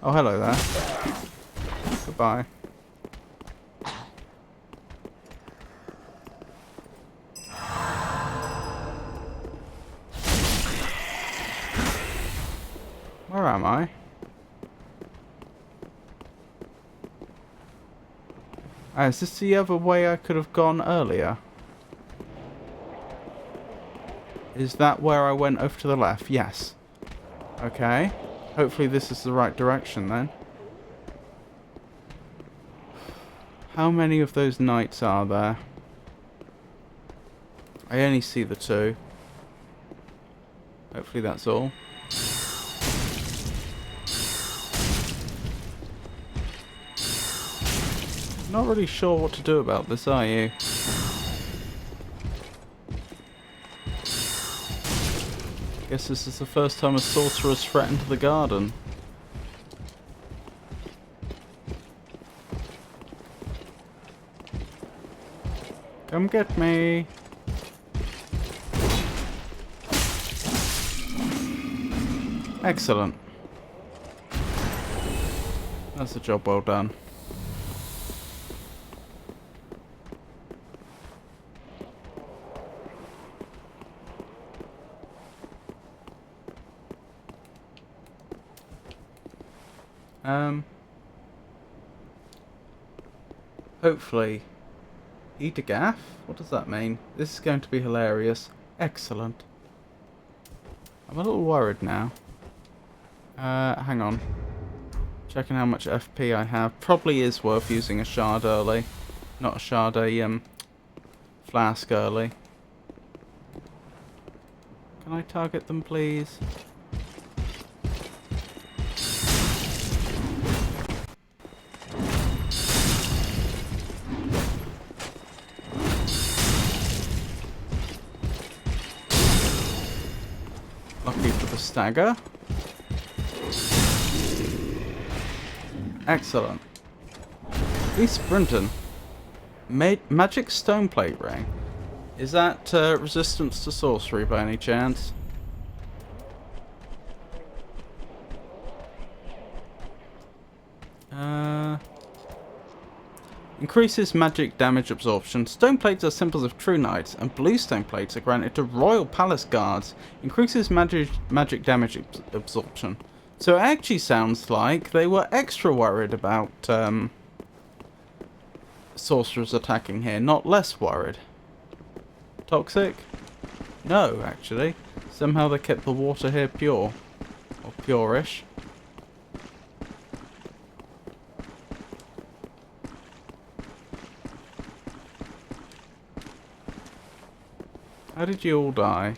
Oh, hello there. Goodbye. Where am I? Ah, is this the other way I could have gone earlier? Is that where I went over to the left? Yes. Okay. Hopefully this is the right direction then. How many of those knights are there? I only see the two. Hopefully that's all. Not really sure what to do about this, are you? Guess this is the first time a sorcerer has threatened the garden. Come get me. Excellent. That's a job well done. Hopefully. Eat a gaff? What does that mean? This is going to be hilarious. Excellent. I'm a little worried now. Hang on. Checking how much FP I have. Probably is worth using a shard early. Not a shard, a flask early. Can I target them, please? Lucky for the stagger. Excellent. East Brinton. Magic stone plate ring. Is that resistance to sorcery by any chance? Increases magic damage absorption. Stone plates are symbols of true knights, and blue stone plates are granted to royal palace guards. Increases magic damage absorption. So it actually sounds like they were extra worried about sorcerers attacking here, not less worried. Toxic? No, actually. Somehow they kept the water here pure. Or pure-ish. How did you all die?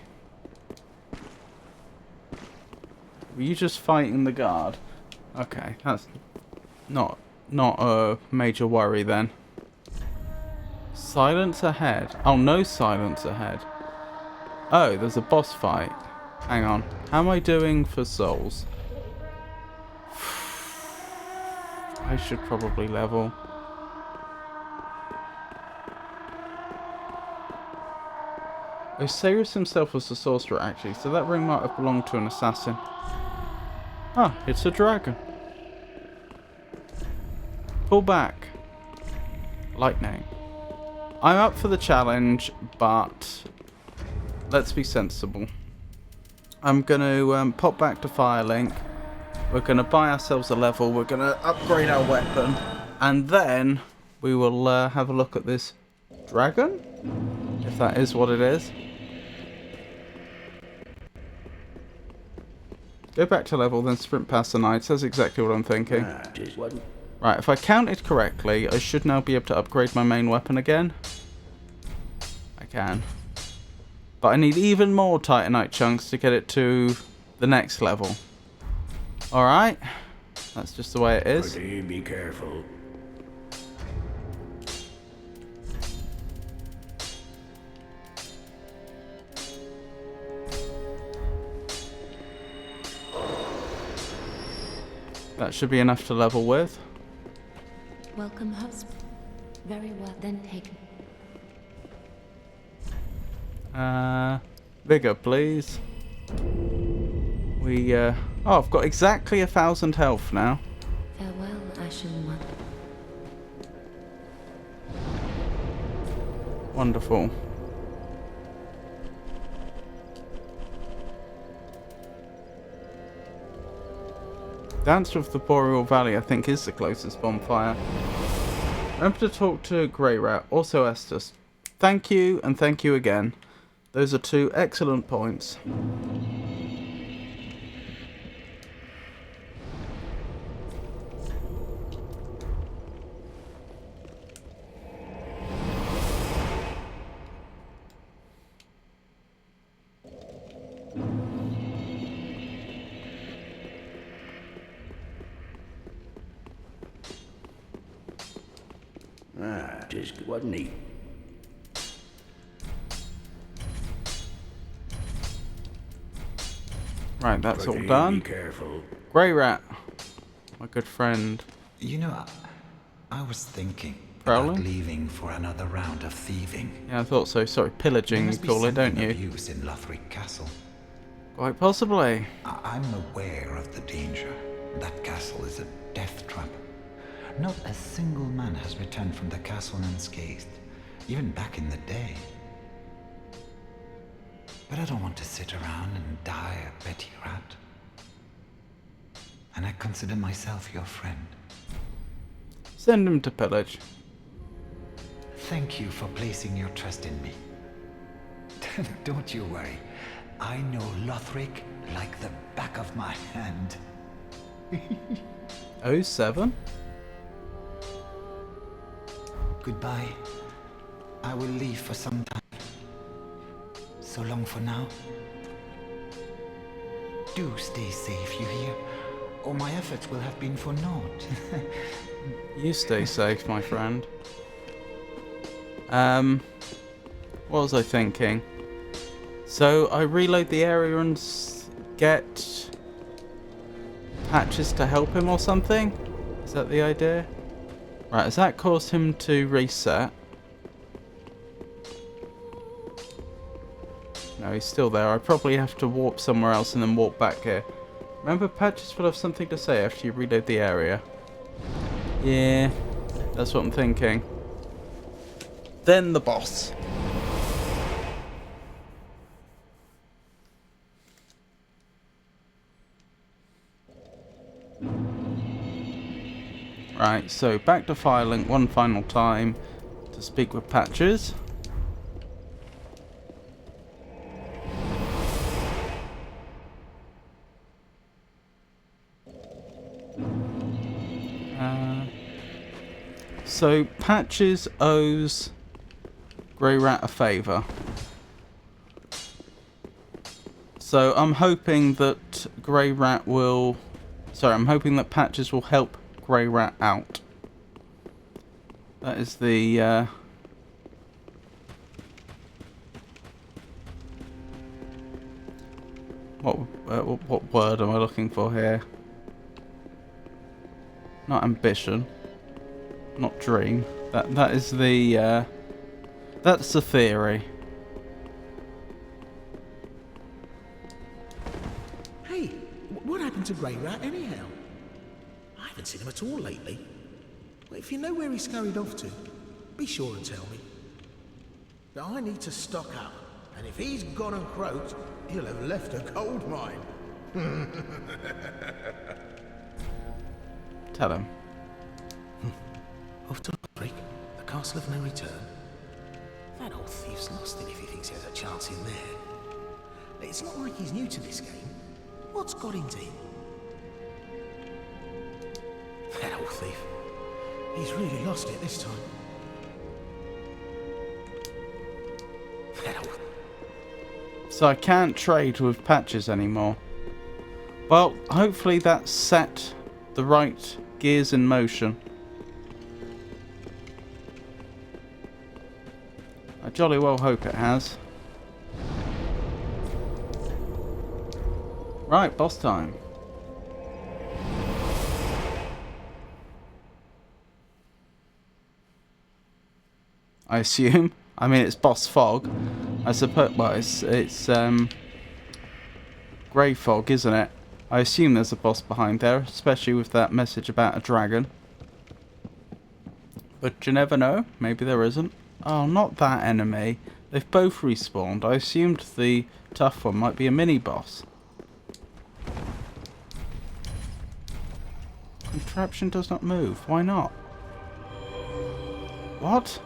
Were you just fighting the guard? Okay, that's not a major worry then. Silence ahead. Oh, no silence ahead. Oh, there's a boss fight. Hang on. How am I doing for souls? I should probably level. Osiris himself was the sorcerer, actually, so that ring might have belonged to an assassin. Ah, it's a dragon. Pull back. Lightning. I'm up for the challenge, but let's be sensible. I'm going to pop back to Firelink. We're going to buy ourselves a level. We're going to upgrade our weapon. And then we will have a look at this dragon, if that is what it is. Go back to level, then sprint past the knights. That's exactly what I'm thinking. Right, if I counted correctly, I should now be able to upgrade my main weapon again. I can. But I need even more Titanite chunks to get it to the next level. Alright. That's just the way it is. Be careful. That should be enough to level with. Welcome, husband. Very well, then taken. Vigor, please. Oh, I've got exactly 1,000 health now. Farewell, Ashen One. Wonderful. Dance with the Boreal Valley, I think, is the closest bonfire. Remember to talk to Grey Rat, also Estus. Thank you, and thank you again. Those are two excellent points. Ah, just wasn't he? Right, that's all Pretty done. careful. Grey Rat, my good friend. You know, I was thinking Prowling? about leaving for another round of thieving. Yeah, I thought so. Sorry, There pillaging you must be call it, don't something of you? use in Lothric Castle. Quite possibly. I'm aware of the danger. That castle is a death trap. Not a single man has returned from the castle unscathed, even back in the day. But I don't want to sit around and die a petty rat. And I consider myself your friend. Send him to pillage. Thank you for placing your trust in me. Don't you worry. I know Lothric like the back of my hand. 07? Goodbye. I will leave for some time. So long for now. Do stay safe, you hear? Or my efforts will have been for naught. You stay safe, my friend. What was I thinking? So I reload the area and get Patches to help him or something? Is that the idea? Right, has that caused him to reset? No, he's still there. I probably have to warp somewhere else and then warp back here. Remember, Patches will have something to say after you reload the area. Yeah, that's what I'm thinking. Then the boss. Right, so back to Firelink one final time to speak with Patches. So Patches owes Grey Rat a favour. So I'm hoping that Grey Rat will... Sorry, I'm hoping that Patches will help Grey Rat out. That is the... What word am I looking for here? Not ambition. Not dream. That is the... that's the theory. Hey, what happened to Grey Rat anyhow? I haven't seen him at all lately. Well, if you know where he's scurried off to, be sure and tell me. But I need to stock up, and if he's gone and croaked, he'll have left a gold mine. Tell him. Off to Lothric, the castle of no return. That old thief's lost it if he thinks he has a chance in there. It's not like he's new to this game. What's got into him? That old thief. He's really lost it this time. That old... So I can't trade with Patches anymore. Well, hopefully that set the right gears in motion. I jolly well hope it has. Right, boss time. I assume. I mean, it's Boss Fog. I suppose. Well, it's Grey Fog, isn't it? I assume there's a boss behind there, especially with that message about a dragon. But you never know. Maybe there isn't. Oh, not that enemy. They've both respawned. I assumed the tough one might be a mini-boss. Contraption does not move. Why not? What?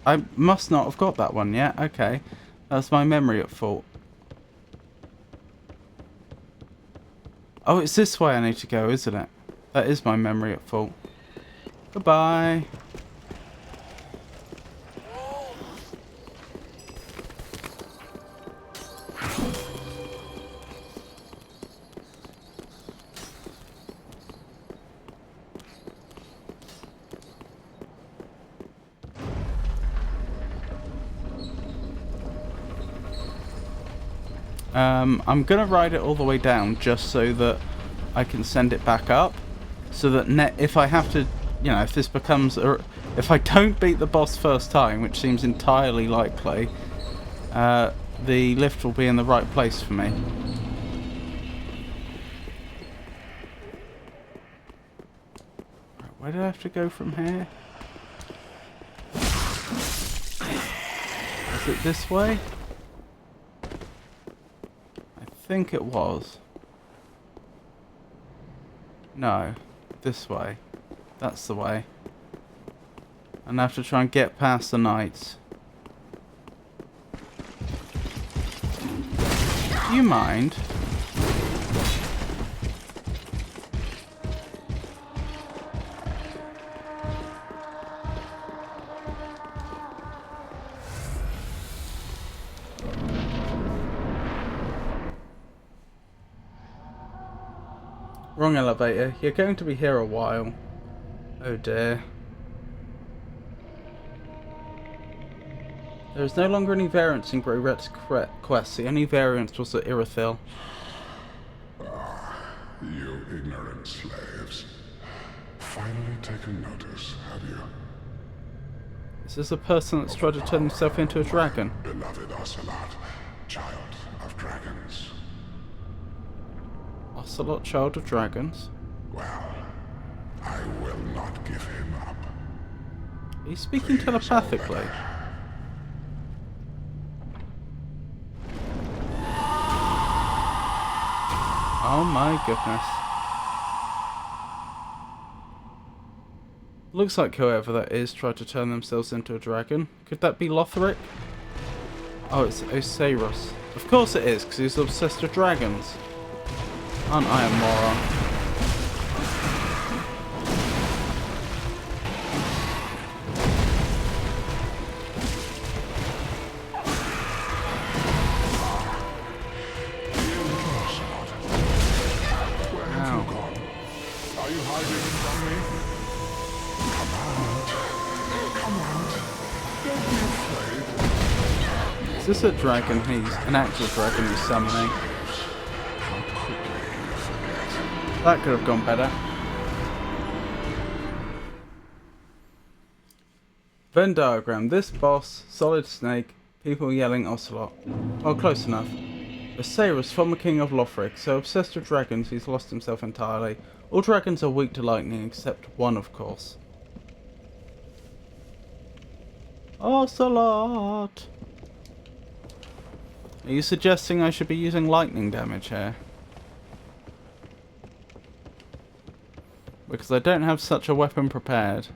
I must not have got that one yet. Okay. That's my memory at fault. Oh, it's this way I need to go, isn't it? That is my memory at fault. Goodbye. I'm going to ride it all the way down just so that I can send it back up. So that if I have to, you know, if this becomes... if I don't beat the boss first time, which seems entirely likely, the lift will be in the right place for me. Where do I have to go from here? Is it this way? I think it was. No, this way. That's the way. And I have to try and get past the knights. Do you mind? Wrong elevator. You're going to be here a while. Oh dear. There is no longer any variance in Greyret's quest. The only variance was at Irithyll. You ignorant slaves. Finally taken notice, have you? Is this a person that's tried to turn himself into a dragon? Beloved Ocelot, child of dragons. Ocelot, child of dragons? Well, I will not give him up. Are you speaking telepathically? Oh my goodness. Looks like whoever that is tried to turn themselves into a dragon. Could that be Lothric? Oh, it's Osiris. Of course it is, because he's obsessed with dragons. Aren't I a moron? Is this a dragon he's an actual dragon he's summoning? That could have gone better. Venn diagram. This boss, Solid Snake, people yelling Ocelot. Oh, close enough. Osiris, former king of Lothric, so obsessed with dragons he's lost himself entirely. All dragons are weak to lightning except one, of course. Ocelot! Are you suggesting I should be using lightning damage here? Because I don't have such a weapon prepared.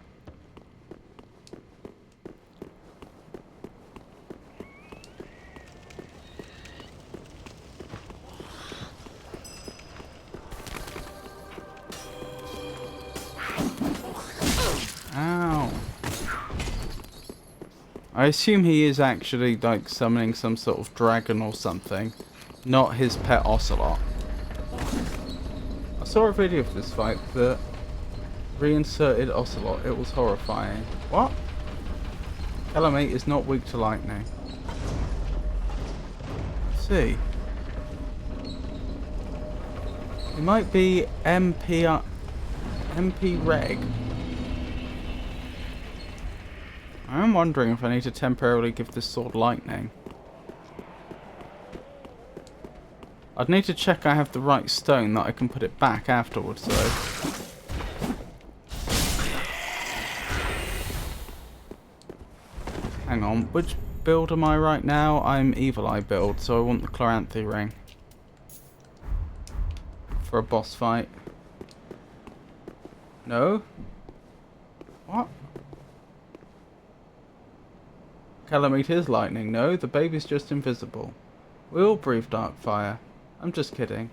Ow. I assume he is actually like summoning some sort of dragon or something, not his pet Ocelot. I saw a video of this fight that reinserted Ocelot. It was horrifying. What? Calamite is not weak to lightning. Let's see. It might be MP Reg. I'm wondering if I need to temporarily give this sword lightning. I'd need to check I have the right stone that I can put it back afterwards though. Hang on, which build am I right now? I'm Evil Eye build, so I want the Chloranthy ring. For a boss fight. No? What? Calamite is lightning. No, the baby's just invisible. We all breathe dark fire. I'm just kidding.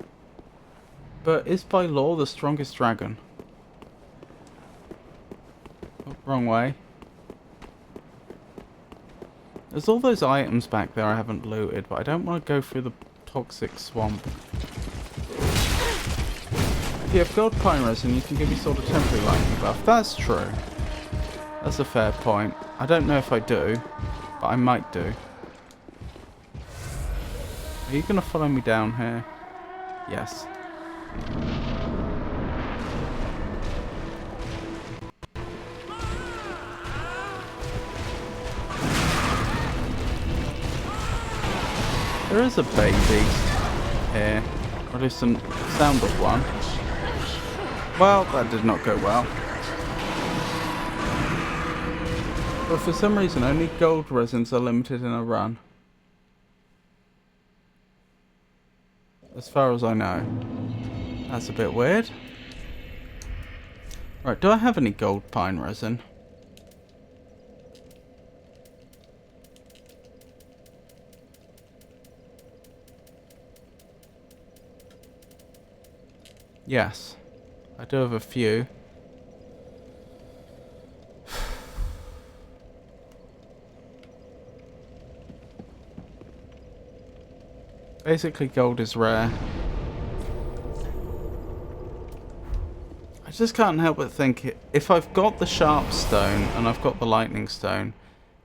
But is by law the strongest dragon? Oh, wrong way. There's all those items back there I haven't looted, but I don't want to go through the toxic swamp. If you have gold pine resin, you can give me sort of temporary lightning buff. That's true. That's a fair point. I don't know if I do, but I might do. Are you going to follow me down here? Yes. There is a baby here. Or at least some sound of one. Well, that did not go well. But for some reason, only gold resins are limited in a run. As far as I know. That's a bit weird. Right, do I have any gold pine resin? Yes. I do have a few. Basically, gold is rare. I just can't help but think, if I've got the sharp stone and I've got the lightning stone,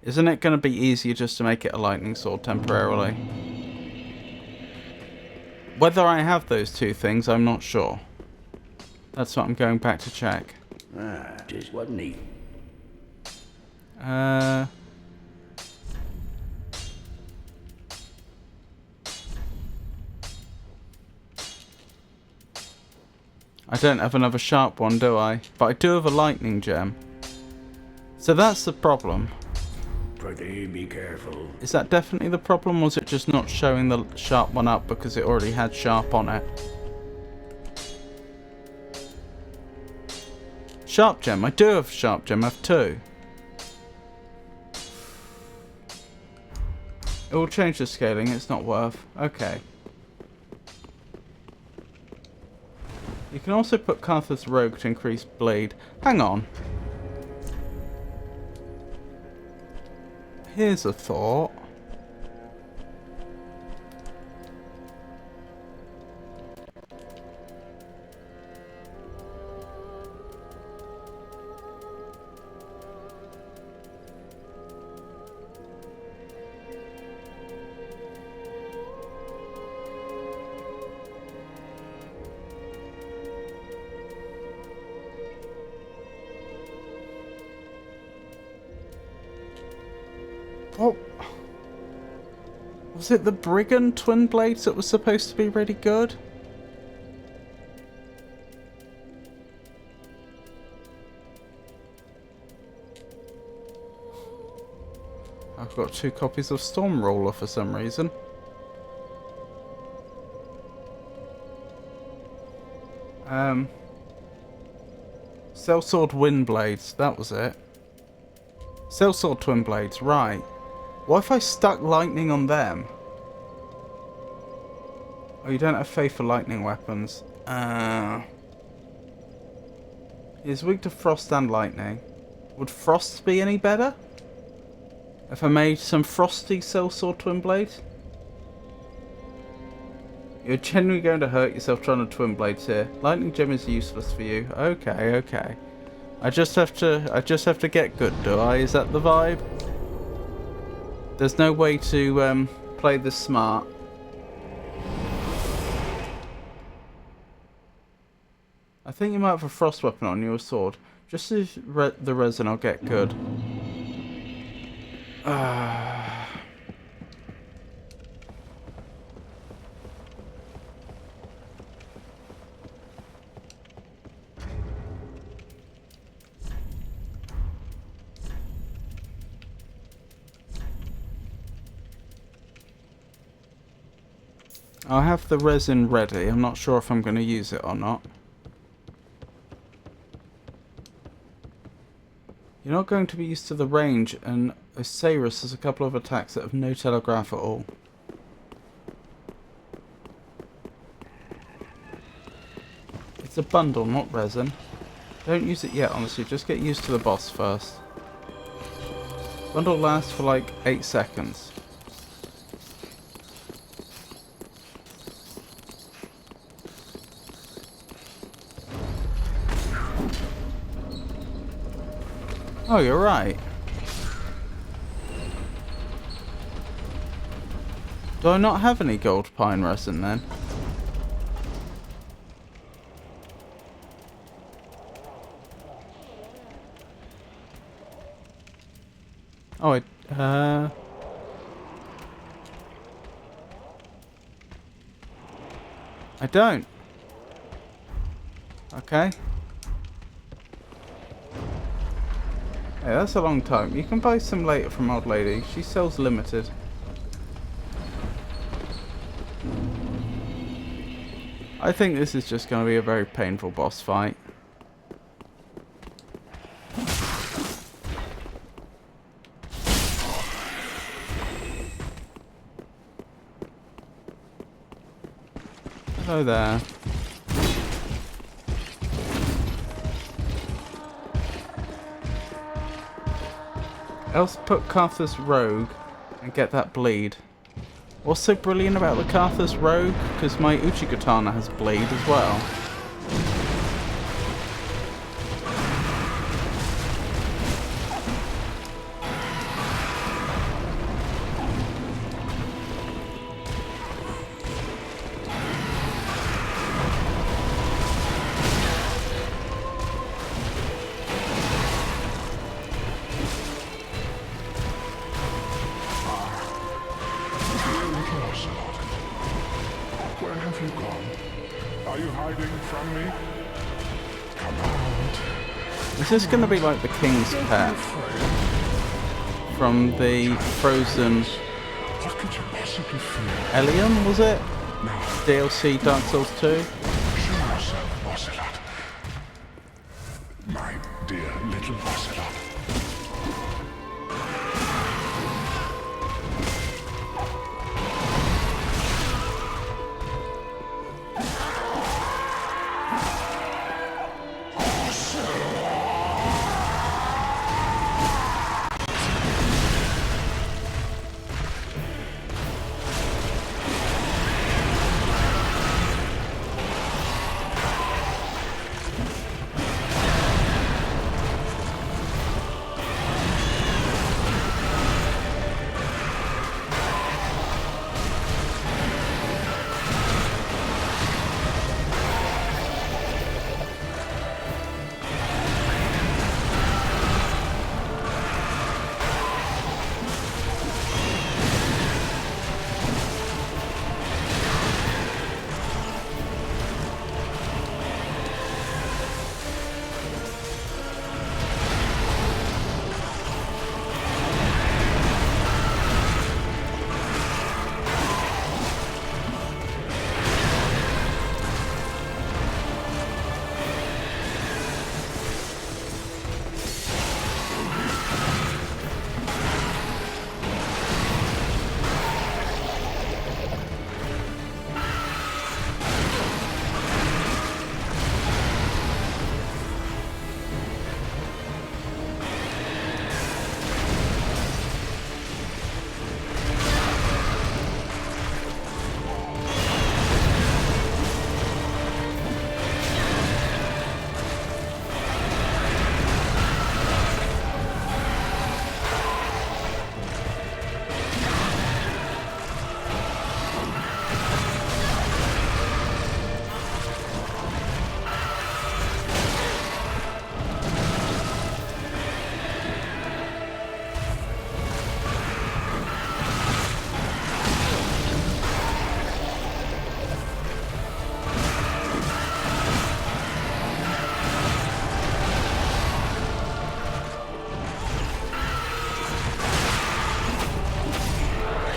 isn't it going to be easier just to make it a lightning sword temporarily? Whether I have those two things, I'm not sure. That's what I'm going back to check. Ah, just wasn't he? I don't have another sharp one, do I? But I do have a lightning gem. So that's the problem. Pretty be careful. Is that definitely the problem, or was it just not showing the sharp one up because it already had sharp on it? Sharp gem. I do have sharp gem. I have two. It will change the scaling. It's not worth. Okay. You can also put Carthus Rogue to increase blade. Hang on. Here's a thought. What? Was it the Brigand Twin Blades that was supposed to be really good? I've got 2 copies of Stormroller for some reason. Sellsword Wind Blades, that was it. Sellsword Twin Blades, right. What if I stuck lightning on them? Oh, you don't have faith for lightning weapons. He's weak to frost and lightning. Would frost be any better? If I made some frosty Sellsword Twin Blades? You're genuinely going to hurt yourself trying to Twin Blades here. Lightning gem is useless for you. Okay, okay. I just have to get good, do I? Is that the vibe? There's no way to play this smart. I think you might have a frost weapon on your sword. Just as the resin, I'll get good. I have the resin ready. I'm not sure if I'm going to use it or not. You're not going to be used to the range, and Osiris has a couple of attacks that have no telegraph at all. It's a bundle, not resin. Don't use it yet, honestly. Just get used to the boss first. Bundle lasts for like 8 seconds. Oh, you're right. Do I not have any gold pine resin then? Oh, I don't. Okay. Yeah, that's a long time. You can buy some later from Old Lady. She sells limited. I think this is just going to be a very painful boss fight. Hello there. Else put Carthus Rogue and get that bleed. What's so brilliant about the Carthus Rogue? Because my Uchigatana has bleed as well. Where have you gone? Are you hiding from me? Come out. Is this going to be like the King's Pet from the Frozen What could you possibly fear? Elion, was it? Now, DLC Dark Souls 2? show yourself, Ocelot. My dear little Ocelot.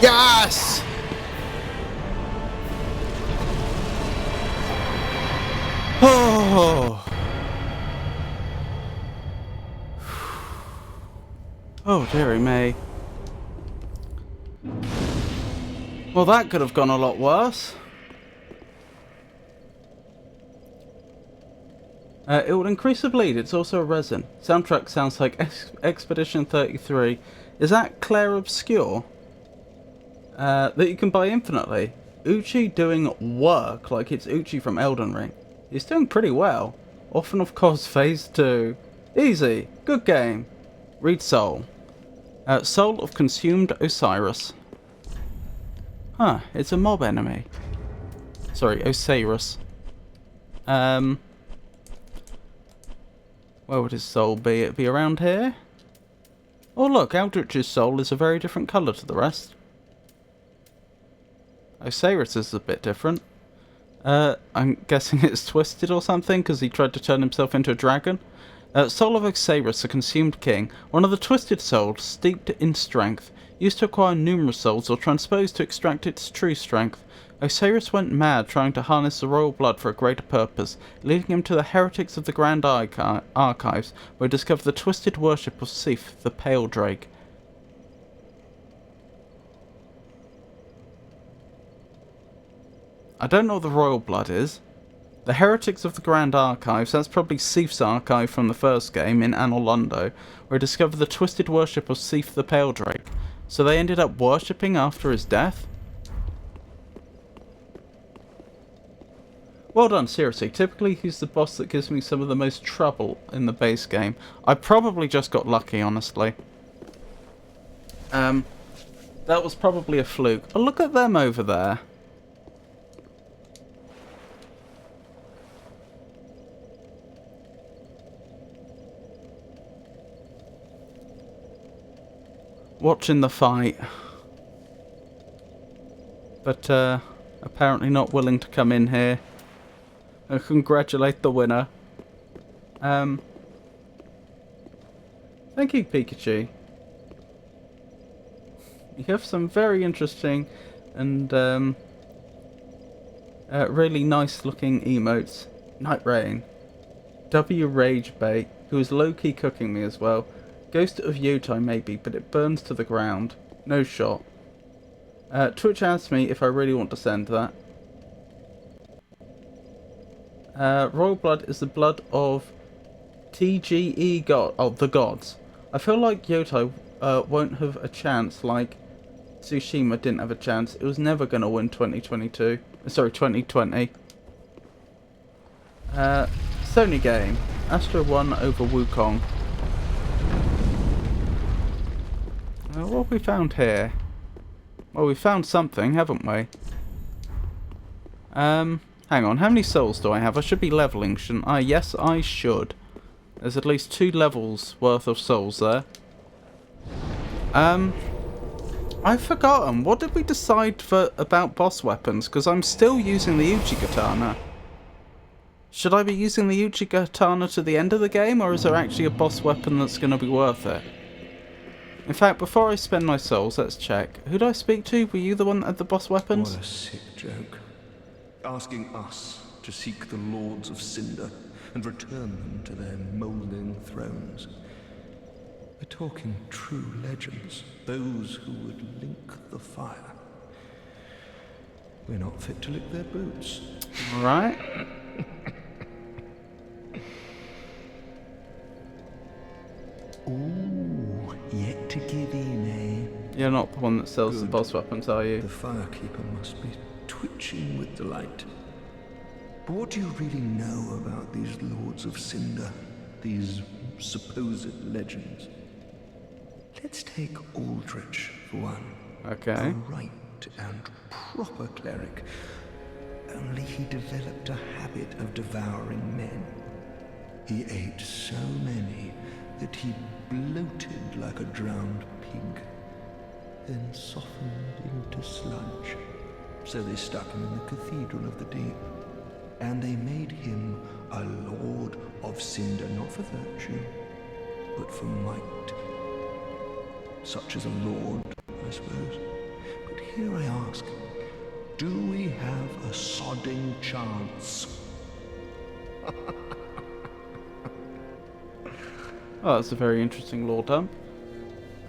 Yes! Oh. Oh, dearie me. Well, that could have gone a lot worse. It will increase the bleed. It's also a resin. Soundtrack sounds like Expedition 33. Is that Claire Obscure? That you can buy infinitely. Uchi doing work like it's Uchi from Elden Ring. He's doing pretty well. Orphan of Kos Phase 2. Easy. Good game. Read Soul. Soul of Consumed Osiris. Huh, it's a mob enemy. Sorry, Osiris. Where would his soul be? It'd be around here? Oh look, Eldritch's soul is a very different colour to the rest. Osiris is a bit different. I'm guessing it's twisted or something, because he tried to turn himself into a dragon. Soul of Osiris, a consumed king, one of the twisted souls, steeped in strength, used to acquire numerous souls or transposed to extract its true strength. Osiris went mad trying to harness the royal blood for a greater purpose, leading him to the heretics of the Grand Archives, where he discovered the twisted worship of Sif, the Pale Drake. I don't know what the royal blood is. The heretics of the Grand Archives, that's probably Sif's archive from the first game in Anor Londo, where he discovered the twisted worship of Sif the Pale Drake. So they ended up worshipping after his death? Well done, seriously. Typically he's the boss that gives me some of the most trouble in the base game. I probably just got lucky, honestly. That was probably a fluke. But look at them over there. Watching the fight. But apparently not willing to come in here. Congratulate the winner. Thank you, Pikachu. You have some very interesting and really nice looking emotes. Night Rain. W Rage Bait, who is low-key cooking me as well. Ghost of Yotai maybe, but it burns to the ground. No shot. Twitch asks me if I really want to send that. Royal blood is the blood of TGE god. Oh, the gods. I feel like Yotai won't have a chance like Tsushima didn't have a chance. It was never going to win 2022. Sorry, 2020. Sony game. Astro won over Wukong. What have we found here? Well, we found something, haven't we? Hang on, how many souls do I have? I should be leveling, shouldn't I? Yes, I should. There's at least 2 levels worth of souls there. I've forgotten. What did we decide about boss weapons? Because I'm still using the Uchigatana. Should I be using the Uchigatana to the end of the game, or is there actually a boss weapon that's going to be worth it? In fact, before I spend my souls, let's check. Who did I speak to? Were you the one that had the boss weapons? What a sick joke. Asking us to seek the Lords of Cinder and return them to their moulding thrones. We're talking true legends, those who would link the fire. We're not fit to lick their boots. Alright. Ooh, yet to give in, eh? You're not the one that sells the boss weapons, are you? The Firekeeper must be twitching with delight. But what do you really know about these Lords of Cinder? These supposed legends? Let's take Aldrich for one. Okay. A right and proper cleric. Only he developed a habit of devouring men. He ate so many that he bloated like a drowned pig, then softened into sludge. So they stuck him in the Cathedral of the Deep, and they made him a Lord of Cinder, not for virtue, but for might. Such as a lord, I suppose. But here I ask, do we have a sodding chance? Oh, that's a very interesting lore dump.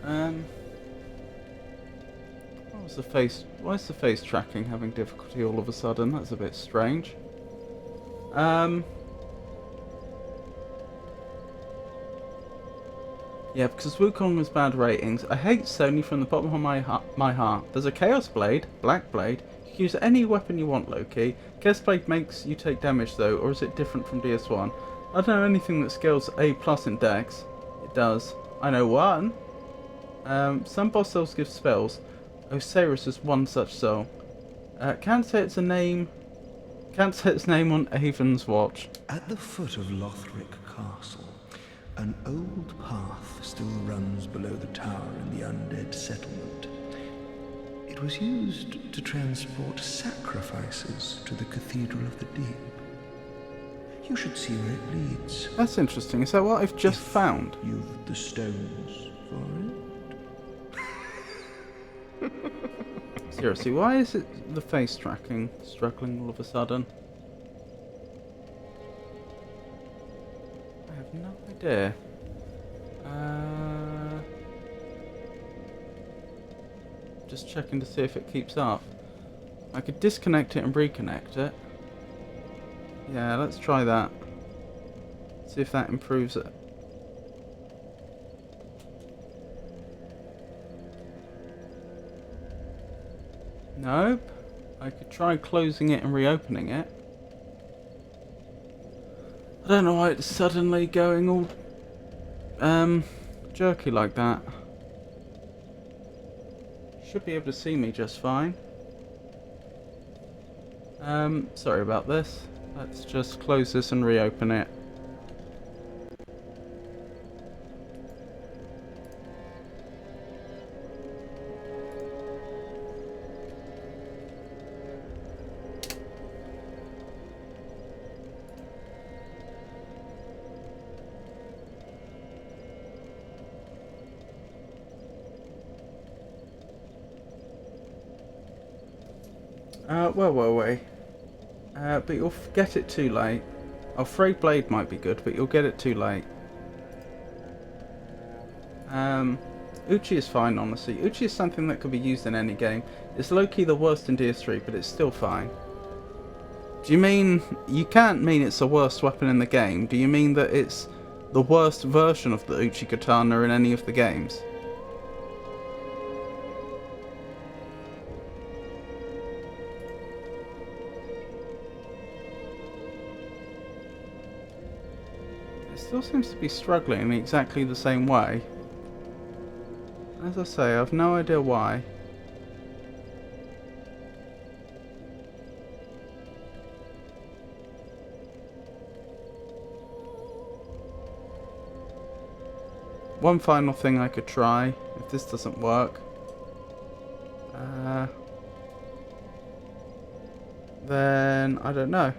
Why is the face tracking having difficulty all of a sudden? That's a bit strange. Yeah, because Wukong has bad ratings. I hate Sony from the bottom of my heart. There's a Chaos Blade, Black Blade. You can use any weapon you want, low-key. Chaos Blade makes you take damage though, or is it different from DS1? I don't know anything that scales A+ in Dex. It does. I know one. Some boss souls give spells. Osiris is one such soul. Can't say its name on Avon's watch. At the foot of Lothric Castle, an old path still runs below the tower in the undead settlement. It was used to transport sacrifices to the Cathedral of the Deep. You should see where it leads. That's interesting. Is that what I've just found? You've the stones for it. Seriously, why is it the face tracking struggling all of a sudden? I have no idea. Just checking to see if it keeps up. I could disconnect it and reconnect it. Yeah, let's try that. See if that improves it. Nope. I could try closing it and reopening it. I don't know why it's suddenly going all jerky like that. Should be able to see me just fine. Sorry about this. Let's just close this and reopen it. Well. But you'll get it too late. Oh, Frayed Blade might be good, but you'll get it too late. Uchi is fine, honestly. Uchi is something that could be used in any game. It's low-key the worst in DS3, but it's still fine. Do you mean... You can't mean it's the worst weapon in the game. Do you mean that it's the worst version of the Uchi Katana in any of the games? Still seems to be struggling in exactly the same way. As I say, I have no idea why. One final thing I could try, if this doesn't work. Then, I don't know.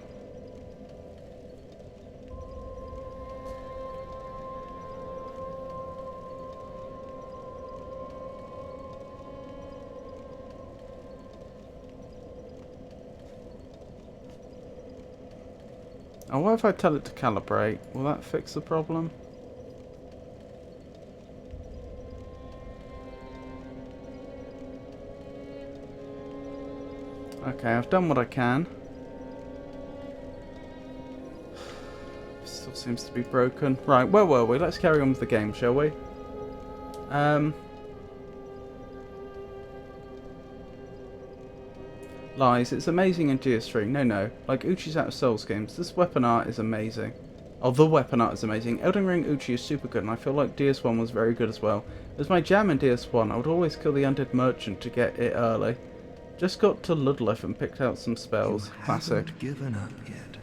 Oh, what if I tell it to calibrate? Will that fix the problem? Okay, I've done what I can. Still seems to be broken. Right, where were we? Let's carry on with the game, shall we? Lies, it's amazing in DS3. No. Like Uchi's Out of Souls games, this weapon art is amazing. Oh, the weapon art is amazing. Elden Ring Uchi is super good, and I feel like DS1 was very good as well. It was my jam in DS1. I would always kill the undead merchant to get it early. Just got to Ludlow and picked out some spells. You Classic. haven't given up yet.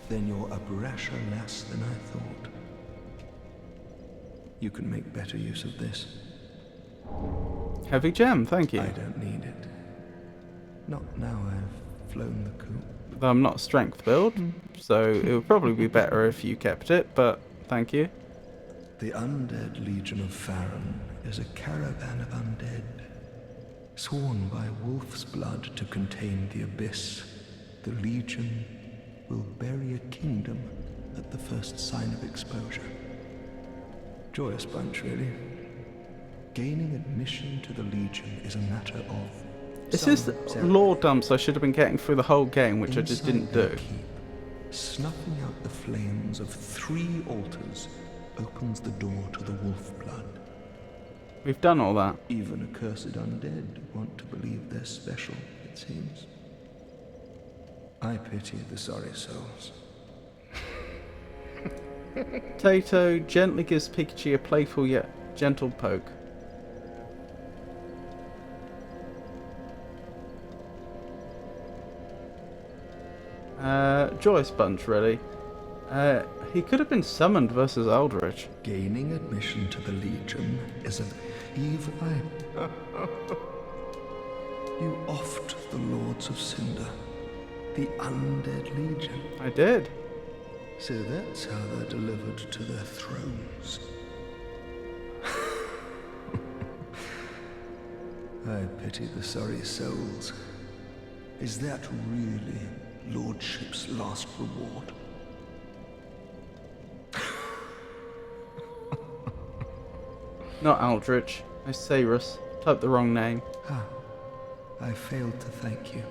Then you're up rasher less than I thought. You can make better use of this. Heavy gem, thank you. I don't need it. Not now I've flown the coop. Though I'm not a strength build, so it would probably be better if you kept it, but thank you. The Undead Legion of Farron is a caravan of undead, sworn by wolf's blood to contain the abyss. The Legion will bury a kingdom at the first sign of exposure. Joyous bunch, really. Gaining admission to the Legion is a matter of... This is the lore dumps I should have been getting through the whole game, which I just didn't do. Keep, snuffing out the flames of 3 altars opens the door to the wolf blood. We've done all that. Even accursed undead want to believe they're special, it seems. I pity the sorry souls. Tato gently gives Pikachu a playful yet gentle poke. Joy Sponge, really. He could have been summoned versus Eldritch. Gaining admission to the Legion is an evil eye. You offed the Lords of Cinder, the Undead Legion. I did. So that's how they're delivered to their thrones. I pity the sorry souls. Is that really Lordship's last reward? Not Eldritch. Osiris. Typed the wrong name. Ah, I failed to thank you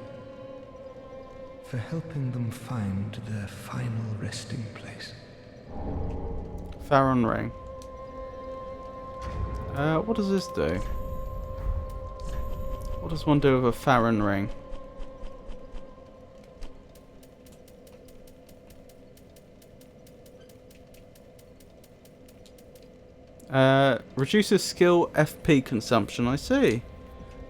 for helping them find their final resting place. Farron Ring. What does this do? What does one do with a Farron Ring? Reduces skill FP consumption, I see.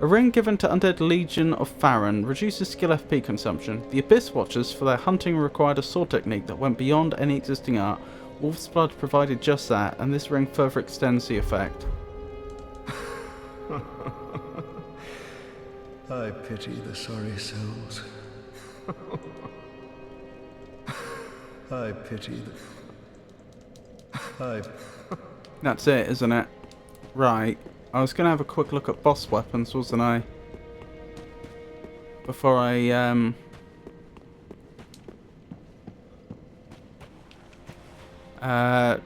A ring given to Undead Legion of Farron reduces skill FP consumption. The Abyss Watchers, for their hunting, required a sword technique that went beyond any existing art. Wolf's Blood provided just that, and this ring further extends the effect. I pity the sorry souls. I pity the... That's it, isn't it? Right. I was going to have a quick look at boss weapons, wasn't I? Before I,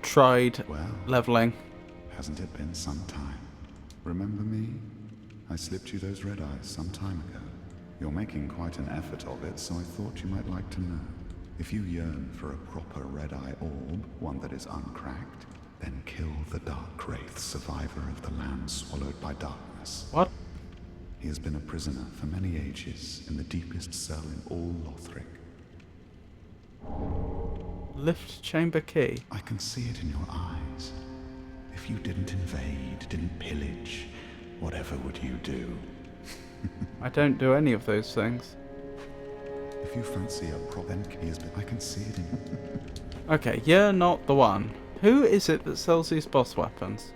tried leveling. Hasn't it been some time? Remember me? I slipped you those red eyes some time ago. You're making quite an effort of it, so I thought you might like to know. If you yearn for a proper red-eye orb, one that is uncracked, then kill the Dark Wraith, survivor of the land swallowed by darkness. What? He has been a prisoner for many ages in the deepest cell in all Lothric. Lift chamber key. I can see it in your eyes. If you didn't invade, didn't pillage, whatever would you do? I don't do any of those things. If you fancy a prop, then I can see it in... Okay, you're not the one. Who is it that sells these boss weapons?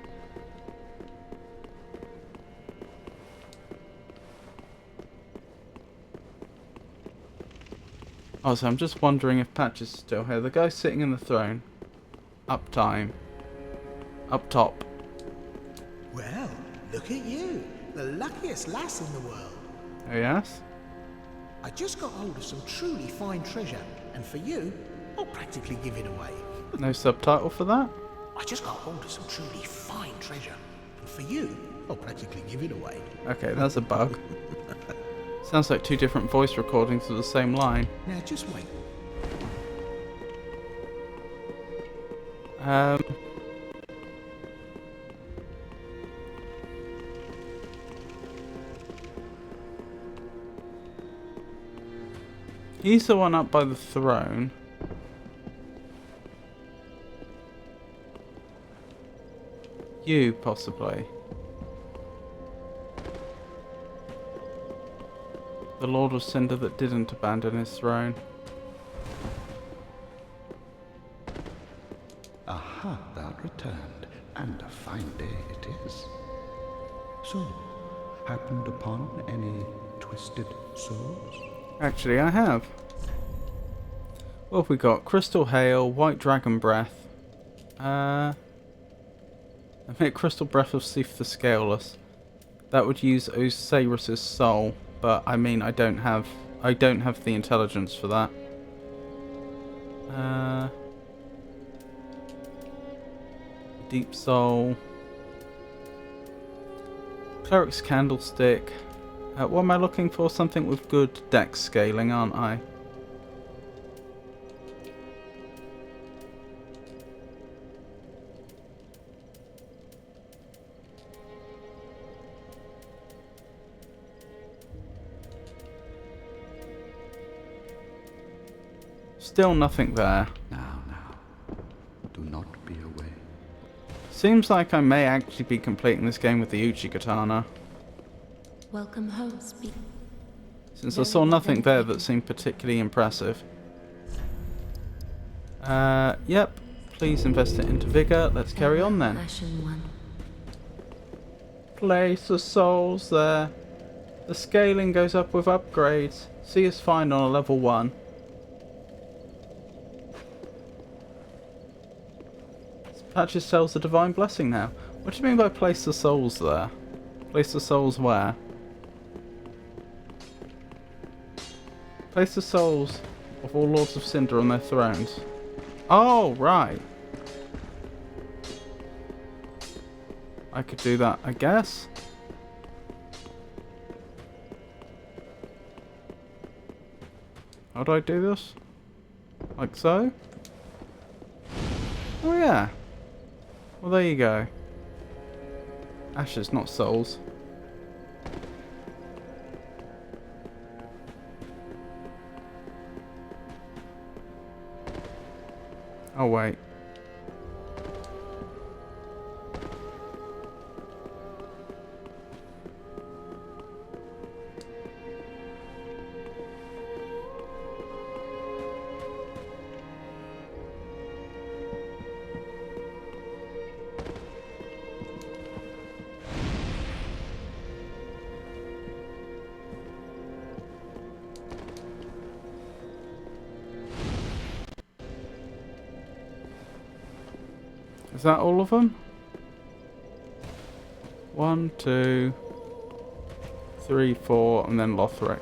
Oh, so I'm just wondering if Patch is still here. The guy sitting in the throne. Uptime. Up top. Well, look at you. The luckiest lass in the world. Oh, yes? I just got hold of some truly fine treasure, and for you, I'll practically give it away. No subtitle for that? I just got hold of some truly fine treasure, and for you, I'll practically give it away. Okay, that's a bug. Sounds like two different voice recordings of the same line. Now, just wait. He's the one up by the throne. You, possibly. The Lord of Cinder that didn't abandon his throne. Aha, thou returned, and a fine day it is. So, happened upon any twisted souls? Actually, I have. What have we got? Crystal Hail, White Dragon Breath. I make Crystal Breath of Sif the Scaleless. That would use Osiris's soul, but I mean I don't have the intelligence for that. Deep Soul. Cleric's Candlestick. What am I looking for? Something with good dex scaling, aren't I? Still nothing there. Now, do not be away. Seems like I may actually be completing this game with the Uchi Katana. Welcome home, speak. Since I saw nothing there that seemed particularly impressive. Yep. Please invest it into vigor. Let's carry on then. Ashen one. Place of souls there. The scaling goes up with upgrades. See us fine on a level 1. Patches sells the divine blessing now. What do you mean by place the souls there? Place the souls where? Place the souls of all lords of Cinder on their thrones. Oh, right. I could do that, I guess. How do I do this? Like so? Oh yeah. Well, there you go. Ashes, not souls. Oh wait. Is that all of them? 1, 2, 3, 4, and then Lothric.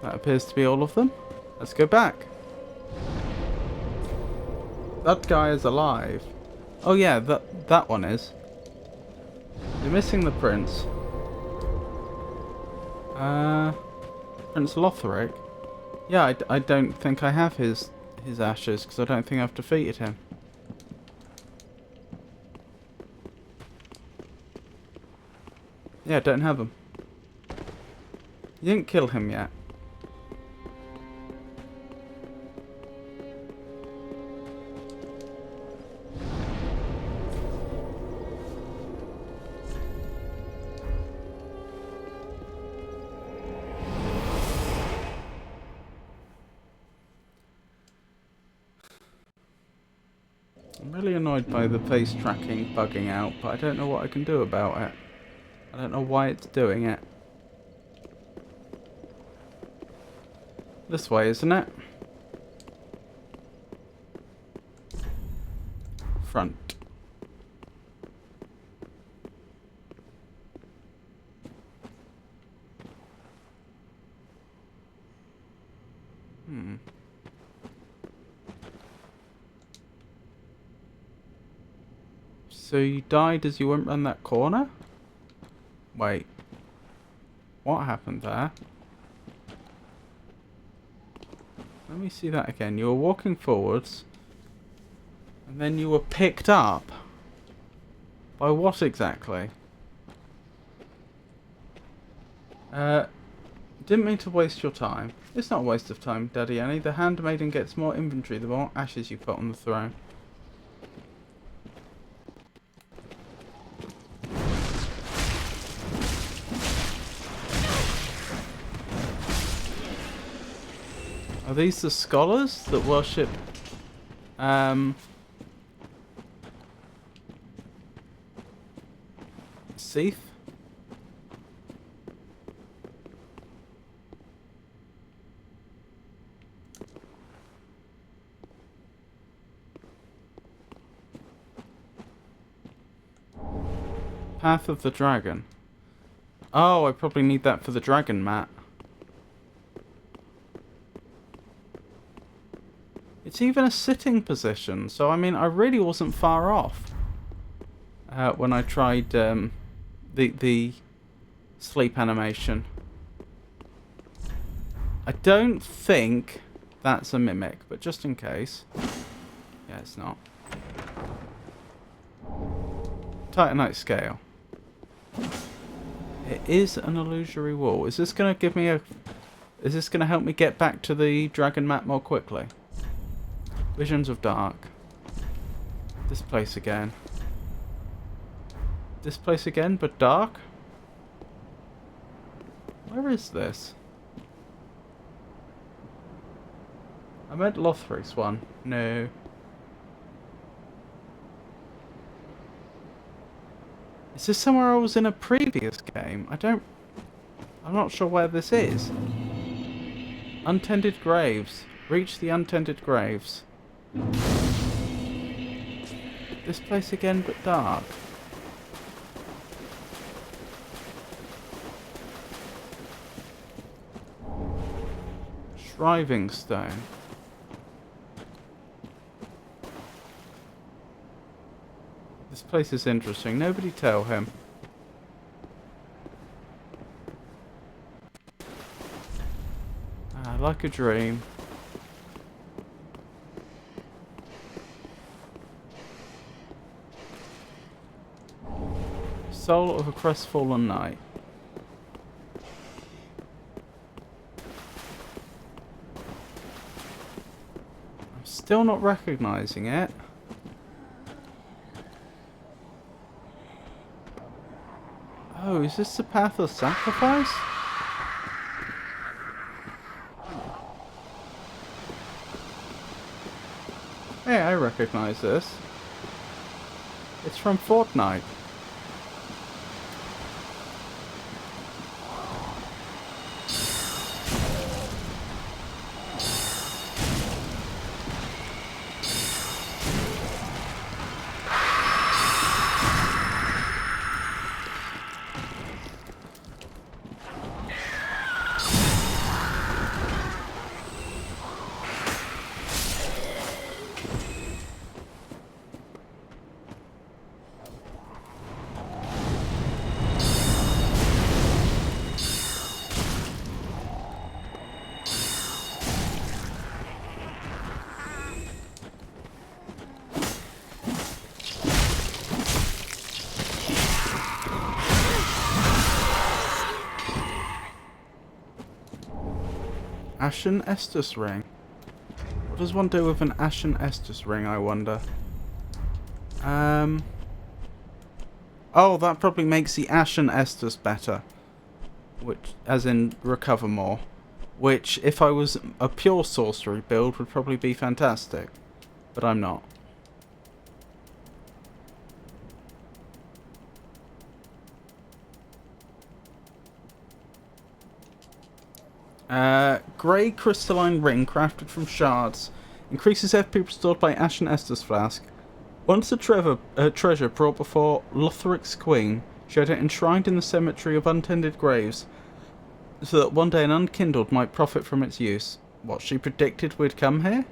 That appears to be all of them. Let's go back. That guy is alive. Oh yeah, that one is. You're missing the prince. Prince Lothric. Yeah, I don't think I have his ashes because I don't think I've defeated him. Yeah, don't have him. You didn't kill him yet. I'm really annoyed by the face tracking bugging out, but I don't know what I can do about it. I don't know why it's doing it. This way, isn't it? Front. So you died as you went round that corner? Wait. What happened there? Let me see that again. You were walking forwards. And then you were picked up. By what exactly? Didn't mean to waste your time. It's not a waste of time, Daddy Annie. The handmaiden gets more inventory the more ashes you put on the throne. Are these the scholars that worship Seath? Path of the Dragon. Oh, I probably need that for the dragon mat. It's even a sitting position, so I mean, I really wasn't far off when I tried the sleep animation. I don't think that's a mimic, but just in case. Yeah, it's not. Titanite scale. It is an illusory wall. Is this going to give me a... Is this going to help me get back to the dragon map more quickly? Visions of Dark. This place again. This place again, but dark? Where is this? I meant Lothric's one. No. Is this somewhere I was in a previous game? I'm not sure where this is. Untended graves. Reach the untended graves. This place again, but dark. Shriving stone. This place is interesting. Nobody tell him. Like a dream. Soul of a crestfallen knight. I'm still not recognizing it. Oh, is this the path of sacrifice? Hey, I recognize this. It's from Fortnite. Ashen Estus ring. What does one do with an Ashen Estus ring, I wonder? Oh, that probably makes the Ashen Estus better. Which, as in, recover more. Which, if I was a pure sorcery build, would probably be fantastic. But I'm not. Grey crystalline ring crafted from shards. Increases FP restored by Ashen Estus flask. Once the treasure brought before Lothric's queen, she had it enshrined in the cemetery of untended graves, so that one day an unkindled might profit from its use. What, she predicted we'd come here?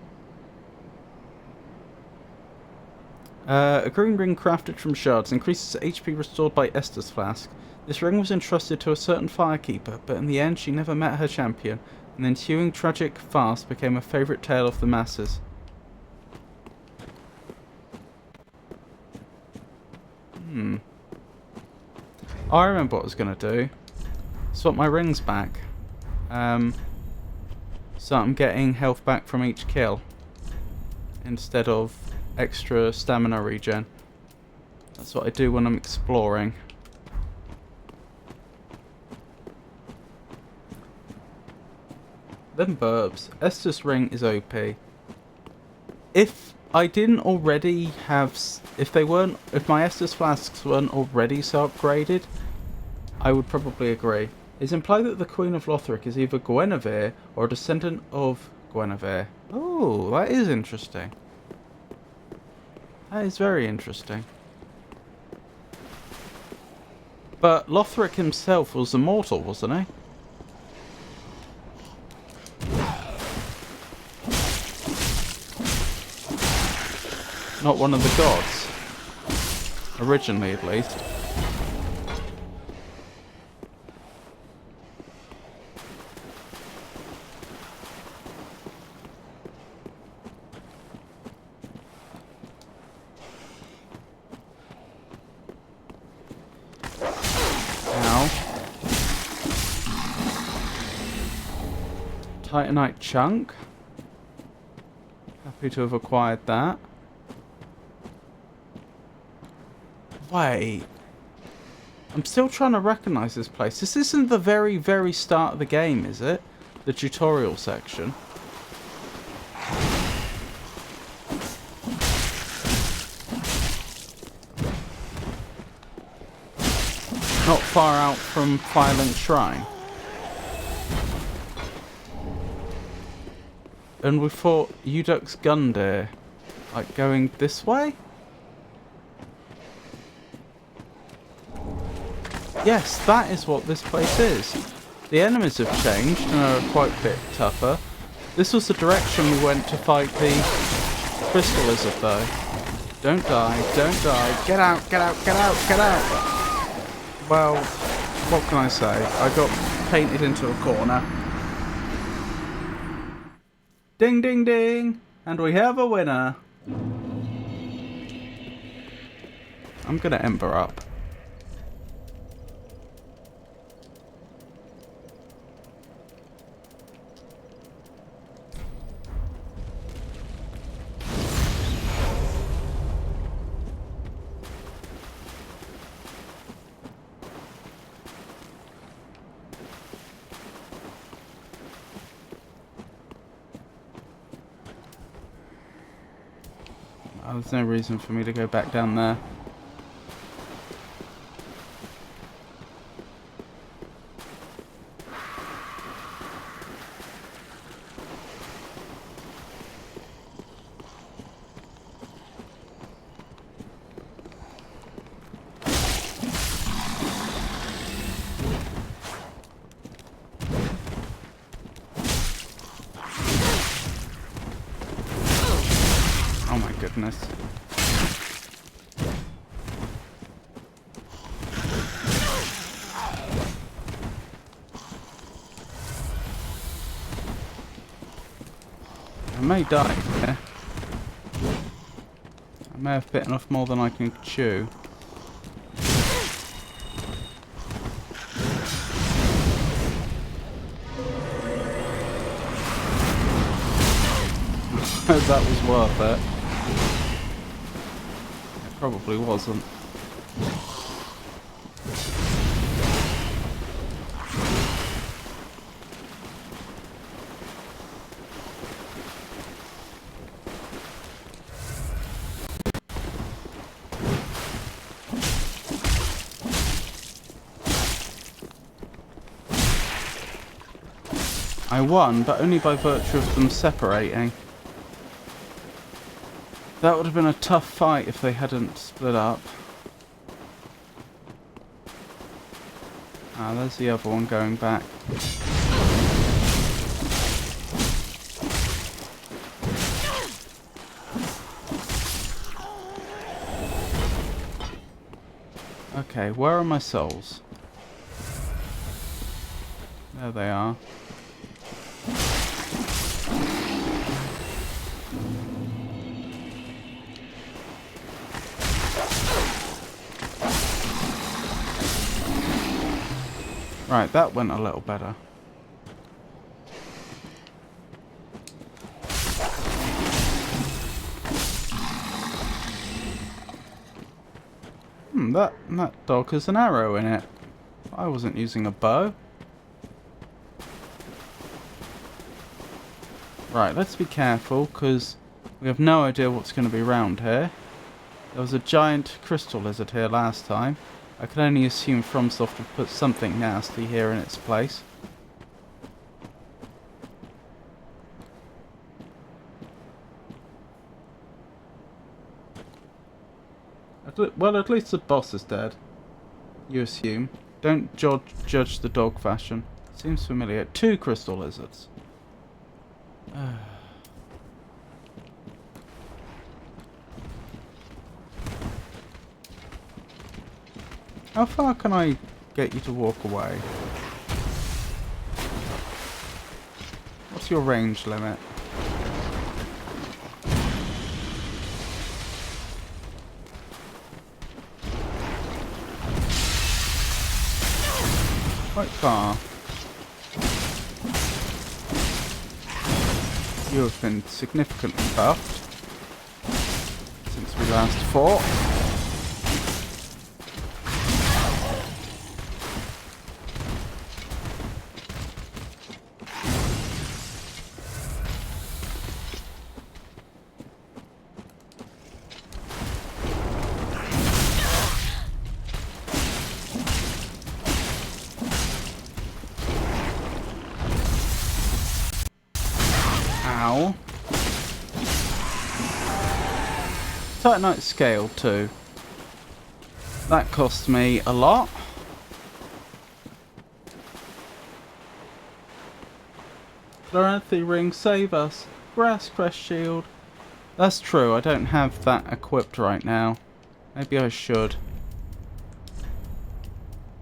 A green ring crafted from shards increases HP restored by Estus flask. This ring was entrusted to a certain firekeeper, but in the end she never met her champion, and the ensuing tragic farce became a favourite tale of the masses. Oh, I remember what I was going to do. Swap my rings back. So I'm getting health back from each kill, instead of extra stamina regen. That's what I do when I'm exploring. Them burbs. Estus ring is OP. If I didn't already have... If my Estus flasks weren't already so upgraded, I would probably agree. It's implied that the Queen of Lothric is either Guinevere or a descendant of Guinevere. Oh, that is interesting. That is very interesting. But Lothric himself was immortal, wasn't he? Not one of the gods. Originally, at least. Ow. Titanite chunk. Happy to have acquired that. Wait. I'm still trying to recognise this place. This isn't the very, very start of the game, is it? The tutorial section. not far out from Firelink Shrine. And we fought Udux Gundyr, like going this way? Yes, that is what this place is. The enemies have changed and are quite a bit tougher. This was the direction we went to fight the Crystal Lizard though. Don't die, don't die. Get out, get out, get out, get out! Well, what can I say? I got painted into a corner. Ding, ding, ding! And we have a winner! I'm gonna Ember up. Oh, there's no reason for me to go back down there. Oh my goodness. I may die here. I may have bitten off more than I can chew. That was worth it. It probably wasn't. I won, but only by virtue of them separating. That would have been a tough fight if they hadn't split up. Ah, there's the other one going back. Okay, where are my souls? There they are. Right, that went a little better. That dog has an arrow in it. I wasn't using a bow. Right, let's be careful, because we have no idea what's going to be around here. There was a giant crystal lizard here last time. I can only assume FromSoft have put something nasty here in its place. Well, at least the boss is dead. You assume. Don't judge the dog fashion. Seems familiar. 2 crystal lizards. How far can I get you to walk away? What's your range limit? Quite far. You have been significantly buffed since we last fought. Titanite scale too. That cost me a lot. Chloranthy ring, save us. Grass crest shield. That's true, I don't have that equipped right now. Maybe I should.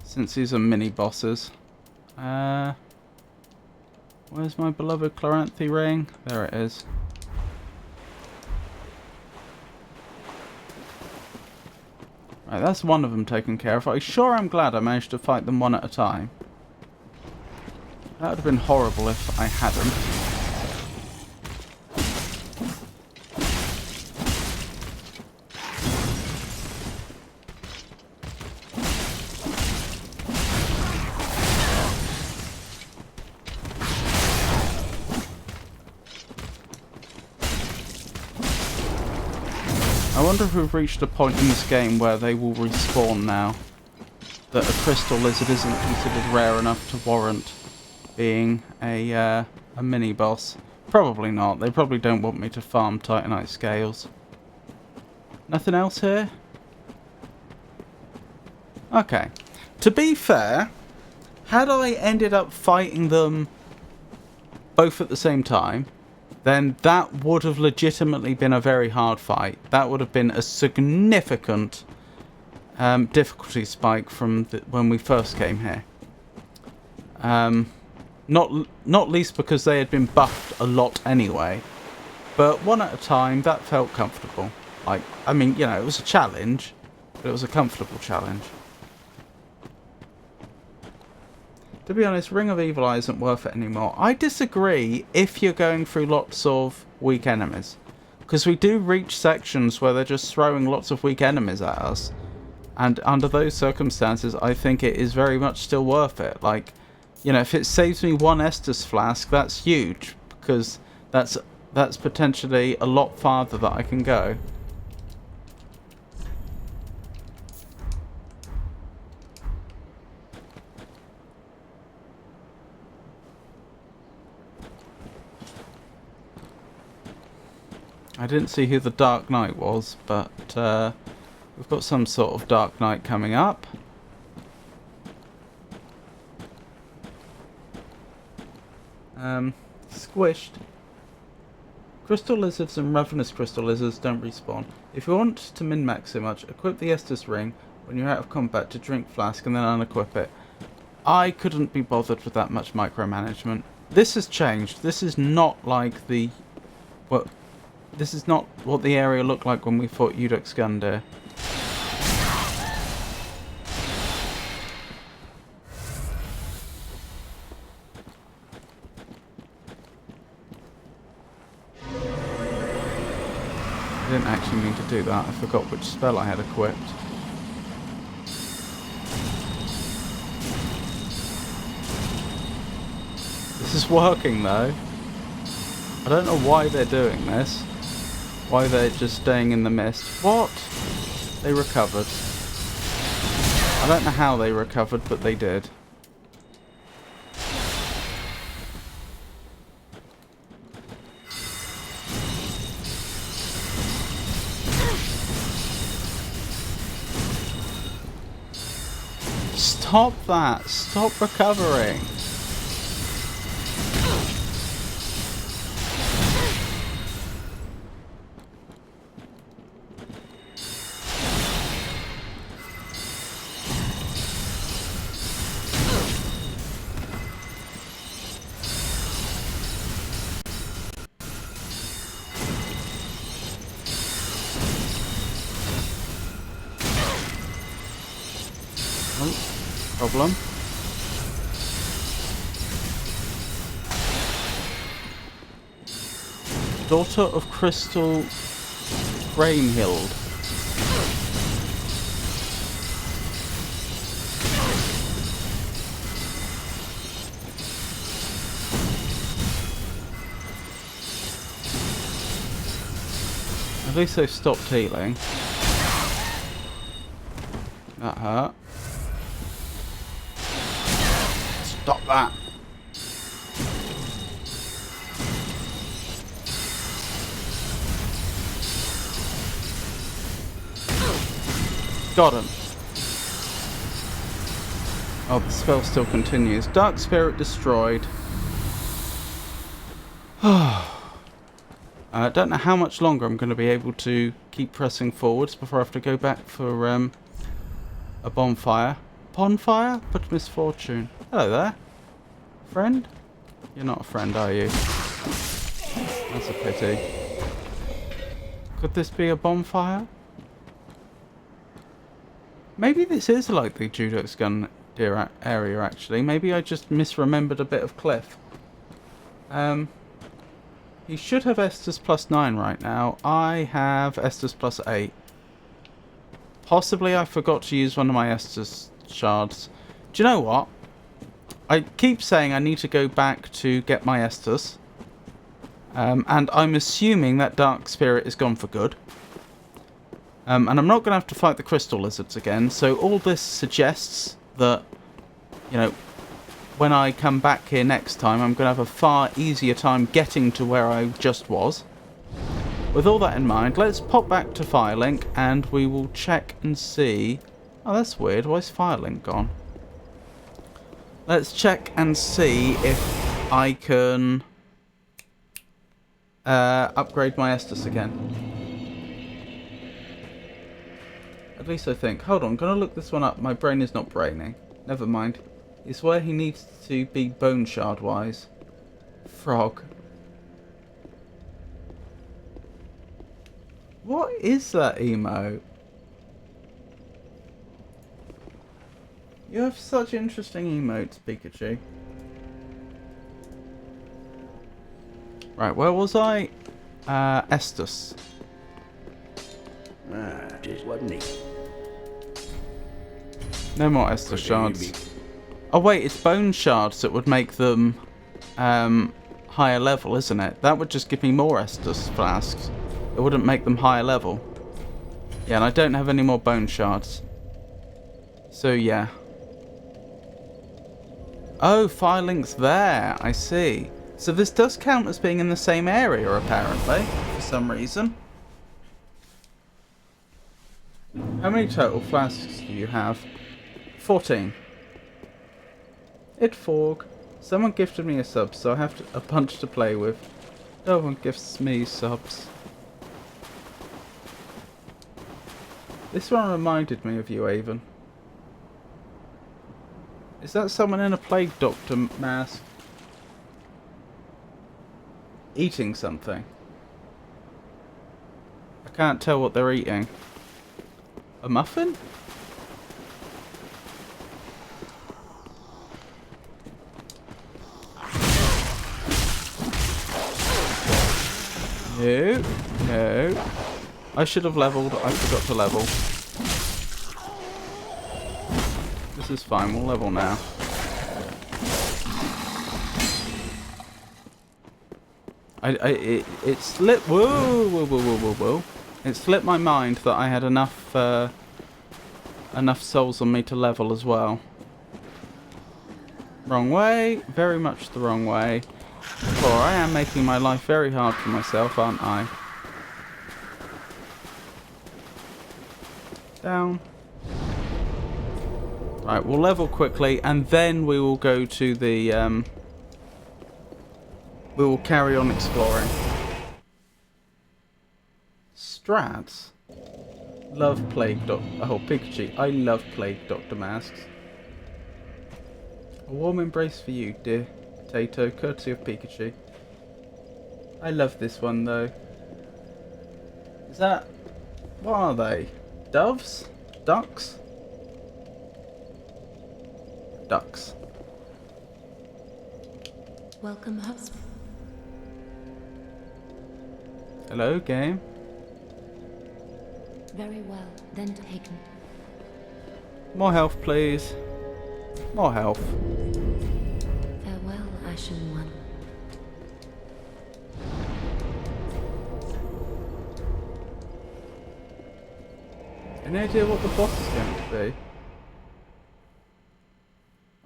Since these are mini bosses. Where's my beloved Chloranthy ring? There it is. Right, that's one of them taken care of. I'm glad I managed to fight them one at a time. That would have been horrible if I hadn't. I wonder if we've reached a point in this game where they will respawn now. That a crystal lizard isn't considered rare enough to warrant being a mini-boss. Probably not. They probably don't want me to farm Titanite scales. Nothing else here? Okay. To be fair, had I ended up fighting them both at the same time, then that would have legitimately been a very hard fight. That would have been a significant difficulty spike from when we first came here. Not least because they had been buffed a lot anyway. But one at a time, that felt comfortable. Like, I mean, you know, it was a challenge, but it was a comfortable challenge. To be honest, Ring of Evil Eye isn't worth it anymore. I disagree if you're going through lots of weak enemies. Because we do reach sections where they're just throwing lots of weak enemies at us. And under those circumstances, I think it is very much still worth it. Like, you know, if it saves me one Estus flask, that's huge. Because that's potentially a lot farther that I can go. I didn't see who the Dark Knight was, but we've got some sort of Dark Knight coming up. Squished. Crystal lizards and ravenous crystal lizards don't respawn. If you want to min-max so much, equip the Estus ring when you're out of combat to drink flask and then unequip it. I couldn't be bothered with that much micromanagement. This has changed. This is not like the... Well, this is not what the area looked like when we fought Udox Gundyr. I didn't actually mean to do that. I forgot which spell I had equipped. This is working though. I don't know why they're doing this. Why they're just staying in the mist. What? They recovered. I don't know how they recovered, but they did. Stop that! Stop recovering! Problem. Daughter of Crystal Rainhild. At least they've stopped healing. That hurt. Stop that. Got him. Oh, the spell still continues. Dark Spirit destroyed. I don't know how much longer I'm going to be able to keep pressing forwards before I have to go back for a bonfire. Bonfire? But misfortune. Hello there. Friend? You're not a friend, are you? That's a pity. Could this be a bonfire? Maybe this is like the Judox gun area, actually. Maybe I just misremembered a bit of cliff. He should have Estus +9 right now. I have Estus +8. Possibly I forgot to use one of my Estus shards. Do you know what? I keep saying I need to go back to get my Estus. And I'm assuming that Dark Spirit is gone for good. And I'm not going to have to fight the Crystal Lizards again. So all this suggests that, you know, when I come back here next time, I'm going to have a far easier time getting to where I just was. With all that in mind, let's pop back to Firelink and we will check and see... Oh, that's weird. Why is Firelink gone? Let's check and see if I can upgrade my Estus again. At least I think. Hold on, I'm going to look this one up. My brain is not braining. Never mind. It's where he needs to be bone shard wise. Frog. What is that emote? You have such interesting emotes, Pikachu. Right, where was I? Estus. Just wasn't he? No more Estus shards. Oh wait, it's bone shards that would make them higher level, isn't it? That would just give me more Estus flasks. It wouldn't make them higher level. Yeah, and I don't have any more bone shards. So yeah. Oh, Firelink's there. I see. So this does count as being in the same area, apparently, for some reason. How many total flasks do you have? 14. Itforg. Someone gifted me a sub, so I have a bunch to play with. No one gifts me subs. This one reminded me of you, Avon. Is that someone in a Plague Doctor mask? Eating something. I can't tell what they're eating. A muffin? No, no. I should have leveled. I forgot to level. This is fine. We'll level now. It slipped. Whoa. It slipped my mind that I had enough souls on me to level as well. Wrong way. Very much the wrong way. For I am making my life very hard for myself, aren't I? Down. Right, we'll level quickly, and then we will go to the, we will carry on exploring. Strats. Love Plague Doctor. Oh, Pikachu. I love Plague Doctor masks. A warm embrace for you, dear Potato, courtesy of Pikachu. I love this one, though. Is that... What are they? Doves? Ducks? Ducks. Welcome, husband. Hello, game. Very well, then taken. More health, please. More health. Farewell, Ashen One. Any idea what the boss is going to be?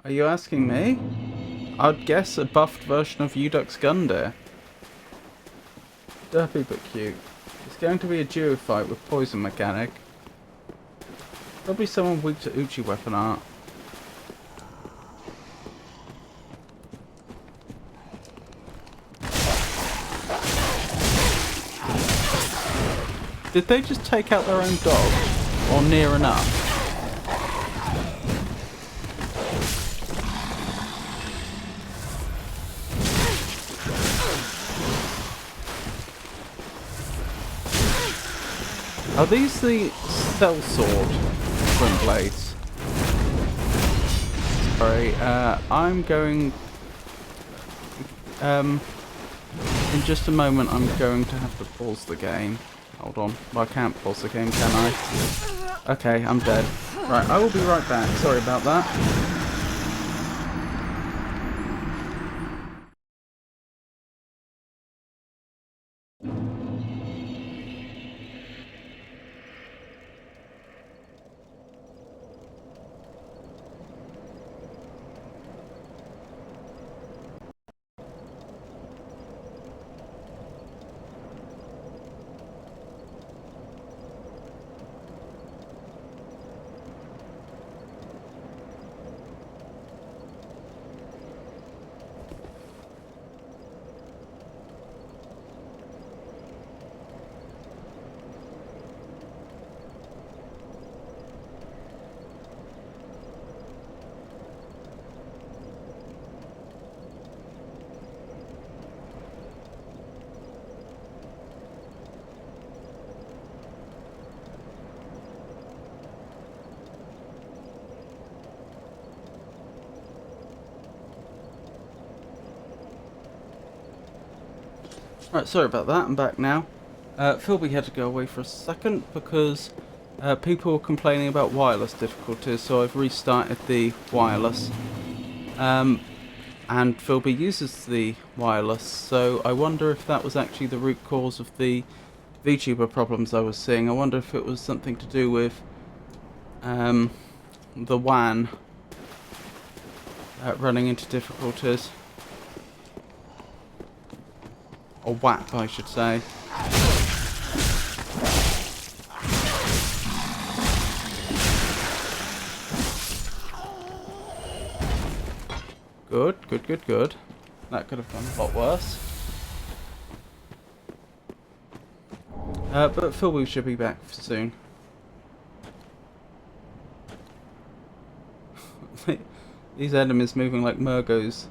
Are you asking me? I'd guess a buffed version of Udux Gundyr. Derpy but cute. It's going to be a duo fight with Poison Mechanic. Probably someone weak to Uchi weapon art. Did they just take out their own dog? Or near enough? Are these the sellsword twin blades? Sorry, I'm going... in just a moment I'm going to have to pause the game. Hold on. Well, I can't pause the game, can I? Okay, I'm dead. Right, I will be right back. Sorry about that. Right, sorry about that, I'm back now. Philby had to go away for a second because people were complaining about wireless difficulties, so I've restarted the wireless. And Philby uses the wireless, so I wonder if that was actually the root cause of the VTuber problems I was seeing. I wonder if it was something to do with the WAN running into difficulties. Or WAP, I should say. Good, good, good, good. That could have gone a lot worse. But Philby should be back soon. These enemies moving like Murgos.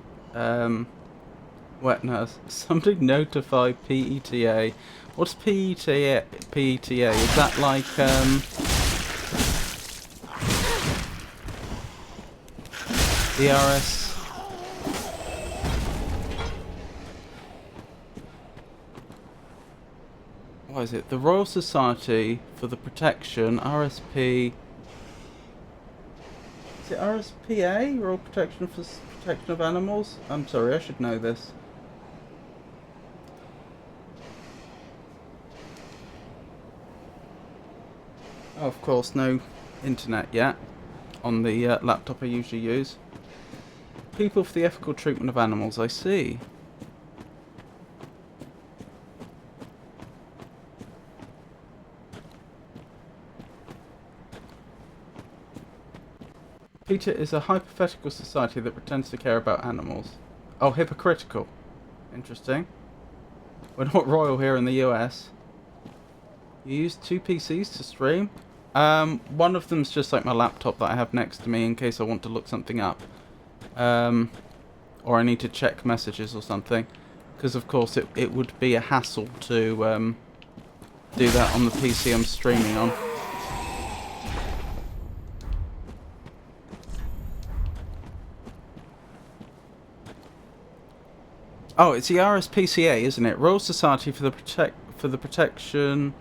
Wet nurse. Somebody notify PETA. What's PETA? PETA? Is that like the RS? What is it? The Royal Society for the Protection, RSP. Is it RSPA? Royal Protection for Protection of Animals? I'm sorry, I should know this. Oh, of course, no internet yet on the laptop I usually use. People for the Ethical Treatment of Animals, I see. PETA is a hypothetical society that pretends to care about animals. Oh, hypocritical. Interesting. We're not royal here in the US. You use 2 PCs to stream? One of them's just like my laptop that I have next to me in case I want to look something up. Or I need to check messages or something. Because of course it would be a hassle to do that on the PC I'm streaming on. Oh, it's the RSPCA, isn't it? Royal Society for the Protection...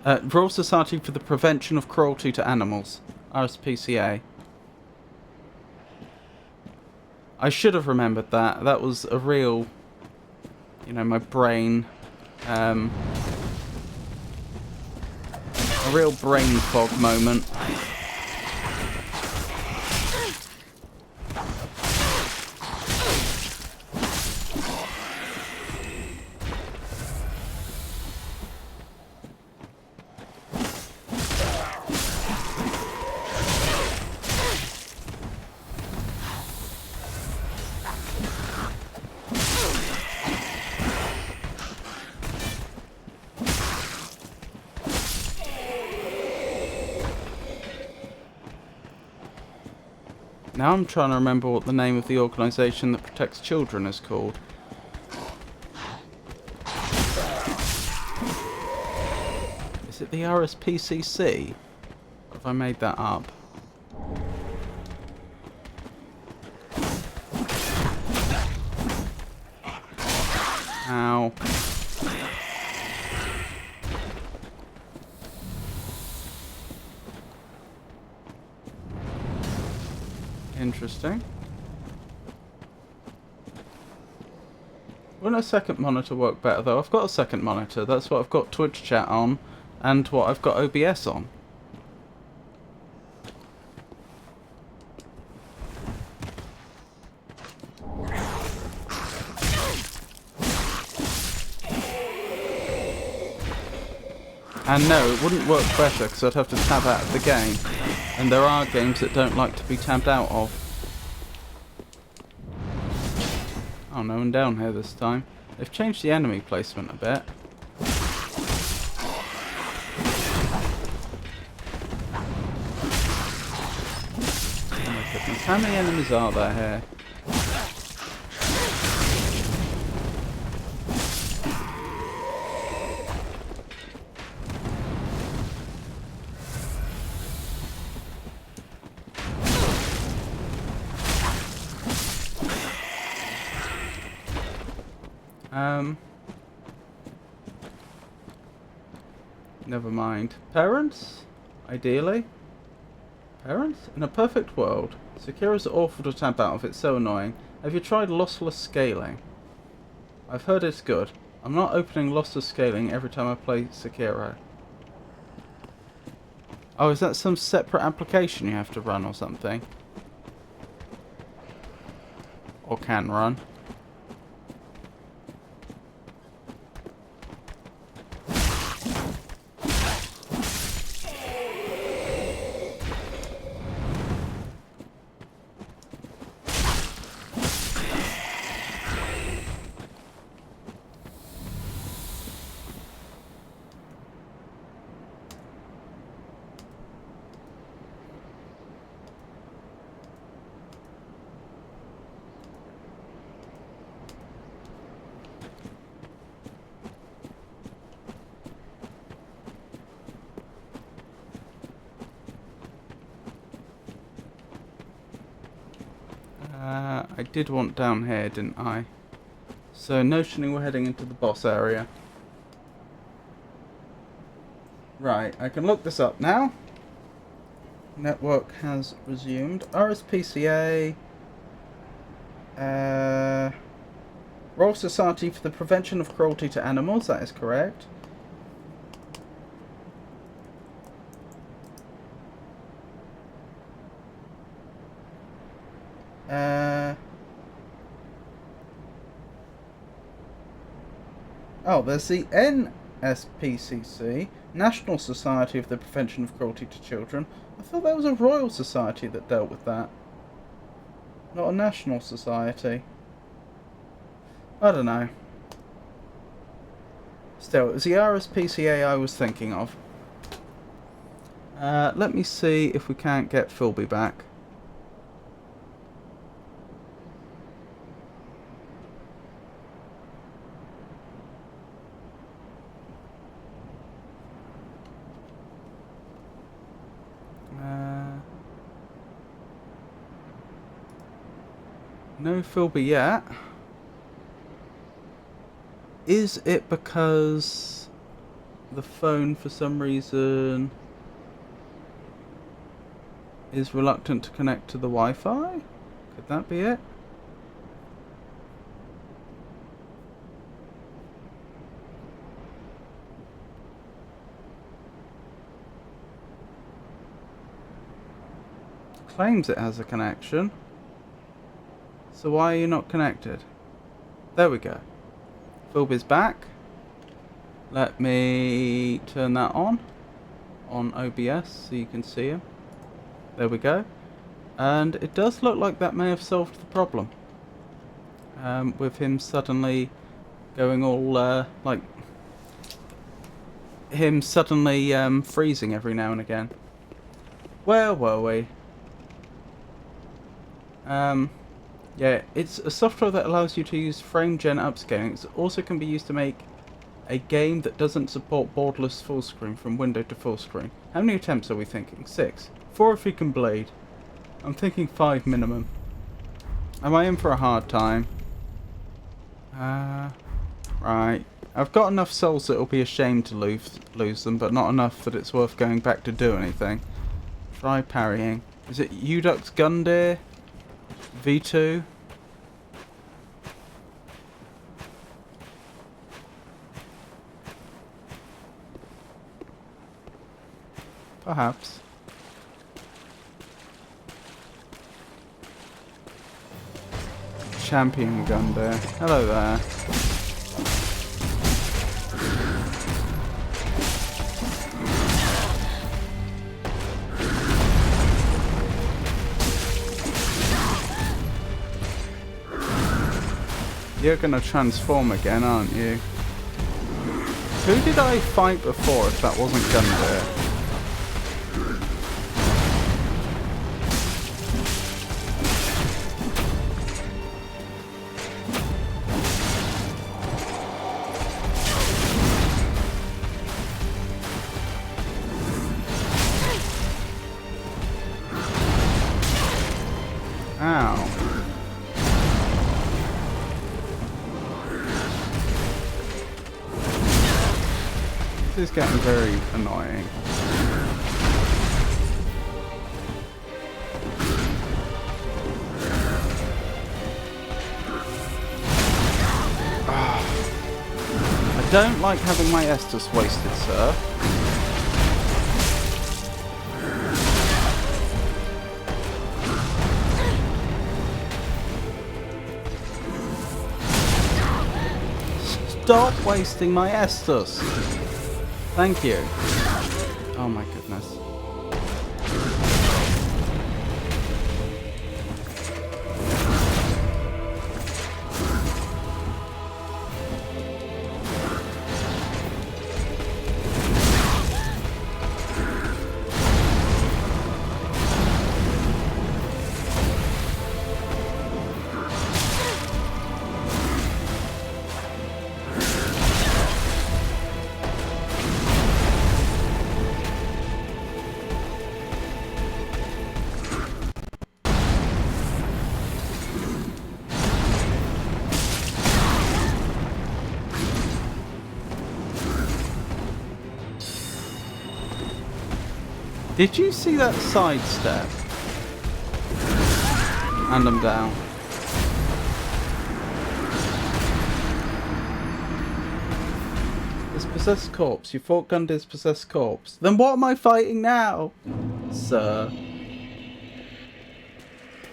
Royal Society for the Prevention of Cruelty to Animals. RSPCA. I should have remembered that. That was a real... You know, my brain... a real brain fog moment. Now I'm trying to remember what the name of the organisation that protects children is called. Is it the RSPCC? Or have I made that up? Ow. Interesting. Wouldn't a second monitor work better though? I've got a second monitor. That's what I've got Twitch chat on and what I've got OBS on. And no, it wouldn't work better because I'd have to tab out of the game. And there are games that don't like to be tabbed out of. Oh, no one down here this time. They've changed the enemy placement a bit. Oh my goodness, how many enemies are there here? Never mind. Parents? Ideally? Parents? In a perfect world. Sekira's awful to tab out of, it's so annoying. Have you tried lossless scaling? I've heard it's good. I'm not opening lossless scaling every time I play Sekiro. Oh, is that some separate application you have to run or something? Or can run? I did want down here, didn't I? So, notioning we're heading into the boss area. Right, I can look this up now. Network has resumed. RSPCA. Royal Society for the Prevention of Cruelty to Animals, that is correct. Oh, there's the NSPCC, National Society of the Prevention of Cruelty to Children. I thought that was a Royal Society that dealt with that. Not a National Society. I don't know. Still, it was the RSPCA I was thinking of. Let me see if we can't get Philby back. No Philby yet. Is it because the phone for some reason is reluctant to connect to the Wi-Fi? Could that be it? Claims it has a connection. So why are you not connected? There we go. Philby's back. Let me turn that on OBS so you can see him. There we go. And it does look like that may have solved the problem. With him suddenly going all, like... him suddenly freezing every now and again. Where were we? Yeah, it's a software that allows you to use frame gen upscaling. It also can be used to make a game that doesn't support borderless full screen from window to full screen. How many attempts are we thinking? 6. 4 if we can blade. I'm thinking 5 minimum. Am I in for a hard time? Right. I've got enough souls that it'll be a shame to lose them, but not enough that it's worth going back to do anything. Try parrying. Is it Udux Gundyr? V2? Perhaps. Champion Gundyr. Hello there. You're gonna transform again, aren't you? Who did I fight before if that wasn't Gundyr? Ow. This is getting very annoying. I don't like having my Estus wasted, sir. Stop wasting my Estus! Thank you. Oh my goodness. Did you see that sidestep? And I'm down. This possessed corpse. You fought Gundyr's possessed corpse. Then what am I fighting now? Sir.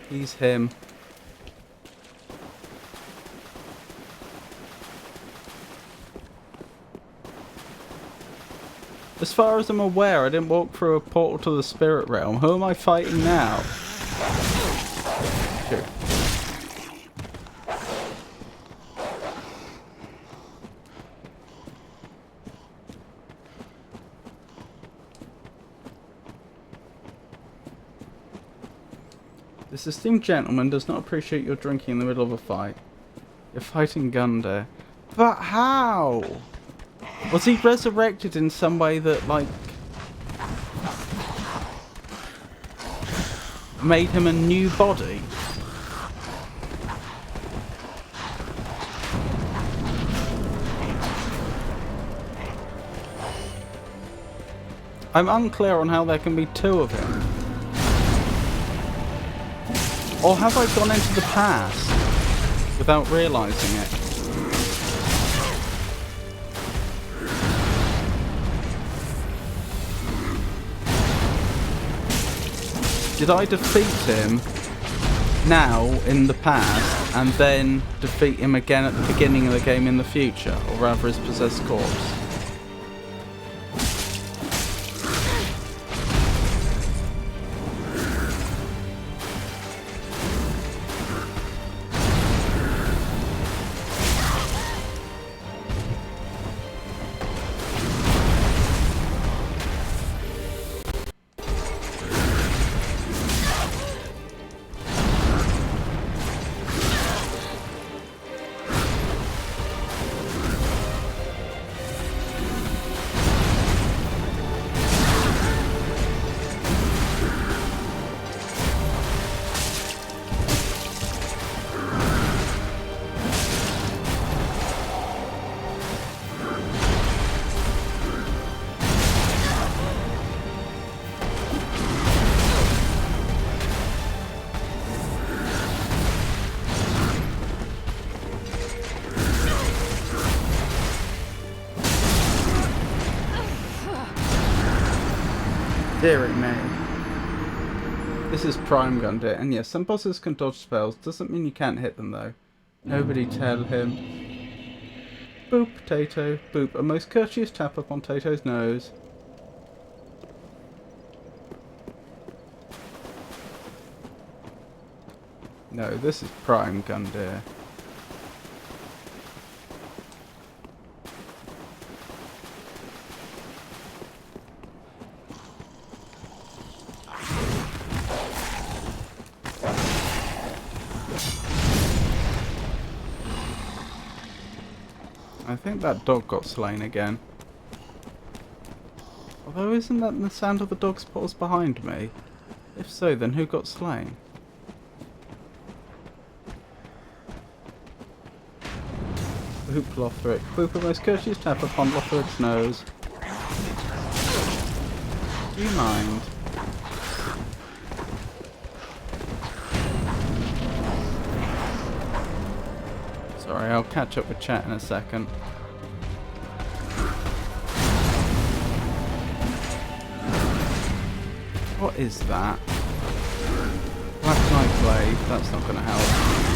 He's him. As far as I'm aware, I didn't walk through a portal to the spirit realm. Who am I fighting now? Shoot. This esteemed gentleman does not appreciate your drinking in the middle of a fight. You're fighting Gundyr. But how? Was he resurrected in some way that, like, made him a new body? I'm unclear on how there can be two of him. Or have I gone into the past without realising it? Did I defeat him now in the past and then defeat him again at the beginning of the game in the future? Or rather his possessed corpse? Deary me. This is Prime Gundyr, and yes, some bosses can dodge spells. Doesn't mean you can't hit them though. Nobody tell him. Boop, Tato. Boop. A most courteous tap upon Tato's nose. No, this is Prime Gundyr. I think that dog got slain again. Although isn't that the sound of the dog's paws behind me? If so, then who got slain? Boop Lothric. Boop a most courteous tap upon Lothric's nose. Do you mind? Sorry, I'll catch up with chat in a second. What is that? Black Knight Blade. That's not going to help.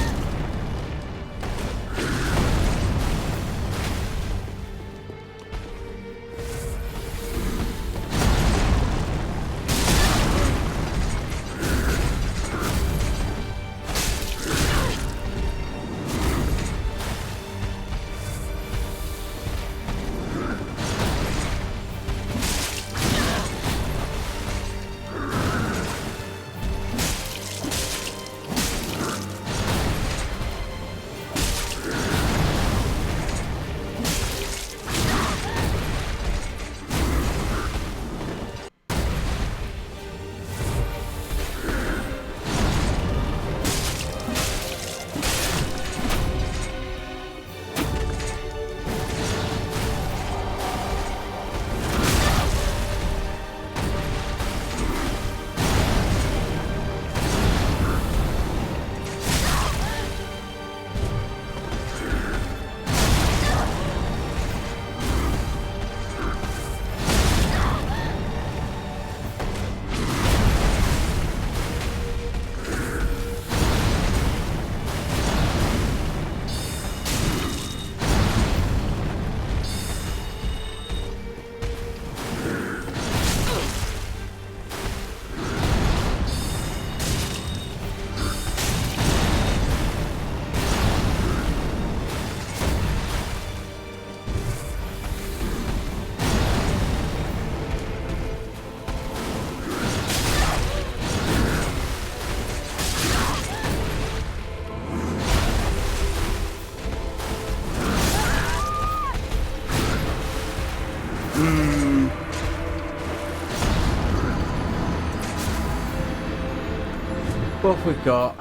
What have we got?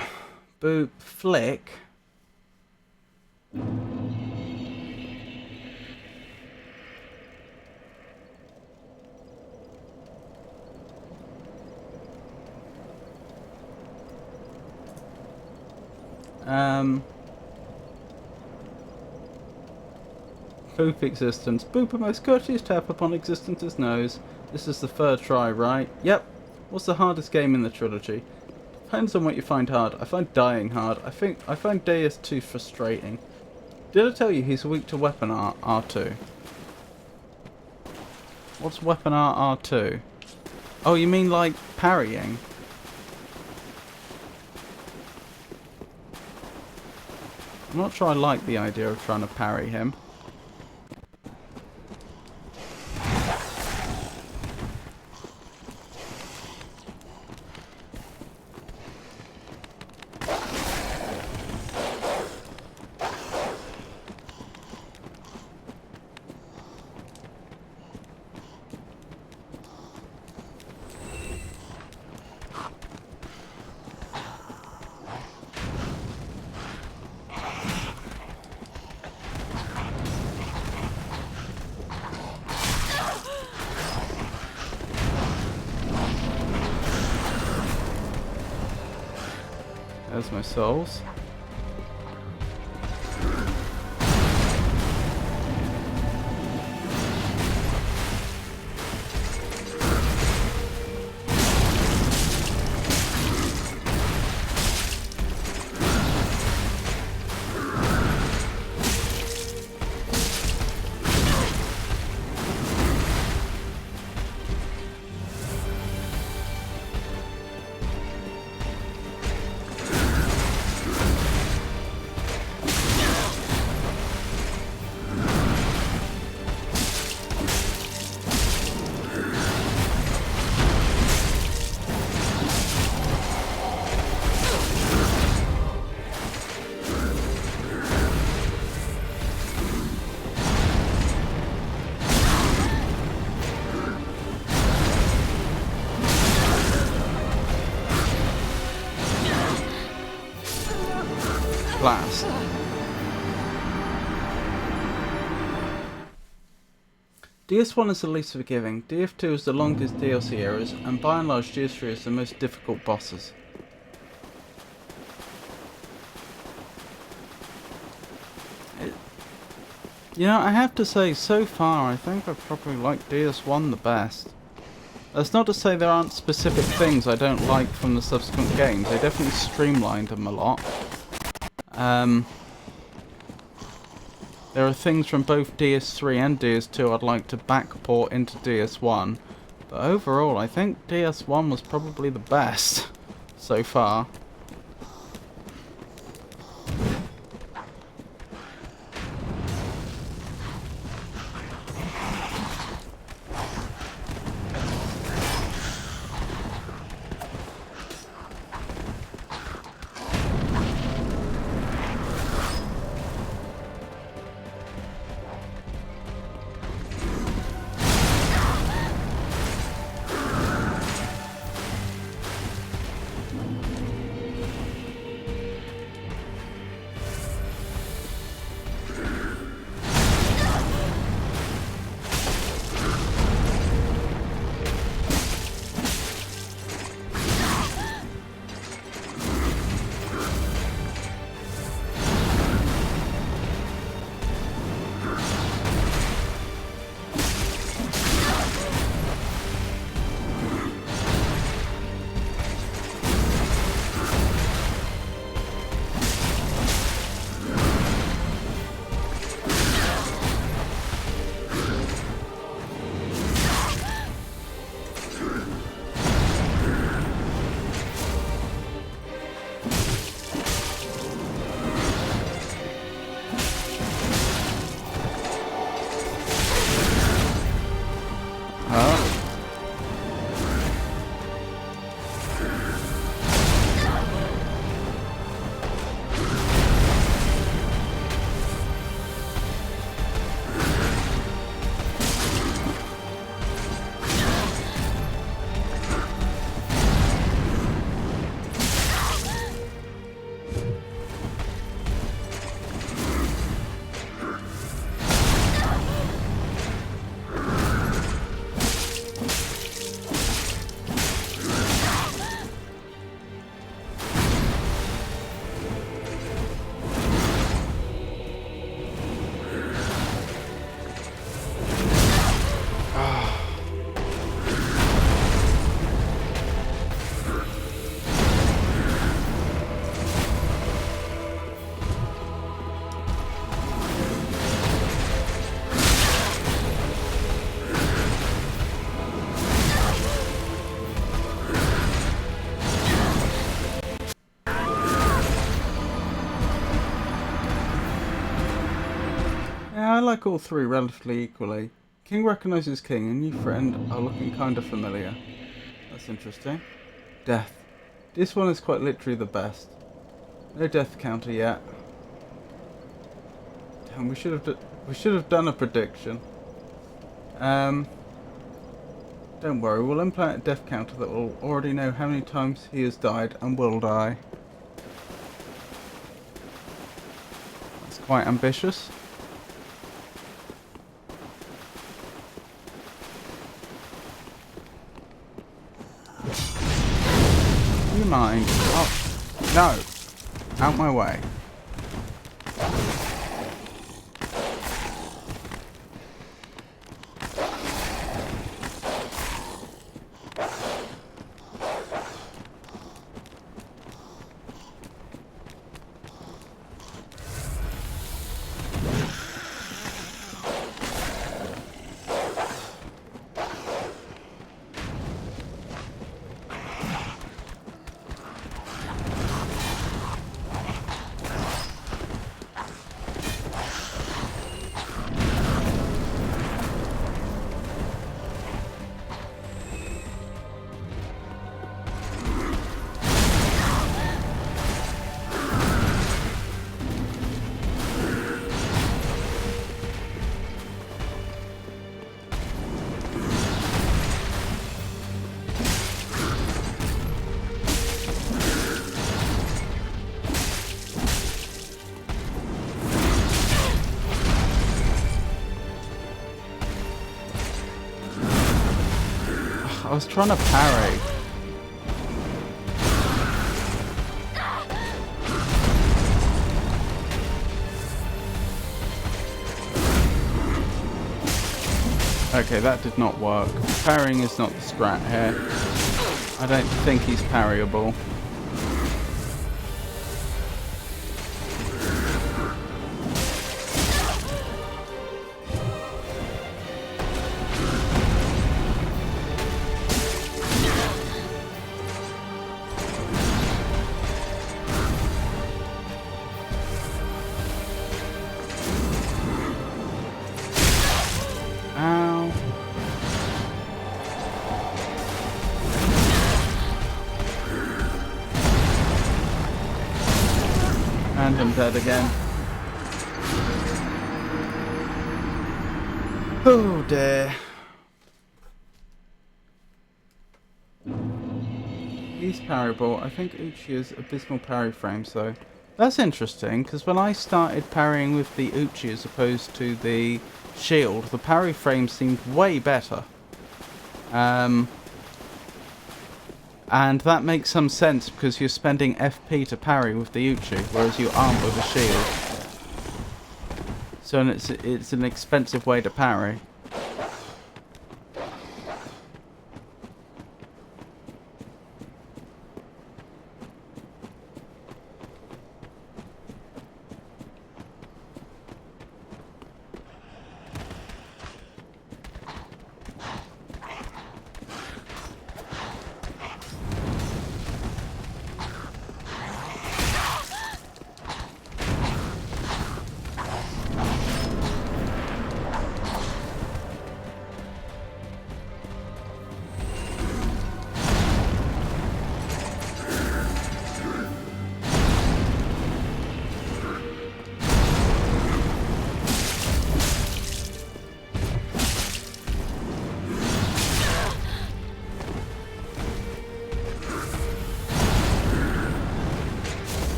Boop, Flick. Boop existence. Boop a most courteous tap upon existence's nose. This is the third try, right? Yep. What's the hardest game in the trilogy? Depends on what you find hard. I find dying hard. I find Deus too frustrating. Did I tell you he's weak to weapon art R2? What's weapon art R2? Oh, you mean like parrying? I'm not sure I like the idea of trying to parry him. There's my souls. DS1 is the least forgiving, DF2 is the longest DLC eras, and by and large DS3 is the most difficult bosses. You know, I have to say, so far, I think I probably like DS1 the best. That's not to say there aren't specific things I don't like from the subsequent games. They definitely streamlined them a lot. There are things from both DS3 and DS2 I'd like to backport into DS1. But overall, I think DS1 was probably the best so far. I like all three relatively equally. King recognizes King and new friend are looking kinda familiar. That's interesting. Death. This one is quite literally the best. No death counter yet. Damn, we should have done a prediction. Don't worry, we'll implant a death counter that will already know how many times he has died and will die. That's quite ambitious. Do you mind? Oh, no! Out my way. I was trying to parry. Okay, that did not work. Parrying is not the strat here. I don't think he's parryable. And I'm dead again. Oh dear. He's parryable. I think Uchiha's abysmal parry frames though. That's interesting, because when I started parrying with the Uchi as opposed to the shield, the parry frame seemed way better. And that makes some sense because you're spending FP to parry with the Uchi, whereas you aren't with a shield. So it's an expensive way to parry.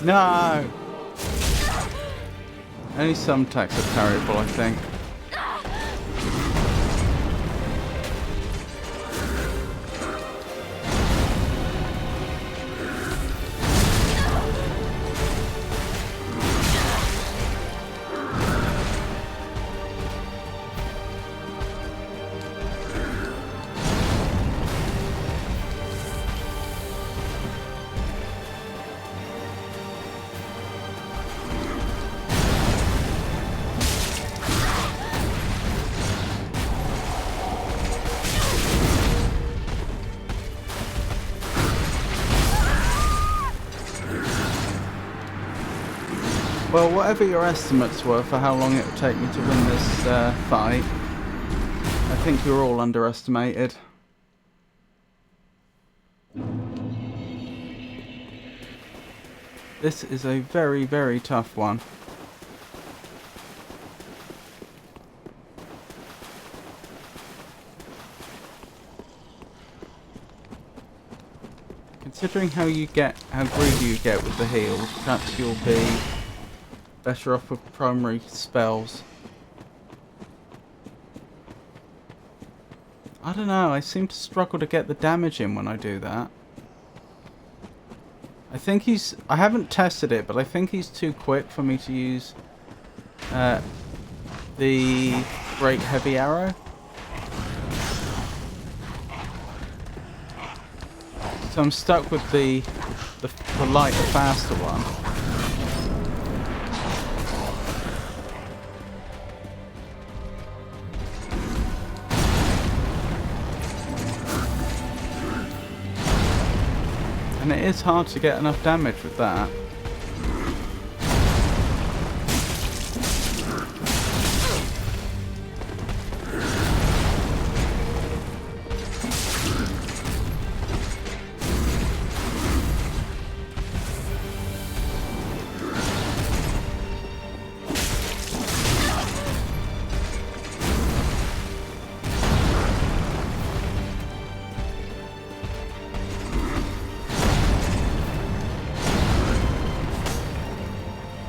No! Only some attacks are parryable, I think. Well, whatever your estimates were for how long it would take me to win this fight, I think you're all underestimated. This is a very, very tough one. Considering how greedy you get with the heals, perhaps you'll be better off with primary spells. I don't know, I seem to struggle to get the damage in when I do that. I think I haven't tested it, but I think he's too quick for me to use the Great Heavy Arrow. So I'm stuck with the lighter, faster one. And it is hard to get enough damage with that.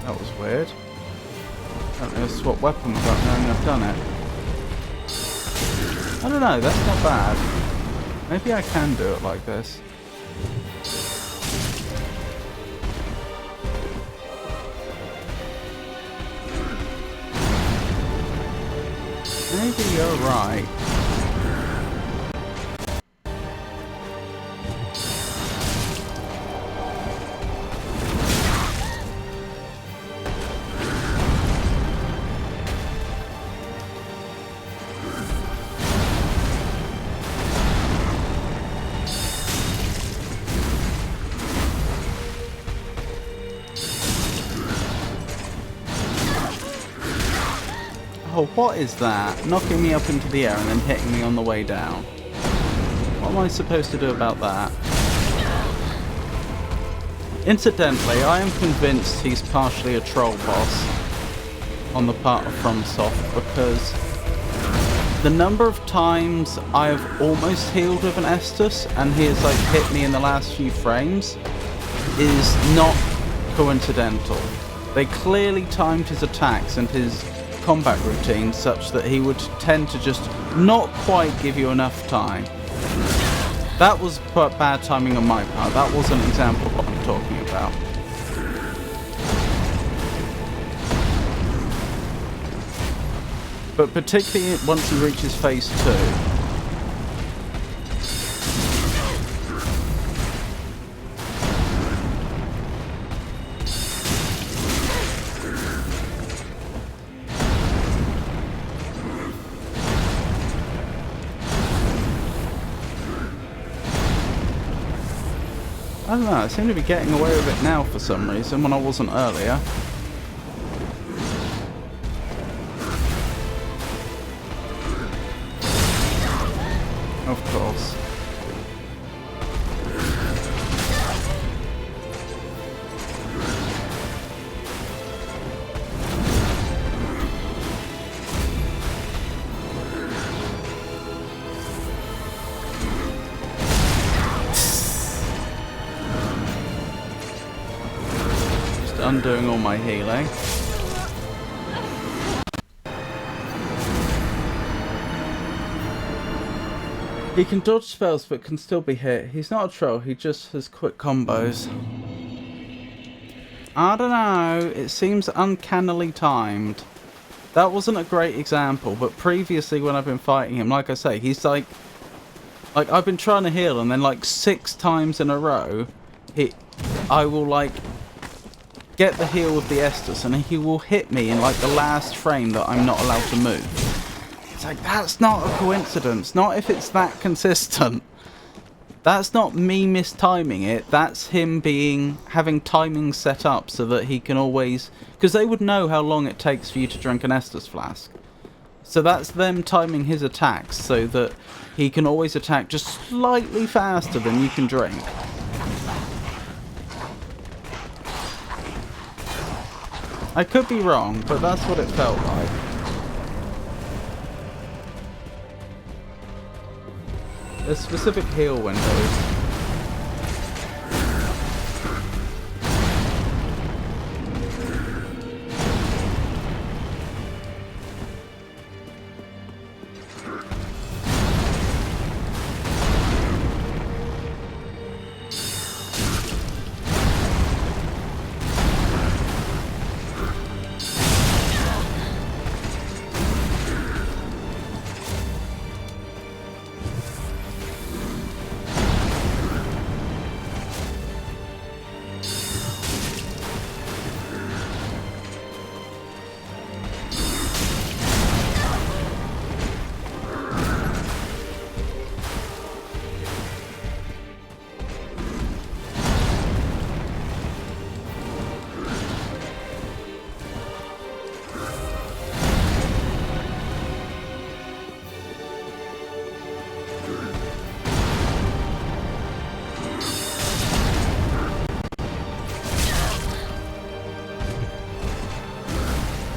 That was weird. I don't know swap weapon without knowing I've done it. I don't know, that's not bad. Maybe I can do it like this. Maybe you're right. Oh, what is that? Knocking me up into the air and then hitting me on the way down. What am I supposed to do about that? Incidentally, I am convinced he's partially a troll boss on the part of FromSoft, because the number of times I've almost healed with an Estus and he has like hit me in the last few frames is not coincidental. They clearly timed his attacks and his combat routine such that he would tend to just not quite give you enough time. That was bad timing on my part. That was an example of what I'm talking about. But particularly once he reaches phase 2. I don't know, I seem to be getting away with it now for some reason when I wasn't earlier. Of course. Undoing all my healing. He can dodge spells but can still be hit. He's not a troll, he just has quick combos. I don't know, it seems uncannily timed. That wasn't a great example, but previously when I've been fighting him, like I say, he's like I've been trying to heal and then like 6 times in a row, I will like get the heal with the Estus and he will hit me in like the last frame that I'm not allowed to move. It's like, that's not a coincidence, not if it's that consistent. That's not me mistiming it, that's him having timing set up so that he can always, because they would know how long it takes for you to drink an Estus flask. So that's them timing his attacks so that he can always attack just slightly faster than you can drink. I could be wrong, but that's what it felt like. There's specific heal windows.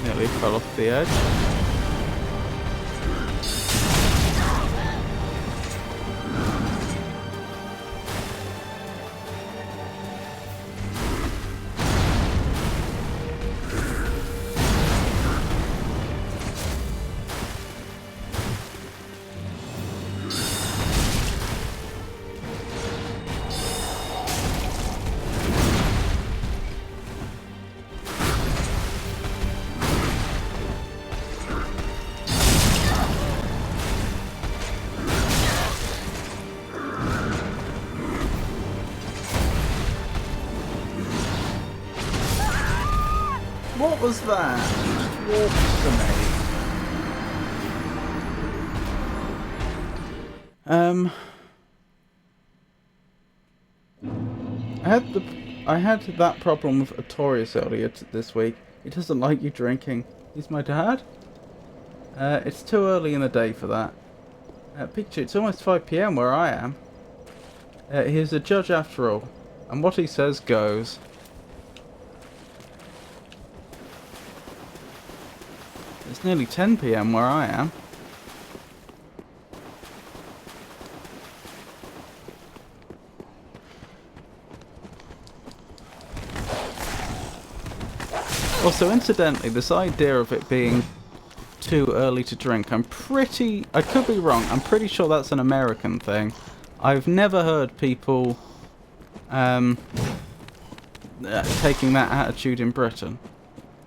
Nearly fell off the edge. What was that? Walked to me. I had that problem with Artorias earlier this week. He doesn't like you drinking. He's my dad? It's too early in the day for that. Picture, it's almost 5 PM where I am. He's a judge after all, and what he says goes. It's nearly 10 PM where I am. Also, incidentally, this idea of it being too early to drink, I could be wrong, I'm pretty sure that's an American thing. I've never heard people taking that attitude in Britain.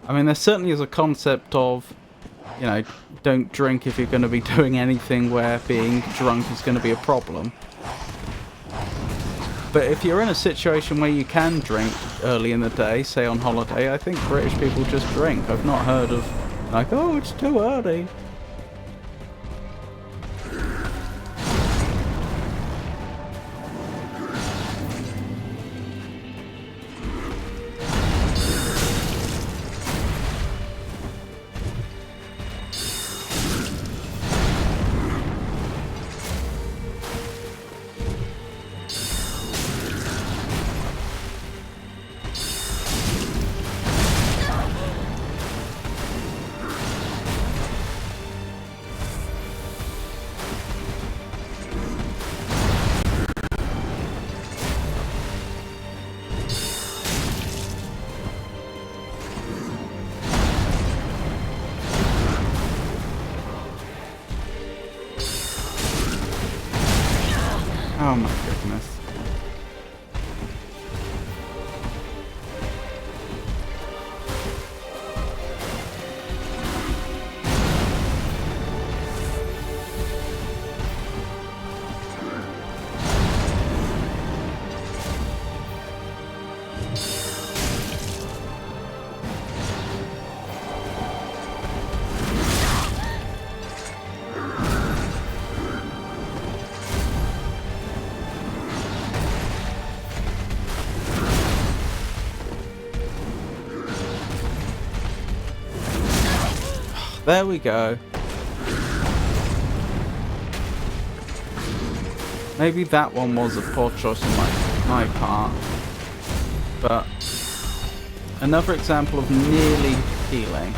I mean, there certainly is a concept of, you know, don't drink if you're going to be doing anything where being drunk is going to be a problem. But if you're in a situation where you can drink early in the day, say on holiday, I think British people just drink. I've not heard of, like, oh, it's too early. Oh my goodness. There we go. Maybe that one was a poor choice on my part. But another example of nearly healing.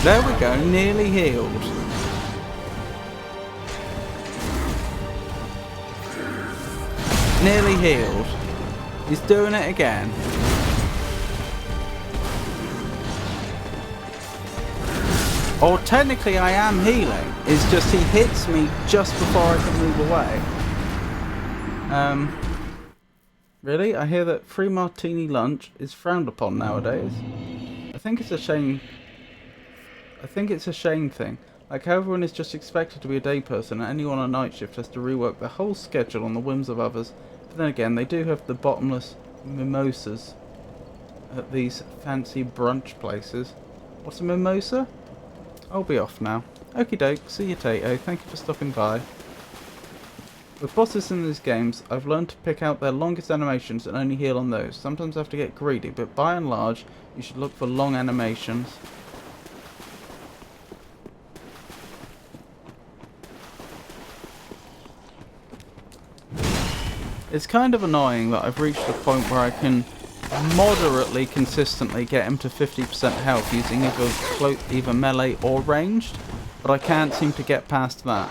There we go, nearly healed. Nearly healed. He's doing it again. Or technically I am healing. It's just he hits me just before I can move away. Really? I hear that free martini lunch is frowned upon nowadays. I think it's a shame. I think it's a shame thing. Like how everyone is just expected to be a day person and anyone on a night shift has to rework their whole schedule on the whims of others. But then again, they do have the bottomless mimosas at these fancy brunch places. What's a mimosa? I'll be off now. Okie doke, see you Tato, thank you for stopping by. With bosses in these games, I've learned to pick out their longest animations and only heal on those. Sometimes I have to get greedy, but by and large, you should look for long animations. It's kind of annoying that I've reached a point where I can moderately consistently get him to 50% health using either melee or ranged, but I can't seem to get past that.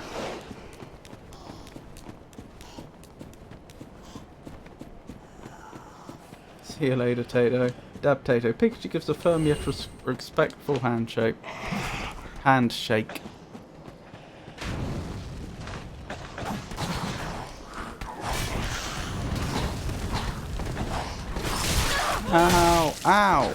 See you later, Tato. Dab Tato. Pikachu gives a firm yet respectful handshake. Handshake. Ow! Ow!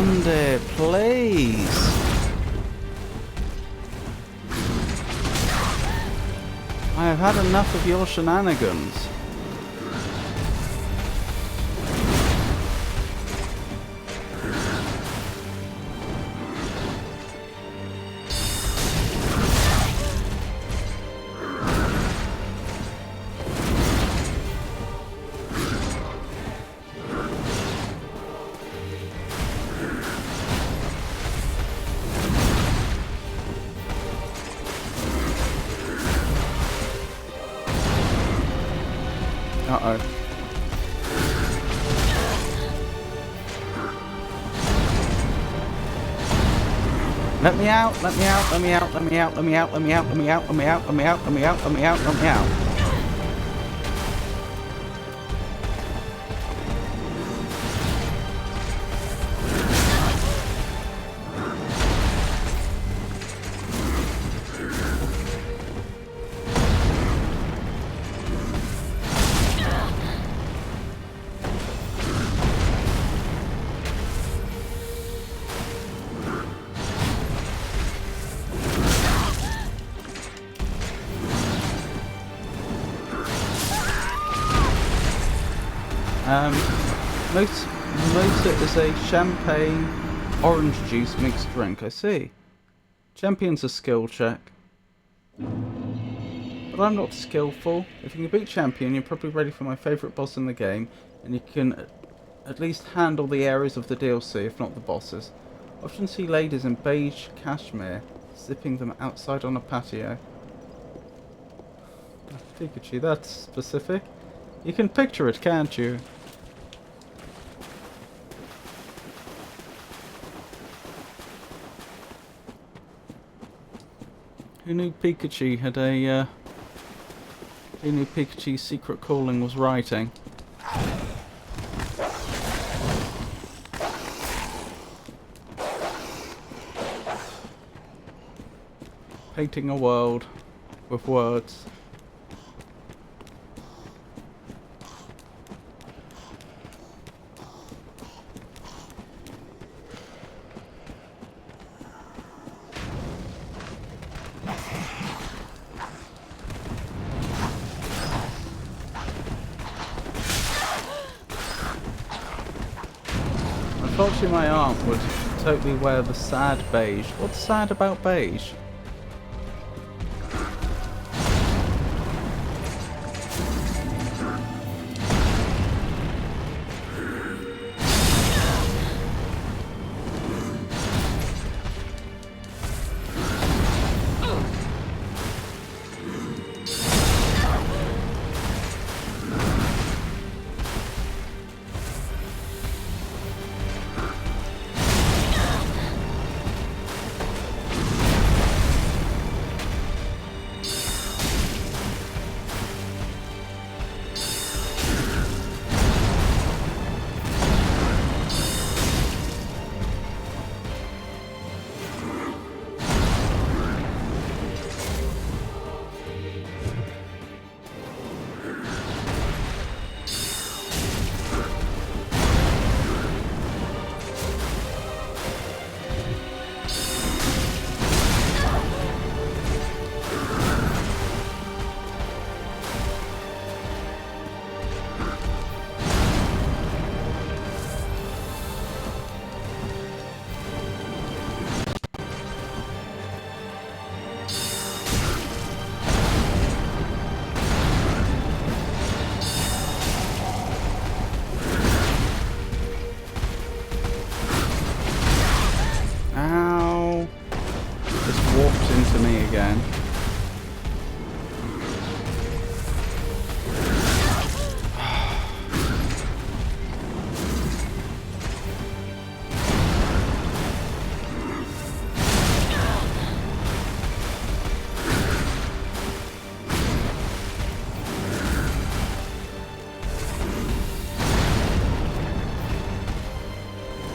Sunday, please. I have had enough of your shenanigans. Uh-oh. Let me out, let me out, let me out, let me out, let me out, let me out, let me out, let me out, let me out, let me out, let me out, let me out. Mosa is a champagne orange juice mixed drink, I see. Champion's a skill check. But I'm not skillful. If you can beat Champion, you're probably ready for my favourite boss in the game, and you can at least handle the areas of the DLC, if not the bosses. Often see ladies in beige cashmere, sipping them outside on a patio. Pikachu, that's specific. You can picture it, can't you? Who knew Pikachu had a, who knew Pikachu's secret calling was writing? Painting a world with words. Unfortunately, my aunt would totally wear the sad beige. What's sad about beige? again.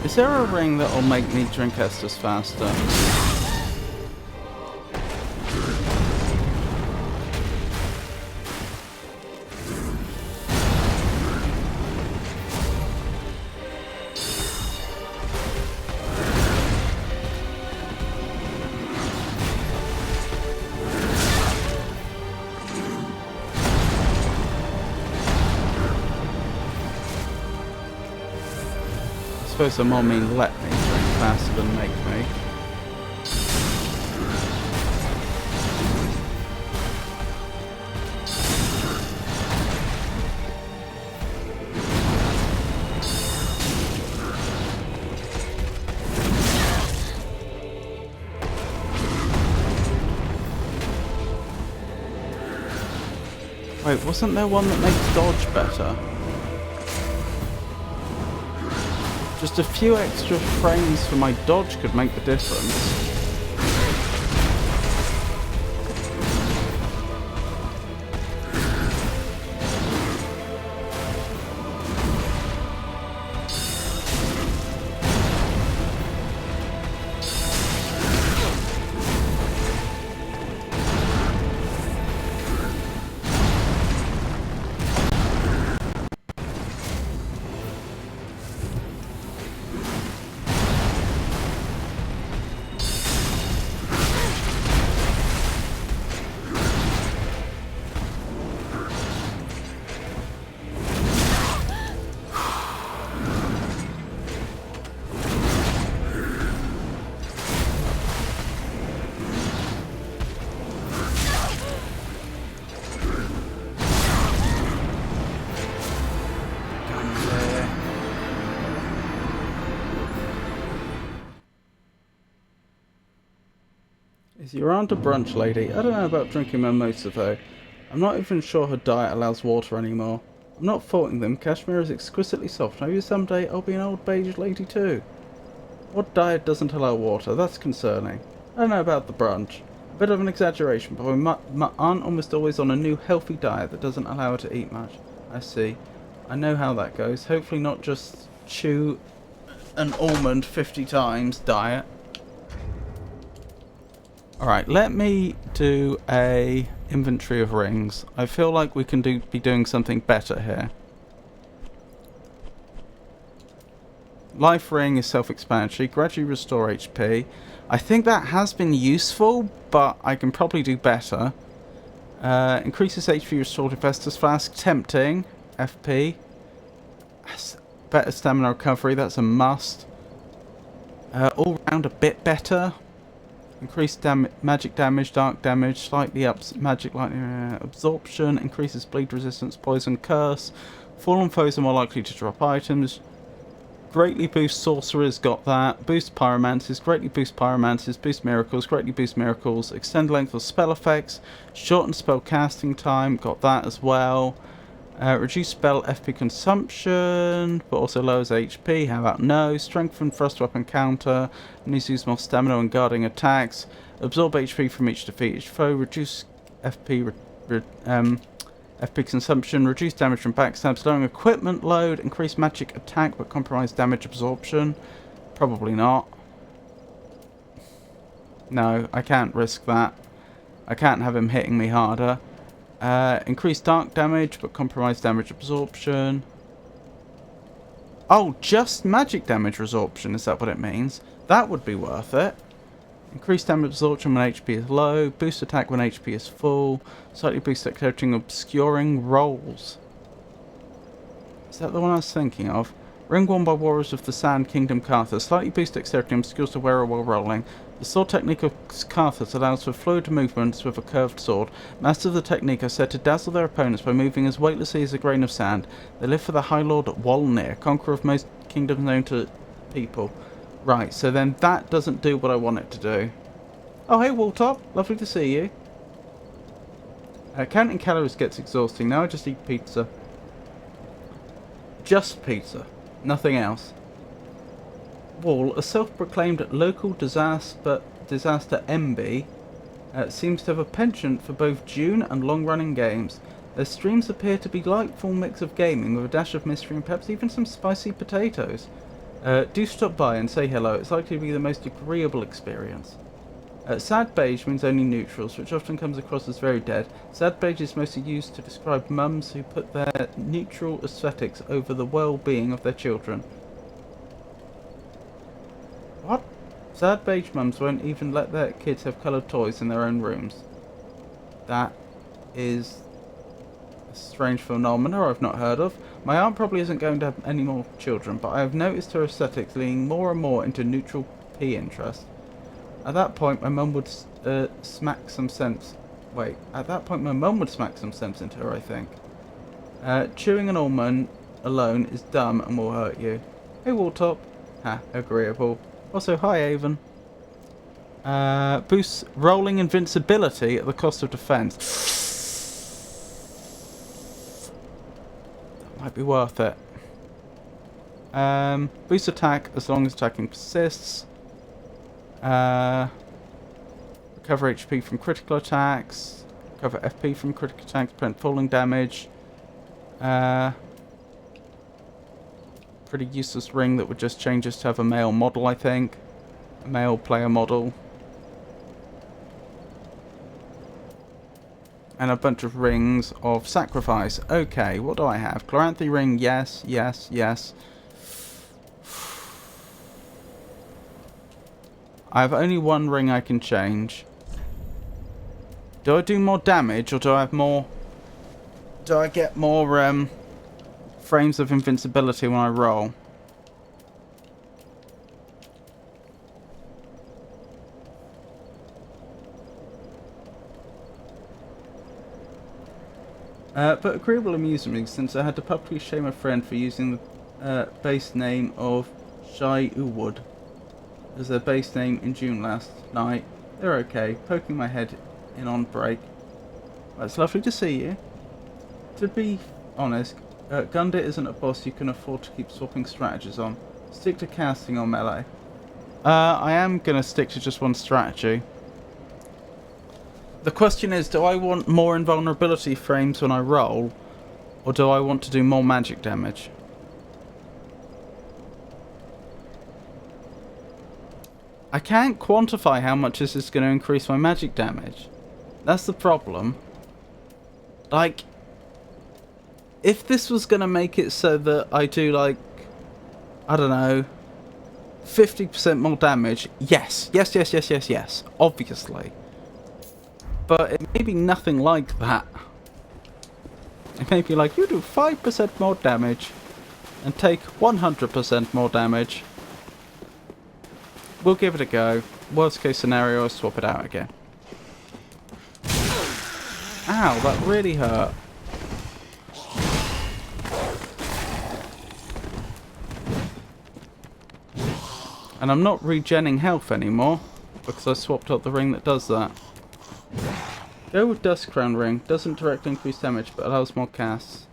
Is there a ring that will make me drink Estus faster? I suppose the more mean let me drink faster than make me. Wait, wasn't there one that makes dodge better? Just a few extra frames for my dodge could make the difference. Is your aunt a brunch lady? I don't know about drinking mimosa though. I'm not even sure her diet allows water anymore. I'm not faulting them. Kashmir is exquisitely soft. Maybe someday I'll be an old beige lady too. What diet doesn't allow water? That's concerning. I don't know about the brunch. A bit of an exaggeration, but my aunt almost always on a new healthy diet that doesn't allow her to eat much. I see. I know how that goes. Hopefully not just chew an almond 50 times diet. Alright, let me do a inventory of rings. I feel like we can be doing something better here. Life ring is self-explanatory. Gradually restore HP. I think that has been useful, but I can probably do better. Increases HP restored if Estus Flask. Tempting. FP. Better stamina recovery. That's a must. All round a bit better. Increased magic damage, dark damage, slightly ups magic lightning absorption, increases bleed resistance, poison, curse. Fallen foes are more likely to drop items. Greatly boost sorcerers, got that. Boost pyromancies, greatly boost pyromancies, boost miracles, greatly boost miracles. Extend length of spell effects, shorten spell casting time, got that as well. Reduce spell FP consumption, but also lowers HP. How about no? Strengthen thrust weapon counter. Needs to use more stamina when guarding attacks. Absorb HP from each defeated foe. Reduce FP FP consumption. Reduce damage from backstabs. Lowering equipment load. Increase magic attack, but compromise damage absorption. Probably not. No, I can't risk that. I can't have him hitting me harder. Increase dark damage, but compromise damage absorption. Oh, just magic damage resorption, is that what it means? That would be worth it. Increase damage absorption when HP is low. Boost attack when HP is full. Slightly boost dexterity obscuring rolls. Is that the one I was thinking of? Ring worn by warriors of the Sand Kingdom Karthus. Slightly boost dexterity obscures the wearer while rolling. The sword technique of Karthus allows for fluid movements with a curved sword. Masters of the technique are said to dazzle their opponents by moving as weightlessly as a grain of sand. They live for the High Lord Wolnir, conqueror of most kingdoms known to people. Right, so then that doesn't do what I want it to do. Oh, hey, Walltop. Lovely to see you. Counting calories gets exhausting. Now I just eat pizza. Just pizza. Nothing else. Wall, a self-proclaimed local disaster MB, seems to have a penchant for both Dune and long-running games. Their streams appear to be like full mix of gaming with a dash of mystery and perhaps even some spicy potatoes. Do stop by and say hello. It's likely to be the most agreeable experience. Sad beige means only neutrals, which often comes across as very dead. Sad beige is mostly used to describe mums who put their neutral aesthetics over the well-being of their children. What? Sad beige mums won't even let their kids have coloured toys in their own rooms. That is a strange phenomenon I've not heard of. My aunt probably isn't going to have any more children, but I have noticed her aesthetics leaning more and more into neutral pea interest. At that point, my mum would smack some sense. Wait, at that point, my mum would smack some sense into her, I think. Chewing an almond alone is dumb and will hurt you. Hey, Walltop. Ha, agreeable. Also, hi, Avon. Boosts rolling invincibility at the cost of defense. That might be worth it. Boost attack as long as attacking persists. Recover HP from critical attacks. Recover FP from critical attacks. Prevent falling damage. Pretty useless ring that would just change us to have a male model, I think. A male player model. And a bunch of rings of sacrifice. Okay, what do I have? Chloranthy ring, yes, yes, yes. I have only one ring I can change. Do I do more damage, or do I have more... Do I get more, frames of invincibility when I roll? But agreeable amused me, since I had to publicly shame a friend for using the base name of Shai Uwood as their base name in June last night. They're okay, poking my head in on break. Well, it's lovely to see you. To be honest, Gundit isn't a boss you can afford to keep swapping strategies on. Stick to casting or melee. I am going to stick to just one strategy. The question is, do I want more invulnerability frames when I roll, or do I want to do more magic damage? I can't quantify how much this is going to increase my magic damage. That's the problem. Like, if this was going to make it so that I do, like, I don't know, 50% more damage, yes, obviously. But it may be nothing like that. It may be like, you do 5% more damage and take 100% more damage. We'll give it a go. Worst case scenario, I'll swap it out again. Ow, that really hurt. And I'm not regenning health anymore, because I swapped out the ring that does that. Go with Dust Crown Ring. Doesn't directly increase damage, but allows more casts.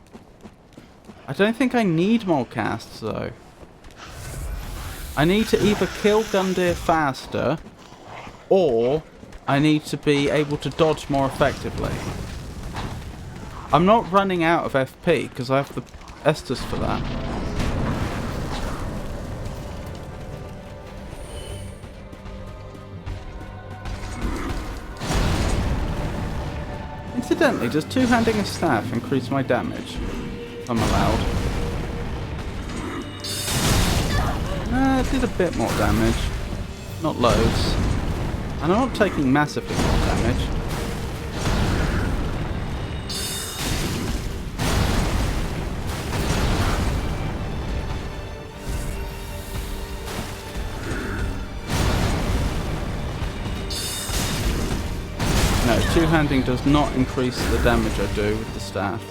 I don't think I need more casts, though. I need to either kill Gundyr faster, or I need to be able to dodge more effectively. I'm not running out of FP, because I have the Estus for that. Incidentally, does two-handing a staff increase my damage? If I'm allowed. It did a bit more damage. Not loads. And I'm not taking massively more damage. No, two-handing does not increase the damage I do with the staff.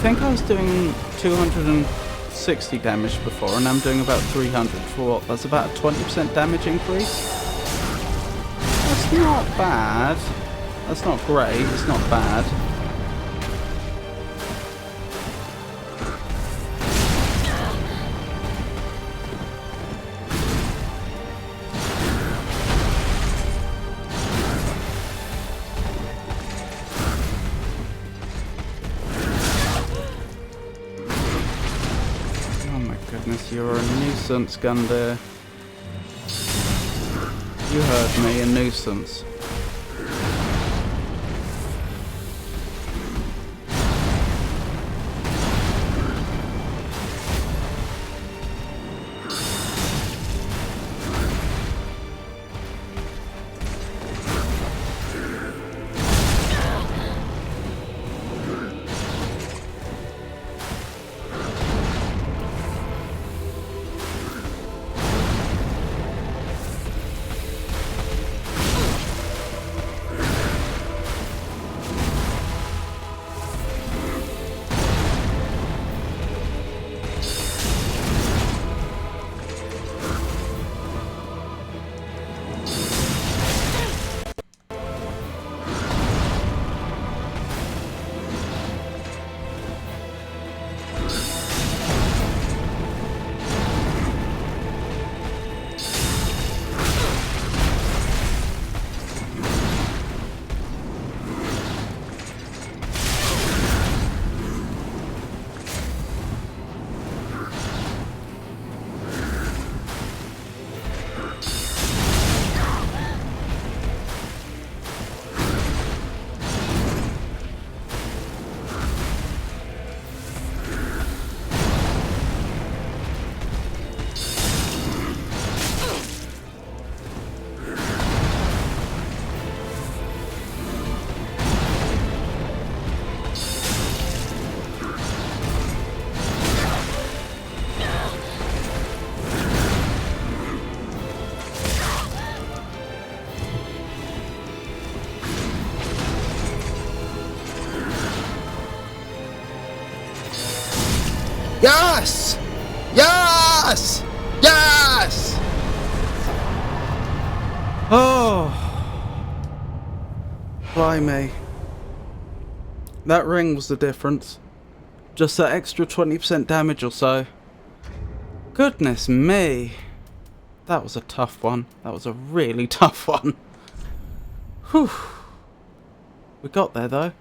think I was doing 260 damage before, and I'm doing about 300 for what? That's about a 20% damage increase. That's not bad. That's not great. It's not bad. You're a nuisance, Gundyr. You heard me, a nuisance. Yes! Yes! Yes! Oh. Blimey. That ring was the difference. Just that extra 20% damage or so. Goodness me. That was a tough one. That was a really tough one. Whew. We got there though.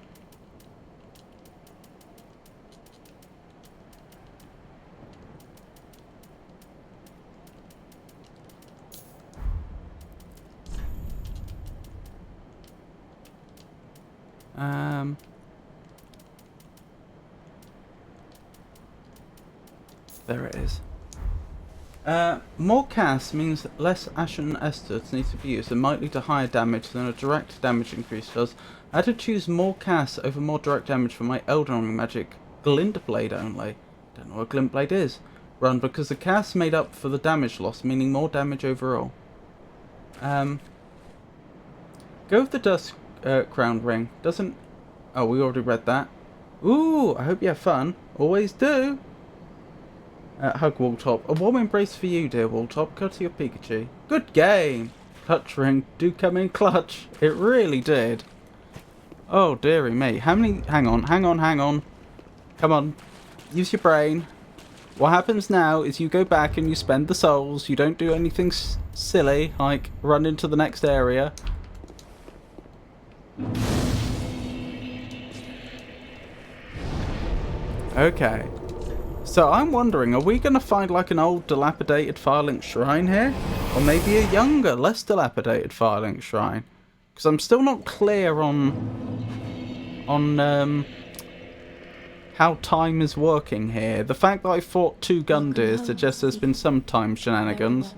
There it is. More cast means less Ashen Estus needs to be used and might lead to higher damage than a direct damage increase does. I had to choose more cast over more direct damage for my Elden Ring magic Glint Blade only. Don't know what Glint Blade is. Run, because the cast made up for the damage loss, meaning more damage overall. Go with the Dusk Crown Ring. Doesn't... Oh, we already read that. Ooh, I hope you have fun. Always do. Hug Walltop. A warm embrace for you, dear Walltop. Courtesy of Pikachu. Good game. Clutch ring. Do come in clutch. It really did. Oh, dearie me. How many... Hang on. Come on. Use your brain. What happens now is you go back and you spend the souls. You don't do anything silly, like run into the next area. Okay. So I'm wondering, are we going to find like an old dilapidated Firelink shrine here? Or maybe a younger, less dilapidated Firelink shrine? Because I'm still not clear on how time is working here. The fact that I fought 2 Gundyrs suggests there's been some time shenanigans.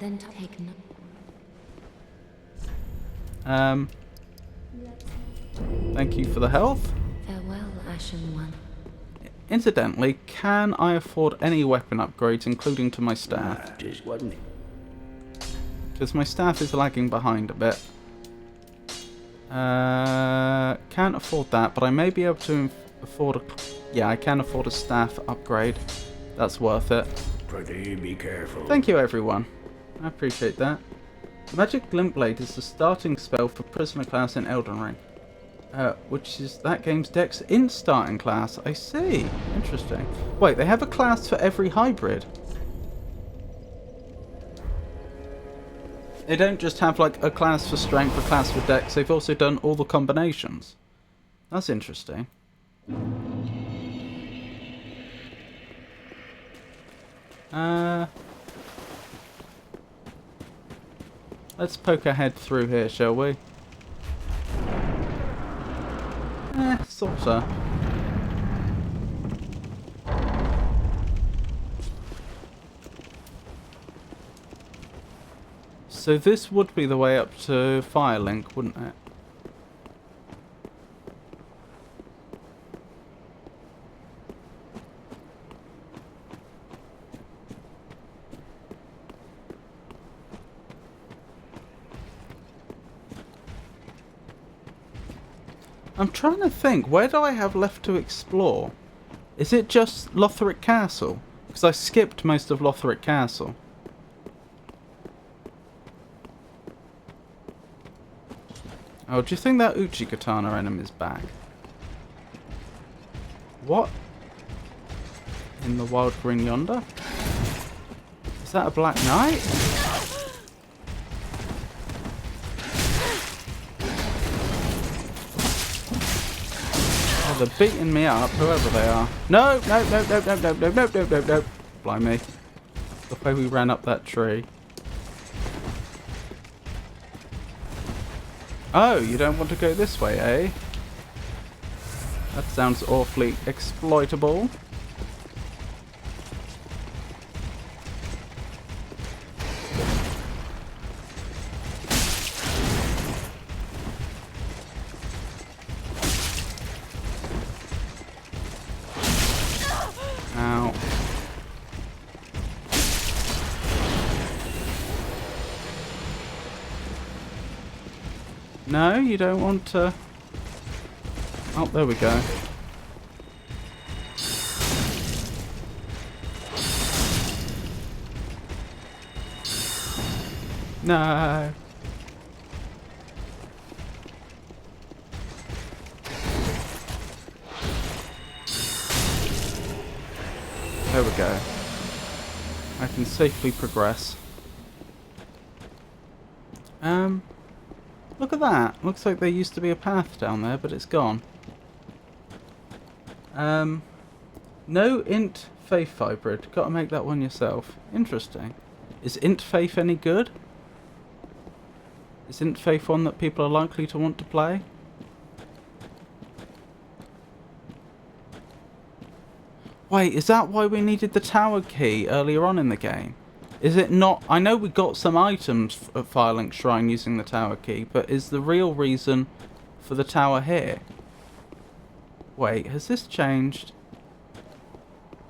Thank you for the health. Farewell, Ashen One. Incidentally, can I afford any weapon upgrades, including to my staff? Just wasn't it? Because my staff is lagging behind a bit. Can't afford that, but I may be able to afford a... Yeah, I can afford a staff upgrade. That's worth it. Pretty be careful. Thank you, everyone. I appreciate that. Magic Glintblade is the starting spell for Prisoner class in Elden Ring. Which is that game's Dex in starting class. I see. Interesting. Wait, they have a class for every hybrid. They don't just have like a class for strength, a class for Dex. They've also done all the combinations. That's interesting. Let's poke our head through here, shall we? Sorta. So this would be the way up to Firelink, wouldn't it? I'm trying to think, where do I have left to explore? Is it just Lothric Castle? Because I skipped most of Lothric Castle. Oh, do you think that Uchigatana enemy's back? What? In the wild green yonder? Is that a Black Knight? Oh, they're beating me up, whoever they are. No, no, no, no, no, no, no, no, no, no, no. Blimey. The way we ran up that tree. Oh, you don't want to go this way, eh? That sounds awfully exploitable. Ow. No, you don't want to... Oh, there we go. No. There we go. I can safely progress. Look at that. Looks like there used to be a path down there, but it's gone. No Int Faith hybrid. Gotta make that one yourself. Interesting. Is Int Faith any good? Is Int Faith one that people are likely to want to play? Wait, is that why we needed the tower key earlier on in the game? Is it not? I know we got some items at Firelink Shrine using the tower key, but is the real reason for the tower here? Wait, has this changed?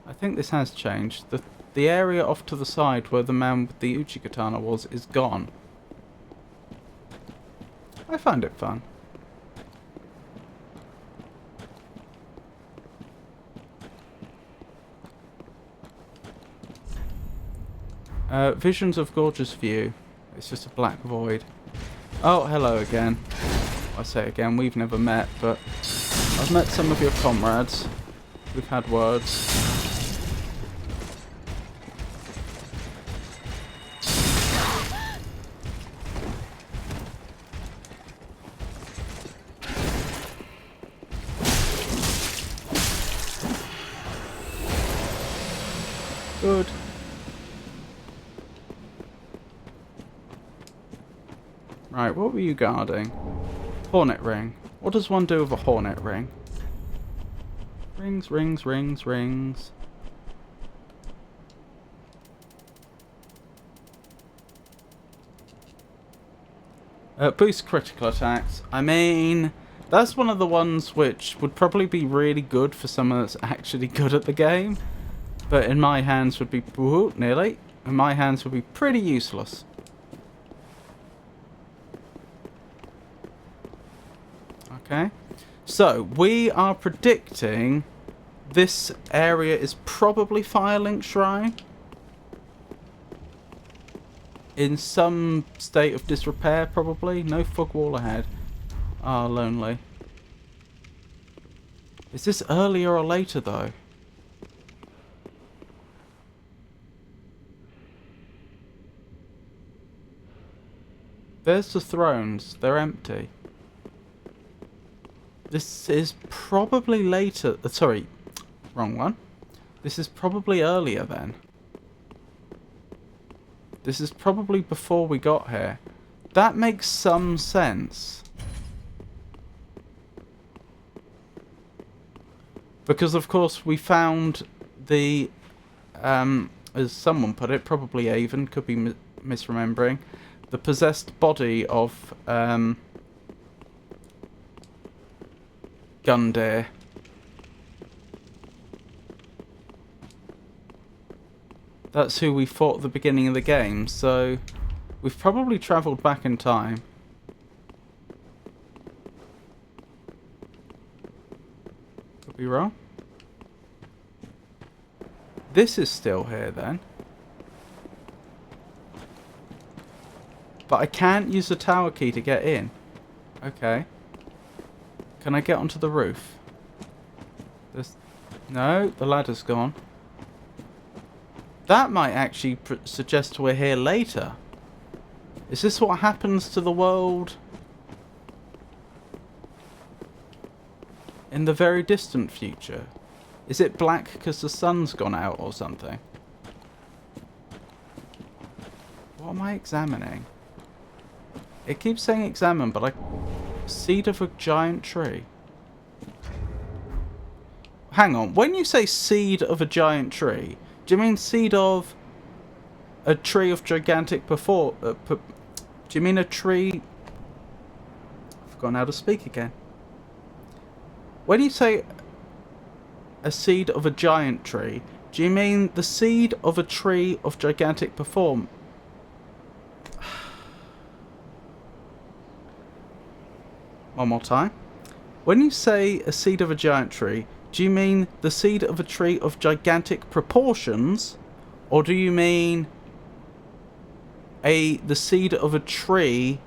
I think this has changed. The area off to the side where the man with the Uchigatana was is gone. I find it fun. Visions of Gorgeous View. It's just a black void. Oh, hello again. I say again, we've never met, but I've met some of your comrades. We've had words. Good. Right, what were you guarding? Hornet ring. What does one do with a hornet ring? Rings, rings, rings, rings. Boost critical attacks. I mean, that's one of the ones which would probably be really good for someone that's actually good at the game. But in my hands would be... Ooh, nearly. In my hands would be pretty useless. Okay. So, we are predicting this area is probably Firelink Shrine. In some state of disrepair, probably. No fog wall ahead. Ah, lonely. Is this earlier or later, though? There's the thrones. They're empty. This is probably later. Sorry, wrong one. This is probably earlier then. This is probably before we got here. That makes some sense. Because of course we found the, as someone put it, probably Avon, could be misremembering, the possessed body of Gundyr. That's who we fought at the beginning of the game, so we've probably travelled back in time. Could be wrong. This is still here then. But I can't use the tower key to get in. Okay. Can I get onto the roof? No, the ladder's gone. That might actually suggest we're here later. Is this what happens to the world in the very distant future? Is it black because the sun's gone out or something? What am I examining? It keeps saying examine, but seed of a giant tree. Hang on, when you say seed of a giant tree, do you mean seed of a tree of gigantic do you mean a tree... I've forgotten how to speak again. When you say a seed of a giant tree, do you mean the seed of a tree of gigantic perform? One more time. When you say a seed of a giant tree, do you mean the seed of a tree of gigantic proportions, or do you mean the seed of a tree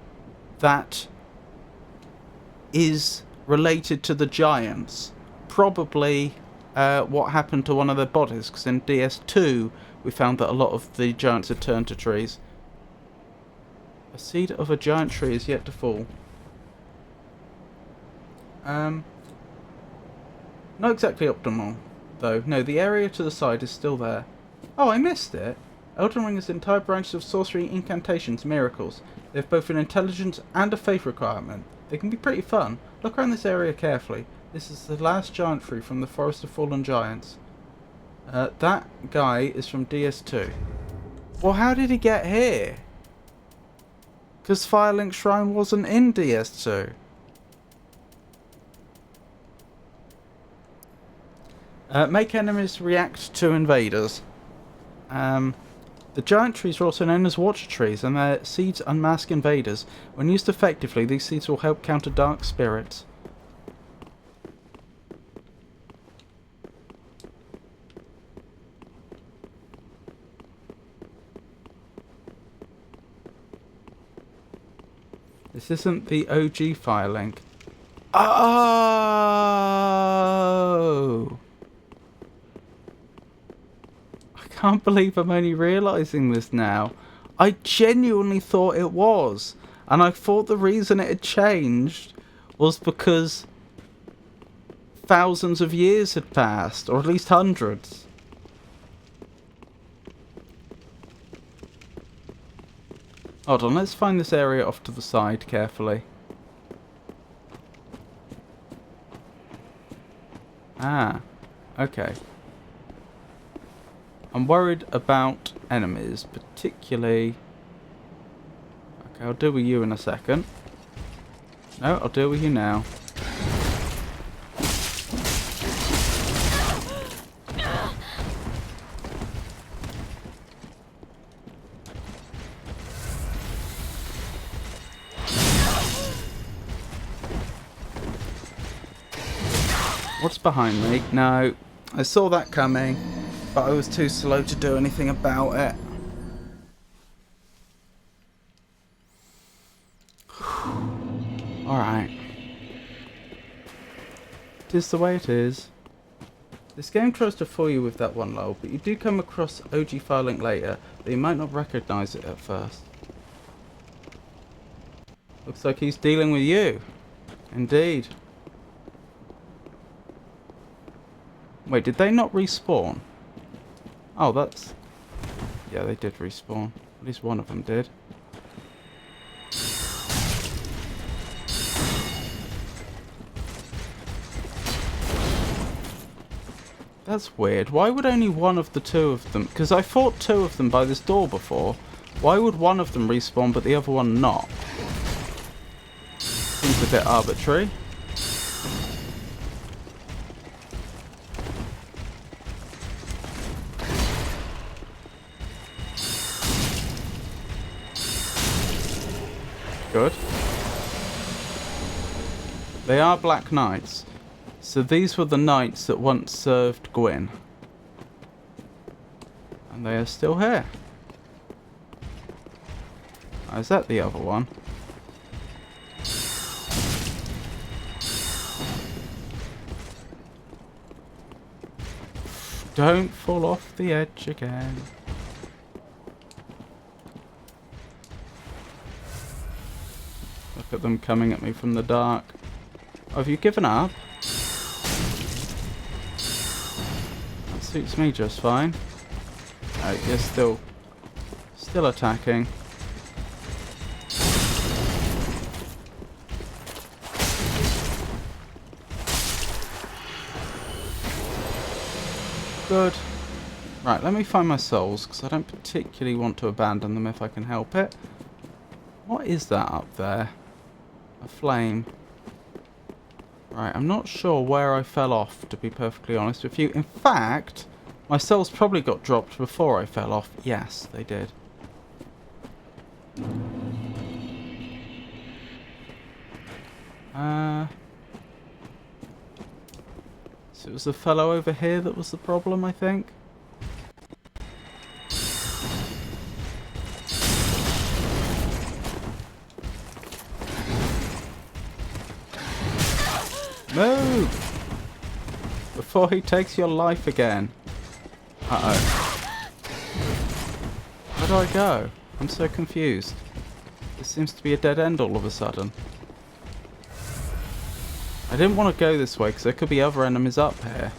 that is related to the giants? Probably what happened to one of their bodies, because in DS2 we found that a lot of the giants had turned to trees. A seed of a giant tree is yet to fall. Not exactly optimal, though. No, the area to the side is still there. Oh, I missed it. Elden Ring has entire branches of sorcery, incantations, miracles. They have both an intelligence and a faith requirement. They can be pretty fun. Look around this area carefully. This is the last giant tree from the Forest of Fallen Giants. That guy is from DS2. Well, how did he get here? Because Firelink Shrine wasn't in DS2. Make enemies react to invaders. The giant trees are also known as watcher trees, and their seeds unmask invaders. When used effectively, these seeds will help counter dark spirits. This isn't the OG Firelink. Oh! I can't believe I'm only realising this now. I genuinely thought it was. And I thought the reason it had changed was because thousands of years had passed, or at least hundreds. Hold on, let's find this area off to the side carefully. Ah, okay. I'm worried about enemies, particularly... Okay, I'll deal with you in a second. No, I'll deal with you now. What's behind me? No, I saw that coming, but I was too slow to do anything about it. Alright. It is the way it is. This game tries to fool you with that one lull, but you do come across OG Firelink later, but you might not recognise it at first. Looks like he's dealing with you. Indeed. Wait, did they not respawn? Oh, that's... Yeah, they did respawn. At least one of them did. That's weird. Why would only one of the two of them... Because I fought two of them by this door before. Why would one of them respawn but the other one not? Seems a bit arbitrary. Good. They are Black Knights. So these were the knights that once served Gwyn. And they are still here. Oh, is that the other one? Don't fall off the edge again. Look at them coming at me from the dark. Oh, have you given up? That suits me just fine. Oh, you're still attacking. Good. Right, let me find my souls, because I don't particularly want to abandon them if I can help it. What is that up there? A flame. Right, I'm not sure where I fell off, to be perfectly honest with you. In fact, my souls probably got dropped before I fell off. Yes, they did. So it was the fellow over here that was the problem, I think. Move! Before he takes your life again. Uh-oh. Where do I go? I'm so confused. This seems to be a dead end all of a sudden. I didn't want to go this way because there could be other enemies up here.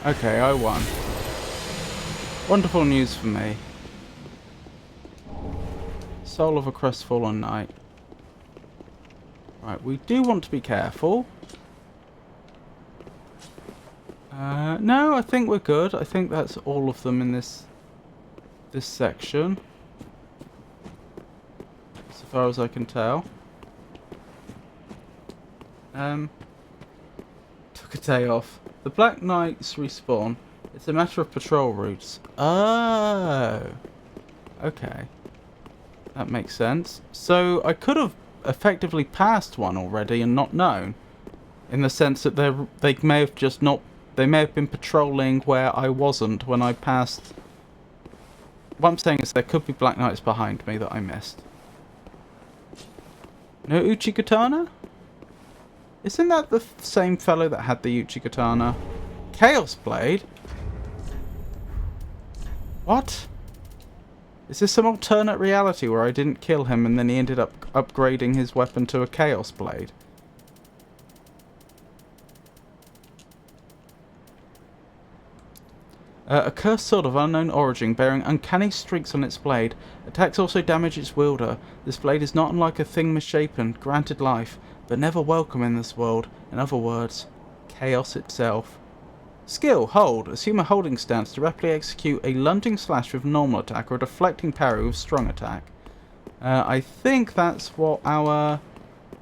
Okay, I won. Wonderful news for me. Soul of a crestfallen knight. Right, we do want to be careful. No, I think we're good. I think that's all of them in this section. So far as I can tell. Took a day off. The Black Knights respawn. It's a matter of patrol routes. Oh. Okay. That makes sense. So I could have effectively passed one already and not known. In the sense that they may have just not... They may have been patrolling where I wasn't when I passed... What I'm saying is there could be Black Knights behind me that I missed. No Uchigatana? Isn't that the same fellow that had the Uchigatana? Chaos Blade? What? Is this some alternate reality where I didn't kill him and then he ended up upgrading his weapon to a Chaos Blade? A cursed sword of unknown origin bearing uncanny streaks on its blade. Attacks also damage its wielder. This blade is not unlike a thing misshapen, granted life, but never welcome in this world. In other words, chaos itself. Skill, hold. Assume a holding stance to rapidly execute a lunging slash with normal attack or a deflecting parry with strong attack. I think that's what our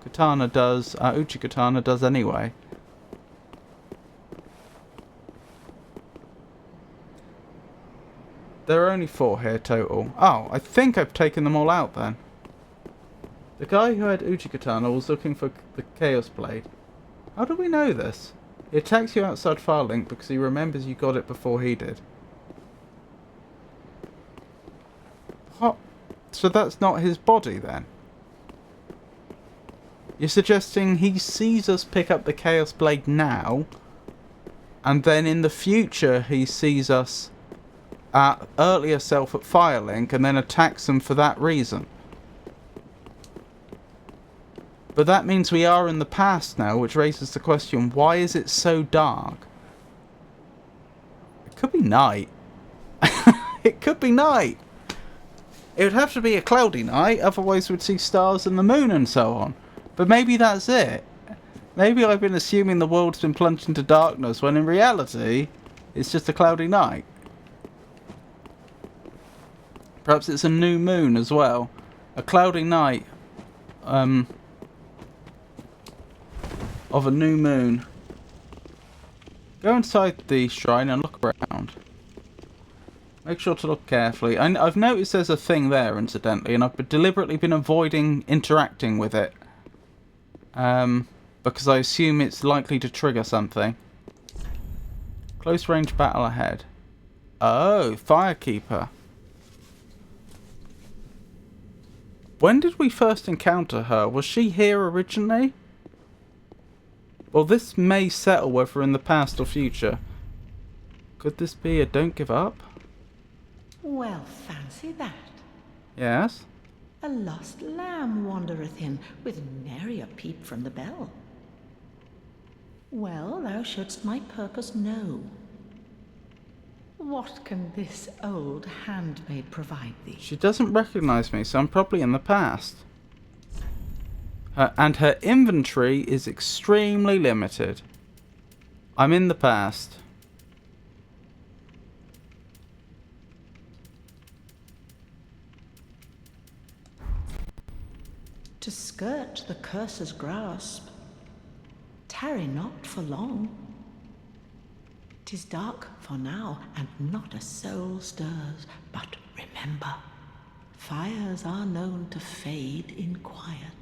Katana does, Uchi Katana does anyway. There are only 4 here total. Oh, I think I've taken them all out then. The guy who had Uchi Katana was looking for the Chaos Blade. How do we know this? He attacks you outside Firelink because he remembers you got it before he did. What? So that's not his body then? You're suggesting he sees us pick up the Chaos Blade now, and then in the future he sees us at earlier self at Firelink and then attacks them for that reason. But that means we are in the past now, which raises the question, why is it so dark? It could be night. It could be night. It would have to be a cloudy night, otherwise we'd see stars and the moon and so on. But maybe that's it. Maybe I've been assuming the world's been plunged into darkness, when in reality, it's just a cloudy night. Perhaps it's a new moon as well. A cloudy night of a new moon. Go inside the shrine and look around. Make sure to look carefully. I've noticed there's a thing there, incidentally, and I've deliberately been avoiding interacting with it. Because I assume it's likely to trigger something. Close range battle ahead. Oh, Firekeeper. When did we first encounter her? Was she here originally? Well, this may settle whether in the past or future. Could this be a don't give up? Well, fancy that. Yes? A lost lamb wandereth in, with nary a peep from the bell. Well, thou shouldst my purpose know. What can this old handmaid provide thee? She doesn't recognise me, so I'm probably in the past. And her inventory is extremely limited. I'm in the past. To skirt the curse's grasp, tarry not for long. 'Tis dark for now, and not a soul stirs. But remember, fires are known to fade in quiet.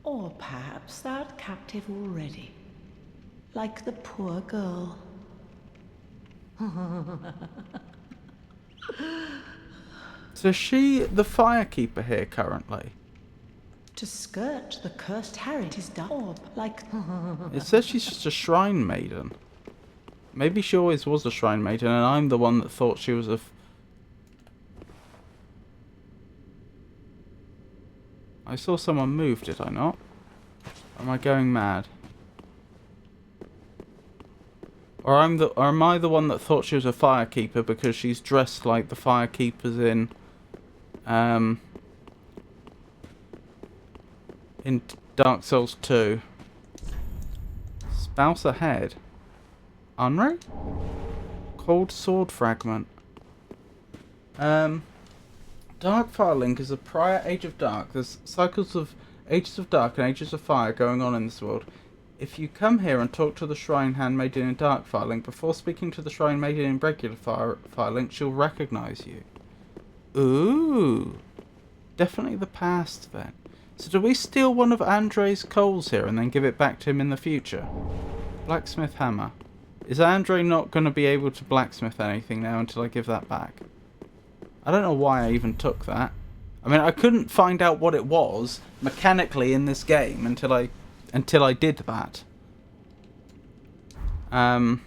Or perhaps thou'rt captive already, like the poor girl. So is she the Firekeeper here currently? To skirt the cursed Harry, 'tis dark, like... It says she's just a shrine maiden. Maybe she always was a shrine maiden and I'm the one that thought she was a... I saw someone move, did I not? Or am I going mad? Or am I the one that thought she was a Firekeeper because she's dressed like the Firekeepers in Dark Souls 2. Spouse ahead. Unray? Cold sword fragment. Dark Firelink is a prior Age of Dark. There's cycles of Ages of Dark and Ages of Fire going on in this world. If you come here and talk to the Shrine Handmaiden in Dark Firelink before speaking to the Shrine Maiden in regular Firelink, she'll recognise you. Ooh. Definitely the past then. So do we steal one of Andre's coals here and then give it back to him in the future? Blacksmith hammer. Is Andre not going to be able to blacksmith anything now until I give that back? I don't know why I even took that. I mean, I couldn't find out what it was mechanically in this game until I did that. But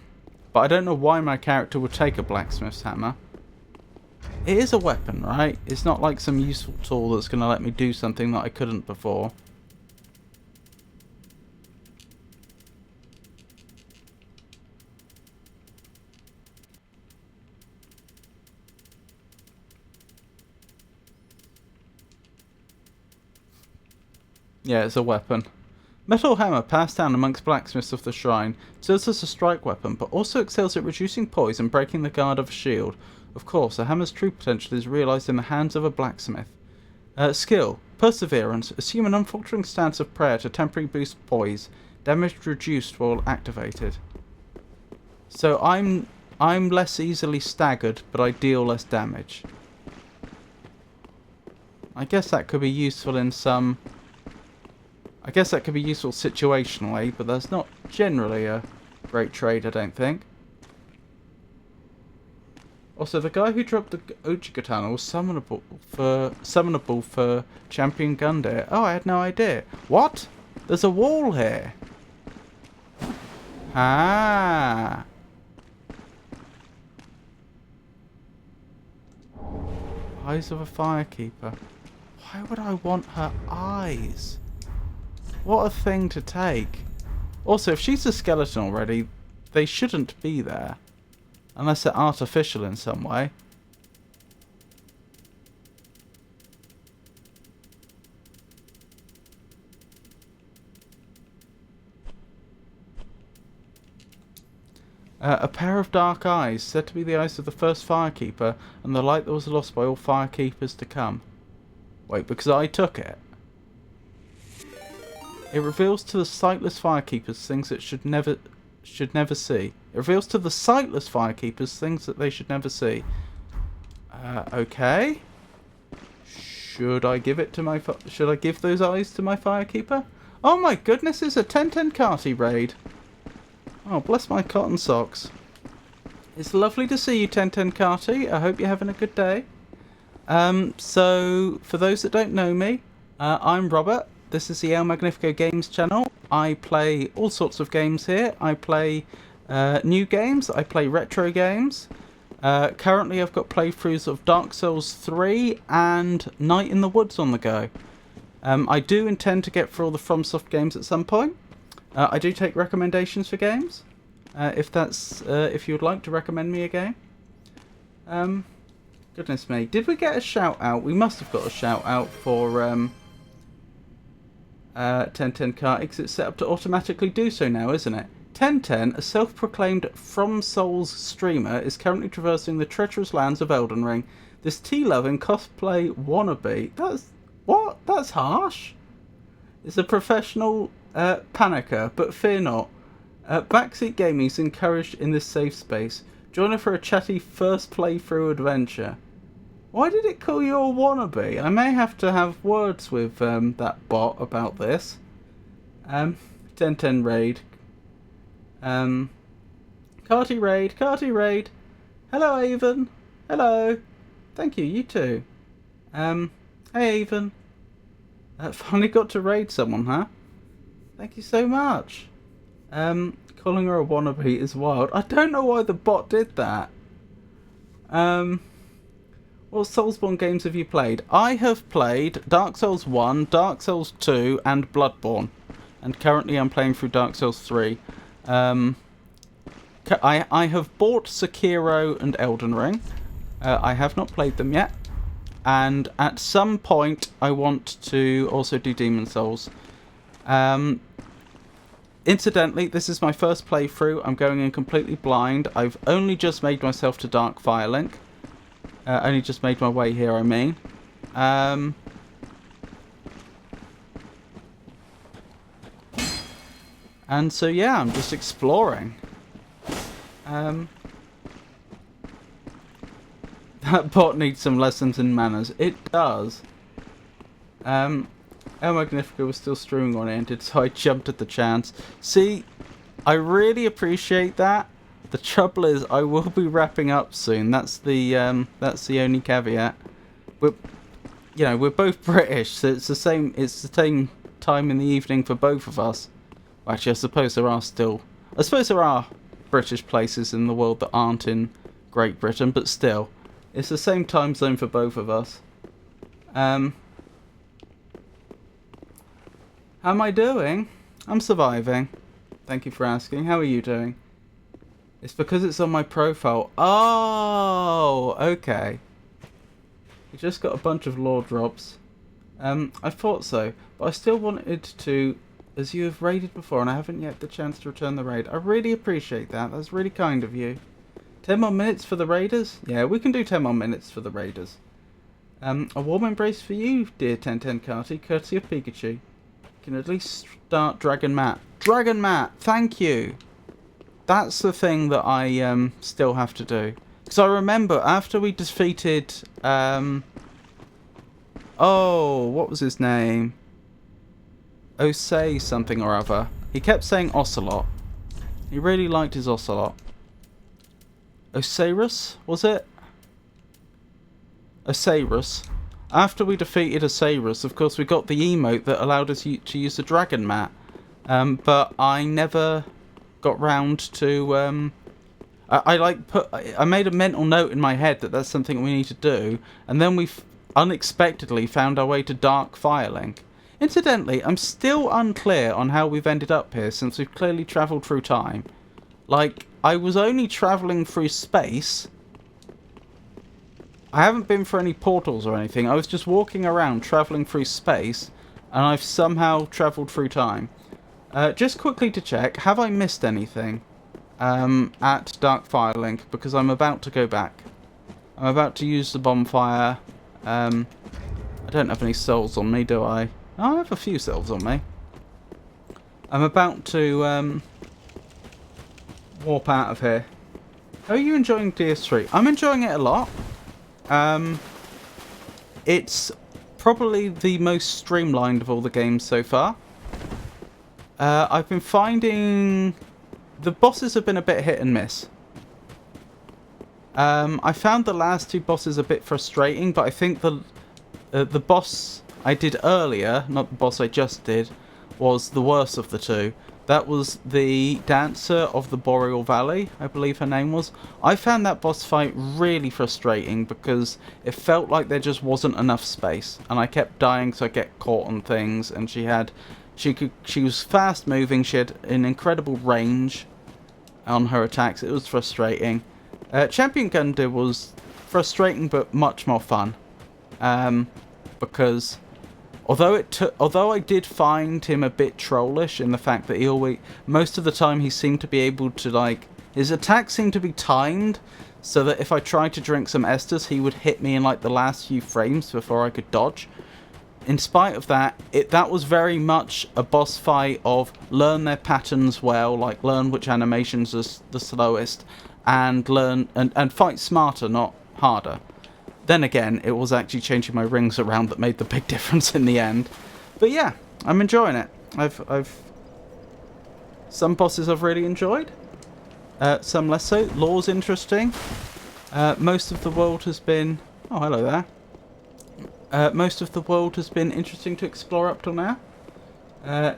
I don't know why my character would take a blacksmith's hammer. It is a weapon, right? It's not like some useful tool that's going to let me do something that I couldn't before. Yeah, it's a weapon. Metal hammer passed down amongst blacksmiths of the shrine. Serves as a strike weapon, but also excels at reducing poise and breaking the guard of a shield. Of course, a hammer's true potential is realised in the hands of a blacksmith. Skill. Perseverance. Assume an unfaltering stance of prayer to temporarily boost poise. Damage reduced while activated. So I'm less easily staggered, but I deal less damage. I guess that could be useful in some... I guess that could be useful situationally, but that's not generally a great trade, I don't think. Also, the guy who dropped the Uchigatana was summonable for Champion Gundyr. Oh, I had no idea. What? There's a wall here. Ah. Eyes of a Firekeeper. Why would I want her eyes? What a thing to take. Also, if she's a skeleton already, they shouldn't be there. Unless they're artificial in some way. A pair of dark eyes, said to be the eyes of the first Firekeeper, and the light that was lost by all Firekeepers to come. Wait, because I took it. It reveals to the sightless Firekeepers things that should never see. It reveals to the sightless Firekeepers things that they should never see. Okay. Should I give it to my? Should I give those eyes to my Firekeeper? Oh my goodness! It's a Tentenkati raid. Oh, bless my cotton socks. It's lovely to see you, Tentenkati. I hope you're having a good day. So, for those that don't know me, I'm Robert. This is the El Magnifico Games channel. I play all sorts of games here. I play new games. I play retro games. Currently, I've got playthroughs of Dark Souls 3 and Night in the Woods on the go. I do intend to get through all the FromSoft games at some point. I do take recommendations for games, if you would like to recommend me a game. Goodness me, did we get a shout out? We must have got a shout out for 1010 because it's set up to automatically do so now, isn't it? 1010, a self-proclaimed From Souls streamer, is currently traversing the treacherous lands of Elden Ring. This tea-loving cosplay wannabe. That's harsh. It's a professional panicker, but fear not. Backseat gaming is encouraged in this safe space. Join her for a chatty first playthrough adventure. Why did it call you a wannabe? I may have to have words with that bot about this. 1010 raid. Carty raid. Hello, Avon. Hello. Thank you, you too. Hey, Avon. Finally got to raid someone, huh? Thank you so much. Calling her a wannabe is wild. I don't know why the bot did that. What Soulsborne games have you played? I have played Dark Souls 1, Dark Souls 2, and Bloodborne. And currently I'm playing through Dark Souls 3. I have bought Sekiro and Elden Ring. I have not played them yet. And at some point I want to also do Demon Souls. Incidentally, this is my first playthrough. I'm going in completely blind. I've only just made myself to Dark Firelink. Only just made my way here, I mean. And so, yeah, I'm just exploring. That bot needs some lessons in manners. It does. El Magnifico was still streaming on it, so I jumped at the chance. See, I really appreciate that. The trouble is, I will be wrapping up soon. That's the only caveat. We're both British, so it's the same time in the evening for both of us. Well, actually, I suppose there are British places in the world that aren't in Great Britain, but still, it's the same time zone for both of us. How am I doing? I'm surviving. Thank you for asking. How are you doing? It's because it's on my profile. Oh, okay. We just got a bunch of lore drops. I thought so, but I still wanted to, as you have raided before and I haven't yet the chance to return the raid. I really appreciate that. That's really kind of you. 10 more minutes for the raiders? Yeah, we can do 10 more minutes for the raiders. A warm embrace for you, dear 1010 courtesy of Pikachu. You can at least start Dragon Matt. Dragon Matt, thank you! That's the thing that I still have to do. Because I remember after we defeated... oh, what was his name? Osei something or other. He kept saying Ocelot. He really liked his Ocelot. Osiris, was it? Osiris. After we defeated Osiris, of course, we got the emote that allowed us to use the Dragon Mat. But I never got round to... I made a mental note in my head that that's something we need to do, and then we unexpectedly found our way to Dark Firelink. Incidentally, I'm still unclear on how we've ended up here, since we've clearly travelled through time. Like, I was only travelling through space. I haven't been for any portals or anything. I was just walking around, travelling through space, and I've somehow travelled through time. Just quickly to check, have I missed anything at Dark Firelink? Because I'm about to go back. I'm about to use the bonfire. I don't have any souls on me, do I? Oh, I have a few souls on me. I'm about to warp out of here. Are you enjoying DS3? I'm enjoying it a lot. It's probably the most streamlined of all the games so far. I've been finding the bosses have been a bit hit and miss. I found the last two bosses a bit frustrating, but I think the boss I did earlier, not the boss I just did, was the worst of the two. That was the Dancer of the Boreal Valley, I believe her name was. I found that boss fight really frustrating because it felt like there just wasn't enough space, and I kept dying, so I get caught on things. And she was fast moving. She had an incredible range on her attacks. It was frustrating. Champion Gundyr was frustrating but much more fun, because although I did find him a bit trollish in the fact that most of the time he seemed to be able to, his attacks seemed to be timed so that if I tried to drink some Estus, he would hit me in the last few frames before I could dodge. In spite of that, that was very much a boss fight of learn their patterns well, learn which animations are the slowest, and learn and fight smarter, not harder. Then again, it was actually changing my rings around that made the big difference in the end. But yeah, I'm enjoying it. Some bosses I've really enjoyed, some less so. Lore's interesting. Most of the world has been... Oh, hello there. Most of the world has been interesting to explore up till now.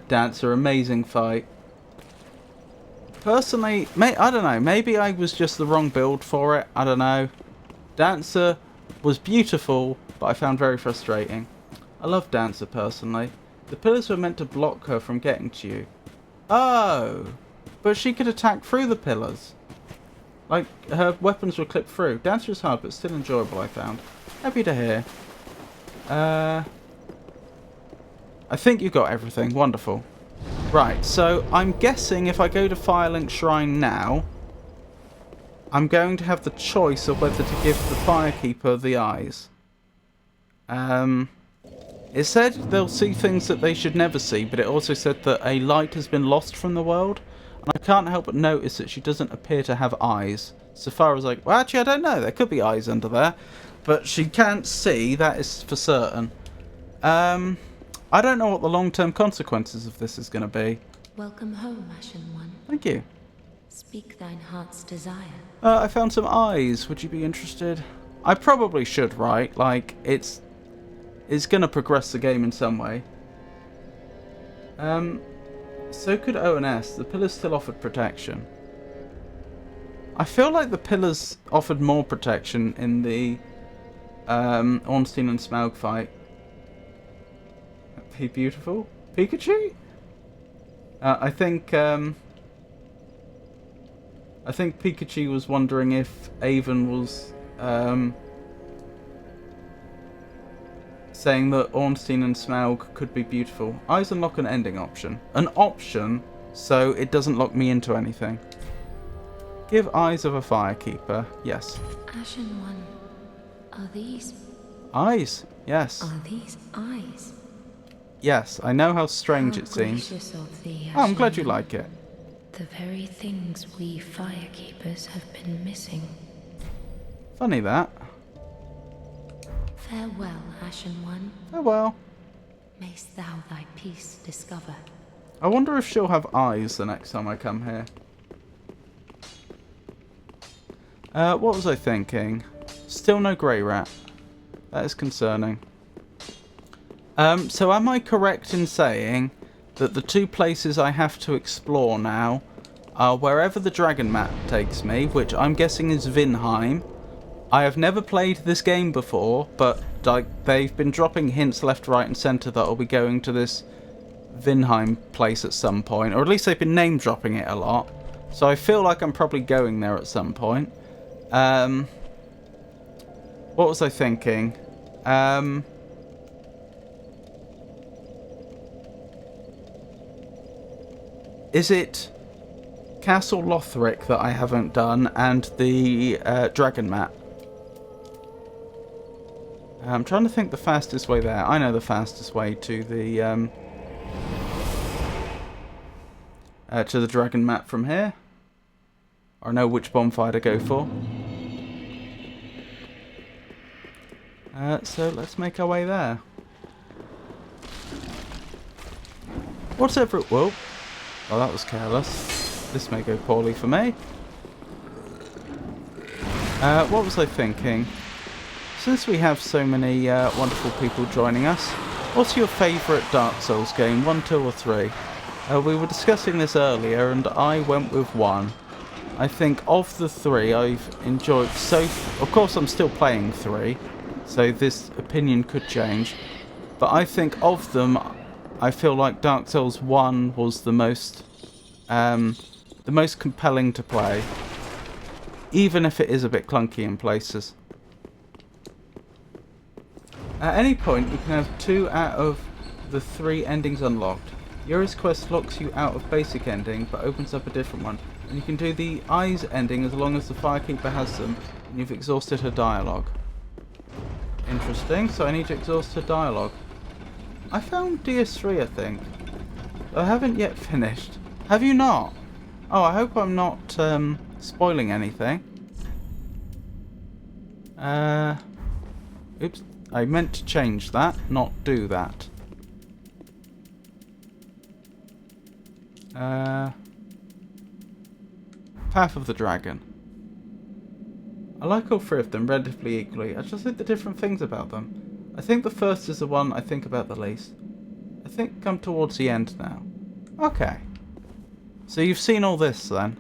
Dancer, amazing fight. Personally, I don't know. Maybe I was just the wrong build for it. I don't know. Dancer was beautiful, but I found very frustrating. I love Dancer personally. The pillars were meant to block her from getting to you. Oh, but she could attack through the pillars. Her weapons were clipped through. Dancer is hard, but still enjoyable, I found. Happy to hear. I think you got everything. Wonderful. Right, so I'm guessing if I go to Firelink Shrine now, I'm going to have the choice of whether to give the Firekeeper the eyes. It said they'll see things that they should never see, but it also said that a light has been lost from the world. And I can't help but notice that she doesn't appear to have eyes. So far as well, actually, I don't know. There could be eyes under there. But she can't see, that is for certain. I don't know what the long-term consequences of this is going to be. Welcome home, Ashen One. Thank you. Speak thine heart's desire. I found some eyes. Would you be interested? I probably should, right? It's going to progress the game in some way. So could ONS. The pillars still offered protection. I feel like the pillars offered more protection in the Ornstein and Smaug fight. Be beautiful? Pikachu? I think Pikachu was wondering if Avon was saying that Ornstein and Smaug could be beautiful. Eyes unlock an ending option. An option, so it doesn't lock me into anything. Give eyes of a Firekeeper. Yes. Ashen One, are these Eyes, yes. Are these eyes? Yes, I know how strange How it seems. gracious of thee, Oh, I'm glad you Ashen like it. The very things we firekeepers have been missing. Funny that. Farewell, Ashen One. Oh well. Mayst thou thy peace discover. I wonder if she'll have eyes the next time I come here. What was I thinking? Still no grey rat. That is concerning. So am I correct in saying that the two places I have to explore now are wherever the dragon map takes me, which I'm guessing is Vinheim. I have never played this game before, but like they've been dropping hints left, right and centre that I'll be going to this Vinheim place at some point, or at least they've been name dropping it a lot. So I feel like I'm probably going there at some point. What was I thinking? Is it Castle Lothric that I haven't done and the dragon map? I'm trying to think the fastest way there. I know the fastest way to the dragon map from here. Or I know which bonfire to go for. So let's make our way there. Whatever it will. Oh, that was careless. This may go poorly for me. What was I thinking? Since we have so many wonderful people joining us, what's your favourite Dark Souls game? 1, 2 or 3? We were discussing this earlier and I went with 1. I think of the 3 I've enjoyed so... Of course I'm still playing 3, so this opinion could change. But I think of them, I feel like Dark Souls 1 was the most compelling to play. Even if it is a bit clunky in places. At any point, you can have 2 out of the 3 endings unlocked. Yuri's quest locks you out of basic ending, but opens up a different one. And you can do the Eyes ending as long as the Firekeeper has them, and you've exhausted her dialogue. Interesting, so I need to exhaust her dialogue. I found DS3, I think. I haven't yet finished. Have you not? Oh, I hope I'm not spoiling anything. Oops. I meant to change that, not do that. Path of the Dragon. I like all 3 of them relatively equally. I just think the different things about them. I think the first is the one I think about the least. I think I'm towards the end now. Okay. So you've seen all this then?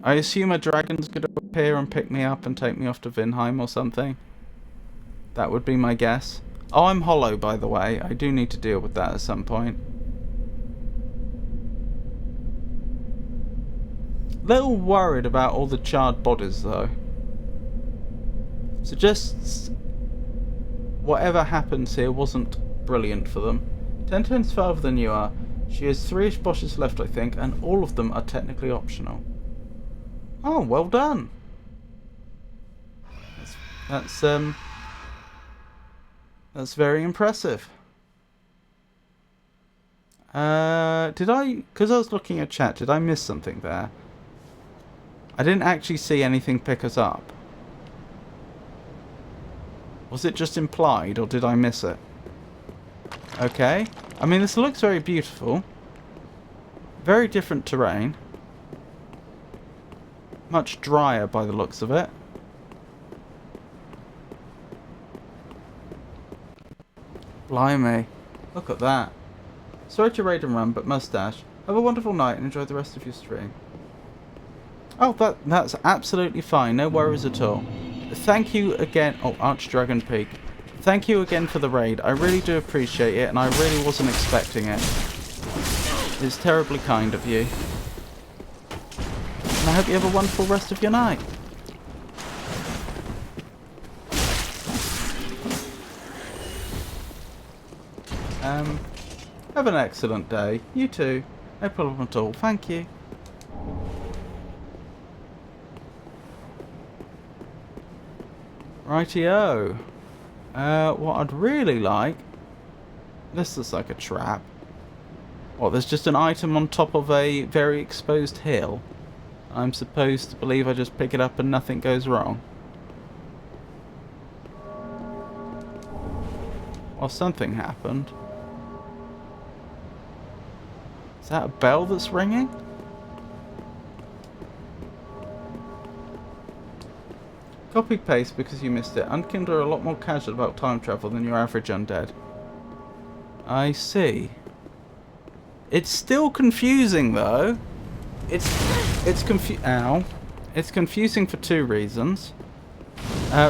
I assume a dragon's going to appear and pick me up and take me off to Vinheim or something. That would be my guess. Oh, I'm hollow, by the way. I do need to deal with that at some point. Little worried about all the charred bodies, though. Suggests whatever happens here wasn't brilliant for them. 10 turns farther than you are. She has 3-ish bosses left, I think, and all of them are technically optional. Oh, well done. That's very impressive. Did I... Because I was looking at chat, did I miss something there? I didn't actually see anything pick us up. Was it just implied, or did I miss it? Okay. I mean, this looks very beautiful. Very different terrain. Much drier by the looks of it. Blimey. Look at that. Sorry to raid and run, but mustache. Have a wonderful night and enjoy the rest of your stream. Oh, that's absolutely fine. No worries at all. Thank you again. Oh, Archdragon Peak. Thank you again for the raid. I really do appreciate it, and I really wasn't expecting it. It's terribly kind of you. And I hope you have a wonderful rest of your night. Have an excellent day. You too. No problem at all. Thank you. Rightio. What I'd really like... This looks like a trap. What, there's just an item on top of a very exposed hill? I'm supposed to believe I just pick it up and nothing goes wrong. Well, something happened. Is that a bell that's ringing? Copy paste because you missed it. Unkindled are a lot more casual about time travel than your average undead. I see. It's still confusing though. It's confusing for two reasons.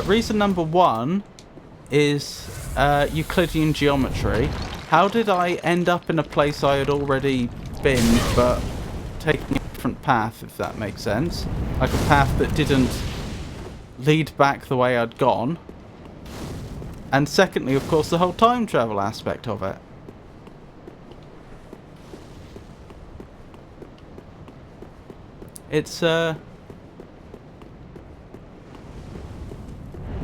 Reason number one is Euclidean geometry. How did I end up in a place I had already been but taking a different path, if that makes sense? Like a path that didn't lead back the way I'd gone. And secondly, of course, the whole time travel aspect of it. It's it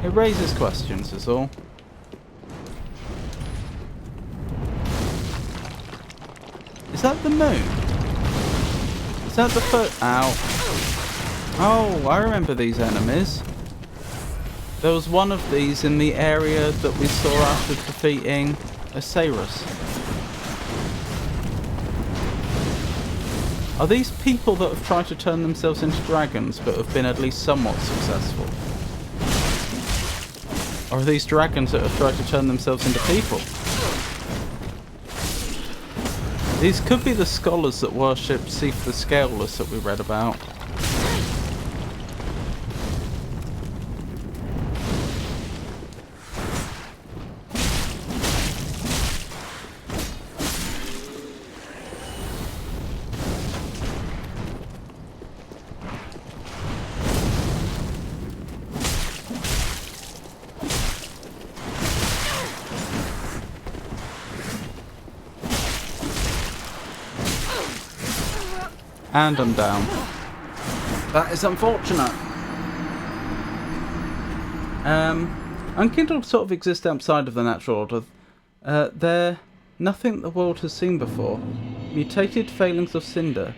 raises questions is all. Is that the moon? Is that the first... Ow. Oh, I remember these enemies. There was one of these in the area that we saw after defeating Osiris. Are these people that have tried to turn themselves into dragons but have been at least somewhat successful? Or are these dragons that have tried to turn themselves into people? These could be the scholars that worship Seath the Scaleless that we read about. And I'm down. That is unfortunate. Unkindled sort of exist outside of the natural order. They're nothing the world has seen before. Mutated failings of Cinder.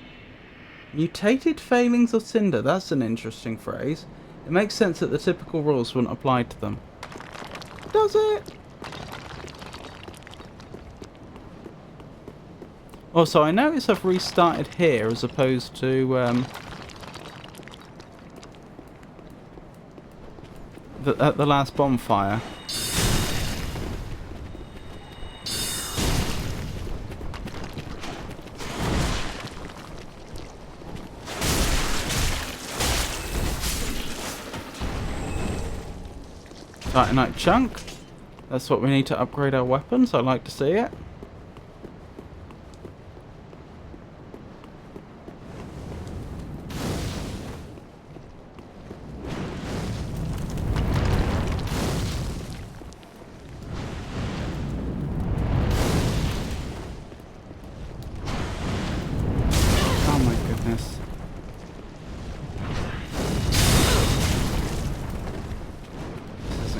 Mutated failings of Cinder. That's an interesting phrase. It makes sense that the typical rules wouldn't apply to them. Does it? Also, I notice I've restarted here as opposed to at the last bonfire. Titanite chunk. That's what we need to upgrade our weapons. I like to see it.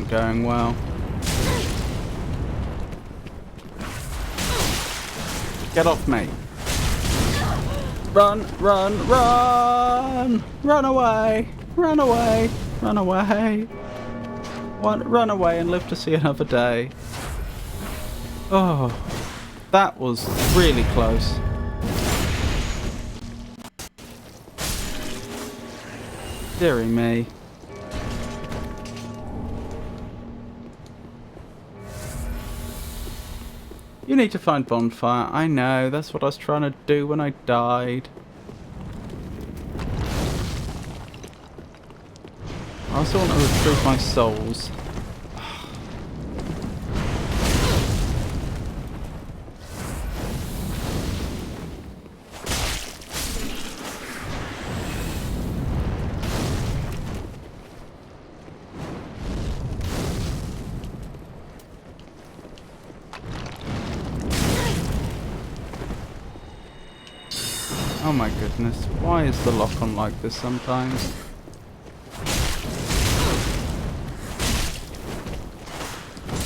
Going well. Get off me. Run, run, run! Run away! Run away! Run away! Run away and live to see another day. Oh, that was really close. Dearie me. You need to find bonfire. I know, that's what I was trying to do when I died. I also want to retrieve my souls. Oh my goodness, why is the lock on like this sometimes?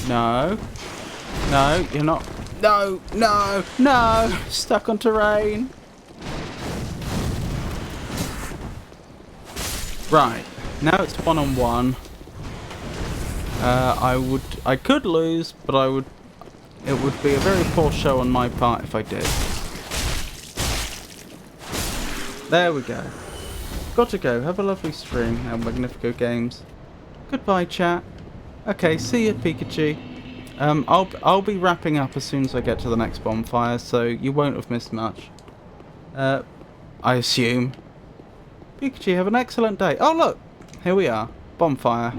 No. No, you're not. No, no, no! Stuck on terrain. Right. Now it's 1-on-1. I could lose, but it would be a very poor show on my part if I did. There we go. Got to go. Have a lovely stream, El Magnifico Games. Goodbye, chat. Okay, see ya, Pikachu. I'll be wrapping up as soon as I get to the next bonfire, so you won't have missed much. I assume. Pikachu, have an excellent day. Oh look, here we are. Bonfire.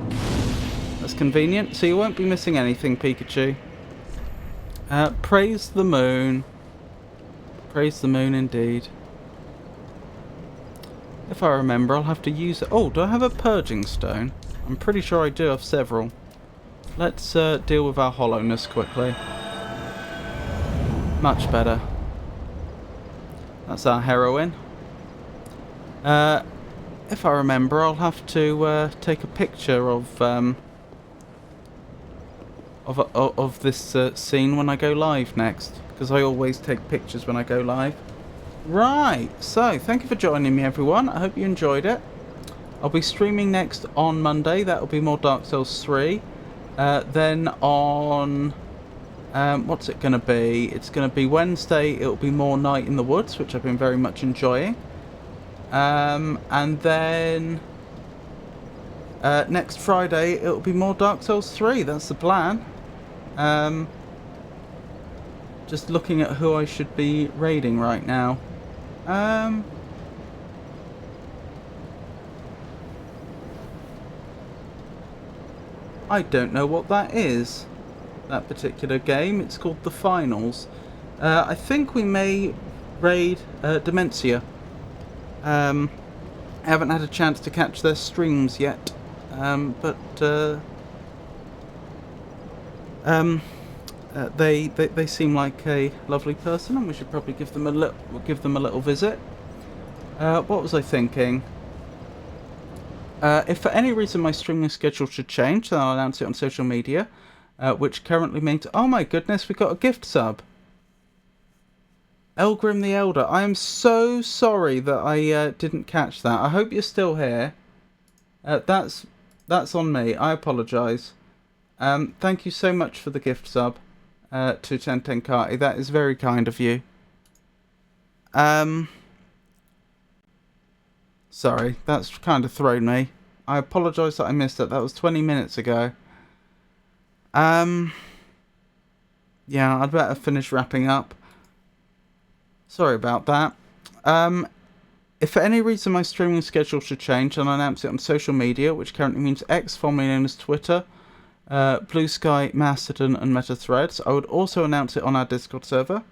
That's convenient, so you won't be missing anything, Pikachu. Praise the moon. Praise the moon indeed. If I remember, I'll have to use it. Oh, do I have a purging stone? I'm pretty sure I do have several. Let's deal with our hollowness quickly. Much better. That's our heroine. If I remember, I'll have to take a picture of this scene when I go live next, because I always take pictures when I go live. Right, so thank you for joining me, everyone. I hope you enjoyed it. I'll be streaming next on Monday. That'll be more Dark Souls 3. Then on what's it gonna be? It's gonna be Wednesday. It'll be more Night in the Woods, which I've been very much enjoying. And then next Friday it'll be more Dark Souls 3. That's the plan. Just looking at who I should be raiding right now. I don't know what that is. That particular game. It's called The Finals. I think we may raid Dementia. I haven't had a chance to catch their streams yet, but they seem like a lovely person, and we should probably give them a little visit. What was I thinking? If for any reason my streaming schedule should change, then I'll announce it on social media, which currently means... Oh my goodness, we got a gift sub. Elgrim the Elder. I am so sorry that I didn't catch that. I hope you're still here. That's on me. I apologise. Thank you so much for the gift sub to Tentenkati. That is very kind of you. Sorry, that's kind of thrown me. I apologise that I missed it. That was 20 minutes ago. Yeah, I'd better finish wrapping up. Sorry about that. If for any reason my streaming schedule should change, then I'll announce it on social media, which currently means X, formerly known as Twitter, Blue Sky, Mastodon, and Meta Threads. I would also announce it on our Discord server.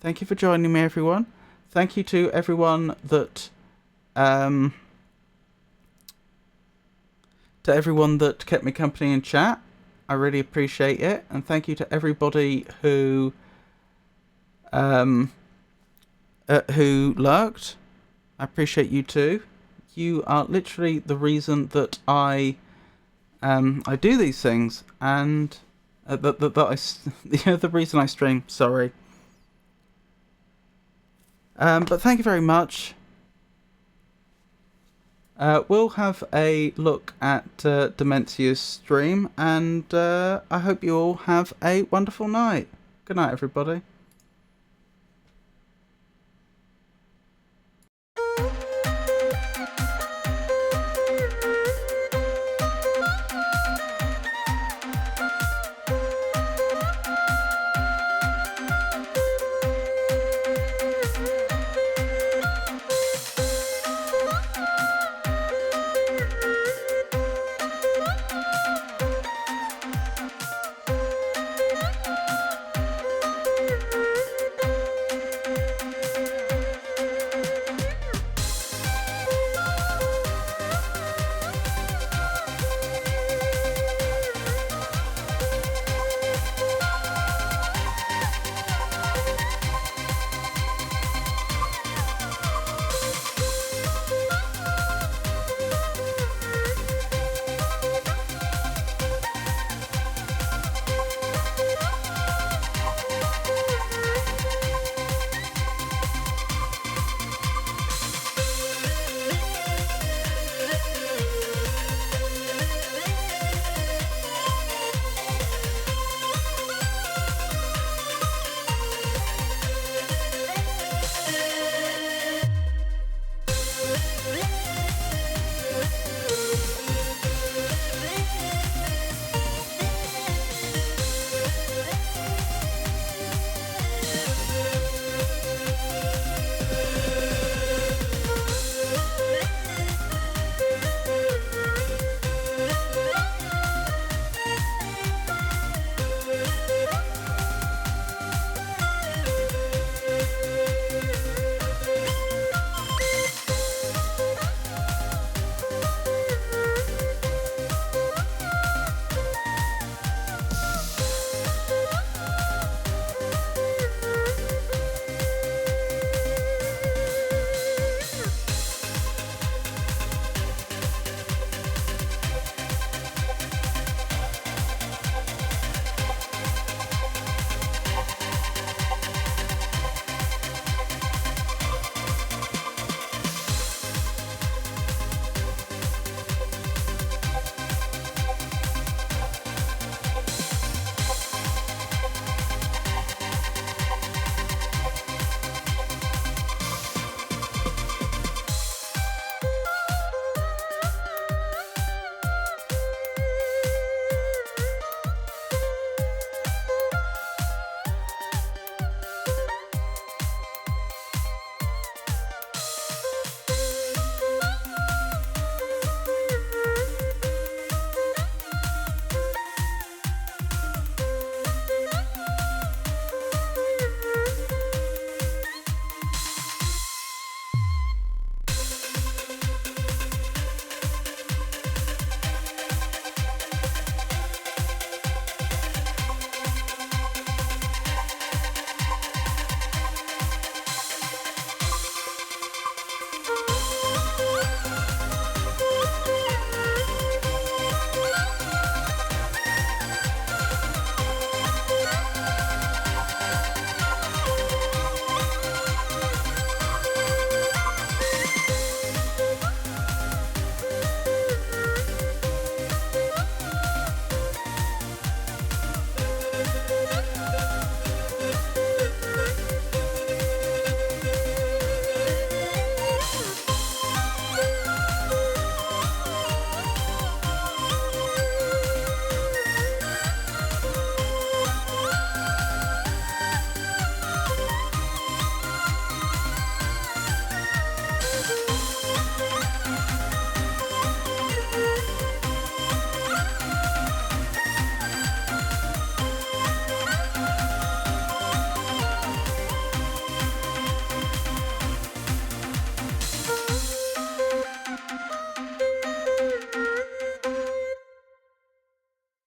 Thank you for joining me, everyone. Thank you to everyone that kept me company in chat. I really appreciate it, and thank you to everybody who lurked. I appreciate you too. You are literally the reason that I do these things, and the reason I stream. Sorry, but thank you very much. We'll have a look at Dementia's stream, and I hope you all have a wonderful night. Good night, everybody.